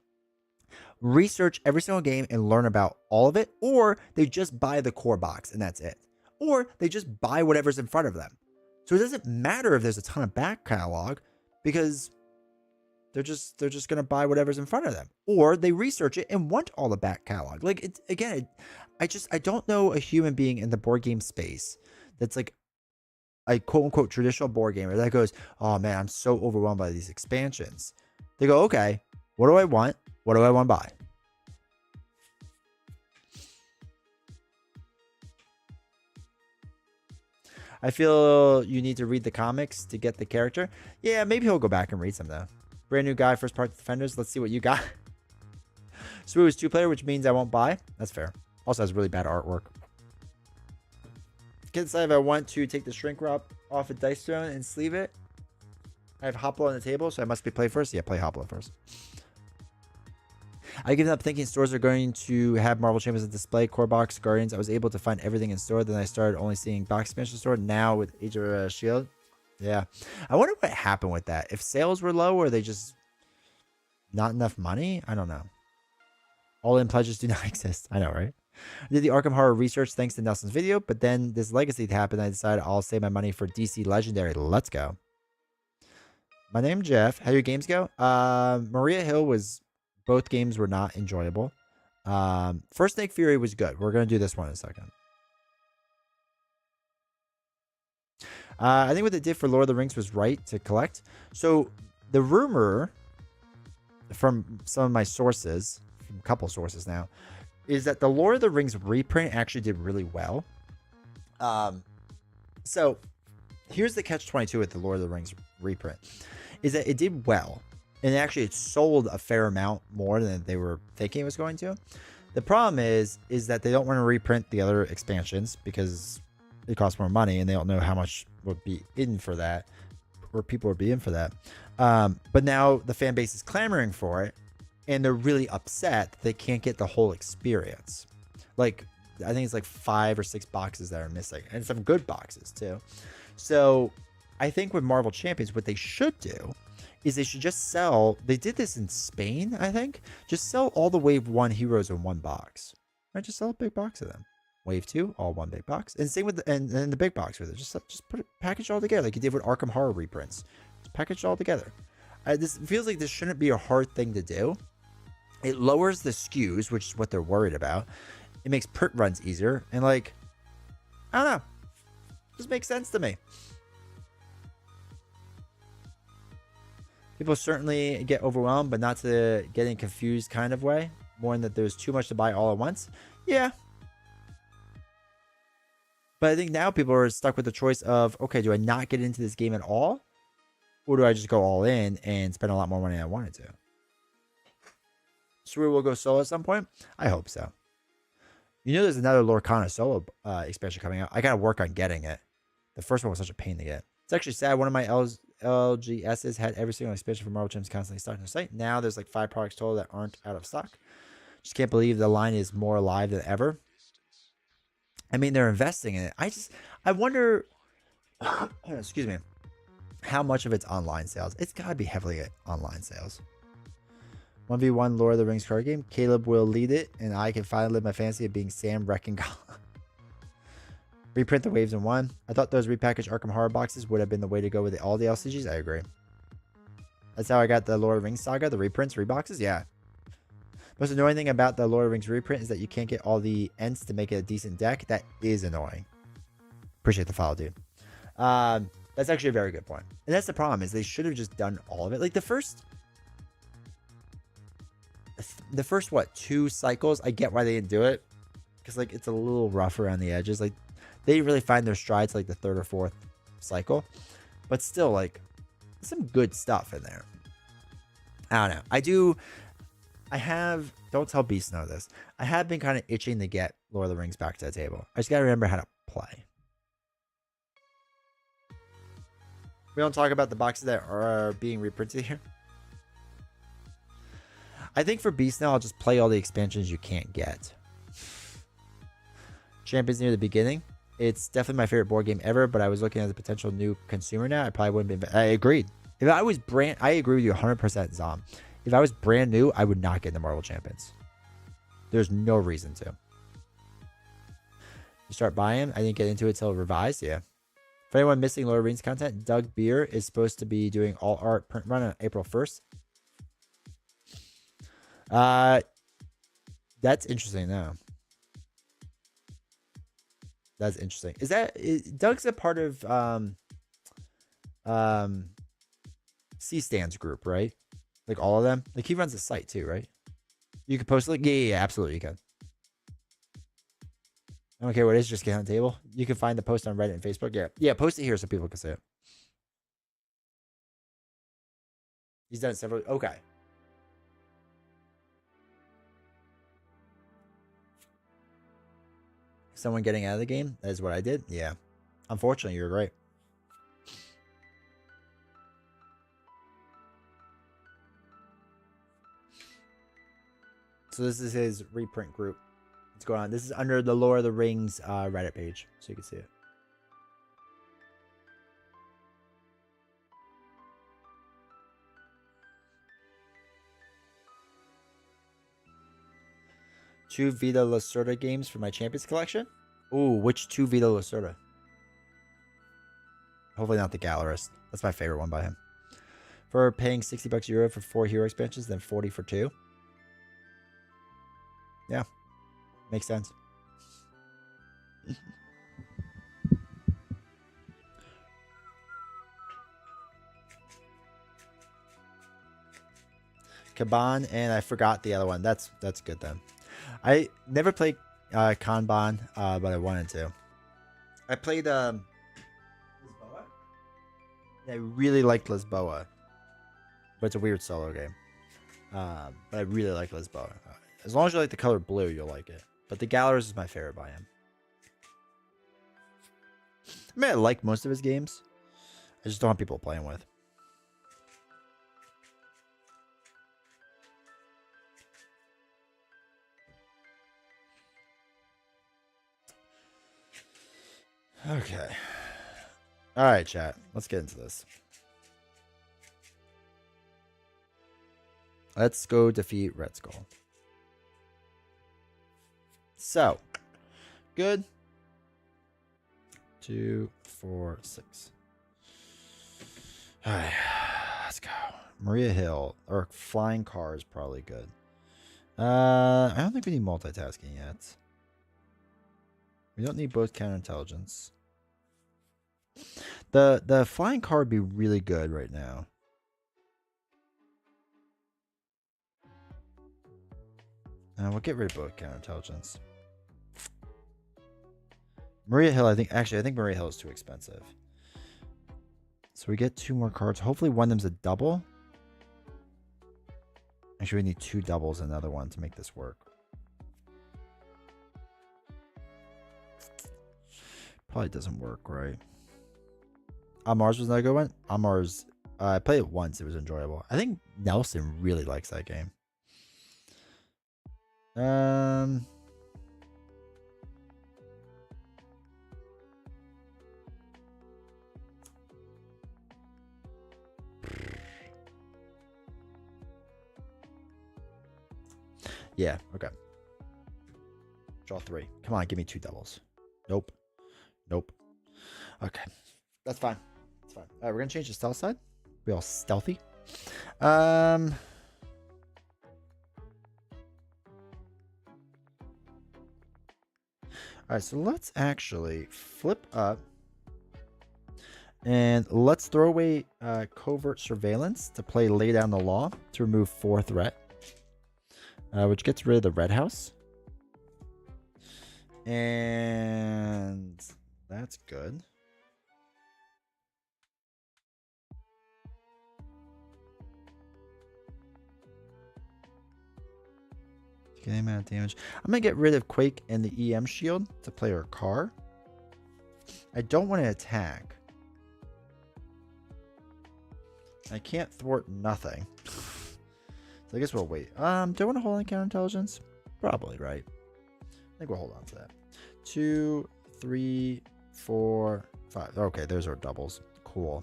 Speaker 1: research every single game and learn about all of it, or they just buy the core box and that's it. Or they just buy whatever's in front of them. So it doesn't matter if there's a ton of back catalog because they're just gonna buy whatever's in front of them. Or they research it and want all the back catalog. Like it's again, I don't know a human being in the board game space that's like a quote unquote traditional board gamer that goes, oh man, I'm so overwhelmed by these expansions. They go, okay, what do I want? What do I want to buy? I feel you need to read the comics to get the character. Yeah, maybe he'll go back and read some though. Brand new guy, first part defenders. Let's see what you got. Swoo is 2-player, which means I won't buy. That's fair. Also has really bad artwork. Can decide if I want to take the shrink wrap off a dice throne and sleeve it. I have Hoplo on the table, so I must be play first. Yeah, play Hoplo first. I given up thinking stores are going to have Marvel Champions on display, core box, Guardians. I was able to find everything in store. Then I started only seeing box expansion store. Now with Age of Shield. Yeah. I wonder what happened with that. If sales were low or they just not enough money? I don't know. All-in pledges do not exist. I know, right? I did the Arkham Horror research thanks to Nelson's video, but then this legacy happened. I decided I'll save my money for DC Legendary. Let's go. My name's Jeff. How do your games go? Maria Hill was... Both games were not enjoyable. First Snake Fury was good. We're going to do this one in a second. I think what they did for Lord of the Rings was right to collect. So the rumor from some of my sources, from a couple sources now, is that the Lord of the Rings reprint actually did really well. So here's the catch-22 with the Lord of the Rings reprint, is that it did well. And actually, it sold a fair amount more than they were thinking it was going to. The problem is that they don't want to reprint the other expansions because it costs more money, and they don't know how much would be in for that, or people would be in for that. But now the fan base is clamoring for it, and they're really upset that they can't get the whole experience. Like, I think it's like 5 or 6 boxes that are missing, and some good boxes too. So I think with Marvel Champions, what they should do is they should just sell. They did this in Spain, I think. Just sell all the Wave 1 heroes in one box. Right? Just sell a big box of them. Wave 2, all one big box. And same with the, and the big box with it. Just put it, package it all together like you did with Arkham Horror reprints. Just package it all together. This feels like this shouldn't be a hard thing to do. It lowers the SKUs, which is what they're worried about. It makes print runs easier. And like, I don't know. Just makes sense to me. People certainly get overwhelmed, but not to getting confused kind of way. More in that there's too much to buy all at once. Yeah. But I think now people are stuck with the choice of, okay, do I not get into this game at all? Or do I just go all in and spend a lot more money than I wanted to? Shrew will go solo at some point? I hope so. You know there's another Lorcana solo expansion coming out. I got to work on getting it. The first one was such a pain to get. It's actually sad. One of my LGSs had every single expansion for Marvel Champions constantly stocked on the site. Now there's like 5 products total that aren't out of stock. Just can't believe the line is more alive than ever. I mean, they're investing in it. I wonder, excuse me, how much of it's online sales. It's got to be heavily online sales. 1v1 Lord of the Rings card game. Caleb will lead it, and I can finally live my fantasy of being Sam Wrecking. Reprint the waves in one. I thought those repackaged Arkham Horror boxes would have been the way to go with all the LCGs. I agree. That's how I got the Lord of the Rings saga, the reprints, reboxes. Yeah. Most annoying thing about the Lord of the Rings reprint is that you can't get all the ents to make it a decent deck. That is annoying. Appreciate the follow, dude. That's actually a very good point. And that's the problem, is they should have just done all of it. Like the first what, 2 cycles, I get why they didn't do it. Because like it's a little rough around the edges. Like they didn't really find their strides like the 3rd or 4th cycle. But still, like, some good stuff in there. I don't know. Don't tell Beast Snow this. I have been kind of itching to get Lord of the Rings back to the table. I just got to remember how to play. We don't talk about the boxes that are being reprinted here. I think for Beast now, I'll just play all the expansions you can't get. Champions near the beginning. It's definitely my favorite board game ever, but I was looking at the potential new consumer now. I probably wouldn't be. I agreed. If I was I agree with you 100%, Zom. If I was brand new, I would not get into Marvel Champions. There's no reason to. You start buying. I didn't get into it till revised. Yeah. For anyone missing Lord of the Rings content, Doug Beer is supposed to be doing all art print run on April 1st. That's interesting now. That's interesting. Doug's a part of C-Stands group, right? Like all of them. Like he runs the site too, right? You can post like yeah, absolutely you can. I don't care what it is, just get on the table. You can find the post on Reddit and Facebook. Yeah, post it here so people can see it. He's done it several. Okay. Someone getting out of the game. That is what I did. Yeah. Unfortunately, you're right. So this is his reprint group. What's going on? This is under the Lord of the Rings Reddit page, so you can see it. Two Vita Lacerda games for my Champions collection. Ooh, which two Vita Lacerda? Hopefully not the Gallerist. That's my favorite one by him. For paying $60 Euro for 4 hero expansions, then 40 for 2. Yeah, makes sense. Kanban, and I forgot the other one. That's good then. I never played Kanban, but I wanted to. I played Lisboa. I really liked Lisboa, but it's a weird solo game. But I really like Lisboa. As long as you like the color blue, you'll like it. But the Gallerist is my favorite by him. I mean, I like most of his games. I just don't have people playing with. Okay. All right, chat. Let's get into this. Let's go defeat Red Skull. So, good. 2, 4, 6. All right, let's go. Maria Hill or flying car is probably good. I don't think we need multitasking yet. We don't need both counterintelligence. The flying car would be really good right now. We'll get rid of both counterintelligence. Maria Hill, I think Maria Hill is too expensive. So we get 2 more cards. Hopefully one of them's a double. Actually, we need 2 doubles and another one to make this work. Probably doesn't work, right? Mars was not a good one. Mars, I played it once. It was enjoyable. I think Nelson really likes that game. Yeah, okay. Draw 3. Come on, give me 2 doubles. Nope. Nope. Okay. That's fine. That's fine. All right, we're going to change the stealth side. Be all stealthy. All right, so let's actually flip up. And let's throw away covert surveillance to play lay down the law to remove 4 threat. Which gets rid of the red house. And that's good. Get amount of damage. I'm going to get rid of Quake and the EM shield to play our car. I don't want to attack. I can't thwart nothing. So I guess we'll wait. Do I want to hold on counterintelligence? Probably, right? I think we'll hold on to that. 2, 3, 4, 5. Okay, those are doubles. Cool.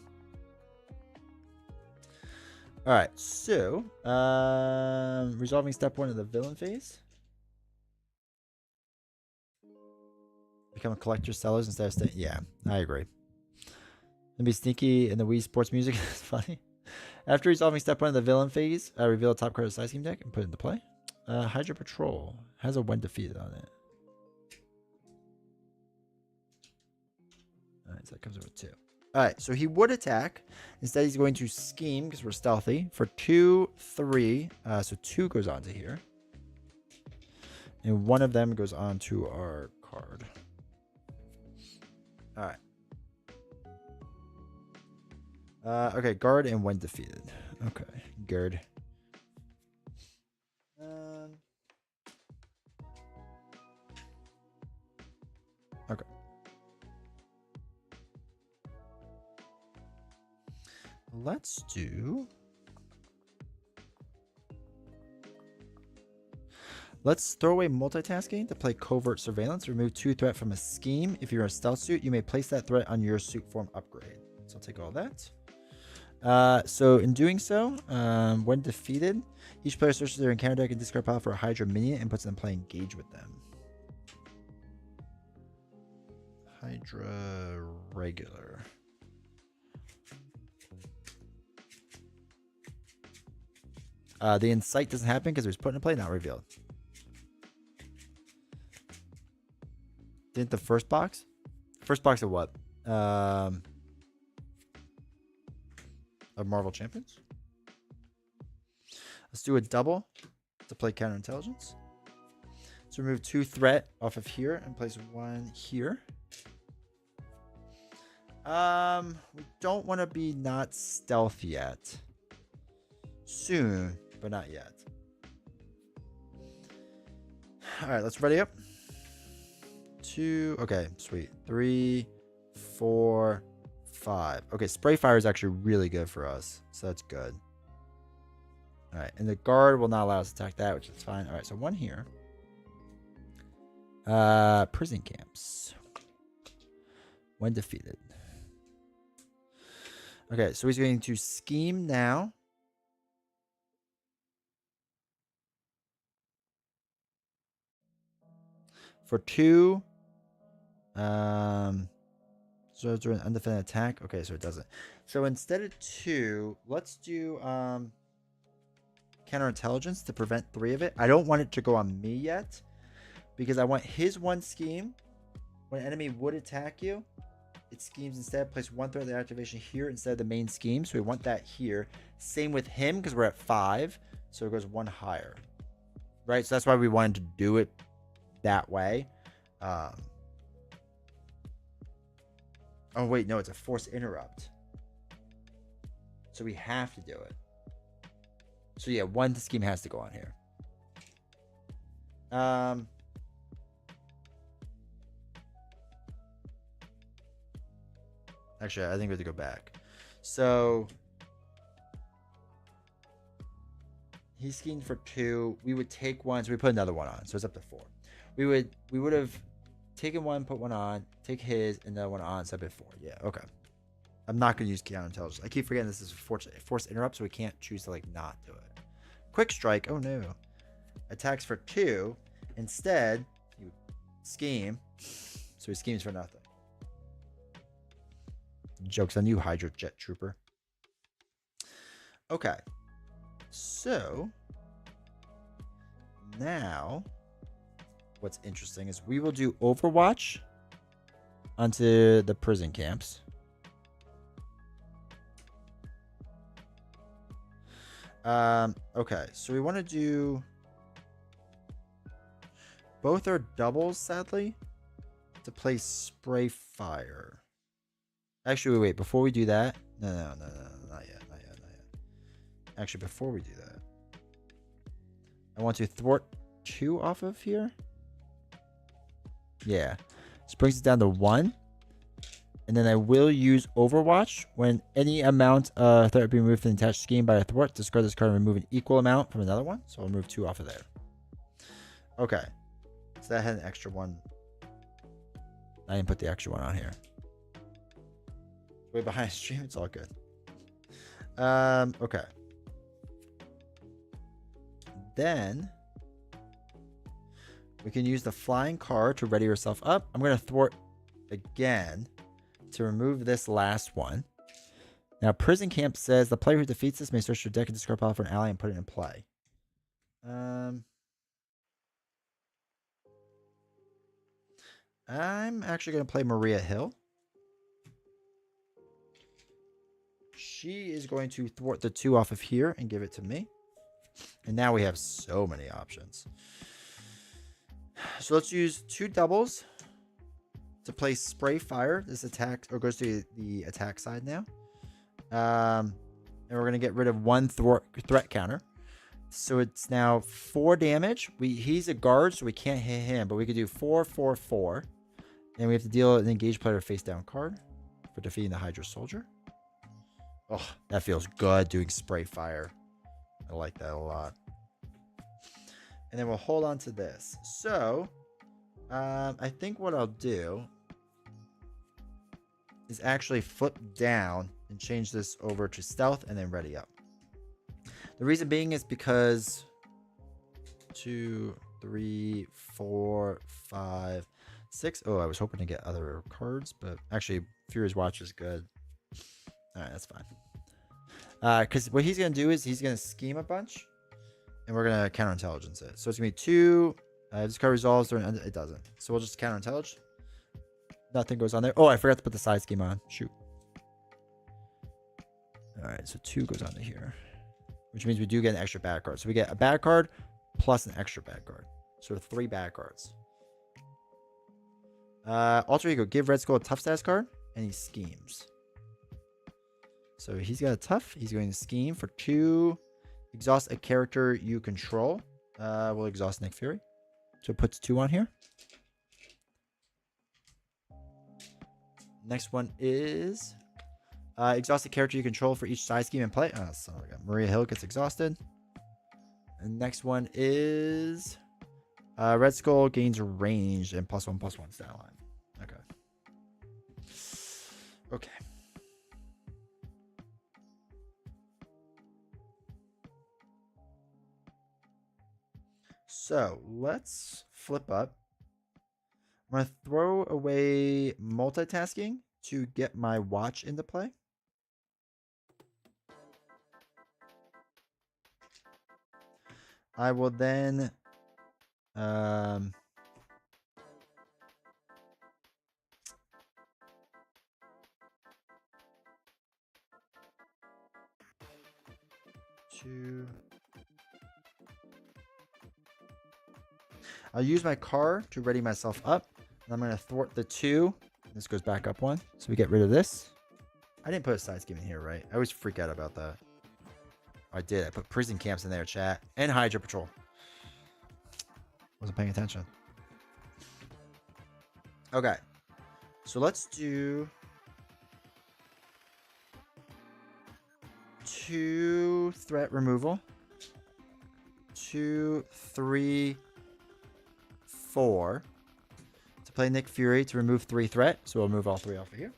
Speaker 1: All right, so resolving step 1 of the villain phase. Become a collector sellers instead of staying. Yeah, I agree. And be sneaky in the Wii Sports music. It's funny. After resolving step 1 of the villain phase, reveal a top card of the side scheme deck and put it into play. Hydra Patrol has a when defeated on it. Alright, so that comes over 2. Alright, so he would attack. Instead, he's going to scheme because we're stealthy for 2, 3. So 2 goes onto here. And one of them goes onto our card. Alright. Okay, guard and when defeated. Okay, guard. Okay. Let's do... Let's throw away multitasking to play covert surveillance. Remove 2 threat from a scheme. If you're a stealth suit, you may place that threat on your suit form upgrade. So I'll take all that. So in doing so, when defeated, each player searches their encounter deck and discard pile for a Hydra minion and puts them in play engage with them. Hydra regular. The insight doesn't happen because it was put in play, not revealed. Didn't the first box? First box of what? Of Marvel Champions. Let's do a double to play counterintelligence. Let's remove 2 threat off of here and place 1 here. We don't want to be not stealth yet. Soon, but not yet. All right, let's ready up. 2. Okay, sweet. 3, 4, 5. Okay, spray fire is actually really good for us, so that's good. All right, and the guard will not allow us to attack that, which is fine. All right, so 1 here. Prison camps. When defeated. Okay, so he's going to scheme now. For 2. So during an undefended attack. Okay, so it doesn't. So instead of 2, let's do counterintelligence to prevent 3 of it. I don't want it to go on me yet because I want his 1 scheme. When an enemy would attack you, it schemes instead. Place 1 threat of the activation here instead of the main scheme. So we want that here. Same with him because we're at 5. So it goes 1 higher. Right? So that's why we wanted to do it that way. Oh, wait. No, it's a force interrupt. So we have to do it. So yeah, 1 scheme has to go on here. Actually, I think we have to go back. So he schemed for 2. We would take 1, so we put another 1 on. So it's up to 4. We would have taken 1, put 1 on, take his, and another 1 on, so up at 4. Yeah, okay. I'm not going to use counterintelligence. I keep forgetting this is a force interrupt, so we can't choose to like not do it. Quick strike. Oh no. Attacks for 2. Instead, you scheme. So he schemes for nothing. Joke's on you, Hydra Jet Trooper. Okay. So now what's interesting is we will do Overwatch onto the prison camps. Okay, so we want to do both are doubles, sadly, to play spray fire. Actually, wait, before we do that, no, not yet. Actually, before we do that, I want to thwart 2 off of here. Yeah, this brings it down to 1. And then I will use Overwatch. When any amount of threat be removed from the attached scheme by a thwart, discard this card and remove an equal amount from another one. So I'll remove 2 off of there. Okay. So that had an extra one. I didn't put the extra one on here. Way behind stream, it's all good. Okay. Then we can use the flying card to ready yourself up. I'm going to thwart again to remove this last one. Now, Prison Camp says the player who defeats this may search your deck and discard power for an ally and put it in play. I'm actually going to play Maria Hill. She is going to thwart the 2 off of here and give it to me. And now we have so many options. So let's use 2 doubles to play Spray Fire. This attack or goes to the attack side now. And we're going to get rid of 1 threat counter. So it's now 4 damage. He's a guard, so we can't hit him, but we could do 4, 4, 4. And we have to deal an engaged player face down card for defeating the Hydra Soldier. Oh, that feels good doing Spray Fire. I like that a lot. And then we'll hold on to this. So, I think what I'll do is actually flip down and change this over to stealth and then ready up. The reason being is because 2, 3, 4, 5, 6. Oh, I was hoping to get other cards, but actually Fury's Watch is good. All right, that's fine. Because what he's going to do is he's going to scheme a bunch, and we're going to counterintelligence it. So it's going to be 2. This card resolves during... It doesn't. So we'll just counterintelligence. Nothing goes on there. Oh, I forgot to put the side scheme on. Shoot. All right, so 2 goes onto here, which means we do get an extra bad card. So we get a bad card plus an extra bad card. So 3 bad cards. Alter Ego. Give Red Skull a tough status card, and he schemes. So he's got a tough. He's going to scheme for 2. Exhaust a character you control. We'll exhaust Nick Fury. So it puts 2 on here. Next one is exhaust a character you control for each side scheme and play. Oh, son of a gun. Maria Hill gets exhausted. And next one is Red Skull gains range and +1/+1 stat line. Okay. Okay. So let's flip up. I'm going to throw away multitasking to get my watch into play. I will then I'll use my car to ready myself up. And I'm going to thwart the 2. This goes back up 1. So we get rid of this. I didn't put a side scheme in here, right? I always freak out about that. I did. I put prison camps in there, chat. And Hydra Patrol. Wasn't paying attention. Okay. So let's do 2 threat removal. 2, 3, 4. To play Nick Fury to remove 3 threat. So we'll move all 3 off of here.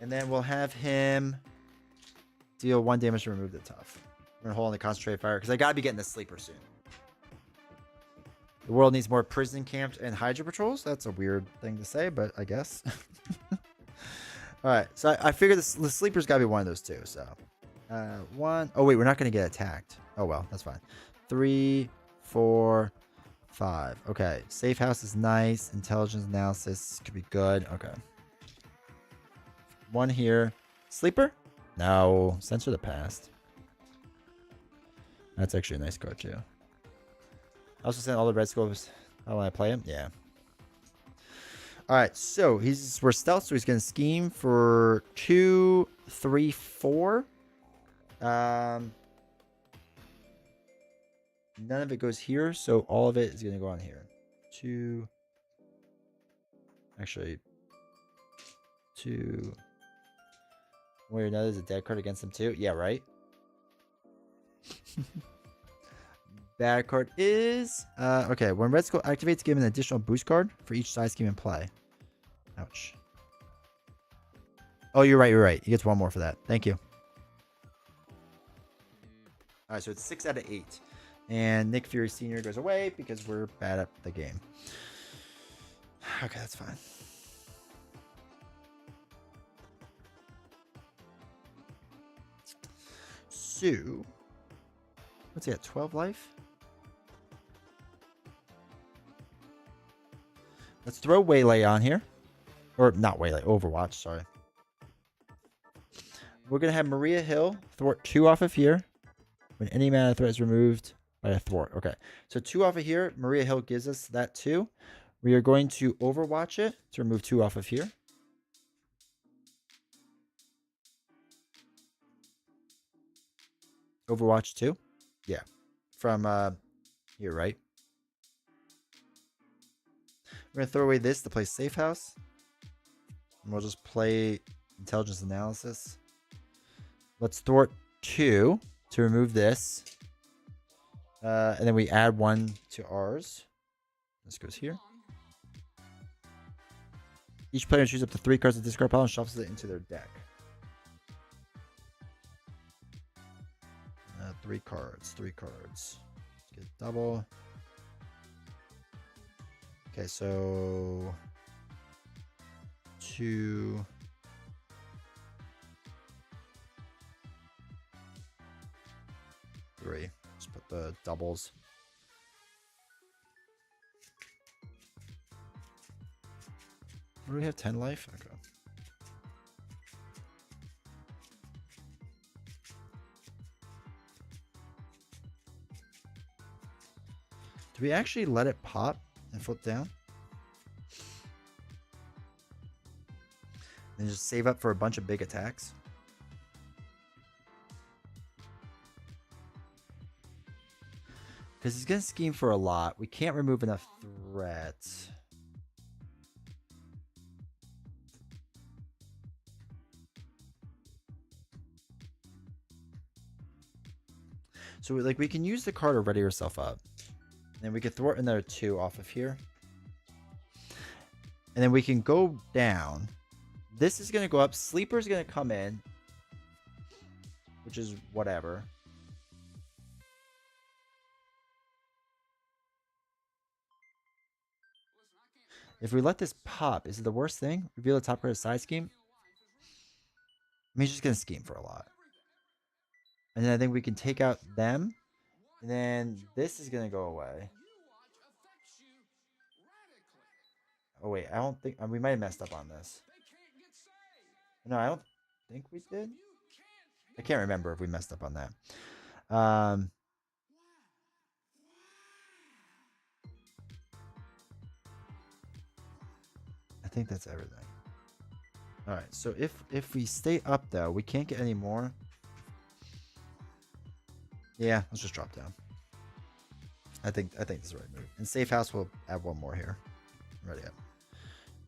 Speaker 1: And then we'll have him deal 1 damage to remove the tough. We're going to hold on the concentrate fire because I got to be getting the sleeper soon. The world needs more prison camps and Hydra patrols. That's a weird thing to say, but I guess. All right. So I figured the sleeper's got to be one of those 2. So 1. Oh, wait. We're not going to get attacked. Oh, well. That's fine. 3, 4, 5. Okay. Safe house is nice. Intelligence analysis could be good. Okay. 1 here. Sleeper? No. Censor the past. That's actually a nice card, too. I also sent all the red skulls. Oh, when I play him? Yeah. All right. So we're stealth, so he's going to scheme for 2, 3, 4. None of it goes here, so all of it is going to go on here. 2. Actually, 2. Wait, another is a dead card against them too? Yeah, right? Bad card is... okay, when Red Skull activates, give an additional boost card for each side scheme in play. Ouch. Oh, you're right, you're right. He gets one more for that. Thank you. Alright, so it's 6 out of 8. And Nick Fury Sr. goes away because we're bad at the game. Okay, that's fine. So, what's he at? 12 life? Let's throw Waylay on here. Or not Waylay, Overwatch, sorry. We're going to have Maria Hill thwart 2 off of here. When any mana threat is removed by a thwart. Okay, so 2 off of here. Maria Hill gives us that 2. We are going to Overwatch it to remove 2 off of here. Overwatch 2? Yeah. From here, right? We're going to throw away this to play Safe House. And we'll just play Intelligence Analysis. Let's thwart 2 to remove this. And then we add 1 to ours. This goes here. Each player chooses up to 3 cards of discard pile and shuffles it into their deck. 3 cards. 3 cards. Let's get double. Okay, so 2. 3. Just put the doubles. What do we have? 10 life? Okay. Do we actually let it pop and flip down? And just save up for a bunch of big attacks? Because he's going to scheme for a lot. We can't remove enough threats. So like we can use the card to ready yourself up. And we could thwart another 2 off of here. And then we can go down. This is going to go up. Sleeper's going to come in. Which is whatever. If we let this pop, is it the worst thing? Reveal the top card of side scheme? I mean, he's just going to scheme for a lot. And then I think we can take out them. And then this is going to go away. Oh, wait. I don't think... we might have messed up on this. No, I don't think we did. I can't remember if we messed up on that. I think that's everything. All right. So if we stay up, though, we can't get any more. Yeah, let's just drop down. I think this is the right move. And Safe House will add 1 more here. Ready up.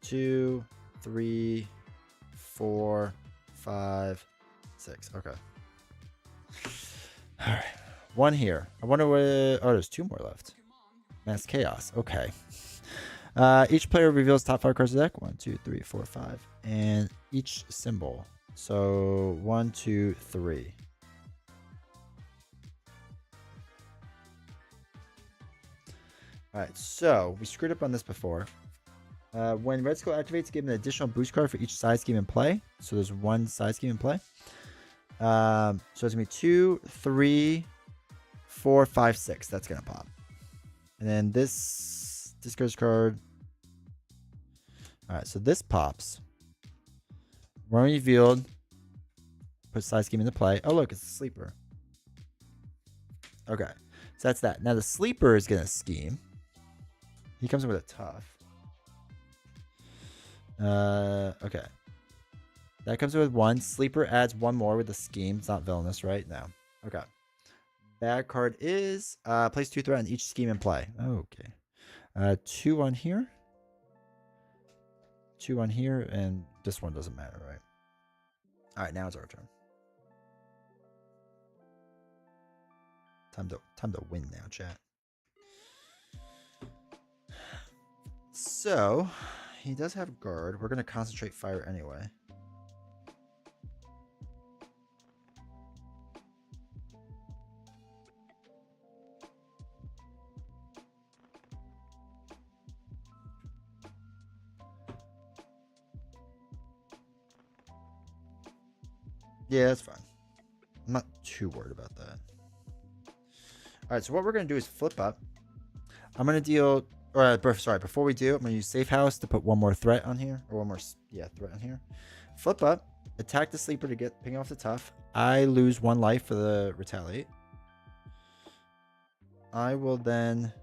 Speaker 1: 2, 3, 4, 5, 6. Okay. All right. 1 here. I wonder what... oh, there's 2 more left. Mass Chaos. Okay. Each player reveals top 5 cards of the deck. 1, 2, 3, 4, 5. And each symbol. So 1, 2, 3. All right, so we screwed up on this before. When Red Skull activates, give an additional boost card for each side scheme in play. So there's 1 side scheme in play. So it's going to be 2, 3, 4, 5, 6. That's going to pop. And then this discards card. All right, so this pops. When revealed, put side scheme into play. Oh, look, it's a sleeper. Okay, so that's that. Now the sleeper is going to scheme. He comes in with a tough. Okay. That comes with 1. Sleeper adds 1 more with the scheme. It's not villainous, right? No. Okay. Bad card is place 2 threat on each scheme in play. Okay. 2 on here. 2 on here, and This one doesn't matter, right? All right, now it's our turn. Time to win now, chat. So, he does have guard. We're going to concentrate fire anyway. Yeah, that's fine. I'm not too worried about that. All right, so what we're going to do is flip up. I'm going to deal... sorry, before we do, I'm going to use Safe House to put one more threat on here. Or one more, threat on here. Flip up. Attack the sleeper to get ping off the tough. I lose 1 life for the retaliate. I will then...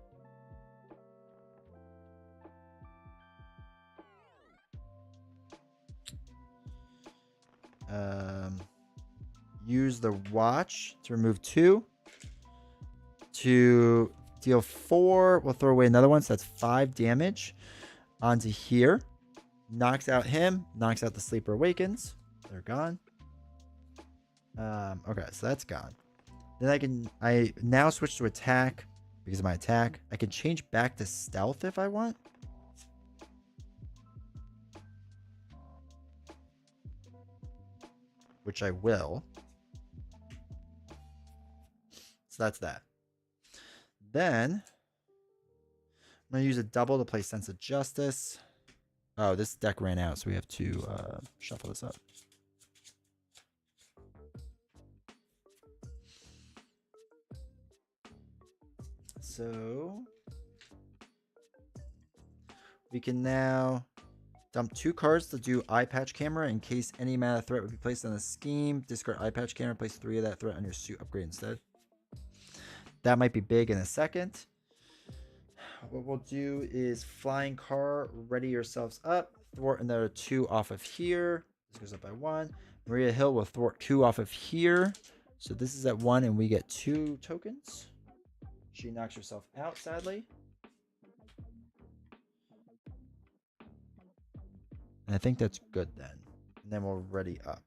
Speaker 1: use the watch to remove 2. To deal 4, we'll throw away another one, so that's 5 damage onto here. Knocks out him, knocks out the sleeper awakens. They're gone. Okay, so that's gone. Then I now switch to attack because of my attack. I can change back to stealth if I want. Which I will. So that's that. Then I'm going to use a double to play Sense of Justice. Oh, this deck ran out, so we have to shuffle this up. So we can now dump 2 cards to do Eye Patch Camera in case any mana threat would be placed on the scheme. Discard Eye Patch Camera, place 3 of that threat on your suit upgrade instead. That might be big in a second. What we'll do is Flying Car, ready yourselves up. Thwart another 2 off of here. This goes up by 1. Maria Hill will thwart 2 off of here. So this is at 1 and we get 2 tokens. She knocks herself out, sadly. And I think that's good then. And then we'll ready up.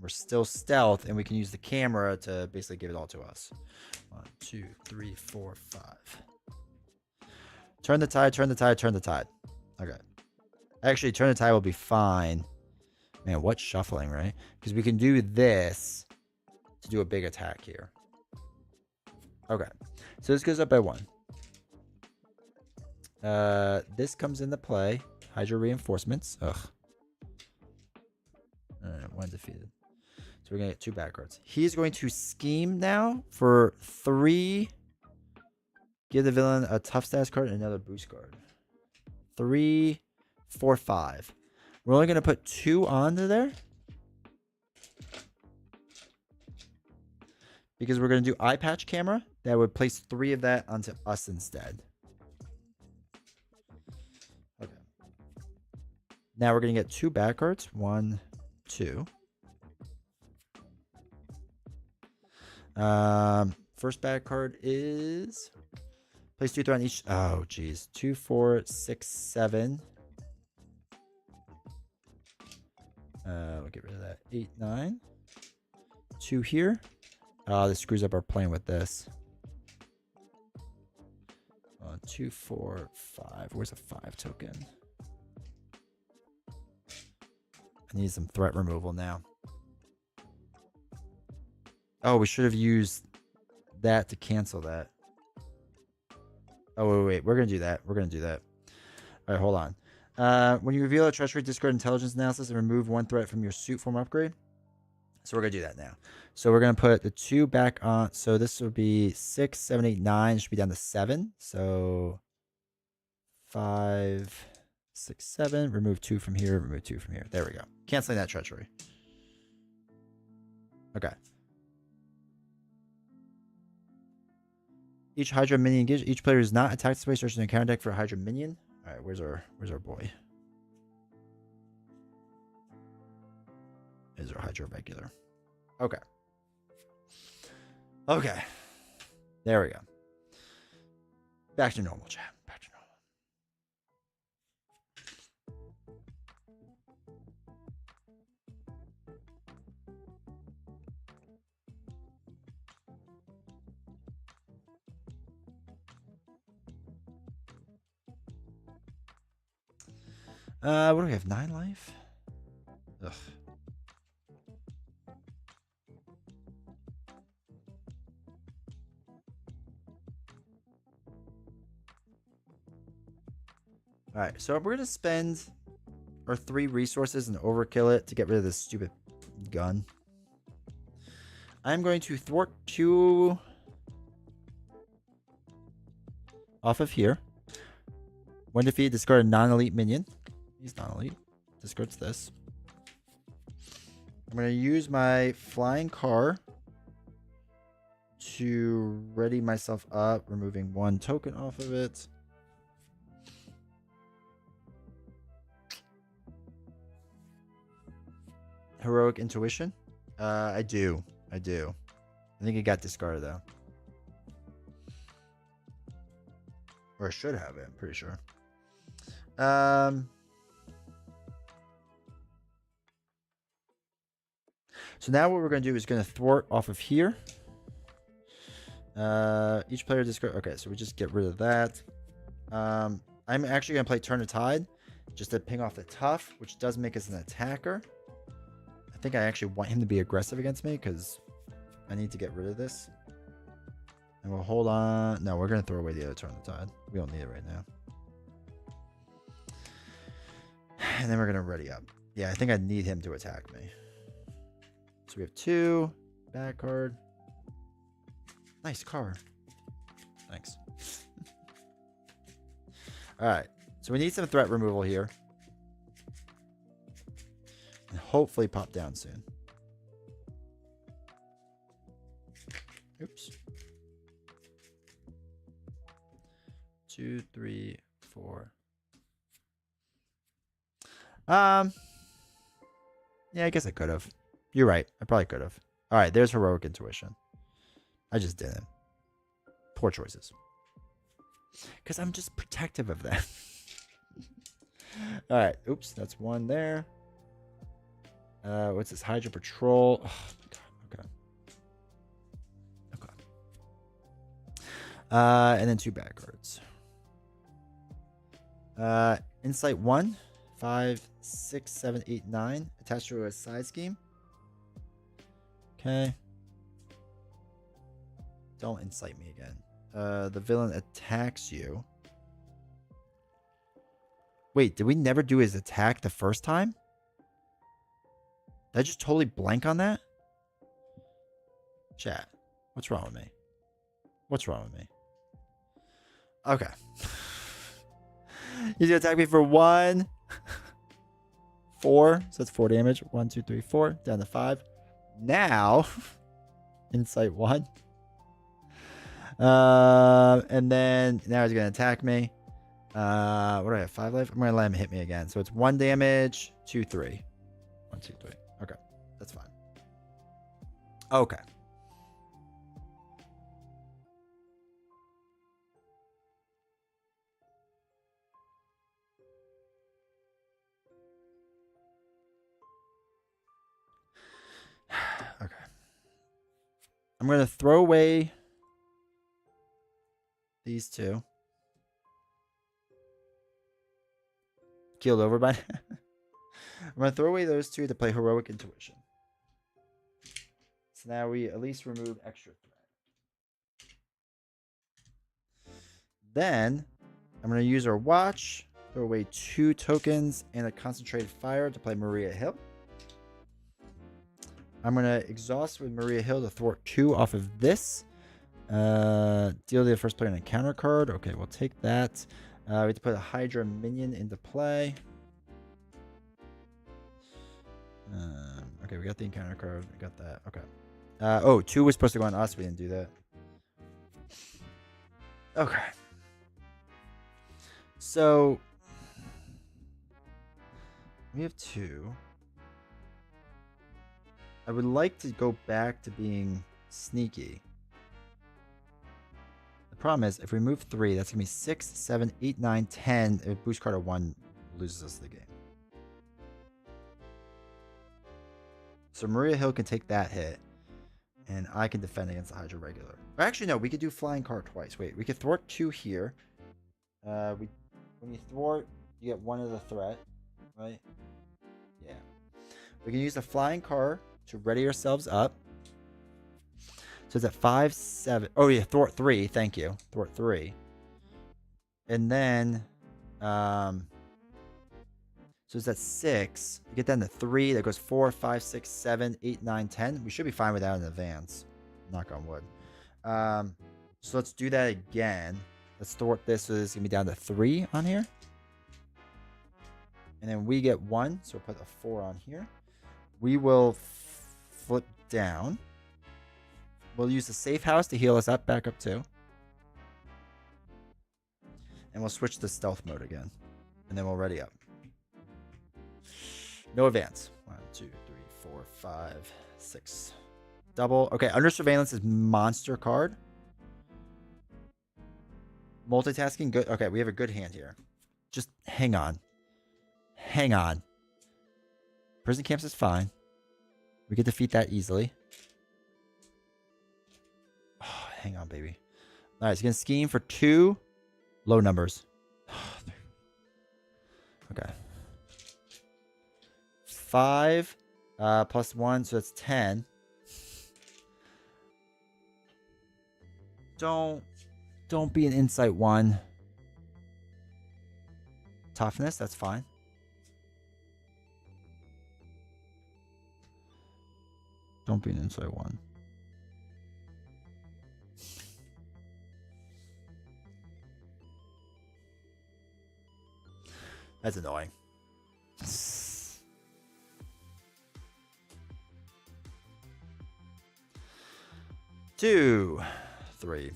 Speaker 1: We're still stealth and we can use the camera to basically give it all to us. 1, 2, 3, 4, 5. Turn the tide, turn the tide, turn the tide. Okay. Actually, turn the tide will be fine. Man, what shuffling, right? Because we can do this to do a big attack here. Okay. So this goes up by 1. This comes into play. Hydra reinforcements. Ugh. 1 defeated. So we're going to get 2 bad cards. He's going to scheme now for 3. Give the villain a tough status card and another boost card. 3, 4, 5. We're only going to put 2 onto there. Because we're going to do Eye Patch Camera. That would place 3 of that onto us instead. Okay. Now we're going to get 2 bad cards. 1, 2. First bad card is... Place 2 threat on each. Oh, geez. 2, 4, 6, 7. We'll get rid of that. 8, 9. 2 here. This screws up our plan with this. 2, 4, 5. Where's a 5 token? I need some threat removal now. Oh, we should have used that to cancel that. Oh, wait. We're going to do that. We're going to do that. All right, hold on. When you reveal a treachery, discard intelligence analysis and remove 1 threat from your suit form upgrade. So we're going to do that now. So we're going to put the 2 back on. So this would be 6, 7, 8, 9. It should be down to 7. So 5, 6, 7. Remove 2 from here. Remove 2 from here. There we go. Canceling that treachery. Okay. Each Hydra minion gives each player who's not attacked space searches an encounter deck for a Hydra minion. All right, where's our boy? Is our Hydra regular? Okay. Okay. There we go. Back to normal, chat. Back to What do we have? 9 life? Ugh. Alright, so we're gonna spend our 3 resources and overkill it to get rid of this stupid gun. I'm going to thwart 2 off of here. When defeated, discard a non-elite minion. He's non-elite. Discards this. I'm going to use my flying car to ready myself up, removing 1 token off of it. Heroic Intuition? I do. I think it got discarded though. Or I should have it, I'm pretty sure. So now what we're going to do is going to thwart off of here. Each player discard. Okay, so we just get rid of that. I'm actually going to play Turn the Tide just to ping off the Tough, which does make us an attacker. I think I actually want him to be aggressive against me because I need to get rid of this. And we'll hold on. No, we're going to throw away the other Turn the Tide. We don't need it right now. And then we're going to ready up. Yeah, I think I need him to attack me. So we have 2. Bad card. Nice card. Thanks. Alright. So we need some threat removal here. And hopefully pop down soon. Oops. 2, 3, 4. Yeah, I guess I could have. You're right. I probably could have. All right, there's Heroic Intuition. I just didn't. Poor choices. Because I'm just protective of that. All right. Oops, that's 1 there. What's this? Hydra Patrol. Oh, my God. Okay. And then 2 bad cards. Insight 1. 5, 6, 7, 8, 9. Attached to a side scheme. Okay. Don't incite me again. The villain attacks you. Wait, did we never do his attack the first time? Did I just totally blank on that? Chat. What's wrong with me? What's wrong with me? Okay. He's gonna attack me for 1. 4. So that's 4 damage. 1, 2, 3, 4. Down to 5. Now, Insight 1. And then now he's gonna attack me. What do I have? 5 life? I'm gonna let him hit me again. So it's 1 damage, 2, 3. 1, 2, 3. Okay, that's fine. Okay. Okay. I'm gonna throw away these 2. Keeled over by. I'm gonna throw away those 2 to play Heroic Intuition. So now we at least remove extra threat. Then I'm gonna use our watch, throw away 2 tokens and a concentrated fire to play Maria Hill. I'm going to exhaust with Maria Hill to thwart 2 off of this. Deal to the first player an encounter card. Okay, we'll take that. We have to put a Hydra minion into play. Okay, we got the encounter card. We got that. Okay. Oh, 2 was supposed to go on us. We didn't do that. Okay. So we have 2. I would like to go back to being sneaky. The problem is, if we move 3, that's going to be 6, 7, 8, 9, 10. If boost card of 1 loses us the game. So Maria Hill can take that hit. And I can defend against the Hydra regular. Or actually, no, we could do flying car twice. Wait, we could thwart 2 here. When you thwart, you get 1 of the threat. right? Yeah. We can use the flying car to ready ourselves up. So it's at 5, 7. Oh yeah, thwart 3. Thank you, thwart 3. And then, so it's at 6. You get down to 3. That goes 4, 5, 6, 7, 8, 9, 10. We should be fine with that in advance. Knock on wood. So let's do that again. Let's thwart this. So this is gonna be down to 3 on here. And then we get 1. So we'll put a 4 on here. We will flip down. We'll use the safe house to heal us up, back up 2. And we'll switch to stealth mode again. And then we'll ready up. No advance. 1, 2, 3, 4, 5, 6. Double. Okay, under surveillance is monster card. Multitasking, good. Okay, we have a good hand here. Just hang on. Hang on. Prison camps is fine. We can defeat that easily. Oh, hang on, baby. All right, it's going to scheme for 2 low numbers. Okay. 5 plus 1, so it's 10. Don't be an insight 1. Toughness, that's fine. Don't be an insight 1. That's annoying. 2, 3.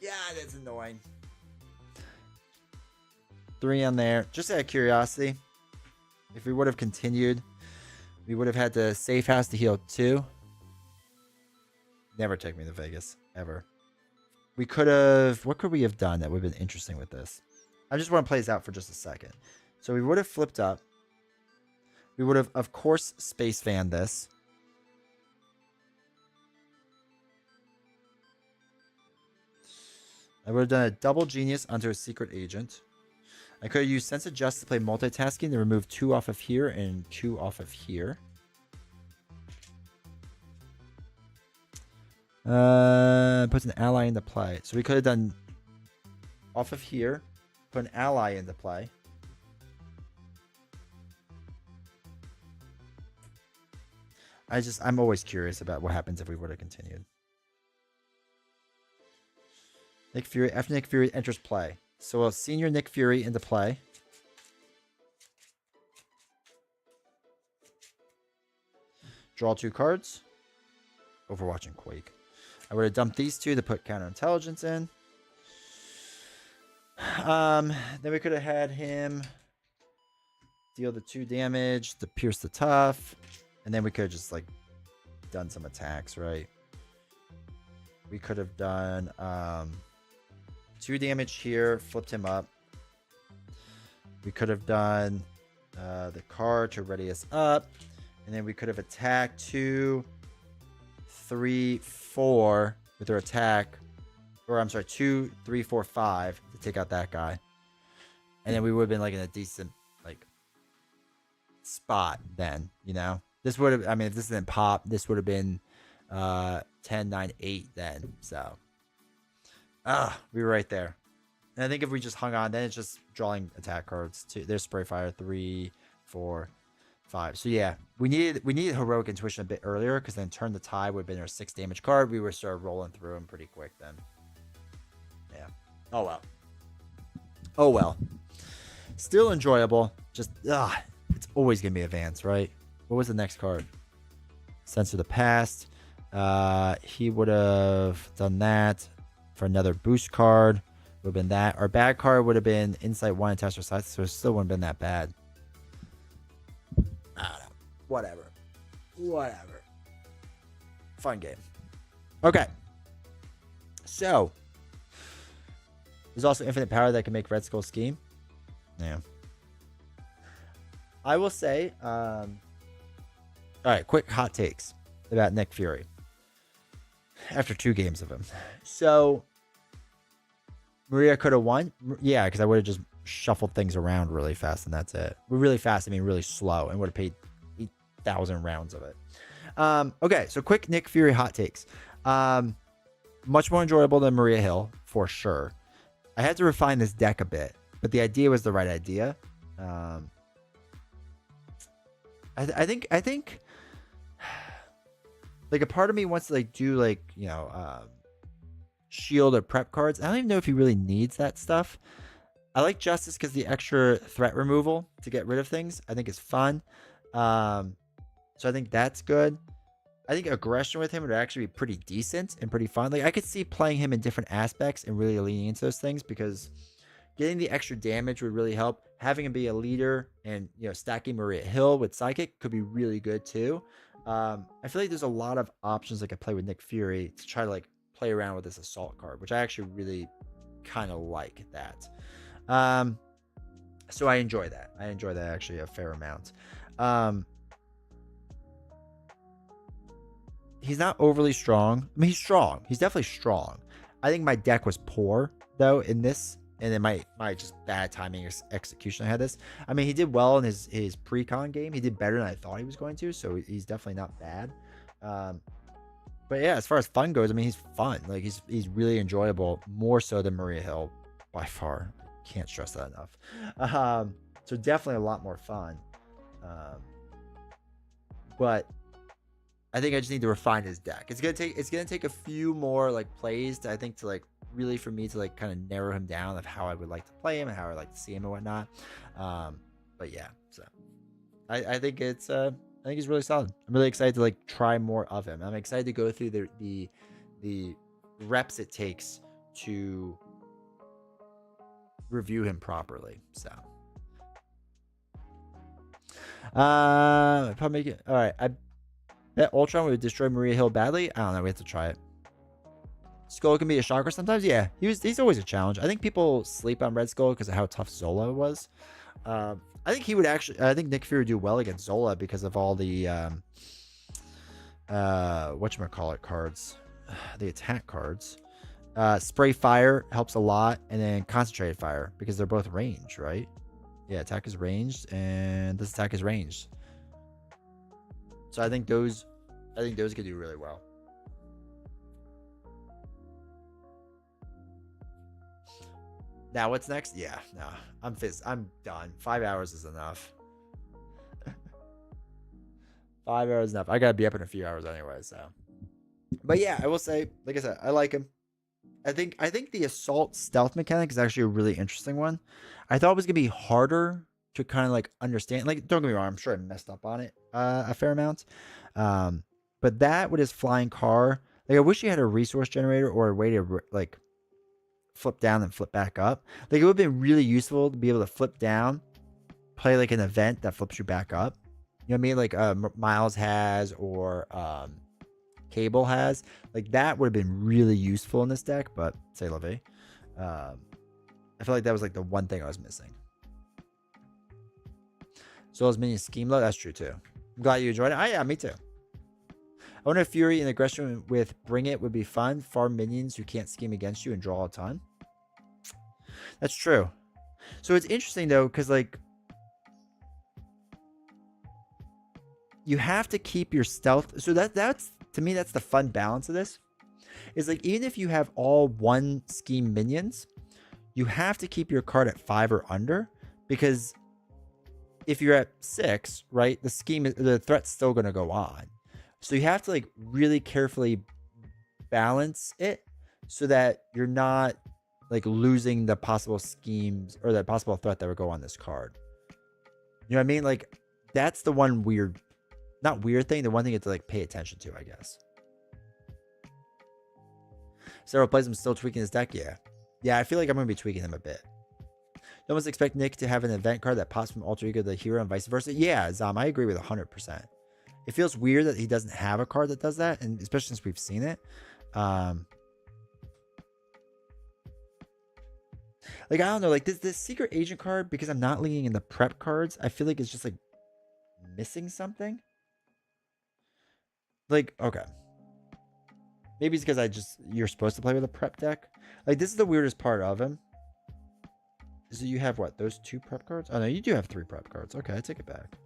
Speaker 1: Yeah, that's annoying. 3 on there. Just out of curiosity, if we would have continued, we would have had the safe house to heal 2. Never take me to Vegas, ever. We could have... What could we have done that would have been interesting with this? I just want to play this out for just a second. So we would have flipped up. We would have, of course, space fanned this. I would have done a double genius onto a secret agent. I could have used sense of justice to play multitasking to remove 2 off of here and 2 off of here. Puts an ally into play. So we could have done off of here, put an ally into play. I'm always curious about what happens if we would have continued. Nick Fury, after Nick Fury enters play. So we'll senior Nick Fury into play. Draw 2 cards. Overwatch and Quake. I would have dumped these 2 to put counterintelligence in. Then we could have had him deal the 2 damage to pierce the tough. And then we could have just like done some attacks, right? We could have done 2 damage here, flipped him up. We could have done the card to ready us up. And then we could have attacked 2, 3, 4 with our attack. Or I'm sorry, 2, 3, 4, 5 to take out that guy. And then we would have been like in a decent like spot then, you know? This would have, I mean, if this didn't pop, this would have been 10, 9, 8 then. So, we were right there. And I think if we just hung on, then it's just drawing attack cards. There's Spray Fire, 3, 4, 5. So yeah, we needed Heroic Intuition a bit earlier because then Turn the Tide would have been our 6 damage card. We were started rolling through them pretty quick then. Yeah. Oh well. Oh well. Still enjoyable. Just it's always gonna be advanced, right? What was the next card? Censor the Past. He would have done that for another boost card. Would have been that. Our bad card would have been Insight 1 and Test or Sight, so it still wouldn't have been that bad. I don't know. Whatever. Fun game. Okay. So, there's also infinite power that can make Red Skull scheme. Yeah. I will say, all right, quick hot takes about Nick Fury. after 2 games of him. So Maria could have won. Yeah, because I would have just shuffled things around really fast, and that's it. Really fast, I mean really slow, and would have paid 8,000 rounds of it. Okay, so quick Nick Fury hot takes. Much more enjoyable than Maria Hill, for sure. I had to refine this deck a bit, but the idea was the right idea. I think like a part of me wants to like do like, you know, shield or prep cards. I don't even know if he really needs that stuff. I like Justice because the extra threat removal to get rid of things I think is fun. So I think that's good. I think aggression with him would actually be pretty decent and pretty fun. Like I could see playing him in different aspects and really leaning into those things, because getting the extra damage would really help. Having him be a leader and, you know, stacking Maria Hill with Psychic could be really good too. I feel like there's a lot of options I could play with Nick Fury to try to like play around with this assault card, which I actually really kind of like that. So I enjoy that. I enjoy that actually a fair amount. He's not overly strong. I mean, he's strong. He's definitely strong. I think my deck was poor though in this, and then my just bad timing or execution. I had this. I mean, he did well in his pre-con game. He did better than I thought he was going to, so he's definitely not bad. But yeah, as far as fun goes, I mean, he's fun. Like he's really enjoyable, more so than Maria Hill by far. Can't stress that enough. So definitely a lot more fun. But I think I just need to refine his deck. It's gonna take a few more like plays to, I think, to like really for me to like kind of narrow him down of how I would like to play him and how I like to see him and whatnot. But yeah, so I think it's I think he's really solid. I'm really excited to like try more of him. I'm excited to go through the reps it takes to review him properly. So probably make it all right. I bet Ultron would destroy Maria Hill badly. I don't know. We have to try it. Skull can be a shocker sometimes. Yeah, he's always a challenge. I think people sleep on Red Skull because of how tough Zola was. I think he would actually. I think Nick Fury would do well against Zola because of all the whatchamacallit cards, the attack cards. Spray fire helps a lot, and then concentrated fire because they're both range, right? Yeah, attack is ranged, and this attack is ranged. So I think those could do really well. Now what's next? Yeah, no, I'm done. 5 hours is enough. 5 hours is enough. I gotta be up in a few hours anyway. So, but yeah, I will say, like I said, I like him. I think the assault stealth mechanic is actually a really interesting one. I thought it was gonna be harder to kind of like understand. Like, don't get me wrong, I'm sure I messed up on it a fair amount. But that with his flying car, like I wish he had a resource generator or a way to like flip down and flip back up. Like it would have been really useful to be able to flip down, play like an event that flips you back up. You know what I mean? Like Miles has or Cable has. Like that would have been really useful in this deck, but say la vie. I feel like that was like the one thing I was missing. So as mini scheme load, that's true too. I'm glad you enjoyed it. Yeah, me too. I wonder if Fury and aggression with Bring It would be fun. Farm minions who can't scheme against you and draw a ton. That's true. So it's interesting though, because like you have to keep your stealth. So that's to me, that's the fun balance of this. Is like even if you have all one scheme minions, you have to keep your card at 5 or under, because if you're at 6, right, the threat's still gonna go on. So you have to like really carefully balance it so that you're not like losing the possible schemes or the possible threat that would go on this card. You know what I mean? Like that's the one not weird thing, the one thing you have to like pay attention to, I guess. Several plays I'm still tweaking his deck. Yeah, I feel like I'm gonna be tweaking him a bit. You almost expect Nick to have an event card that pops from alter ego to the hero and vice versa. Yeah, Zom, I agree with 100%. It feels weird that he doesn't have a card that does that, and especially since we've seen it. Like I don't know, like this secret agent card, because I'm not leaning in the prep cards, I feel like it's just like missing something. Like, okay. Maybe it's because you're supposed to play with a prep deck. Like, this is the weirdest part of him. So you have what? Those 2 prep cards? Oh, no, you do have 3 prep cards. Okay, I take it back.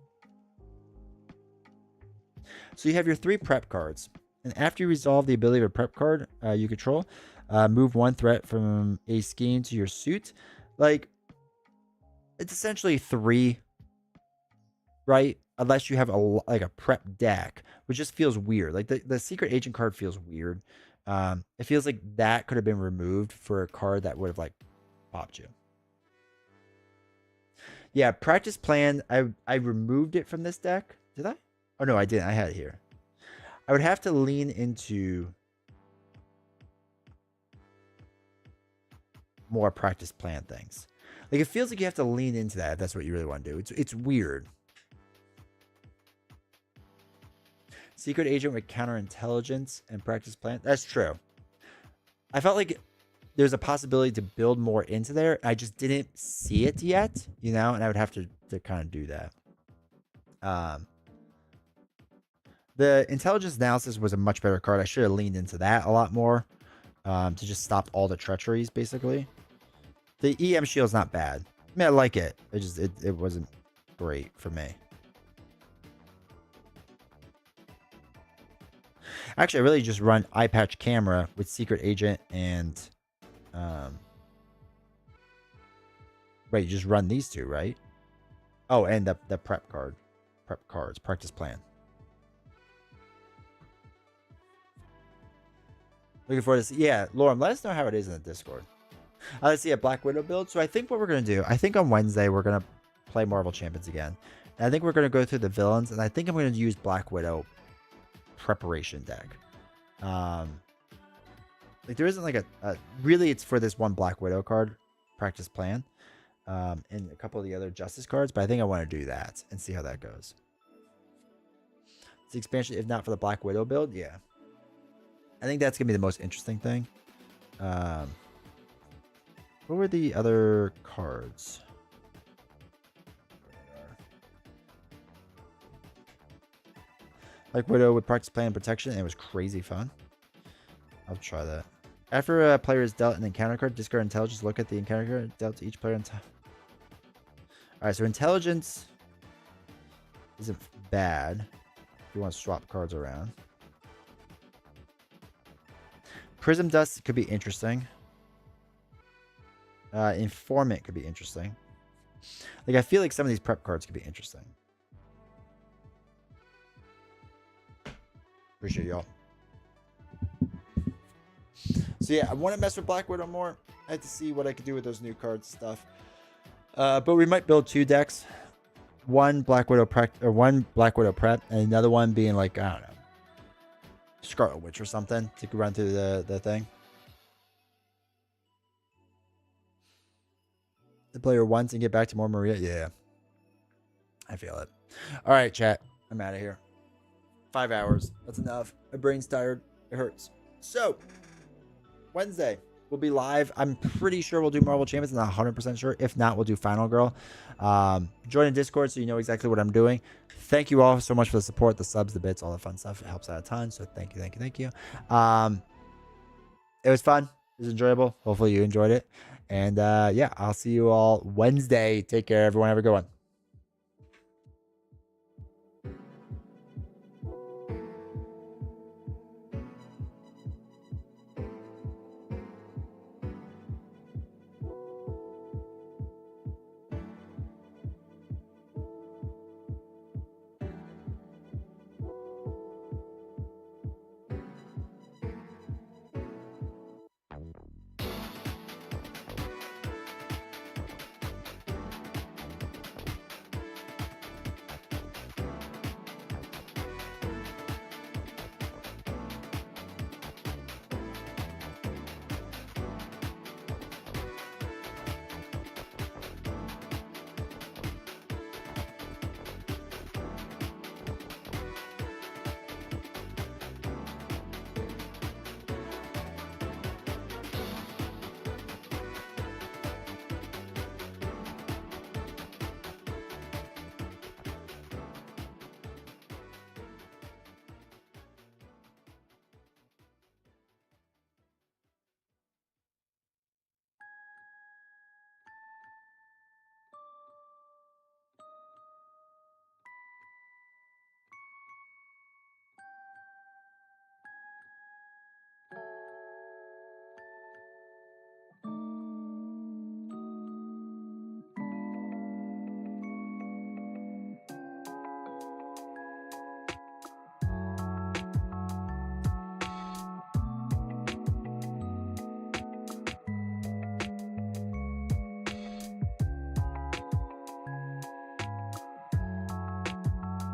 Speaker 1: So you have your 3 prep cards. And after you resolve the ability of a prep card you control, move 1 threat from a scheme to your suit. Like, it's essentially 3, right? Unless you have a prep deck, which just feels weird. Like, the secret agent card feels weird. It feels like that could have been removed for a card that would have, like, popped you. Yeah, practice plan. I removed it from this deck. Did I? Oh, no, I didn't. I had it here. I would have to lean into more practice plan things. Like, it feels like you have to lean into that if that's what you really want to do. It's weird. Secret agent with counterintelligence and practice plan. That's true. I felt like there's a possibility to build more into there. I just didn't see it yet, you know, and I would have to kind of do that. The intelligence analysis was a much better card. I should have leaned into that a lot more to just stop all the treacheries, basically. The EM shield's not bad. I mean, I like it. It wasn't great for me. Actually, I really just run eye patch camera with secret agent and right, you just run these 2, right? Oh, and the prep cards, practice plan. Looking forward to see. Yeah, Lauren, let us know how it is in the Discord. Let's see a Black Widow build. So I think what we're gonna do, I think on Wednesday we're gonna play Marvel Champions again. And I think we're gonna go through the villains, and I think I'm gonna use Black Widow preparation deck. Like, there isn't like a really, it's for this one Black Widow card, practice plan, and a couple of the other Justice cards, but I think I want to do that and see how that goes. It's the expansion, if not for the Black Widow build, yeah. I think that's gonna be the most interesting thing. What were the other cards? Like Widow with practice plan and protection, and it was crazy fun. I'll try that. After a player is dealt an encounter card, discard intelligence. Look at the encounter card dealt to each player. Alright, so intelligence isn't bad if you want to swap cards around. Prism Dust could be interesting. Informant could be interesting. Like, I feel like some of these prep cards could be interesting. Appreciate y'all. So yeah, I want to mess with Black Widow more. I had to see what I could do with those new cards stuff. But we might build 2 decks. One Black Widow prep, and another one being like, I don't know, Scarlet Witch or something to run through the thing. The player once and get back to more Maria. Yeah. I feel it. All right, chat. I'm out of here. 5 hours. That's enough. My brain's tired. It hurts. So, Wednesday, we'll be live. I'm pretty sure we'll do Marvel Champions. I'm not 100% sure. If not, we'll do Final Girl. Join the Discord so you know exactly what I'm doing. Thank you all so much for the support, the subs, the bits, all the fun stuff. It helps out a ton. So thank you. It was fun. It was enjoyable. Hopefully you enjoyed it. And yeah, I'll see you all Wednesday. Take care, everyone. Have a good one.